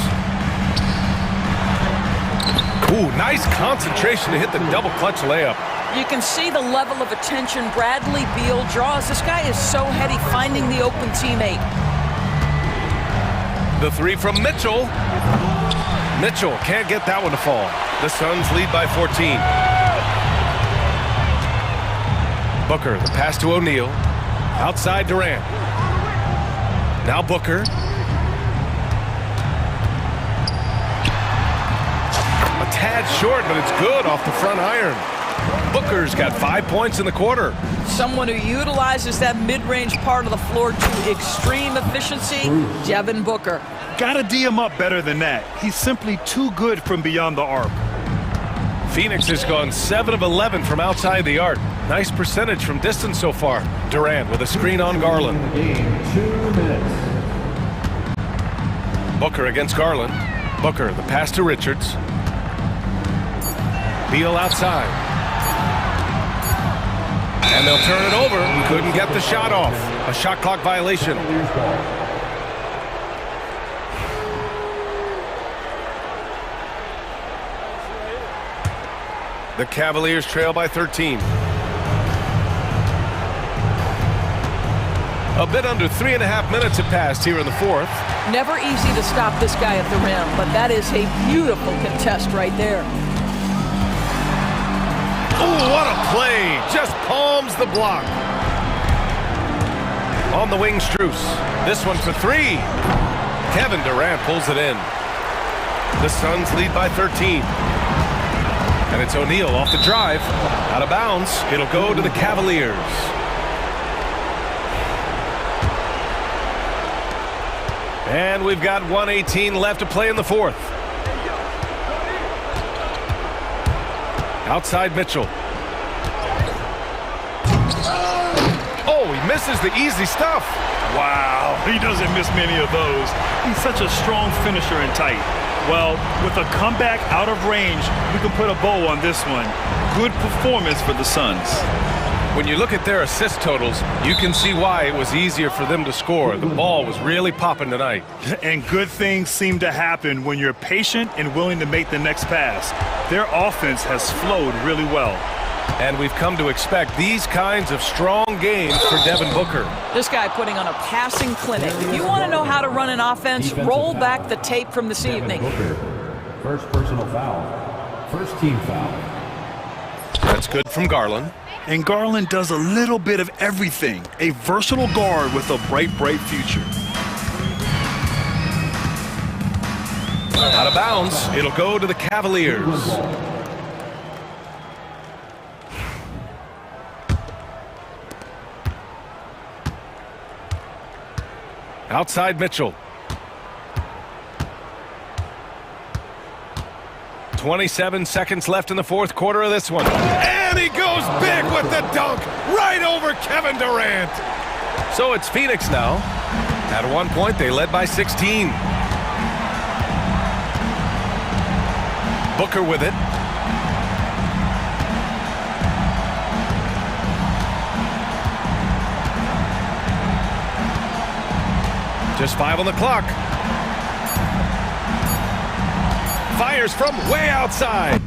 Ooh, nice concentration to hit the double clutch layup. You can see the level of attention Bradley Beal draws. This guy is so heady finding the open teammate. The three from Mitchell. Mitchell can't get that one to fall. The Suns lead by 14. Booker, the pass to O'Neal. Outside Durant. Now Booker. A tad short, but it's good off the front iron. Booker's got 5 points in the quarter. Someone who utilizes that mid-range part of the floor to extreme efficiency, Devin Booker. Gotta D him up better than that. He's simply too good from beyond the arc. Phoenix has gone 7 of 11 from outside the arc. Nice percentage from distance so far. Durant with a screen on Garland. Booker against Garland. Booker, the pass to Richards. Beal outside. And they'll turn it over. Couldn't get the shot off. A shot clock violation. The Cavaliers trail by 13. A bit under 3.5 minutes have passed here in the fourth. Never easy to stop this guy at the rim, but that is a beautiful contest right there. Oh, what a play. Just palms the block. On the wing, Strus. This one for 3. Kevin Durant pulls it in. The Suns lead by 13. And it's O'Neal off the drive. Out of bounds. It'll go to the Cavaliers. And we've got 1:18 left to play in the fourth. Outside Mitchell. Oh, he misses the easy stuff. Wow, he doesn't miss many of those. He's such a strong finisher and tight. Well, with a comeback out of range, we can put a bow on this one. Good performance for the Suns. When you look at their assist totals, you can see why it was easier for them to score. The ball was really popping tonight. And good things seem to happen when you're patient and willing to make the next pass. Their offense has flowed really well. And we've come to expect these kinds of strong games for Devin Booker. This guy putting on a passing clinic. If you want to know how to run an offense, roll back the tape from this evening. First personal foul. First team foul. That's good from Garland. And Garland does a little bit of everything. A versatile guard with a bright, bright future. Out of bounds. It'll go to the Cavaliers. Outside Mitchell. 27 seconds left in the fourth quarter of this one. And he goes big with the dunk right over Kevin Durant. So it's Phoenix now. At one point, they led by 16. Booker with it. Just 5 on the clock. Fires from way outside.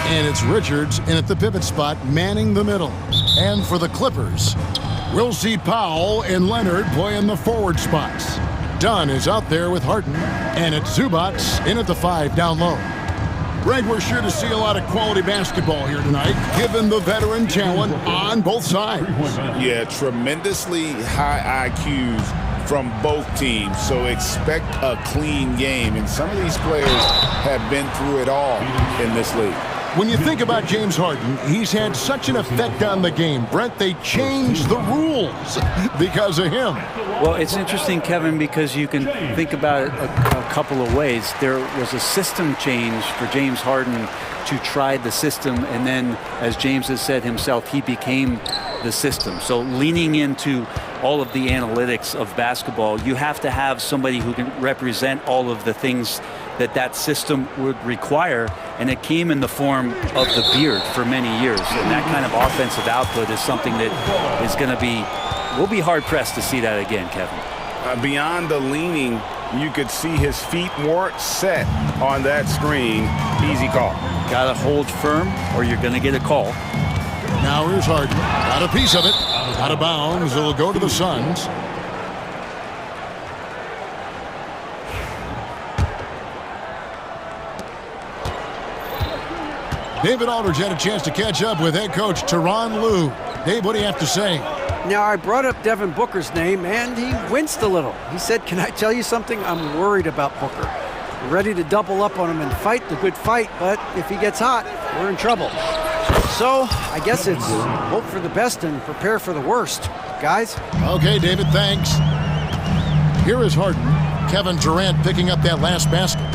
And it's Richards in at the pivot spot, manning the middle. And for the Clippers, we'll see Powell and Leonard play in the forward spots. Dunn is out there with Harden, and it's Zubats in at the 5 down low. Greg, we're sure to see a lot of quality basketball here tonight, given the veteran talent on both sides. Yeah, tremendously high IQs from both teams, so expect a clean game. And some of these players have been through it all in this league. When you think about James Harden, he's had such an effect on the game. Brent, they changed the rules because of him. Well, it's interesting, Kevin, because you can think about it a couple of ways. There was a system change for James Harden to try the system, and then, as James has said himself, he became the system. So leaning into all of the analytics of basketball, you have to have somebody who can represent all of the things that system would require, and it came in the form of the beard for many years. And that kind of offensive output is something that is going to be, we'll be hard-pressed to see that again, Kevin. Beyond the leaning, you could see his feet more set on that screen. Easy call. Got to hold firm or you're going to get a call. Now here's Harden. Got a piece of it. Out of bounds. It'll go to the Suns. David Aldridge had a chance to catch up with head coach Tyronn Lue. Dave, what do you have to say? Now, I brought up Devin Booker's name, and he winced a little. He said, can I tell you something? I'm worried about Booker. I'm ready to double up on him and fight the good fight, but if he gets hot, we're in trouble. So, I guess it's hope for the best and prepare for the worst, guys. Okay, David, thanks. Here is Harden. Kevin Durant picking up that last basket.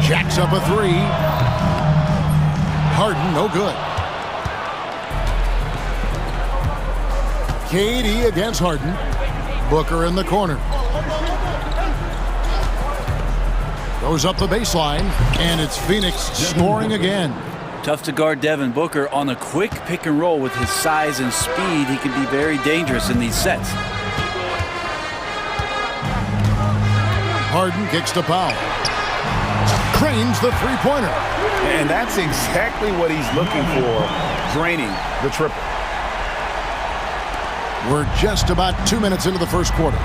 Jacks up a 3. Harden, no good. KD against Harden. Booker in the corner. Goes up the baseline, and it's Phoenix scoring again. Tough to guard Devin Booker on a quick pick and roll with his size and speed. He can be very dangerous in these sets. Harden kicks to Powell. Cranes the three-pointer. And that's exactly what he's looking for, draining the triple. We're just about 2 minutes into the first quarter.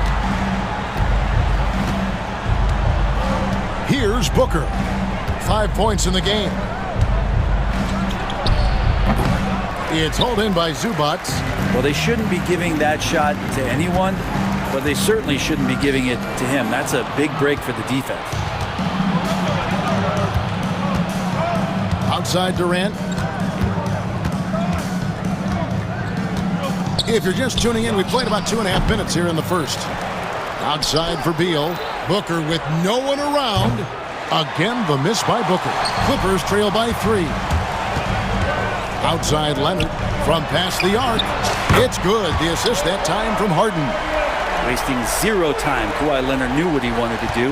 Here's Booker. 5 points in the game. It's hauled in by Zubats. Well, they shouldn't be giving that shot to anyone, but they certainly shouldn't be giving it to him. That's a big break for the defense. Outside Durant. If you're just tuning in, we played about 2.5 minutes here in the first. Outside for Beal. Booker with no one around. Again, the miss by Booker. Clippers trail by 3. Outside Leonard from past the arc. It's good. The assist that time from Harden. Wasting 0 time. Kawhi Leonard knew what he wanted to do.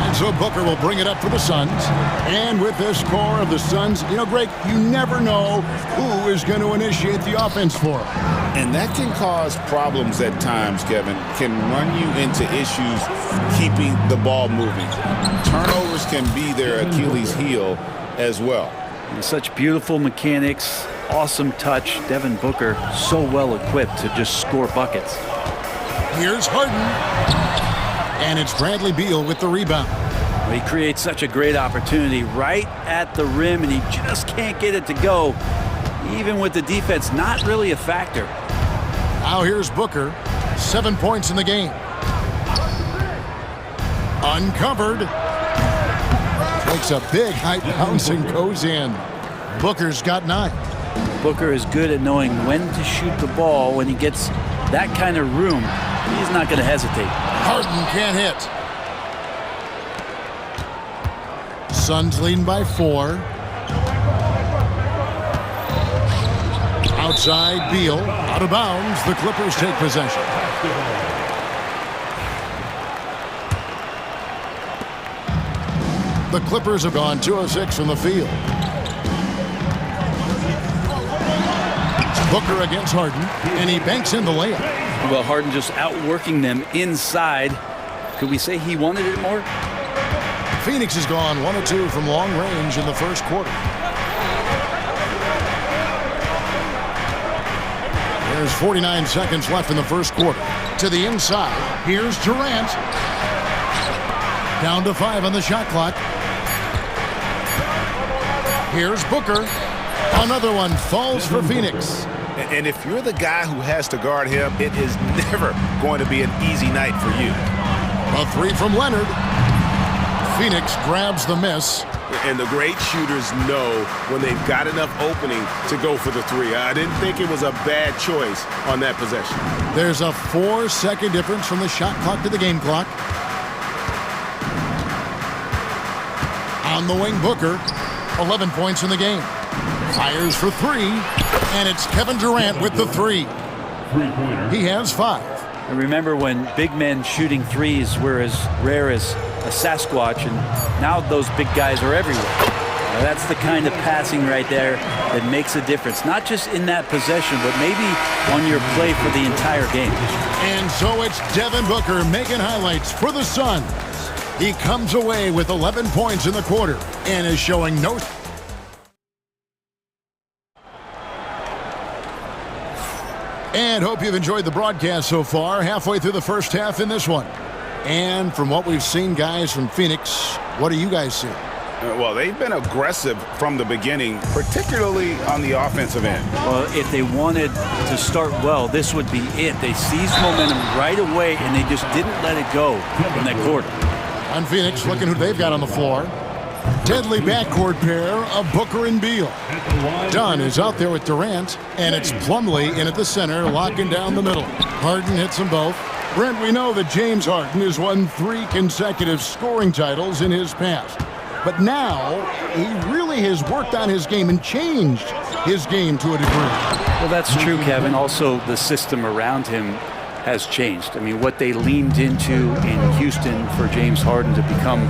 And so Booker will bring it up for the Suns. And with this score of the Suns, you know, Greg, you never know who is going to initiate the offense for them. And that can cause problems at times, Kevin. Can run you into issues keeping the ball moving. Turnovers can be their Achilles heel as well. And such beautiful mechanics, awesome touch. Devin Booker so well equipped to just score buckets. Here's Harden. And it's Bradley Beal with the rebound. Well, he creates such a great opportunity right at the rim, and he just can't get it to go. Even with the defense not really a factor. Now here's Booker. 7 points in the game. Uncovered. Takes a big high bounce and goes in. Booker's got 9. Booker is good at knowing when to shoot the ball. When he gets that kind of room, he's not going to hesitate. Harden can't hit. Suns leading by 4. Outside Beal. Out of bounds. The Clippers take possession. The Clippers have gone 2 of 6 from the field. Booker against Harden, and he banks in the layup. Well, Harden just outworking them inside. Could we say he wanted it more? Phoenix has gone 1 of 2 from long range in the first quarter. There's 49 seconds left in the first quarter. To the inside. Here's Durant. Down to 5 on the shot clock. Here's Booker. Another one falls for Phoenix. And if you're the guy who has to guard him, it is never going to be an easy night for you. A three from Leonard. Phoenix grabs the miss. And the great shooters know when they've got enough opening to go for the three. I didn't think it was a bad choice on that possession. There's a 4-second difference from the shot clock to the game clock. On the wing, Booker. 11 points in the game. Fires for three. And it's Kevin Durant with the three. He has 5. And remember when big men shooting threes were as rare as a Sasquatch, and now those big guys are everywhere. Now that's the kind of passing right there that makes a difference, not just in that possession, but maybe on your play for the entire game. And so it's Devin Booker making highlights for the Suns. He comes away with 11 points in the quarter and is showing no... And hope you've enjoyed the broadcast so far, halfway through the first half in this one. And from what we've seen, guys, from Phoenix, what do you guys see? Well, they've been aggressive from the beginning, particularly on the offensive end. Well, if they wanted to start well, this would be it. They seized momentum right away, and they just didn't let it go in that quarter. On Phoenix, looking who they've got on the floor. Deadly backcourt pair of Booker and Beal. Dunn is out there with Durant, and it's Plumlee in at the center, locking down the middle. Harden hits them both. Brent, we know that James Harden has won 3 consecutive scoring titles in his past. But now, he really has worked on his game and changed his game to a degree. Well, that's true, Kevin. Also, the system around him has changed. I mean, what they leaned into in Houston for James Harden to become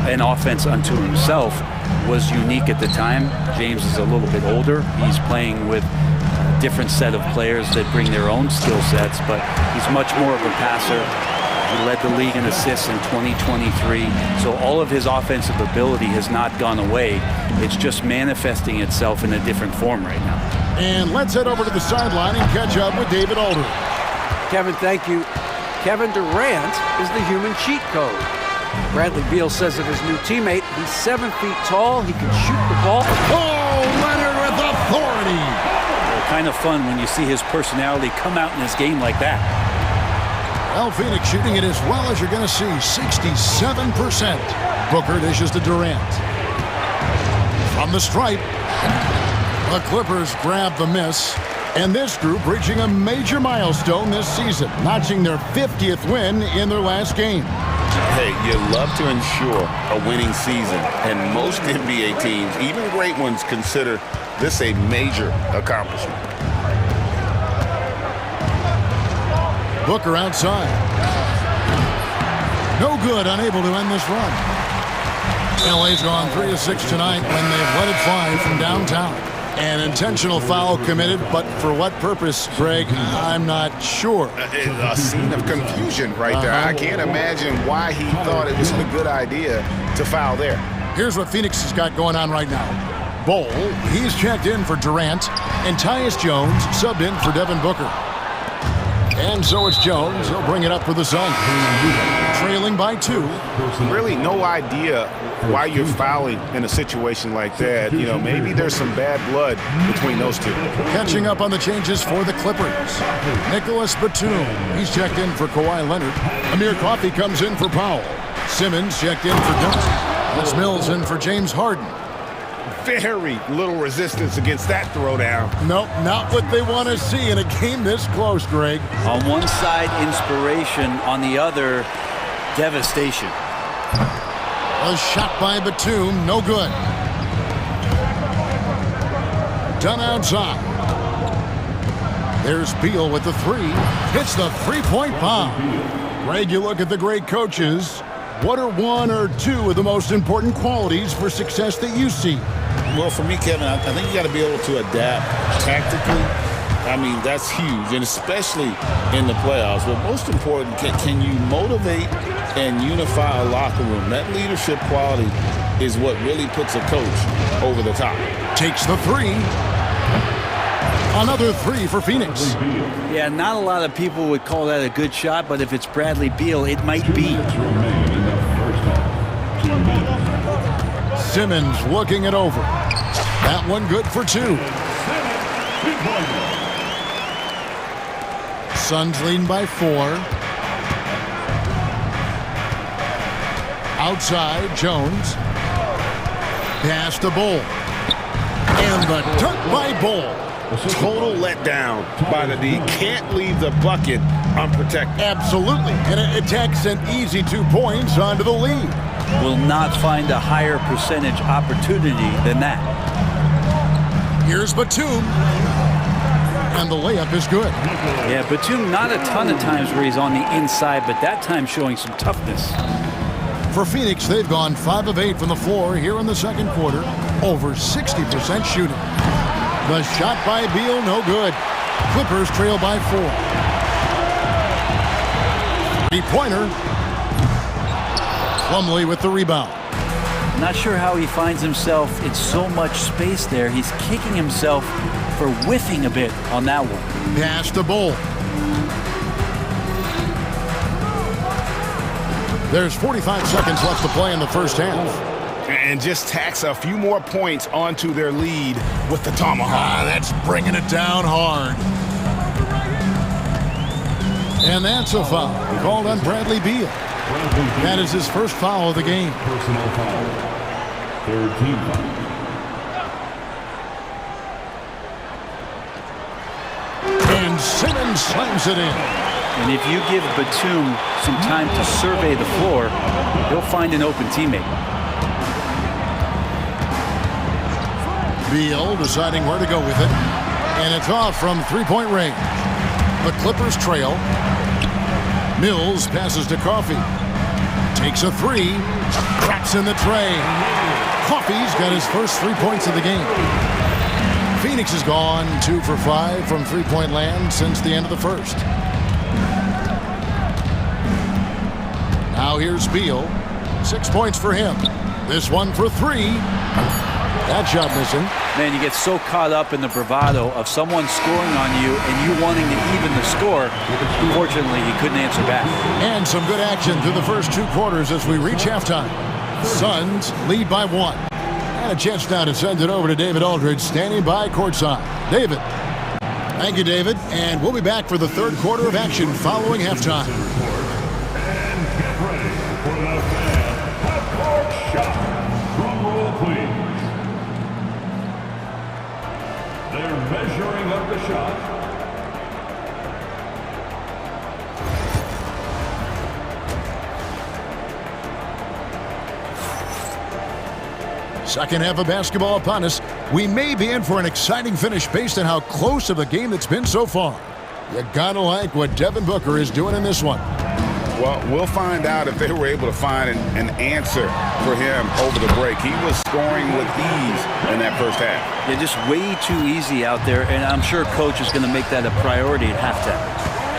an offense unto himself was unique at the time. James is a little bit older. He's playing with a different set of players that bring their own skill sets, but he's much more of a passer. He led the league in assists in 2023. So all of his offensive ability has not gone away. It's just manifesting itself in a different form right now. And let's head over to the sideline and catch up with David Aldridge. Kevin, thank you. Kevin Durant is the human cheat code. Bradley Beal says of his new teammate, he's 7 feet tall, he can shoot the ball. Oh, Leonard with authority. Well, kind of fun when you see his personality come out in his game like that. Well, Phoenix shooting it as well as you're going to see, 67%. Booker dishes to Durant. From the stripe, the Clippers grab the miss. And this group reaching a major milestone this season, notching their 50th win in their last game. Hey, you love to ensure a winning season, and most NBA teams, even great ones, consider this a major accomplishment. Booker outside. No good, unable to end this run. LA's gone 3 of 6 tonight when they've let it fly from downtown. An intentional foul committed, but for what purpose, Greg, I'm not sure. A scene of confusion right there. I can't imagine why he thought it was a good idea to foul there. Here's what Phoenix has got going on right now. Bol, he's checked in for Durant, and Tyus Jones subbed in for Devin Booker. And so it's Jones. He'll bring it up for the Suns. Trailing by 2. Really no idea why you're fouling in a situation like that. You know, maybe there's some bad blood between those two. Catching up on the changes for the Clippers. Nicholas Batum. He's checked in for Kawhi Leonard. Amir Coffey comes in for Powell. Simmons checked in for Dunn. Les Mills in for James Harden. Very little resistance against that throwdown. Nope, not what they want to see in a game this close, Greg. On one side, inspiration. On the other, devastation. A shot by Batum, no good. Done outside. There's Beal with the 3. Hits the three-point bomb. Greg, you look at the great coaches. What are 1 or 2 of the most important qualities for success that you see? Well, for me, Kevin, I think you got to be able to adapt tactically. I mean, that's huge, and especially in the playoffs. But most important, can you motivate and unify a locker room? That leadership quality is what really puts a coach over the top. Takes the 3. Another three for Phoenix. Yeah, not a lot of people would call that a good shot, but if it's Bradley Beal, it might be. Simmons looking it over. That one good for two. Suns leading by 4. Outside, Jones. Pass to Bull. And the dunk by Bull. Total letdown by the D. Can't leave the bucket unprotected. Absolutely. And it takes an easy 2 points onto the lead. Will not find a higher percentage opportunity than that. Here's Batum. And the layup is good. Yeah, Batum not a ton of times where he's on the inside, but that time showing some toughness. For Phoenix, they've gone 5 of 8 from the floor here in the second quarter. Over 60% shooting. The shot by Beal, no good. Clippers trail by 4. 3-pointer. Plumlee with the rebound. Not sure how he finds himself in so much space there. He's kicking himself for whiffing a bit on that one. Pass to Bull. There's 45 seconds left to play in the first half. And just tacks a few more points onto their lead with the tomahawk. That's bringing it down hard. And that's a foul called on Bradley Beal. That is his first foul of the game. Personal foul. Third team foul. And Simmons slams it in. And if you give Batum some time to survey the floor, he'll find an open teammate. Beal deciding where to go with it. And it's off from 3-point range. The Clippers trail. Mills passes to Coffey. Takes a 3. Drops in the tray. Coffey's got his first 3 points of the game. Phoenix has gone 2 for 5 from 3-point land since the end of the first. Now here's Beal. 6 points for him. This one for 3. That shot missing. Man, you get so caught up in the bravado of someone scoring on you and you wanting to even the score. Unfortunately, he couldn't answer back. And some good action through the first 2 quarters as we reach halftime. Suns lead by 1. And a chance now to send it over to David Aldridge, standing by courtside. David. Thank you, David. And we'll be back for the third quarter of action following halftime. And get ready for the half-court shot. Drum roll, please. They're measuring up the shot. Second half of basketball upon us. We may be in for an exciting finish based on how close of a game it's been so far. You gotta like what Devin Booker is doing in this one. Well, we'll find out if they were able to find an answer for him over the break. He was scoring with ease in that first half. Yeah, just way too easy out there, and I'm sure Coach is going to make that a priority at halftime.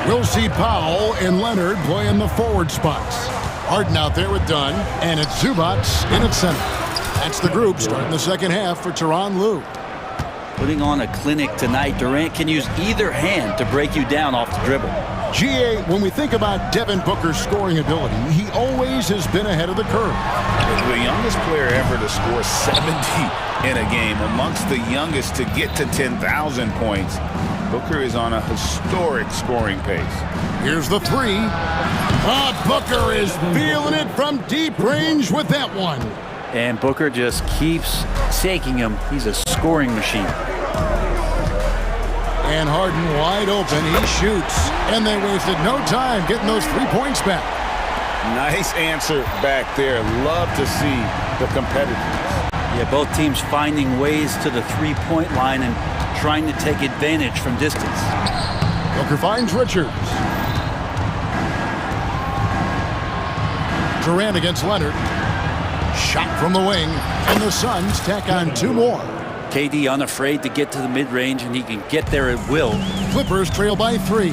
We'll see Powell and Leonard playing the forward spots. Harden out there with Dunn, and it's Zubac in at center. That's the group starting the second half for Tyronn Lue. Putting on a clinic tonight, Durant can use either hand to break you down off the dribble. GA, when we think about Devin Booker's scoring ability, he always has been ahead of the curve. The youngest player ever to score 70 in a game, amongst the youngest to get to 10,000 points. Booker is on a historic scoring pace. Here's the 3. Booker is feeling it from deep range with that one. And Booker just keeps shaking him. He's a scoring machine. And Harden wide open. He shoots. And they wasted no time getting those 3 points back. Nice answer back there. Love to see the competitiveness. Yeah, both teams finding ways to the 3-point line and trying to take advantage from distance. Booker finds Richards. Durant against Leonard. Shot from the wing. And the Suns tack on 2 more. KD unafraid to get to the mid-range, and he can get there at will. Clippers trail by 3.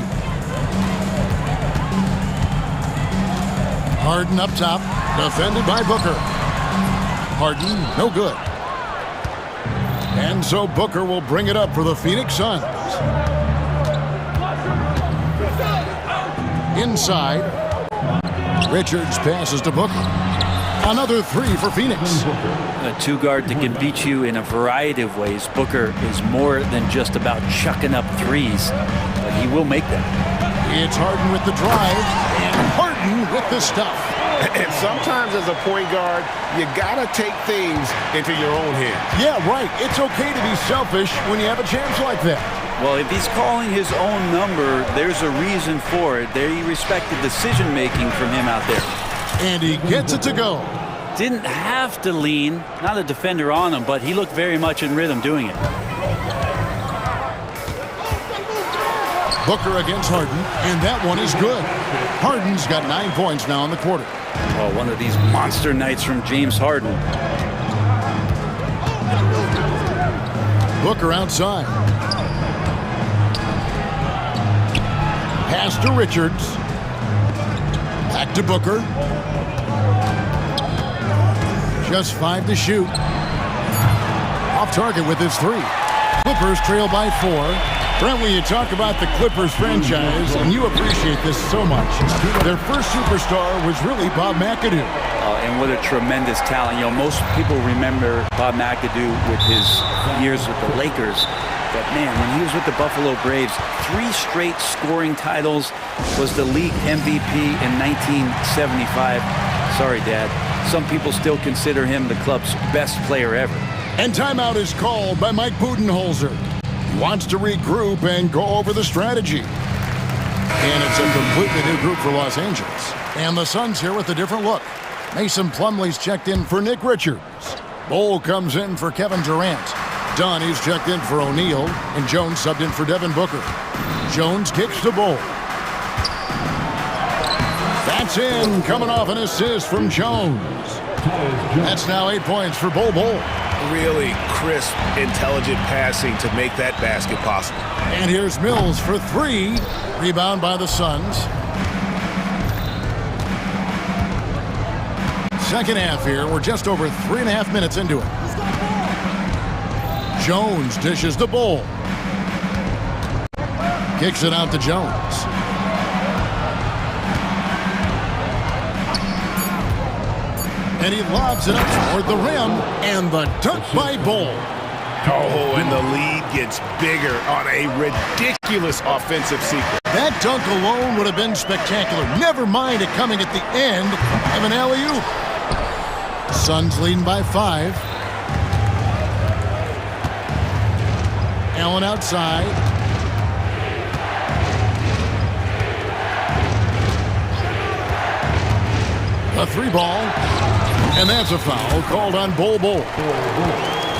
Harden up top, defended by Booker. Harden, no good. And so Booker will bring it up for the Phoenix Suns. Inside. Richards passes to Booker. Another three for Phoenix. A two-guard that can beat you in a variety of ways. Booker is more than just about chucking up threes, but he will make them. It's Harden with the drive, and Harden with the stuff. And sometimes as a point guard, you gotta take things into your own hands. Yeah, right. It's okay to be selfish when you have a chance like that. Well, if he's calling his own number, there's a reason for it. They respect the decision-making from him out there. And he gets it to go. Didn't have to lean, not a defender on him, but he looked very much in rhythm doing it. Booker against Harden, and that one is good. Harden's got 9 points now in the quarter. Oh, one of these monster nights from James Harden. Booker outside. Pass to Richards. Back to Booker. Just 5 to shoot. Off target with his 3. Clippers trail by 4. Brent, when you talk about the Clippers franchise, and you appreciate this so much, their first superstar was really Bob McAdoo. And what a tremendous talent. You know, most people remember Bob McAdoo with his years with the Lakers. But man, when he was with the Buffalo Braves, 3 straight scoring titles, was the league MVP in 1975. Sorry, Dad. Some people still consider him the club's best player ever. And timeout is called by Mike Budenholzer. He wants to regroup and go over the strategy. And it's a completely new group for Los Angeles. And the Suns here with a different look. Mason Plumlee's checked in for Nick Richards. Bol comes in for Kevin Durant. Donnie's checked in for O'Neal, and Jones subbed in for Devin Booker. Jones kicks to Bol. That's in, coming off an assist from Jones. That's now 8 points for Bol. Really crisp, intelligent passing to make that basket possible. And here's Mills for 3. Rebound by the Suns. Second half here. We're just over 3.5 minutes into it. Jones dishes the Bol. Kicks it out to Jones. And he lobs it up toward the rim, and the dunk by Bol. Oh, and the lead gets bigger on a ridiculous offensive sequence. That dunk alone would have been spectacular. Never mind it coming at the end of an alley-oop. Suns leading by 5. Allen outside. A 3 ball. And that's a foul called on Bol.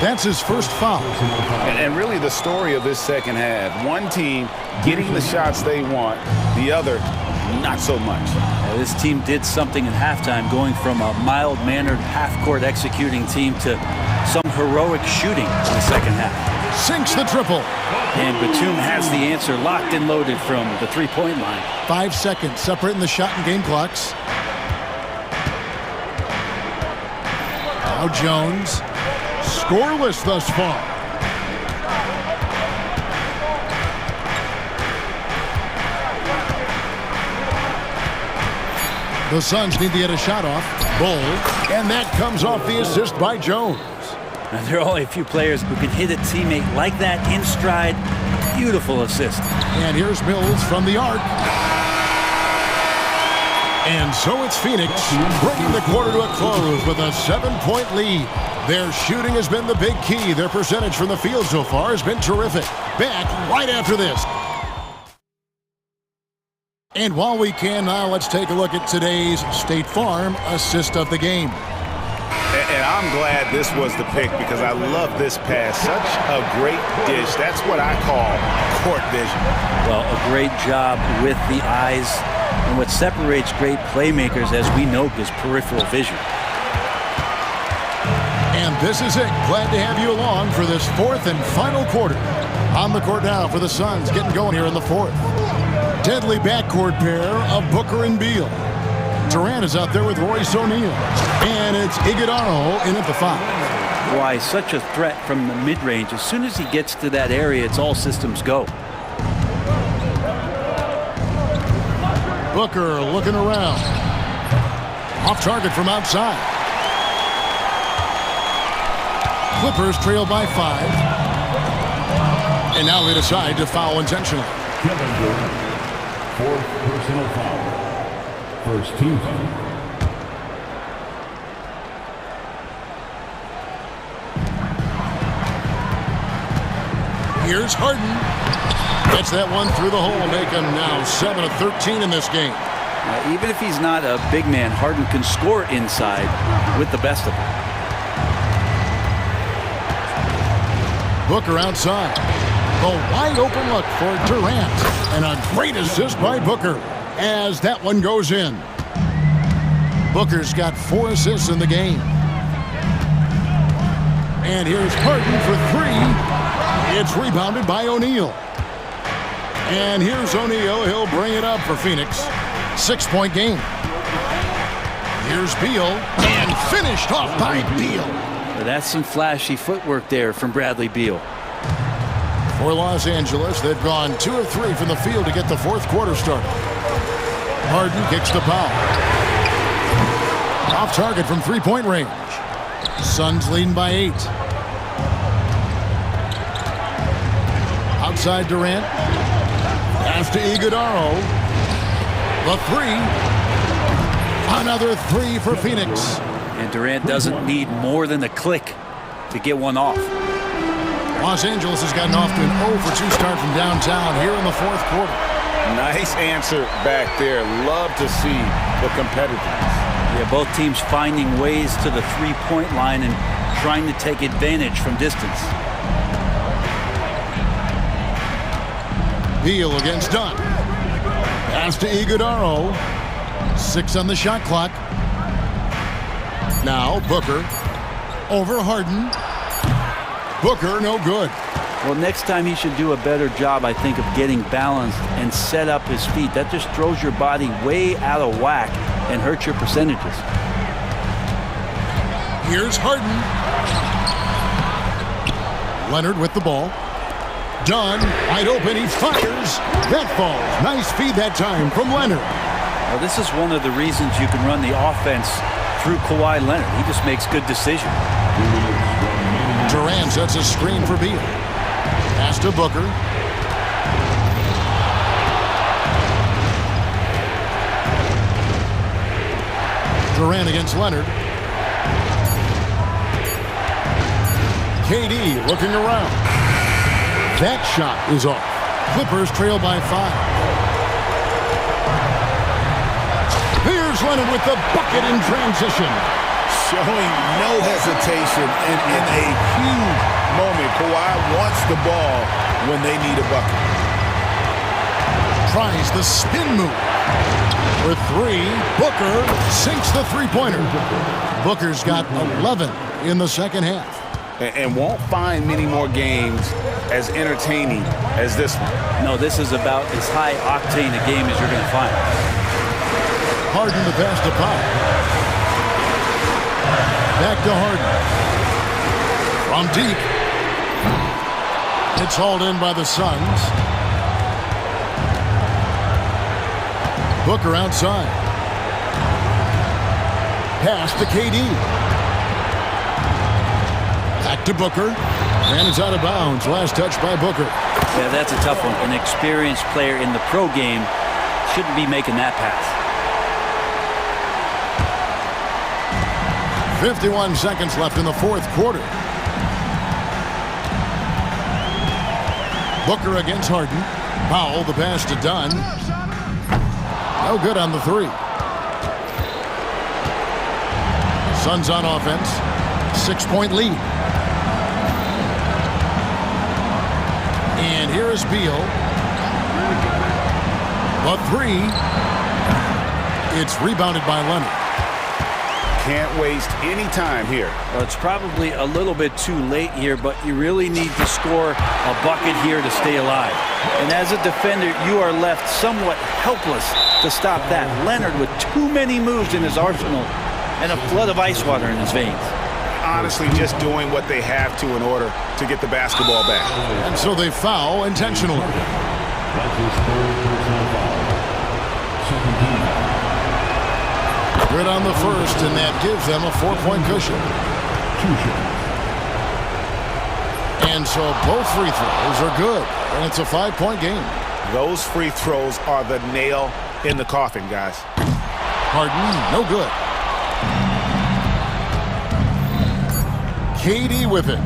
That's his first foul. And really the story of this second half. One team getting the shots they want, the other not so much. This team did something in halftime, going from a mild-mannered half-court executing team to some heroic shooting in the second half. Sinks the triple. And Batum has the answer locked and loaded from the three-point line. 5 seconds separating the shot and game clocks. Now Jones, scoreless thus far. The Suns need to get a shot off. Bol, and that comes off the assist by Jones. And there are only a few players who can hit a teammate like that in stride. Beautiful assist. And here's Mills from the arc. And so it's Phoenix bringing the quarter to a close with a 7-point lead. Their shooting has been the big key. Their percentage from the field so far has been terrific. Back right after this. And while we can now, let's take a look at today's State Farm assist of the game. And I'm glad this was the pick because I love this pass. Such a great dish. That's what I call court vision. Well, a great job with the eyes. And what separates great playmakers, as we know, is peripheral vision. And this is it. Glad to have you along for this fourth and final quarter. On the court now for the Suns, getting going here in the fourth. Deadly backcourt pair of Booker and Beal. Durant is out there with Royce O'Neal. And it's Iguodala in at the 5. why he's such a threat from the mid-range. As soon as he gets to that area, it's all systems go. Booker looking around. Off target from outside. Clippers trail by 5. And now they decide to foul intentionally. Kevin Durant, 4th personal foul. First team foul. Here's Harden. Gets that one through the hole, make him now 7 of 13 in this game. Even if he's not a big man, Harden can score inside with the best of them. Booker outside. The wide open look for Durant. And a great assist by Booker as that one goes in. Booker's got 4 assists in the game. And here's Harden for 3. It's rebounded by O'Neal. And here's O'Neal. He'll bring it up for Phoenix. 6-point game. Here's Beal. And finished off by Beal. Well, that's some flashy footwork there from Bradley Beal. For Los Angeles, they've gone 2 of 3 from the field to get the 4th quarter started. Harden kicks the foul. Off target from 3-point range. Suns leading by 8. Outside Durant. Pass to Iguodala. The 3. Another 3 for Phoenix. And Durant doesn't need more than a click to get one off. Los Angeles has gotten off to an 0 for 2 start from downtown here in the 4th quarter. Nice answer back there. Love to see the competitiveness. Yeah, both teams finding ways to the 3-point line and trying to take advantage from distance. Beal against Dunn. Pass to Iguodala. 6 on the shot clock. Now Booker over Harden. Booker no good. Well, next time he should do a better job, I think, of getting balanced and set up his feet. That just throws your body way out of whack and hurts your percentages. Here's Harden. Leonard with the ball. Dunn, wide open, he fires. That falls. Nice feed that time from Leonard. Well, this is one of the reasons you can run the offense through Kawhi Leonard. He just makes good decisions. Durant sets a screen for Beal. Pass to Booker. Durant against Leonard. KD looking around. That shot is off. Clippers trail by 5. Here's Leonard with the bucket in transition. Showing no hesitation and in a huge moment. Kawhi wants the ball when they need a bucket. Tries the spin move. For 3, Booker sinks the 3-pointer. Booker's got 11 in the second half. And won't find many more games as entertaining as this one. No, this is about as high octane a game as you're going to find. Harden the pass to Powell. Back to Harden. From deep. It's hauled in by the Suns. Booker outside. Pass to KD. Back to Booker. And it's out of bounds. Last touch by Booker. Yeah, that's a tough one. An experienced player in the pro game shouldn't be making that pass. 51 seconds left in the 4th quarter. Booker against Harden. Powell, the pass to Dunn. No good on the 3. Suns on offense. 6-point lead. And here is Beal. The 3. It's rebounded by Leonard. Can't waste any time here. Well, it's probably a little bit too late here, but you really need to score a bucket here to stay alive. And as a defender, you are left somewhat helpless to stop that. Leonard with too many moves in his arsenal and a flood of ice water in his veins. honestly just doing what they have to in order to get the basketball back. And so they foul intentionally. That's his third personal foul. Second team. Good on the first, and that gives them a 4-point cushion. 2 shots. And so both free throws are good, and it's a 5-point game. Those free throws are the nail in the coffin, guys. Harden, no good. KD with it.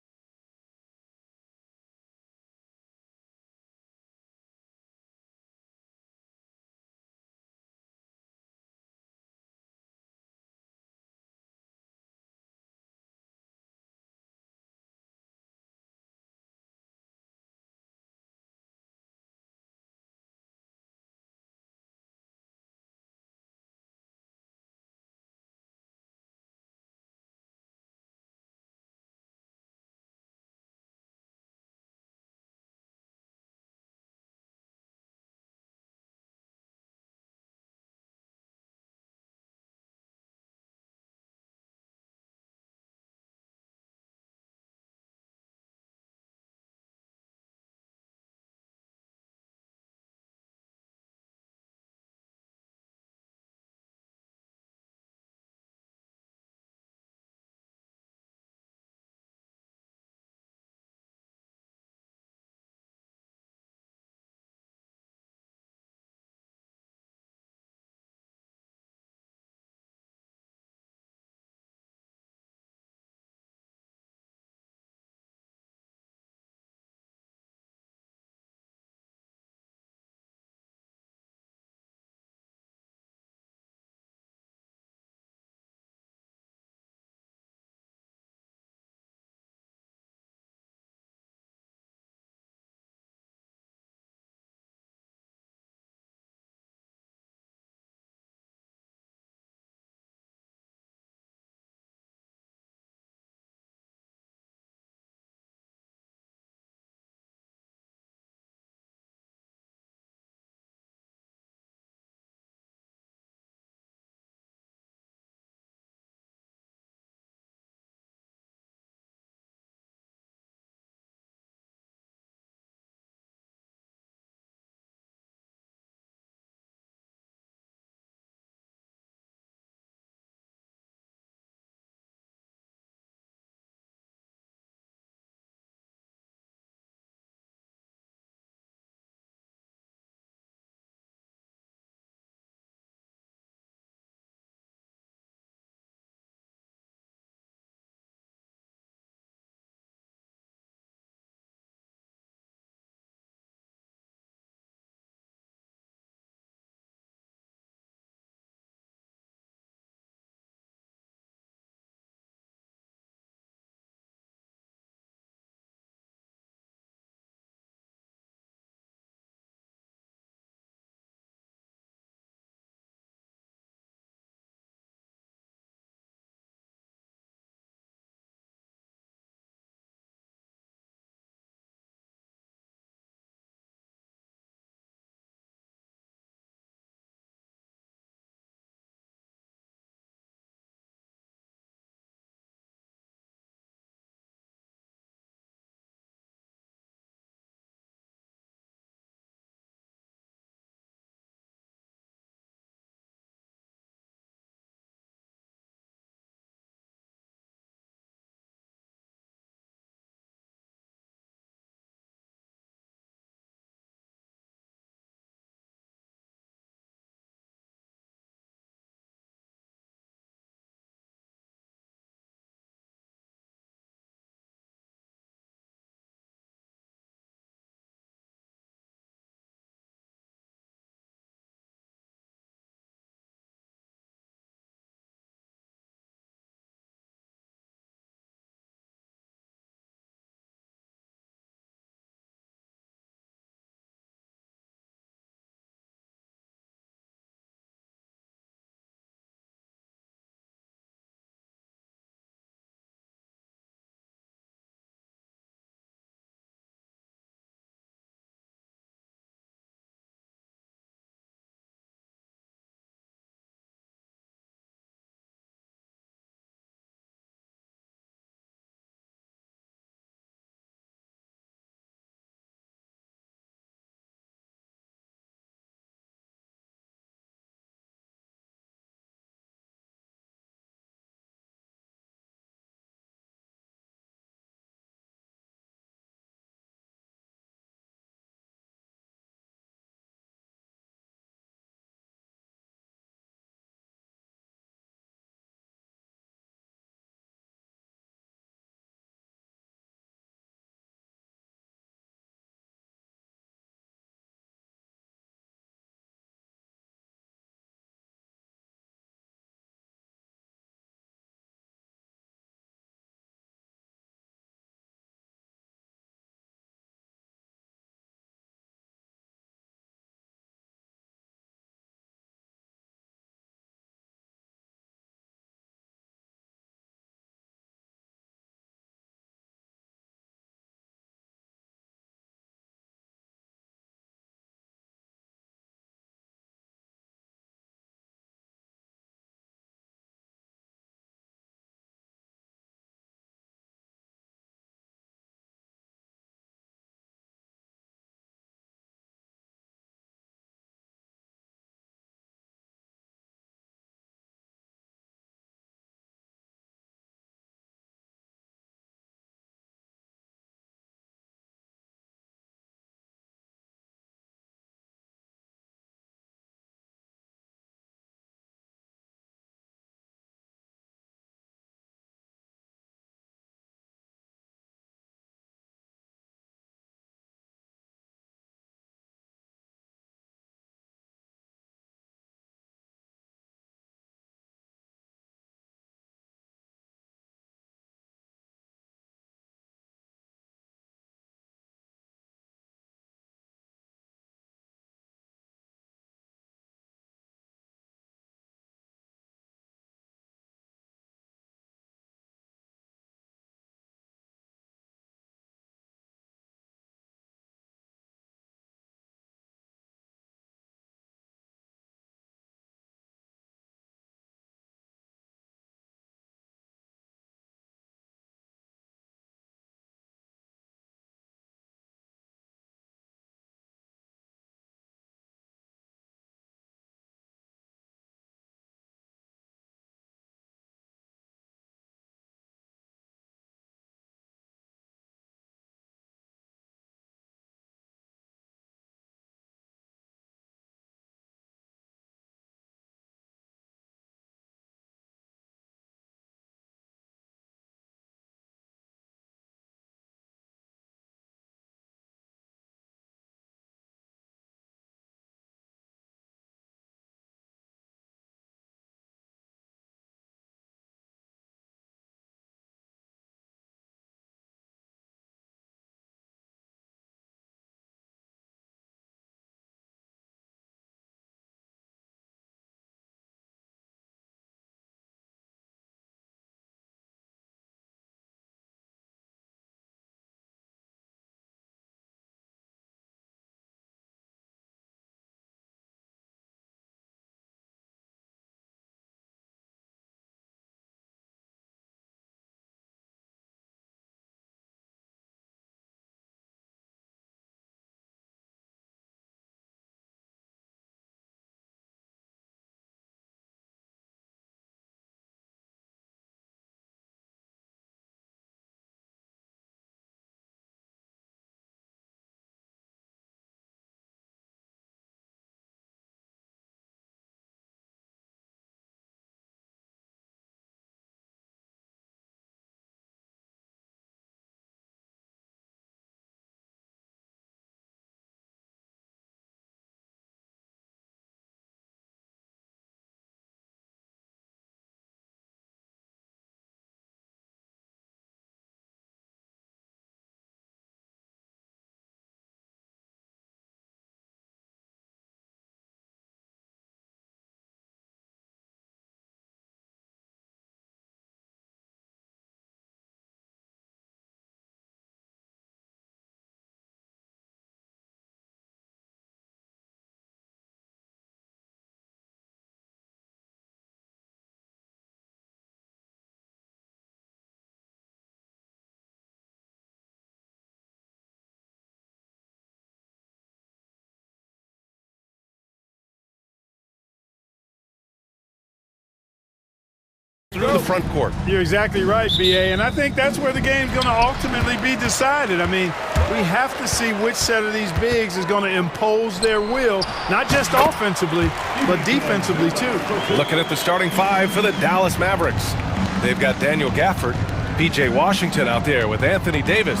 to the front court. You're exactly right, BA, and I think that's where the game's going to ultimately be decided. I mean, we have to see which set of these bigs is going to impose their will, not just offensively, but defensively too. Looking at the starting five for the Dallas Mavericks. They've got Daniel Gafford, P.J. Washington out there with Anthony Davis.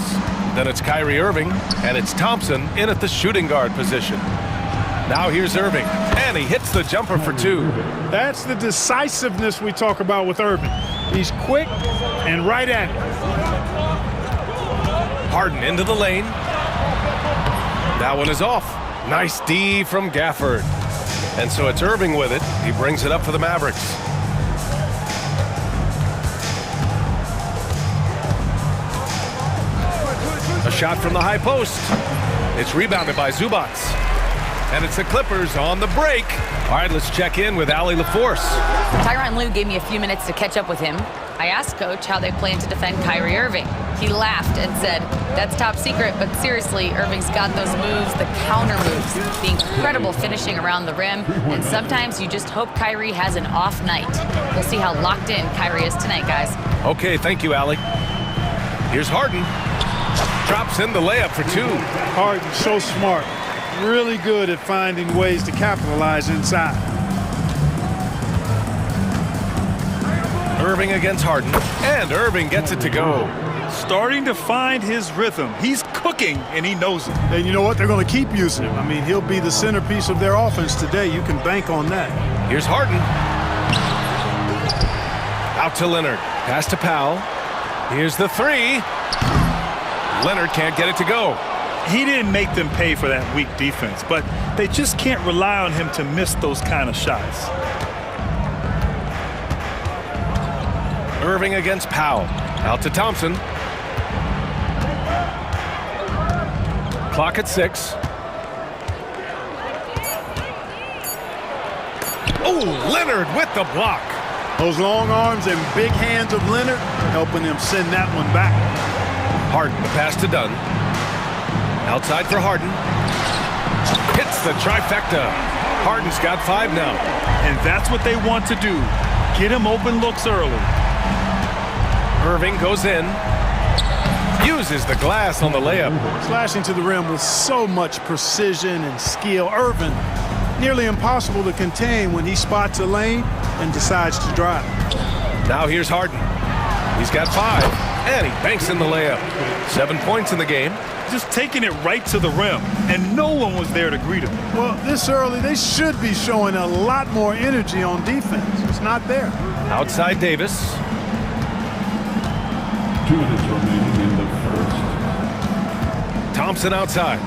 Then it's Kyrie Irving, and it's Thompson in at the shooting guard position. Now here's Irving, and he hits the jumper for two. That's the decisiveness we talk about with Irving. He's quick and right at it. Harden into the lane. That one is off. Nice D from Gafford. And so it's Irving with it. He brings it up for the Mavericks. A shot from the high post. It's rebounded by Zubac. And it's the Clippers on the break. All right, let's check in with Allie LaForce. Tyronn Lue gave me a few minutes to catch up with him. I asked Coach how they plan to defend Kyrie Irving. He laughed and said, "That's top secret, but seriously, Irving's got those moves, the counter moves, the incredible finishing around the rim, and sometimes you just hope Kyrie has an off night." We'll see how locked in Kyrie is tonight, guys. Okay, thank you, Allie. Here's Harden. Drops in the layup for two. Harden, so smart. Really good at finding ways to capitalize inside. Irving against Harden, and Irving gets it to go. Starting to find his rhythm. He's cooking, and he knows it. And you know what? They're going to keep using him. I mean, he'll be the centerpiece of their offense today. You can bank on that. Here's Harden. Out to Leonard. Pass to Powell. Here's the three. Leonard can't get it to go. He didn't make them pay for that weak defense, but they just can't rely on him to miss those kind of shots. Irving against Powell. Out to Thompson. Clock at 6. Oh, Leonard with the block. Those long arms and big hands of Leonard helping him send that one back. Harden, the pass to Dunn. Outside for Harden. Hits the trifecta. Harden's got 5 now. And that's what they want to do. Get him open looks early. Irving goes in. Uses the glass on the layup. Slashing to the rim with so much precision and skill. Irving, nearly impossible to contain when he spots a lane and decides to drive. Now here's Harden. He's got 5, and he banks in the layup. 7 points in the game. Just taking it right to the rim, and no one was there to greet him. Well, this early, they should be showing a lot more energy on defense. It's not there. Outside Davis. 2 minutes remaining in the first. Thompson outside.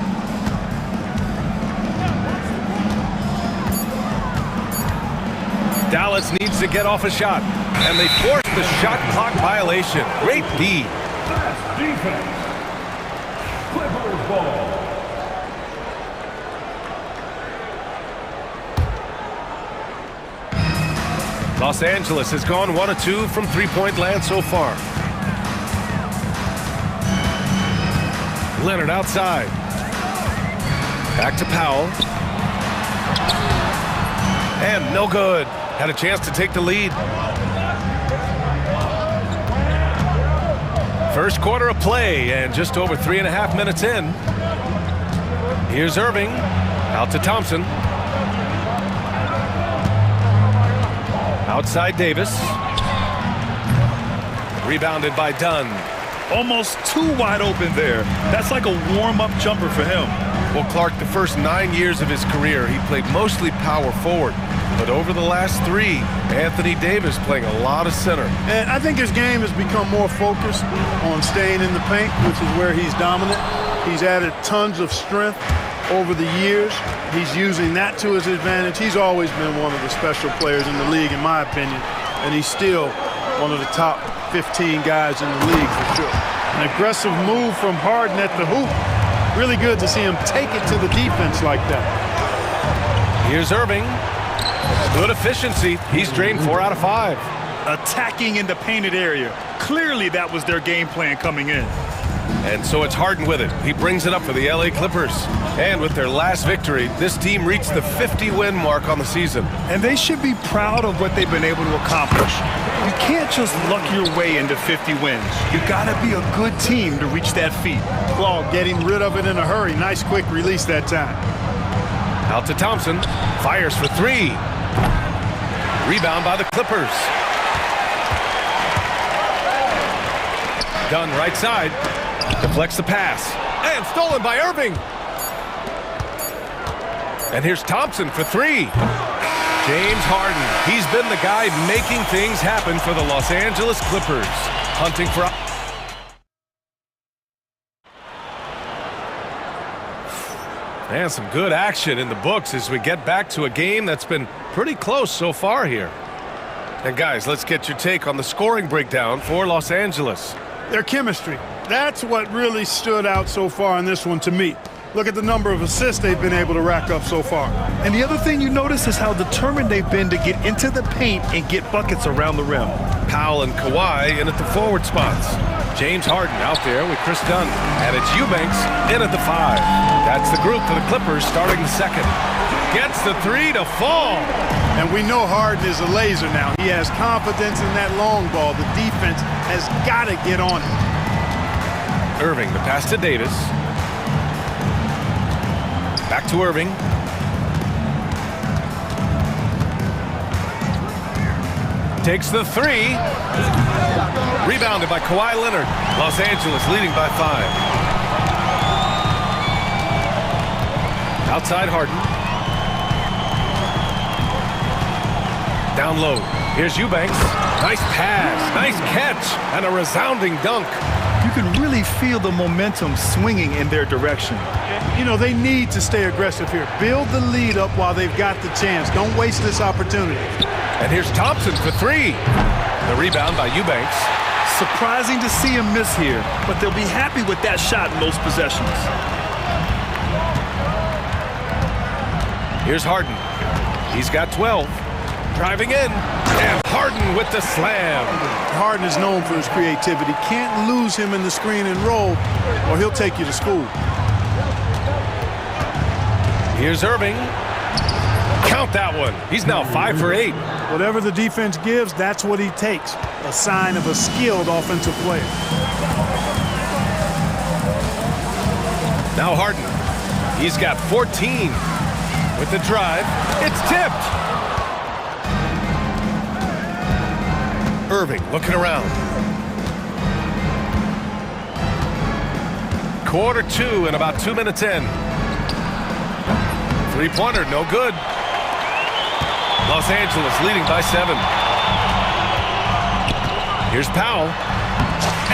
Dallas needs to get off a shot, and they force the shot clock violation. Great D. Fast defense. Clippers ball. Los Angeles has gone 1 of 2 from three-point land so far. Leonard outside. Back to Powell. And no good. Had a chance to take the lead. First quarter of play, and just over 3.5 minutes in. Here's Irving. Out to Thompson. Outside Davis. Rebounded by Dunn. Almost too wide open there. That's like a warm-up jumper for him. Well, Clark, the first 9 years of his career, he played mostly power forward. But over the last 3, Anthony Davis playing a lot of center. And I think his game has become more focused on staying in the paint, which is where he's dominant. He's added tons of strength over the years. He's using that to his advantage. He's always been one of the special players in the league, in my opinion. And he's still one of the top 15 guys in the league for sure. An aggressive move from Harden at the hoop. Really good to see him take it to the defense like that. Here's Irving. Good efficiency. He's drained 4 out of 5. Attacking in the painted area. Clearly that was their game plan coming in. And so it's Harden with it. He brings it up for the LA Clippers. And with their last victory, this team reached the 50-win mark on the season. And they should be proud of what they've been able to accomplish. You can't just luck your way into 50 wins. You gotta be a good team to reach that feat. Claude getting rid of it in a hurry. Nice quick release that time. Out to Thompson. Fires for three. Rebound by the Clippers. Dunn right side. Deflects the pass. And stolen by Irving. And here's Thompson for three. James Harden. He's been the guy making things happen for the Los Angeles Clippers. Hunting for... And some good action in the books as we get back to a game that's been pretty close so far here. And guys, let's get your take on the scoring breakdown for Los Angeles. Their chemistry. That's what really stood out so far in this one to me. Look at the number of assists they've been able to rack up so far. And the other thing you notice is how determined they've been to get into the paint and get buckets around the rim. Powell and Kawhi in at the forward spots. James Harden out there with Chris Dunn. And it's Eubanks in at the 5. That's the group for the Clippers starting the second. Gets the three to fall. And we know Harden is a laser now. He has confidence in that long ball. The defense has got to get on it. Irving, the pass to Davis. Back to Irving. Takes the three. Rebounded by Kawhi Leonard. Los Angeles leading by 5. Outside Harden. Down low. Here's Eubanks. Nice pass. Nice catch. And a resounding dunk. You can really feel the momentum swinging in their direction. You know, they need to stay aggressive here. Build the lead up while they've got the chance. Don't waste this opportunity. And here's Thompson for three. The rebound by Eubanks. Surprising to see him miss here, but they'll be happy with that shot in most possessions. Here's Harden. He's got 12. Driving in. And Harden with the slam. Harden is known for his creativity. Can't lose him in the screen and roll, or he'll take you to school. Here's Irving. Count that one. He's now 5 for 8. Whatever the defense gives, that's what he takes. A sign of a skilled offensive player. Now Harden. He's got 14. With the drive. It's tipped. Irving looking around. Quarter 2 and about 2 minutes in. Three-pointer, no good. Los Angeles leading by 7. Here's Powell.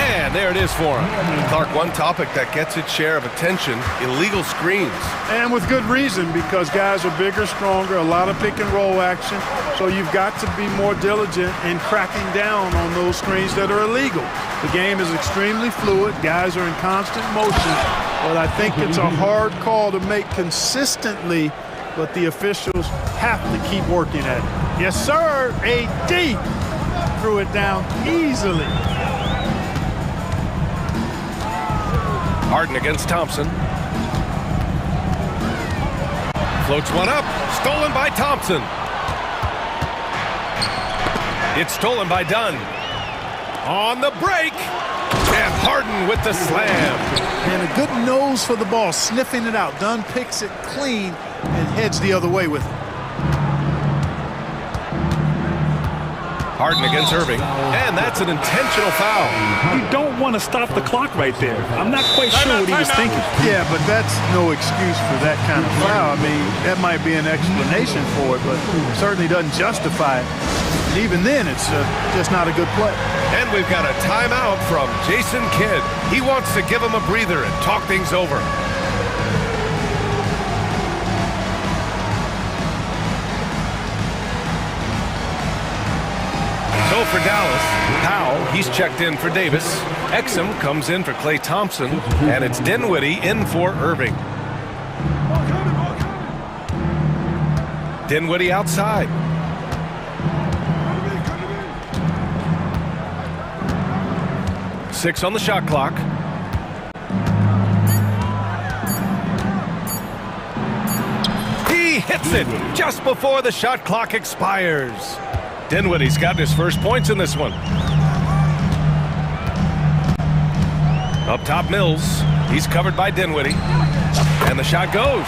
And there it is for him. Clark, one topic that gets its share of attention, illegal screens. And with good reason, because guys are bigger, stronger, a lot of pick-and-roll action. So you've got to be more diligent in cracking down on those screens that are illegal. The game is extremely fluid. Guys are in constant motion. But I think it's a hard call to make consistently, but the officials have to keep working at it. Yes, sir. AD threw it down easily. Harden against Thompson. Floats one up. Stolen by Thompson. It's stolen by Dunn. On the break. And Harden with the slam. And a good nose for the ball, sniffing it out. Dunn picks it clean and heads the other way with it. Harden against Irving. And that's an intentional foul. You don't want to stop the clock right there. I'm not quite sure what he was thinking. Yeah, but that's no excuse for that kind of foul. I mean, that might be an explanation for it, but it certainly doesn't justify it. And even then, it's just not a good play. And we've got a timeout from Jason Kidd. He wants to give him a breather and talk things over. So for Dallas, Powell, he's checked in for Davis. Exum comes in for Klay Thompson. And it's Dinwiddie in for Irving. Dinwiddie outside. Six on the shot clock. He hits it just before the shot clock expires. Dinwiddie's gotten his first points in this one. Up top, Mills. He's covered by Dinwiddie. And the shot goes.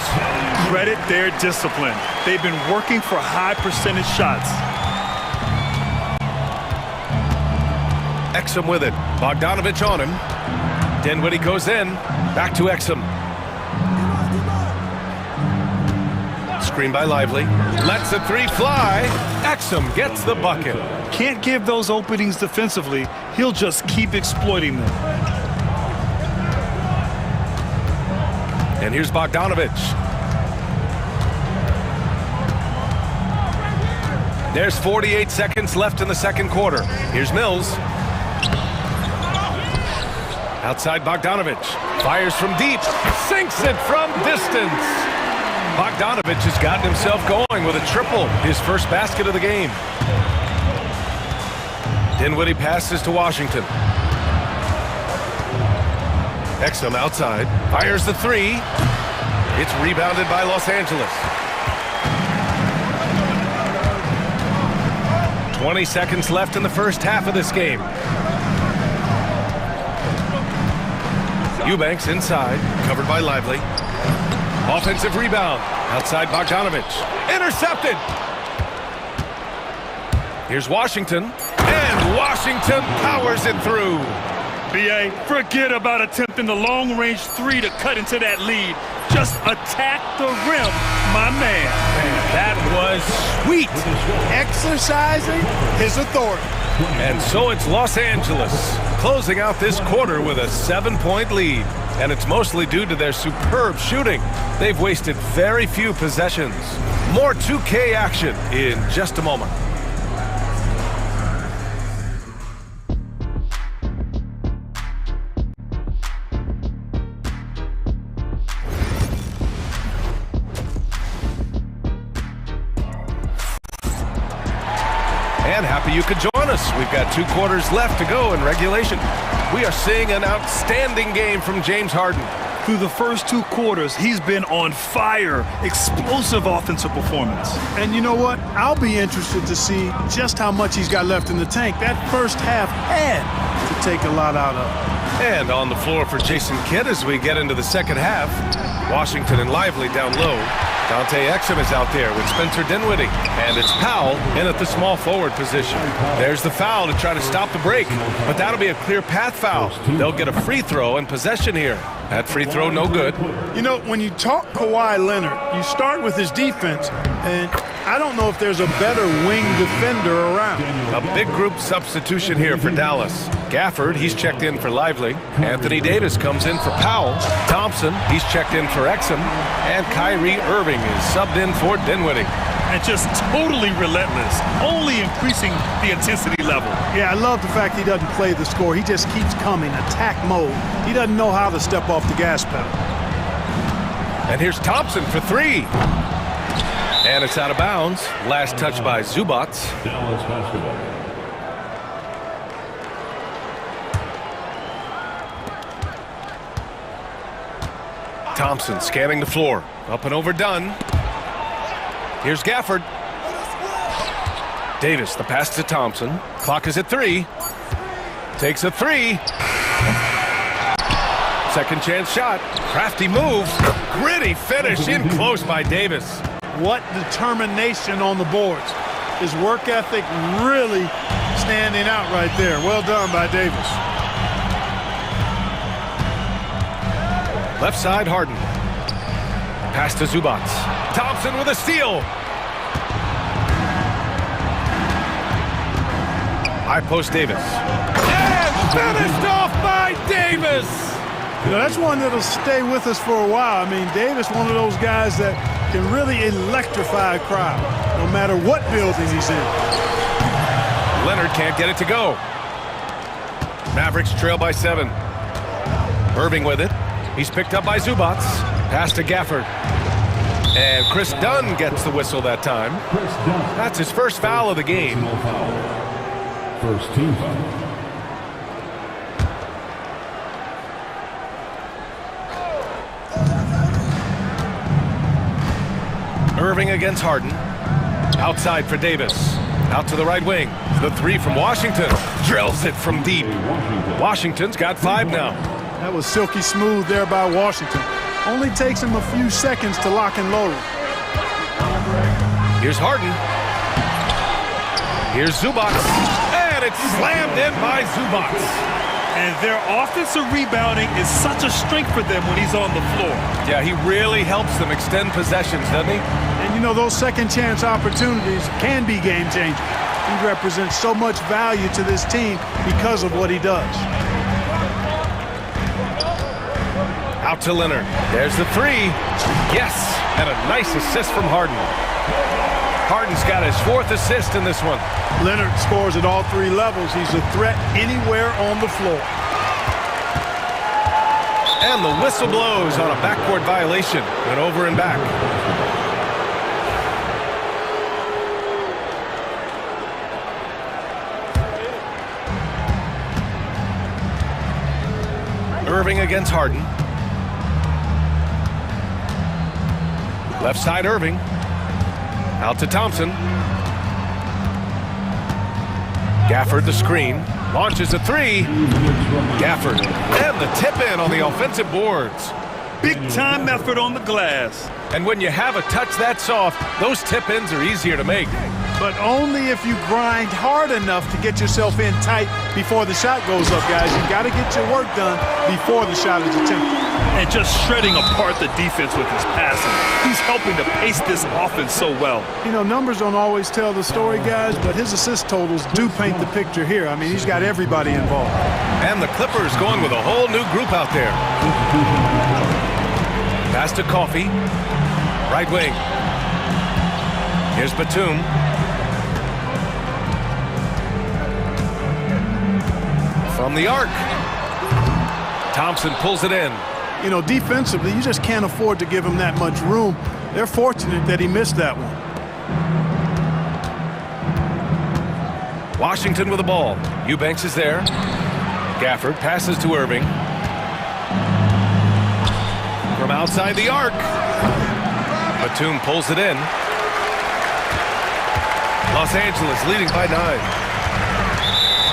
Credit their discipline. They've been working for high percentage shots. Exum with it. Bogdanovich on him. Dinwiddie goes in. Back to Exum. Screen by Lively. Lets the three fly. Exum gets the bucket. Can't give those openings defensively. He'll just keep exploiting them. And here's Bogdanovich. There's 48 seconds left in the second quarter. Here's Mills. Outside Bogdanovich. Fires from deep. Sinks it from distance. Bogdanovich has gotten himself going with a triple. His first basket of the game. Dinwiddie passes to Washington. Exum outside. Fires the three. It's rebounded by Los Angeles. 20 seconds left in the first half of this game. Eubanks inside, covered by Lively. Offensive rebound, outside Bogdanovich. Intercepted! Here's Washington, and Washington powers it through. BA, forget about attempting the long-range three to cut into that lead. Just attack the rim, my man. That was sweet. Exercising his authority. And so it's Los Angeles closing out this quarter with a 7-point lead. And it's mostly due to their superb shooting. They've wasted very few possessions. More 2K action in just a moment. And happy you could join us. We've got 2 quarters left to go in regulation. We are seeing an outstanding game from James Harden. Through the first 2 quarters, he's been on fire. Explosive offensive performance. And you know what? I'll be interested to see just how much he's got left in the tank. That first half had to take a lot out of. And on the floor for Jason Kidd as we get into the second half. Washington and Lively down low. Dante Exum is out there with Spencer Dinwiddie. And it's Powell in at the small forward position. There's the foul to try to stop the break. But that'll be a clear path foul. They'll get a free throw and possession here. That free throw no good. You know, when you talk Kawhi Leonard, you start with his defense. And I don't know if there's a better wing defender around. A big group substitution here for Dallas. Gafford, he's checked in for Lively. Anthony Davis comes in for Powell. Thompson, he's checked in for Exum. And Kyrie Irving is subbed in for Dinwiddie. And just totally relentless, only increasing the intensity level. Yeah, I love the fact he doesn't play the score. He just keeps coming, attack mode. He doesn't know how to step off the gas pedal. And here's Thompson for 3. And it's out of bounds. Last touch by Zubac. Dallas basketball. Thompson scanning the floor. Up and overdone. Here's Gafford. Davis, the pass to Thompson. Clock is at 3. Takes a 3. Second chance shot. Crafty move. Gritty finish in close by Davis. What determination on the boards. His work ethic really standing out right there. Well done by Davis. Left side, Harden. Pass to Zubac. Thompson with a steal. High post Davis. And finished off by Davis! You know, that's one that'll stay with us for a while. I mean, Davis, one of those guys that can really electrify a crowd, no matter what building he's in. Leonard can't get it to go. Mavericks trail by 7. Irving with it. He's picked up by Zubac. Pass to Gafford. And Chris Dunn gets the whistle that time. That's his first foul of the game. First team foul. Irving Irving against Harden. Outside for Davis. Out to the right wing. The three from Washington. Drills it from deep. Washington's got 5 now. That was silky smooth there by Washington. Only takes him a few seconds to lock and load. Here's Harden. Here's Zubac. And it's slammed in by Zubac. And their offensive rebounding is such a strength for them when he's on the floor. Yeah, he really helps them extend possessions, doesn't he? And you know, those second chance opportunities can be game changing. He represents so much value to this team because of what he does. Out to Leonard. There's the three. Yes, and a nice assist from Harden. Harden's got his 4th assist in this one. Leonard scores at all 3 levels. He's a threat anywhere on the floor. And the whistle blows on a backcourt violation. Went over and back. Irving against Harden. Left side Irving. Out to Thompson. Gafford the screen. Launches a 3. Gafford. And the tip in on the offensive boards. Big time effort on the glass. And when you have a touch that soft, those tip ins are easier to make. But only if you grind hard enough to get yourself in tight before the shot goes up, guys. You got to get your work done before the shot is attempted. And just shredding apart the defense with his passing. He's helping to pace this offense so well. You know, numbers don't always tell the story, guys, but his assist totals do paint the picture here. I mean, he's got everybody involved. And the Clippers going with a whole new group out there. Pass to Coffey. Right wing. Here's Batum. From the arc. Thompson pulls it in. You know, defensively, you just can't afford to give him that much room. They're fortunate that he missed that one. Washington with the ball. Eubanks is there. Gafford passes to Irving. From outside the arc. Batum pulls it in. Los Angeles leading by 9.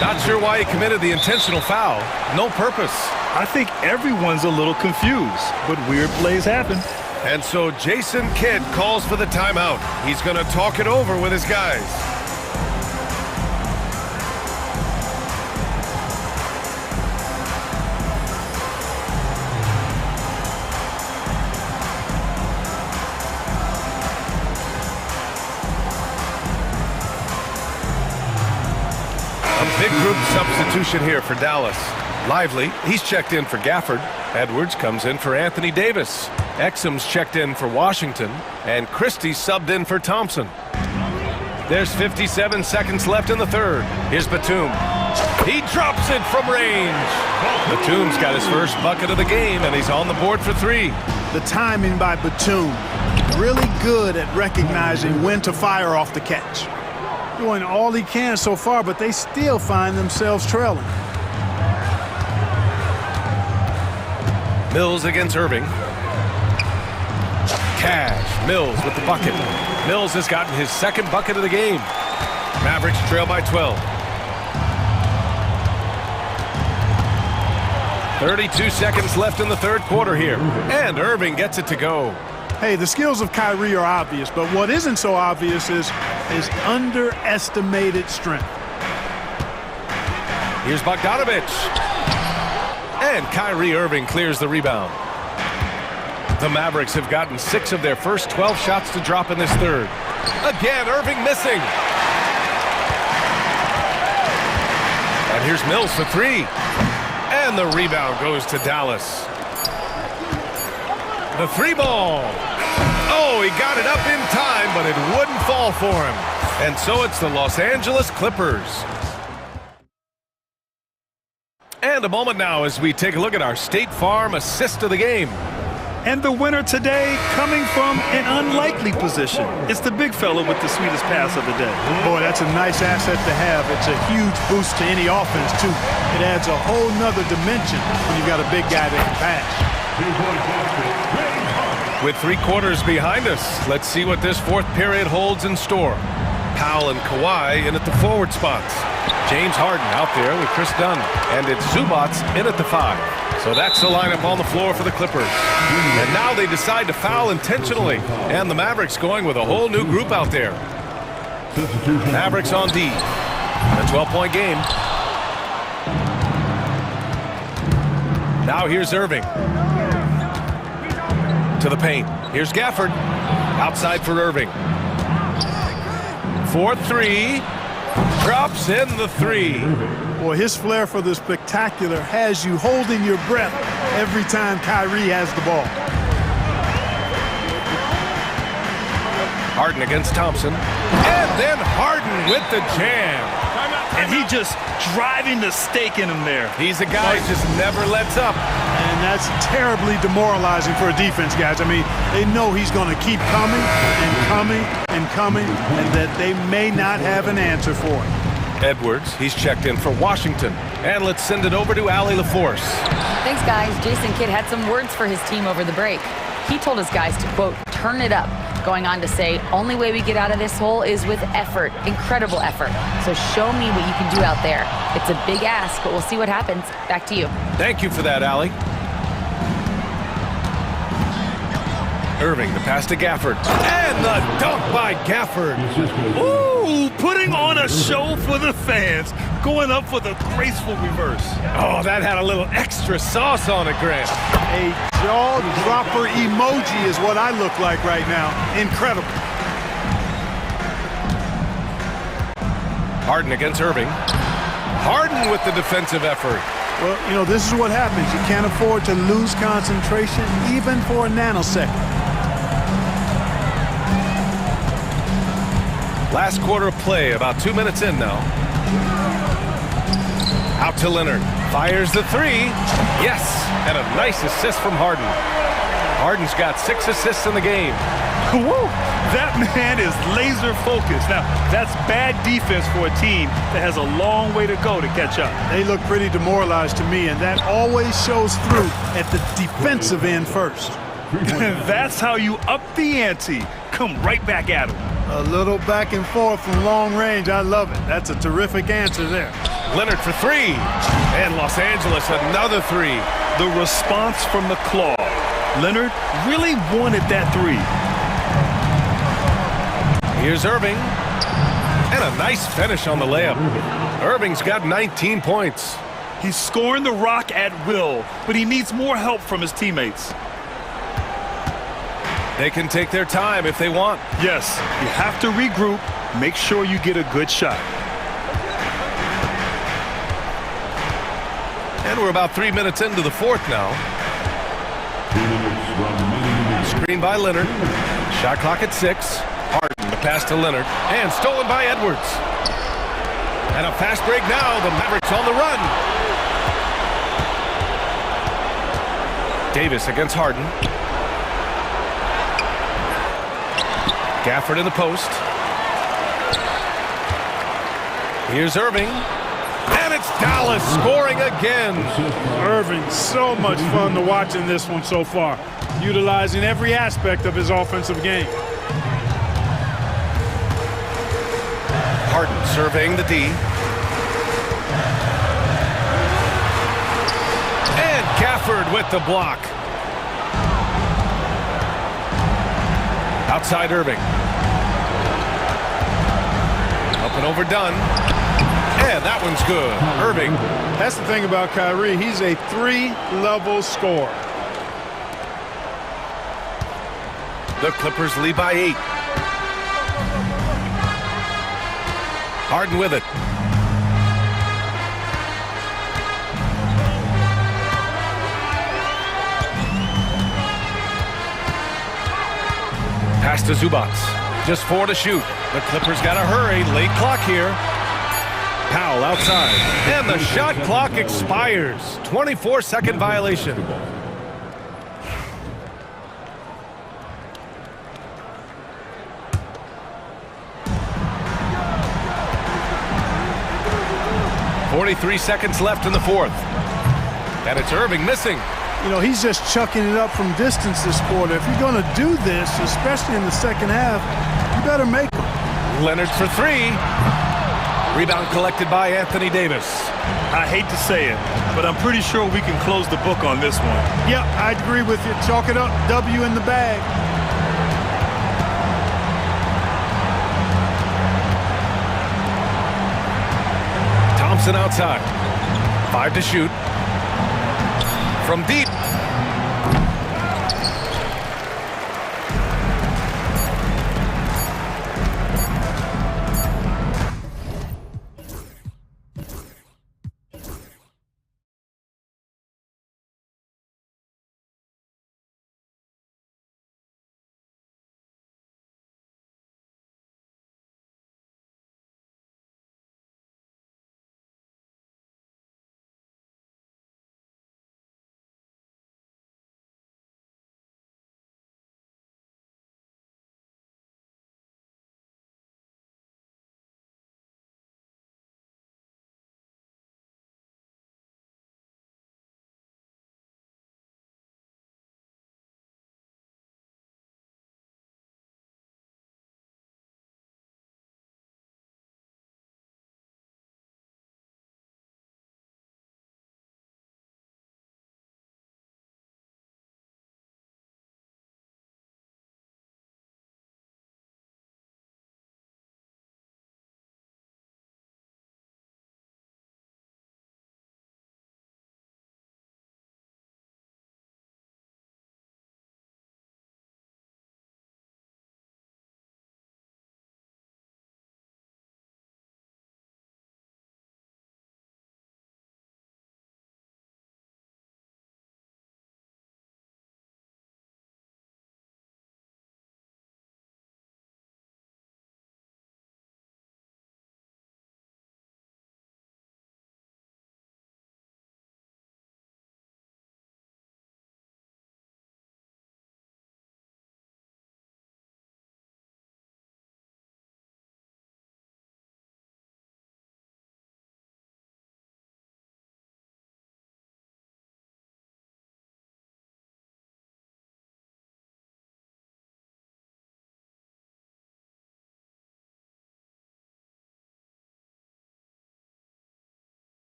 Not sure why he committed the intentional foul. No purpose. I think everyone's a little confused, but weird plays happen. And so Jason Kidd calls for the timeout. He's going to talk it over with his guys. Big group substitution here for Dallas. Lively, he's checked in for Gafford. Edwards comes in for Anthony Davis. Exum's checked in for Washington. And Christie subbed in for Thompson. There's 57 seconds left in the third. Here's Batum. He drops it from range. Batum's got his first bucket of the game, and he's on the board for 3. The timing by Batum, really good at recognizing when to fire off the catch. Doing all he can so far, but they still find themselves trailing. Mills against Irving. Cash. Mills with the bucket. Mills has gotten his 2nd bucket of the game. Mavericks trail by 12. 32 seconds left in the third quarter here. And Irving gets it to go. Hey, the skills of Kyrie are obvious, but what isn't so obvious is his underestimated strength. Here's Bogdanovich. And Kyrie Irving clears the rebound. The Mavericks have gotten 6 of their first 12 shots to drop in this third. Again, Irving missing. And here's Mills for 3. And the rebound goes to Dallas. The 3 ball. Oh, he got it up in time, but it wouldn't fall for him. And so it's the Los Angeles Clippers. And a moment now as we take a look at our State Farm assist of the game. And the winner today coming from an unlikely position. It's the big fella with the sweetest pass of the day. Boy, that's a nice asset to have. It's a huge boost to any offense, too. It adds a whole nother dimension when you've got a big guy that can pass. With 3 quarters behind us, let's see what this 4th period holds in store. Powell and Kawhi in at the forward spots. James Harden out there with Chris Dunn. And it's Zubats in at the 5. So that's the lineup on the floor for the Clippers. And now they decide to foul intentionally. And the Mavericks going with a whole new group out there. Mavericks on D. A 12-point game. Now here's Irving. To the paint. Here's Gafford. Outside for Irving. 4-3. Drops in the 3. Boy, his flair for the spectacular has you holding your breath every time Kyrie has the ball. Harden against Thompson. And then Harden with the jam. And he just driving the stake in him there. He's a guy who just never lets up. And that's terribly demoralizing for a defense, guys. I mean, they know he's going to keep coming and coming and coming, and that they may not have an answer for it. Edwards, he's checked in for Washington. And let's send it over to Allie LaForce. Thanks, guys. Jason Kidd had some words for his team over the break. He told his guys to, quote, turn it up, going on to say, only way we get out of this hole is with effort, incredible effort. So show me what you can do out there. It's a big ask, but we'll see what happens. Back to you. Thank you for that, Allie. Irving, the pass to Gafford. And the dunk by Gafford. Ooh, putting on a show for the fans. Going up for the graceful reverse. Oh, that had a little extra sauce on it, Grant. A jaw-dropper emoji is what I look like right now. Incredible. Harden against Irving. Harden with the defensive effort. Well, you know, this is what happens. You can't afford to lose concentration even for a nanosecond. Last quarter of play, about 2 minutes in now. Out to Leonard. Fires the 3. Yes, and a nice assist from Harden. Harden's got 6 assists in the game. Woo! That man is laser focused. Now, that's bad defense for a team that has a long way to go to catch up. They look pretty demoralized to me, and that always shows through at the defensive end first. That's how you up the ante. Come right back at him. A little back and forth from long range. I love it. That's a terrific answer there. Leonard for 3. And Los Angeles another 3. The response from the claw. Leonard really wanted that 3. Here's Irving. And a nice finish on the layup. Irving's got 19 points. He's scoring the rock at will, but he needs more help from his teammates. They can take their time if they want. Yes, you have to regroup. Make sure you get a good shot. And we're about 3 minutes into the 4th now. Screen by Leonard. Shot clock at 6. Harden, the pass to Leonard. And stolen by Edwards. And a fast break now. The Mavericks on the run. Davis against Harden. Gafford in the post. Here's Irving. And it's Dallas scoring again. Irving, so much fun to watch in this one so far, utilizing every aspect of his offensive game. Harden surveying the D. And Gafford with the block. Outside Irving. Up and overdone. And that one's good. Irving. That's the thing about Kyrie. He's a 3-level scorer. The Clippers lead by 8. Harden with it. Pass to Zubats. Just 4 to shoot. The Clippers got to hurry. Late clock here. Powell outside. And the shot clock expires. 24-second violation. .43 seconds left in the 4th. And it's Irving missing. You know, he's just chucking it up from distance this quarter. If you're going to do this, especially in the second half, you better make them. Leonard for three. Rebound collected by Anthony Davis. I hate to say it, but I'm pretty sure we can close the book on this one. Yep, I agree with you. Chalk it up. W in the bag. Thompson outside. 5 to shoot. From deep.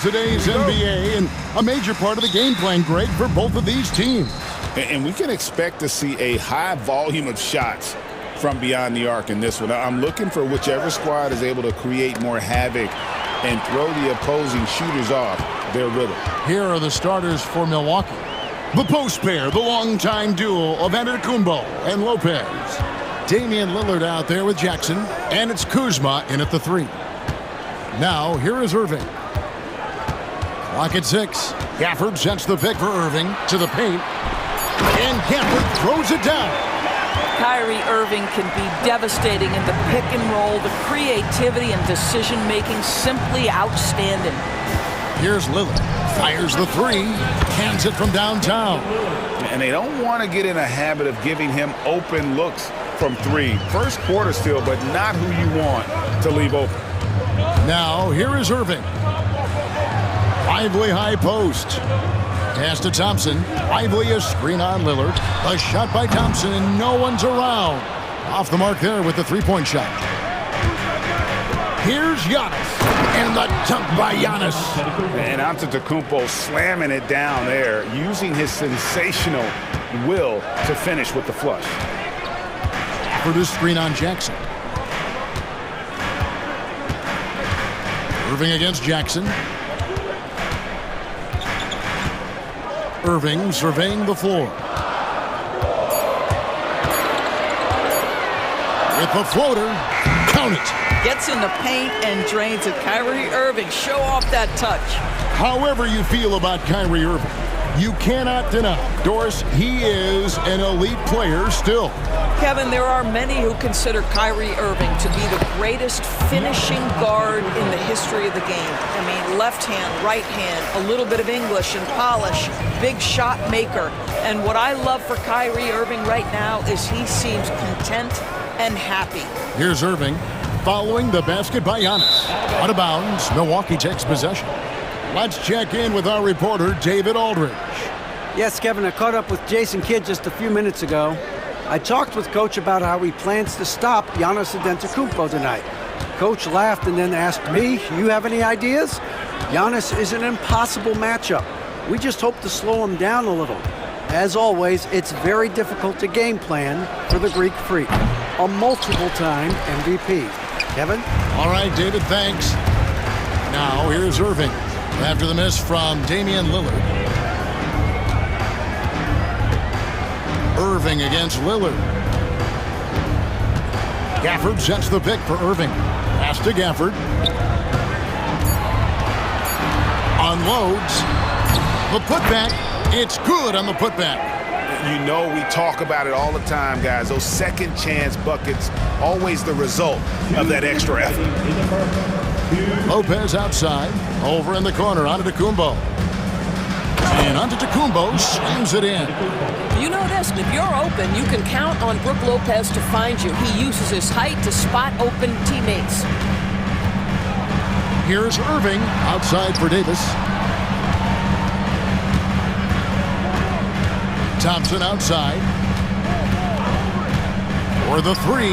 Today's NBA, and a major part of the game plan, Greg, for both of these teams. And we can expect to see a high volume of shots from beyond the arc in this one. I'm looking for whichever squad is able to create more havoc and throw the opposing shooters off their rhythm. Here are the starters for Milwaukee. The post pair, the longtime duo of Antetokounmpo and Lopez. Damian Lillard out there with Jackson, and it's Kuzma in at the 3. Now, here is Irving. Clock at 6. Gafford sets the pick for Irving to the paint, and Gafford throws it down. Kyrie Irving can be devastating in the pick and roll. The creativity and decision-making simply outstanding. Here's Lillard. Fires the 3. Cans it from downtown. And they don't want to get in a habit of giving him open looks from 3. First quarter still, but not who you want to leave open. Now, here is Irving. Lively high post. Pass to Thompson. Lively a screen on Lillard. A shot by Thompson, and no one's around. Off the mark there with the three-point shot. Here's Giannis. And the dunk by Giannis. And Antetokounmpo slamming it down there, using his sensational will to finish with the flush. For the screen on Jackson. Irving against Jackson. Irving surveying the floor. With the floater, count it. Gets in the paint and drains it. Kyrie Irving, show off that touch. However you feel about Kyrie Irving, you cannot deny, Doris, he is an elite player still. Kevin, there are many who consider Kyrie Irving to be the greatest finishing guard in the history of the game. I mean, left hand, right hand, a little bit of English and polish, big shot maker. And what I love for Kyrie Irving right now is he seems content and happy. Here's Irving following the basket by Giannis. Out of bounds, Milwaukee takes possession. Let's check in with our reporter, David Aldridge. Yes, Kevin, I caught up with Jason Kidd just a few minutes ago. I talked with Coach about how he plans to stop Giannis Antetokounmpo tonight. Coach laughed and then asked me, you have any ideas? Giannis is an impossible matchup. We just hope to slow him down a little. As always, it's very difficult to game plan for the Greek Freak, a multiple-time MVP. Kevin? All right, David, thanks. Now, here's Irving. After the miss from Damian Lillard. Irving against Lillard. Gafford sets the pick for Irving. Pass to Gafford. Unloads. The putback. It's good on the putback. You know we talk about it all the time, guys. Those second chance buckets, always the result of that extra effort. Lopez outside. Over in the corner, Antetokounmpo. And Antetokounmpo slams it in. You know this, if you're open, you can count on Brook Lopez to find you. He uses his height to spot open teammates. Here's Irving outside for Davis. Thompson outside. For the 3.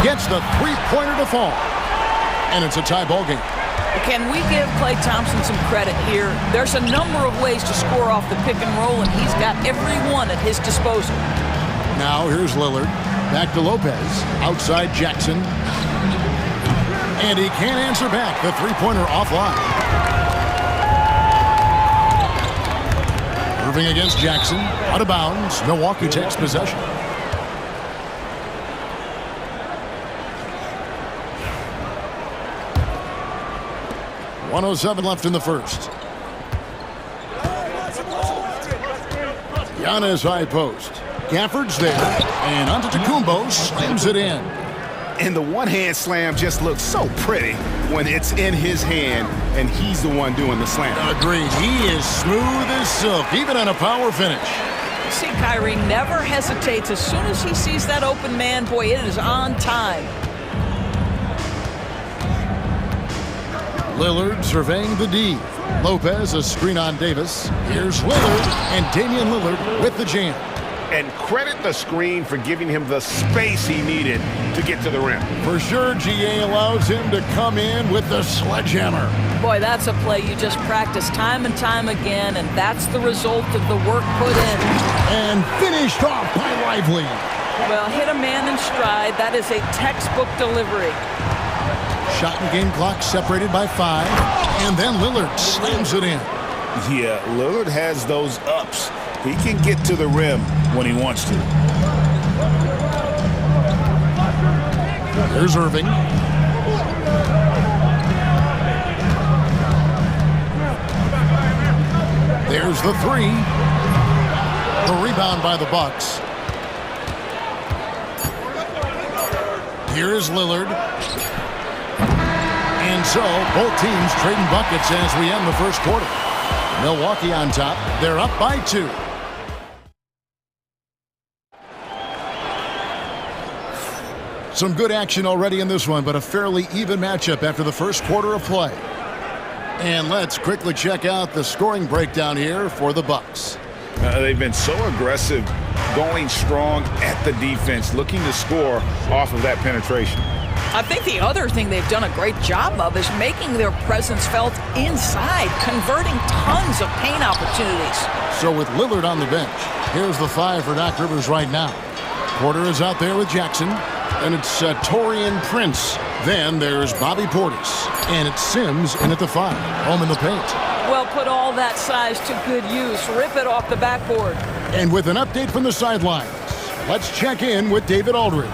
Gets the three-pointer to fall. And it's a tie ball game. Can we give Klay Thompson some credit here? There's a number of ways to score off the pick and roll, and he's got every one at his disposal. Now here's Lillard. Back to Lopez. Outside Jackson. And he can't answer back. The three-pointer offline. Irving against Jackson. Out of bounds. Milwaukee takes possession. .107 left in the first. Giannis high post. Gafford's there. And Antetokounmpo slams it in. And the one-hand slam just looks so pretty when it's in his hand and he's the one doing the slam. Agreed. He is smooth as silk, even on a power finish. See, Kyrie never hesitates. As soon as he sees that open man, boy, it is on time. Lillard surveying the D. Lopez a screen on Davis. Here's Lillard, and Damian Lillard with the jam. and credit the screen for giving him the space he needed to get to the rim. For sure, GA allows him to come in with the sledgehammer. Boy, that's a play you just practice time and time again, and that's the result of the work put in. And finished off by Lively. Well, hit a man in stride. That is a textbook delivery. Shot and game clock separated by 5. And then Lillard slams it in. Yeah, Lillard has those ups. He can get to the rim when he wants to. There's Irving. There's the 3. The rebound by the Bucks. Here's Lillard. And so, both teams trading buckets as we end the first quarter. Milwaukee on top. They're up by 2. Some good action already in this one, but a fairly even matchup after the first quarter of play. And let's quickly check out the scoring breakdown here for the Bucks. They've been so aggressive, going strong at the defense, looking to score off of that penetration. I think the other thing they've done a great job of is making their presence felt inside, converting tons of paint opportunities. So with Lillard on the bench, here's the 5 for Doc Rivers right now. Porter is out there with Jackson, and it's Taurean Prince. Then there's Bobby Portis, and it's Sims in at the 5, home in the paint. Well, put all that size to good use. Rip it off the backboard. And with an update from the sidelines, let's check in with David Aldridge.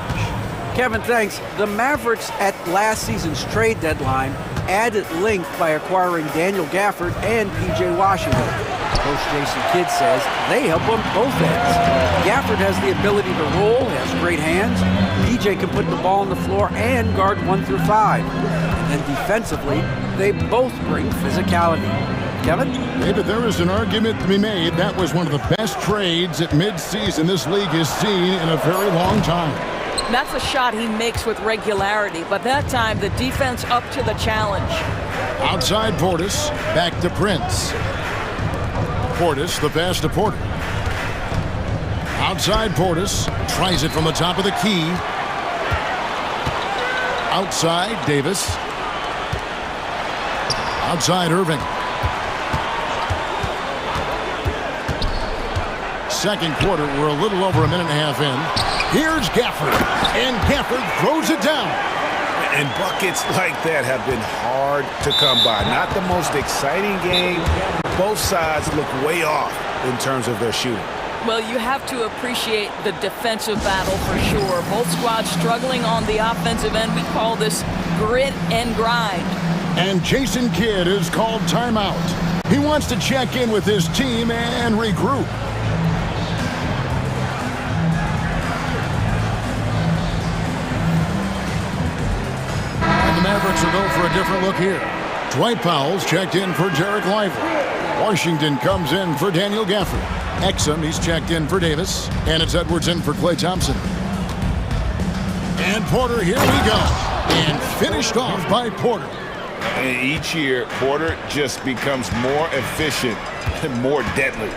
Kevin, thanks. The Mavericks at last season's trade deadline added length by acquiring Daniel Gafford and P.J. Washington. Coach Jason Kidd says they help on both ends. Gafford has the ability to roll, has great hands. P.J. can put the ball on the floor and guard 1 through 5. And defensively, they both bring physicality. Kevin? David, there is an argument to be made. That was one of the best trades at midseason this league has seen in a very long time. That's a shot he makes with regularity, but that time the defense up to the challenge. Outside Portis, back to Prince. Portis, the pass to Porter. Outside Portis, tries it from the top of the key. Outside Davis. Outside Irving. Second quarter, we're a little over a minute and a half in. Here's Gafford, and Gafford throws it down. And buckets like that have been hard to come by. Not the most exciting game. Both sides look way off in terms of their shooting. Well, you have to appreciate the defensive battle for sure. Both squads struggling on the offensive end. We call this grit and grind. And Jason Kidd is called timeout. He wants to check in with his team and regroup. Mavericks will go for a different look here. Dwight Powell's checked in for Jarek Lively. Washington comes in for Daniel Gafford. Exum, he's checked in for Davis. And it's Edwards in for Klay Thompson. And Porter, here we go. And finished off by Porter. And each year, Porter just becomes more efficient and more deadly.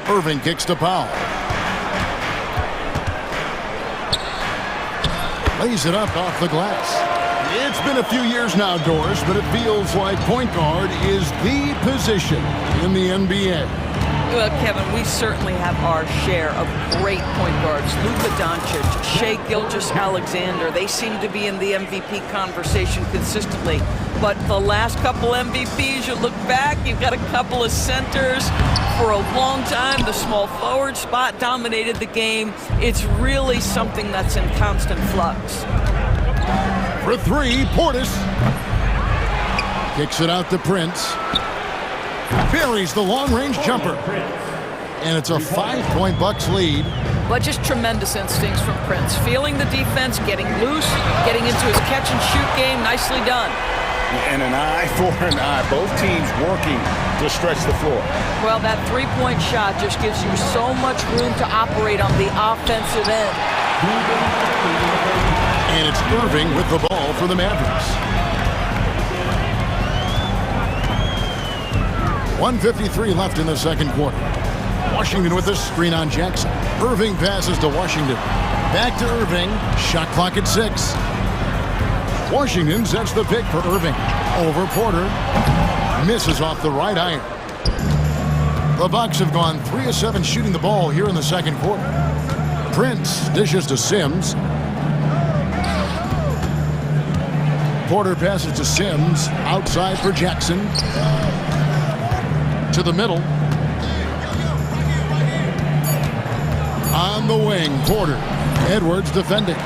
Irving kicks to Powell. Lays it up off the glass. It's been a few years now, Doris, but it feels like point guard is the position in the NBA. Well, Kevin, we certainly have our share of great point guards. Luka Doncic, Shai Gilgeous-Alexander, they seem to be in the MVP conversation consistently. But the last couple MVPs, you look back, you've got a couple of centers. For a long time, the small forward spot dominated the game. It's really something that's in constant flux. For 3, Portis. Kicks it out to Prince. Buries the long-range jumper. And it's a 5-point Bucks lead. But just tremendous instincts from Prince. Feeling the defense, getting loose, getting into his catch-and-shoot game. Nicely done. And an eye for an eye. Both teams working to stretch the floor. Well, that three-point shot just gives you so much room to operate on the offensive end. And it's Irving with the ball for the Mavericks. 1:53 left in the second quarter. Washington with this screen on Jackson. Irving passes to Washington. Back to Irving. Shot clock at 6. Washington sets the pick for Irving. Over Porter. Misses off the right iron. The Bucks have gone 3 of 7 shooting the ball here in the second quarter. Prince dishes to Sims. Porter passes to Sims. Outside for Jackson. To the middle. On the wing, Porter. Edwards defending.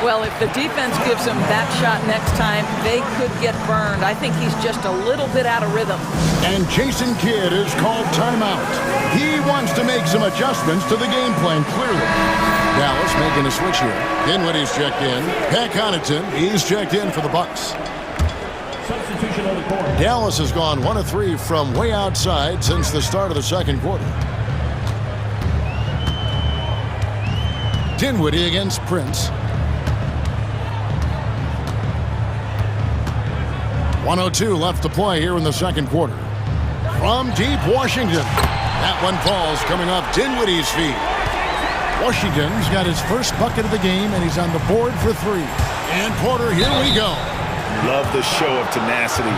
Well, if the defense gives him that shot next time, they could get burned. I think he's just a little bit out of rhythm. And Jason Kidd is called timeout. He wants to make some adjustments to the game plan, clearly. Dallas making a switch here. Dinwiddie's checked in. Pat Connaughton, he's checked in for the Bucks. Substitution on the court. Dallas has gone 1 of 3 from way outside since the start of the second quarter. Dinwiddie against Prince. 1:02 left to play here in the second quarter. From deep Washington. That one falls coming off Dinwiddie's feet. Washington's got his first bucket of the game, and he's on the board for 3. And Porter, here we go. Love the show of tenacity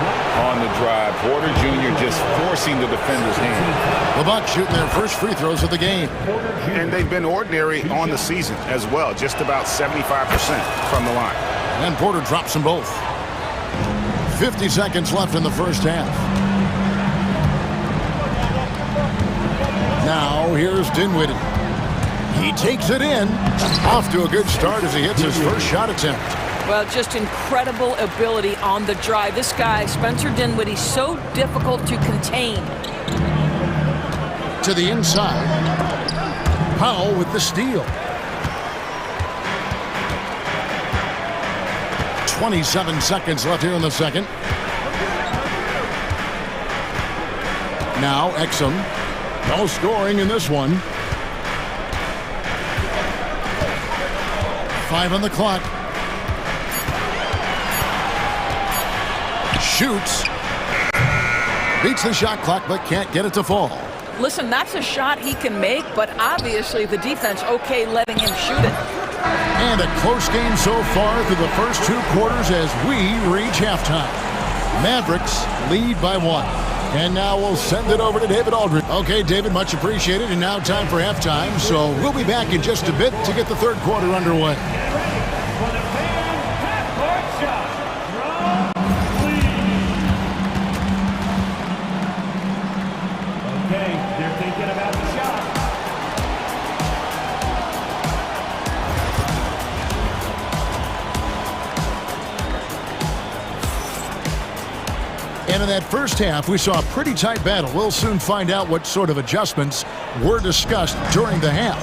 on the drive. Porter Jr. just forcing the defender's hand. The Bucks shooting their first free throws of the game. And they've been ordinary on the season as well. Just about 75% from the line. And Porter drops them both. 50 seconds left in the first half. Now here's Dinwiddie. He takes it in. Off to a good start as he hits his first shot attempt. Well, just incredible ability on the drive. This guy, Spencer Dinwiddie, so difficult to contain. To the inside. Powell with the steal. 27 seconds left here in the second. Now Exum. No scoring in this one. 5 on the clock. Shoots. Beats the shot clock but can't get it to fall. Listen, that's a shot he can make, but obviously the defense okay letting him shoot it. And a close game so far through the first 2 quarters as we reach halftime. Mavericks lead by 1. And now we'll send it over to David Aldridge. Okay, David, much appreciated. And now time for halftime. So we'll be back in just a bit to get the third quarter underway. And in that first half, we saw a pretty tight battle. We'll soon find out what sort of adjustments were discussed during the half.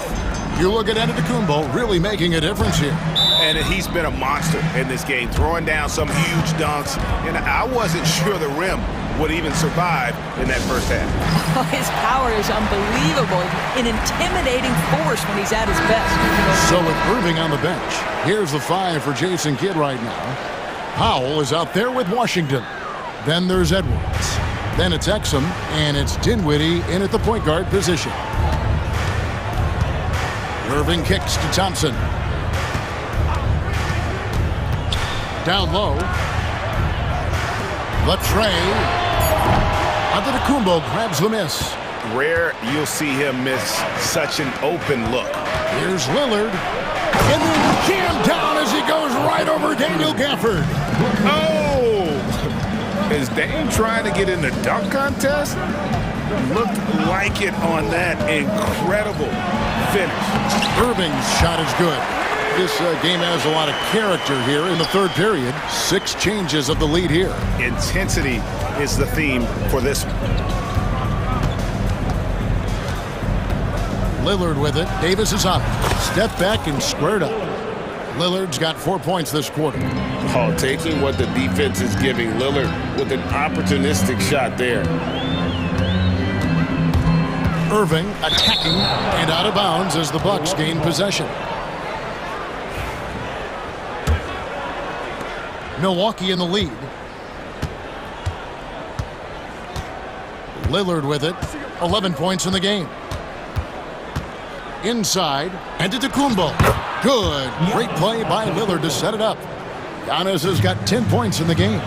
You look at Antetokounmpo really making a difference here. And he's been a monster in this game, throwing down some huge dunks. And I wasn't sure the rim would even survive in that first half. His power is unbelievable. An intimidating force when he's at his best. So with Irving on the bench, here's the 5 for Jason Kidd right now. Powell is out there with Washington. Then there's Edwards. Then it's Exum, and it's Dinwiddie in at the point guard position. Irving kicks to Thompson. Down low. Latrey. Antetokounmpo grabs the miss. Rare you'll see him miss such an open look. Here's Lillard. And then jammed down as he goes right over Daniel Gafford. Oh! Is Dame trying to get in the dunk contest? Looked like it on that incredible finish. Irving's shot is good. This game has a lot of character here in the third period. 6 changes of the lead here. Intensity is the theme for this one. Lillard with it. Davis is up. Step back and squared up. Lillard's got 4 points this quarter. Oh, taking what the defense is giving Lillard with an opportunistic shot there. Irving attacking and out of bounds as the Bucks gain possession. Milwaukee in the lead. Lillard with it. 11 points in the game. Inside, Antetokounmpo. Good. Great play by Lillard to set it up. Giannis has got 10 points in the game.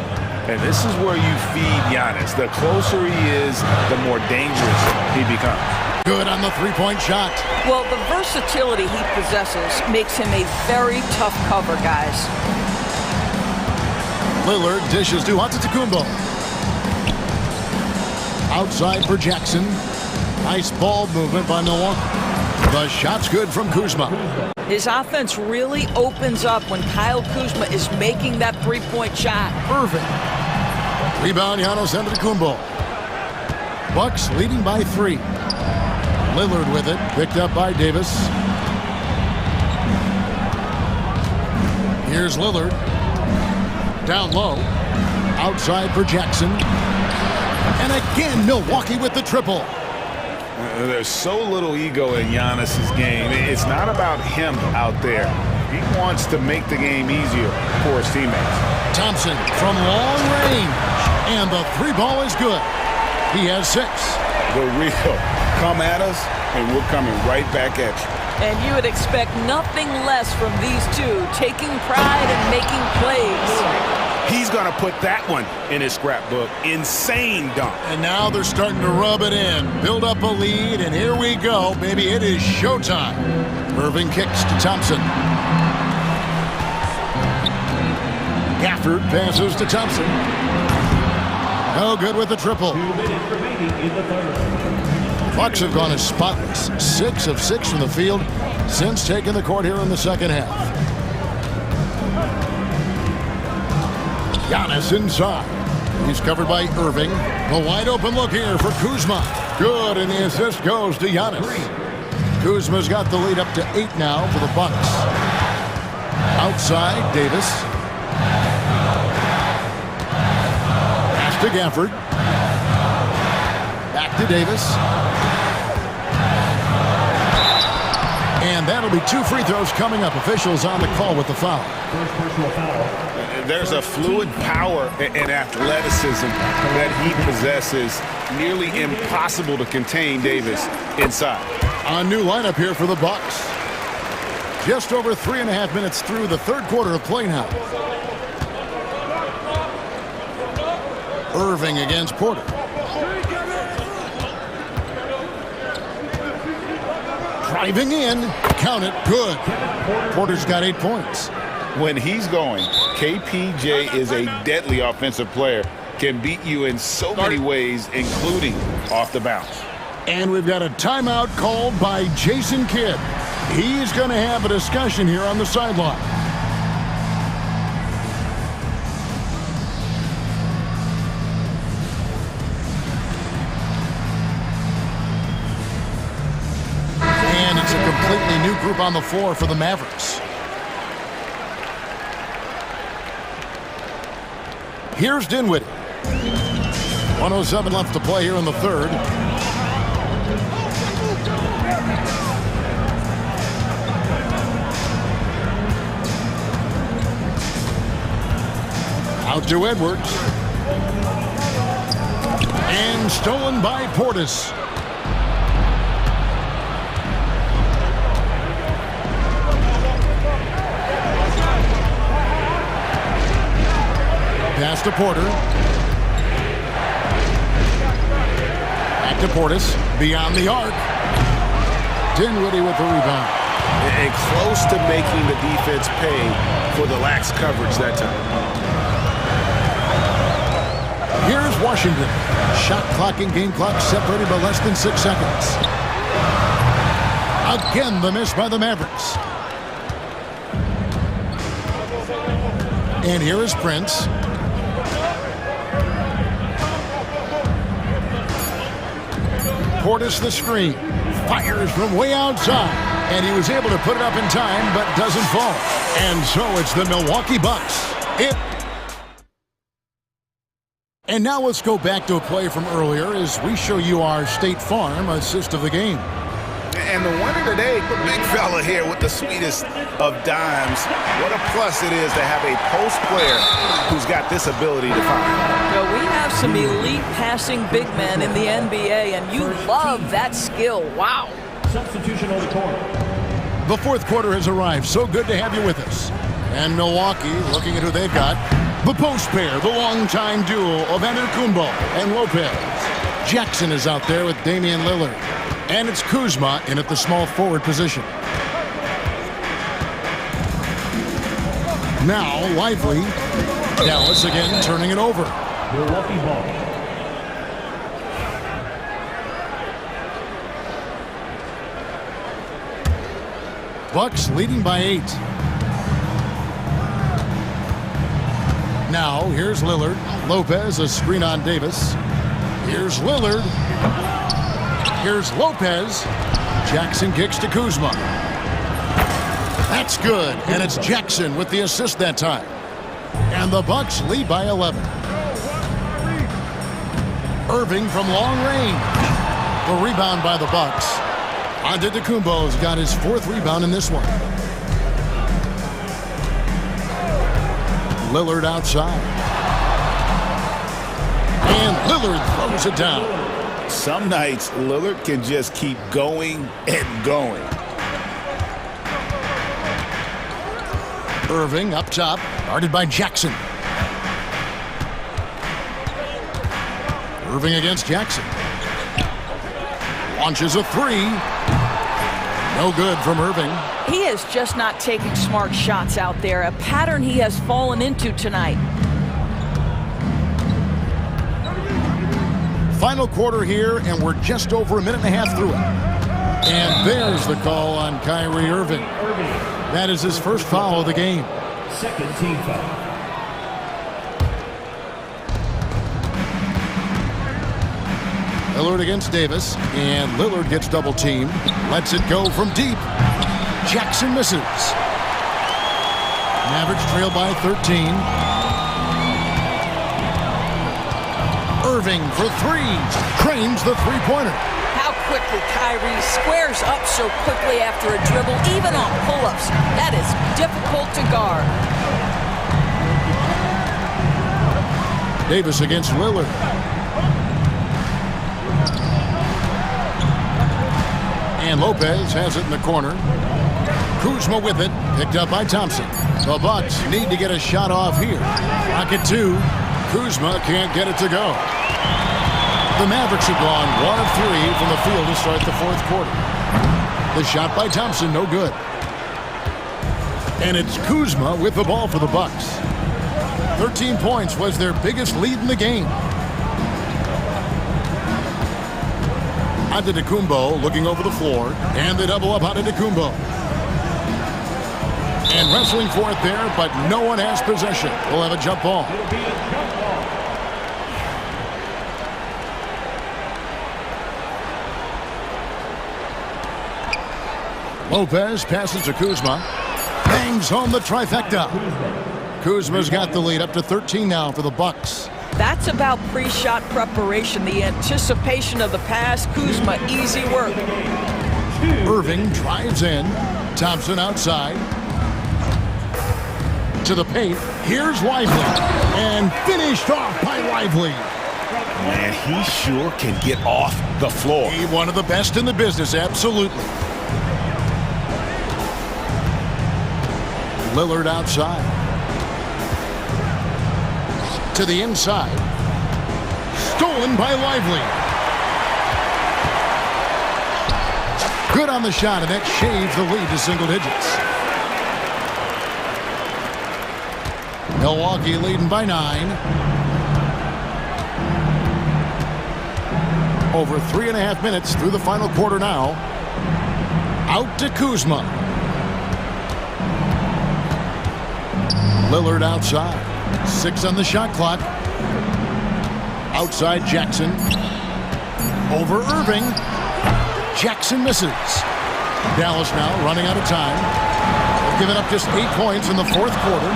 And this is where you feed Giannis. The closer he is, the more dangerous he becomes. Good on the three-point shot. Well, the versatility he possesses makes him a very tough cover, guys. Lillard dishes to Antetokounmpo. Outside for Jackson. Nice ball movement by Milwaukee. The shot's good from Kuzma. His offense really opens up when Kyle Kuzma is making that three-point shot. Perfect. Rebound, Giannis Antetokounmpo. Bucks leading by 3. Lillard with it, picked up by Davis. Here's Lillard. Down low. Outside for Jackson. And again, Milwaukee with the triple. There's so little ego in Giannis's game. It's not about him out there. He wants to make the game easier for his teammates. Thompson from long range. And the 3 ball is good. He has 6. The real come at us, and we're coming right back at you. And you would expect nothing less from these two, taking pride and making plays. He's going to put that one in his scrapbook. Insane dunk. And now they're starting to rub it in. Build up a lead, and here we go. Baby, it is showtime. Irving kicks to Thompson. Gafford passes to Thompson. No good with the triple. 2 minutes remaining in the third. Bucks have gone as spotless. 6 of 6 from the field since taking the court here in the second half. Giannis inside. He's covered by Irving. A wide open look here for Kuzma. Good, and the assist goes to Giannis. Kuzma's got the lead up to 8 now for the Bucks. Outside, Davis. Pass to Gafford. Back to Davis. And that'll be 2 free throws coming up. Officials on the call with the foul. First personal foul. There's a fluid power and athleticism that he possesses. Nearly impossible to contain Davis inside. A new lineup here for the Bucks. Just over 3.5 minutes through the third quarter of play now. Irving against Porter. Driving in. Count it. Good. Porter's got 8 points. When he's going, KPJ is a deadly offensive player. Can beat you in so many ways, including off the bounce. And we've got a timeout called by Jason Kidd. He's going to have a discussion here on the sideline. And it's a completely new group on the floor for the Mavericks. Here's Dinwiddie. 1:07 left to play here in the third. Out to Edwards. And stolen by Portis. Pass to Porter. Back to Portis. Beyond the arc. Dinwiddie with the rebound. And close to making the defense pay for the lax coverage that time. Here's Washington. Shot clock and game clock separated by less than 6 seconds. Again, the miss by the Mavericks. And here is Prince. Portis the screen. Fires from way outside. And he was able to put it up in time, but doesn't fall. And so it's the Milwaukee Bucks. And now let's go back to a play from earlier as we show you our State Farm assist of the game. And the winner today, the big fella here with the sweetest of dimes. What a plus it is to have a post player who's got this ability to find. Well, we have some elite passing big men in the NBA, and you love that skill. Wow. Substitution on the court. The fourth quarter has arrived. So good to have you with us. And Milwaukee, looking at who they've got. The post pair, the longtime duo of Antetokounmpo and Lopez. Jackson is out there with Damian Lillard. And it's Kuzma in at the small forward position. Now, Lively. Dallas again turning it over. Milwaukee ball. Bucks leading by 8. Now, here's Lillard. Lopez, a screen on Davis. Here's Lillard. Here's Lopez. Jackson kicks to Kuzma. That's good, and it's Jackson with the assist that time. And the Bucks lead by 11. Irving from long range. The rebound by the Bucks. Antetokounmpo's got his 4th rebound in this one. Lillard outside. And Lillard throws it down. Some nights, Lillard can just keep going and going. Irving up top, guarded by Jackson. Irving against Jackson. Launches a 3. No good from Irving. He is just not taking smart shots out there, a pattern he has fallen into tonight. Final quarter here, and we're just over a minute and a half through it. And there's the call on Kyrie Irving. That is his first foul of the game. Second team foul. Lillard against Davis, and Lillard gets double teamed. Lets it go from deep. Jackson misses. Mavericks trail by 13. Irving for 3. Cranes the three-pointer. How quickly Kyrie squares up so quickly after a dribble, even on pull-ups. That is difficult to guard. Davis against Lillard. And Lopez has it in the corner. Kuzma with it, picked up by Thompson. The Bucks need to get a shot off here. Rocket 2. Kuzma can't get it to go. The Mavericks have gone 1 of 3 from the field to start the fourth quarter. The shot by Thompson, no good. And it's Kuzma with the ball for the Bucks. 13 points was their biggest lead in the game. Antetokounmpo looking over the floor, and they double up Antetokounmpo. And wrestling for it there, but no one has possession. We'll have a jump ball. Lopez passes to Kuzma. Bangs home the trifecta. Kuzma's got the lead up to 13 now for the Bucks. That's about pre-shot preparation, the anticipation of the pass. Kuzma, easy work. Irving drives in. Thompson outside. To the paint. Here's Lively. And finished off by Lively. Man, he sure can get off the floor. He one of the best in the business, absolutely. Lillard outside. To the inside. Stolen by Lively. Good on the shot, and that shaves the lead to single digits. Milwaukee leading by 9. Over 3.5 minutes through the final quarter now. Out to Kuzma. Lillard outside. 6 on the shot clock. Outside Jackson. Over Irving. Jackson misses. Dallas now running out of time. They've given up just 8 points in the fourth quarter.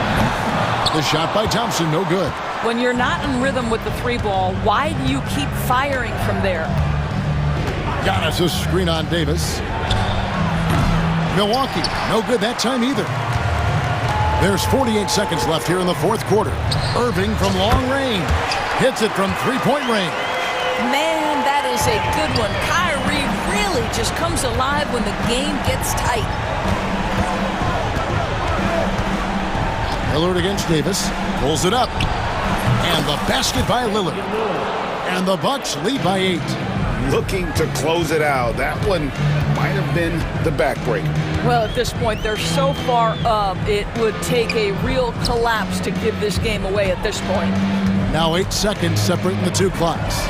The shot by Thompson, no good. When you're not in rhythm with the 3-ball, why do you keep firing from there? Giannis a screen on Davis. Milwaukee, no good that time either. There's 48 seconds left here in the fourth quarter. Irving from long range. Hits it from 3-point range. Man, that is a good one. Kyrie really really just comes alive when the game gets tight. Lillard against Davis. Pulls it up. And the basket by Lillard. And the Bucks lead by 8. Looking to close it out. That one might have been the backbreaker. Well, at this point, they're so far up, it would take a real collapse to give this game away at this point. Now 8 seconds separating the two clocks.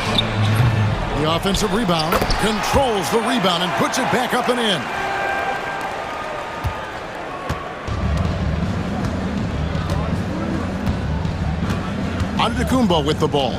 The offensive rebound, controls the rebound and puts it back up and in. Antetokounmpo with the ball.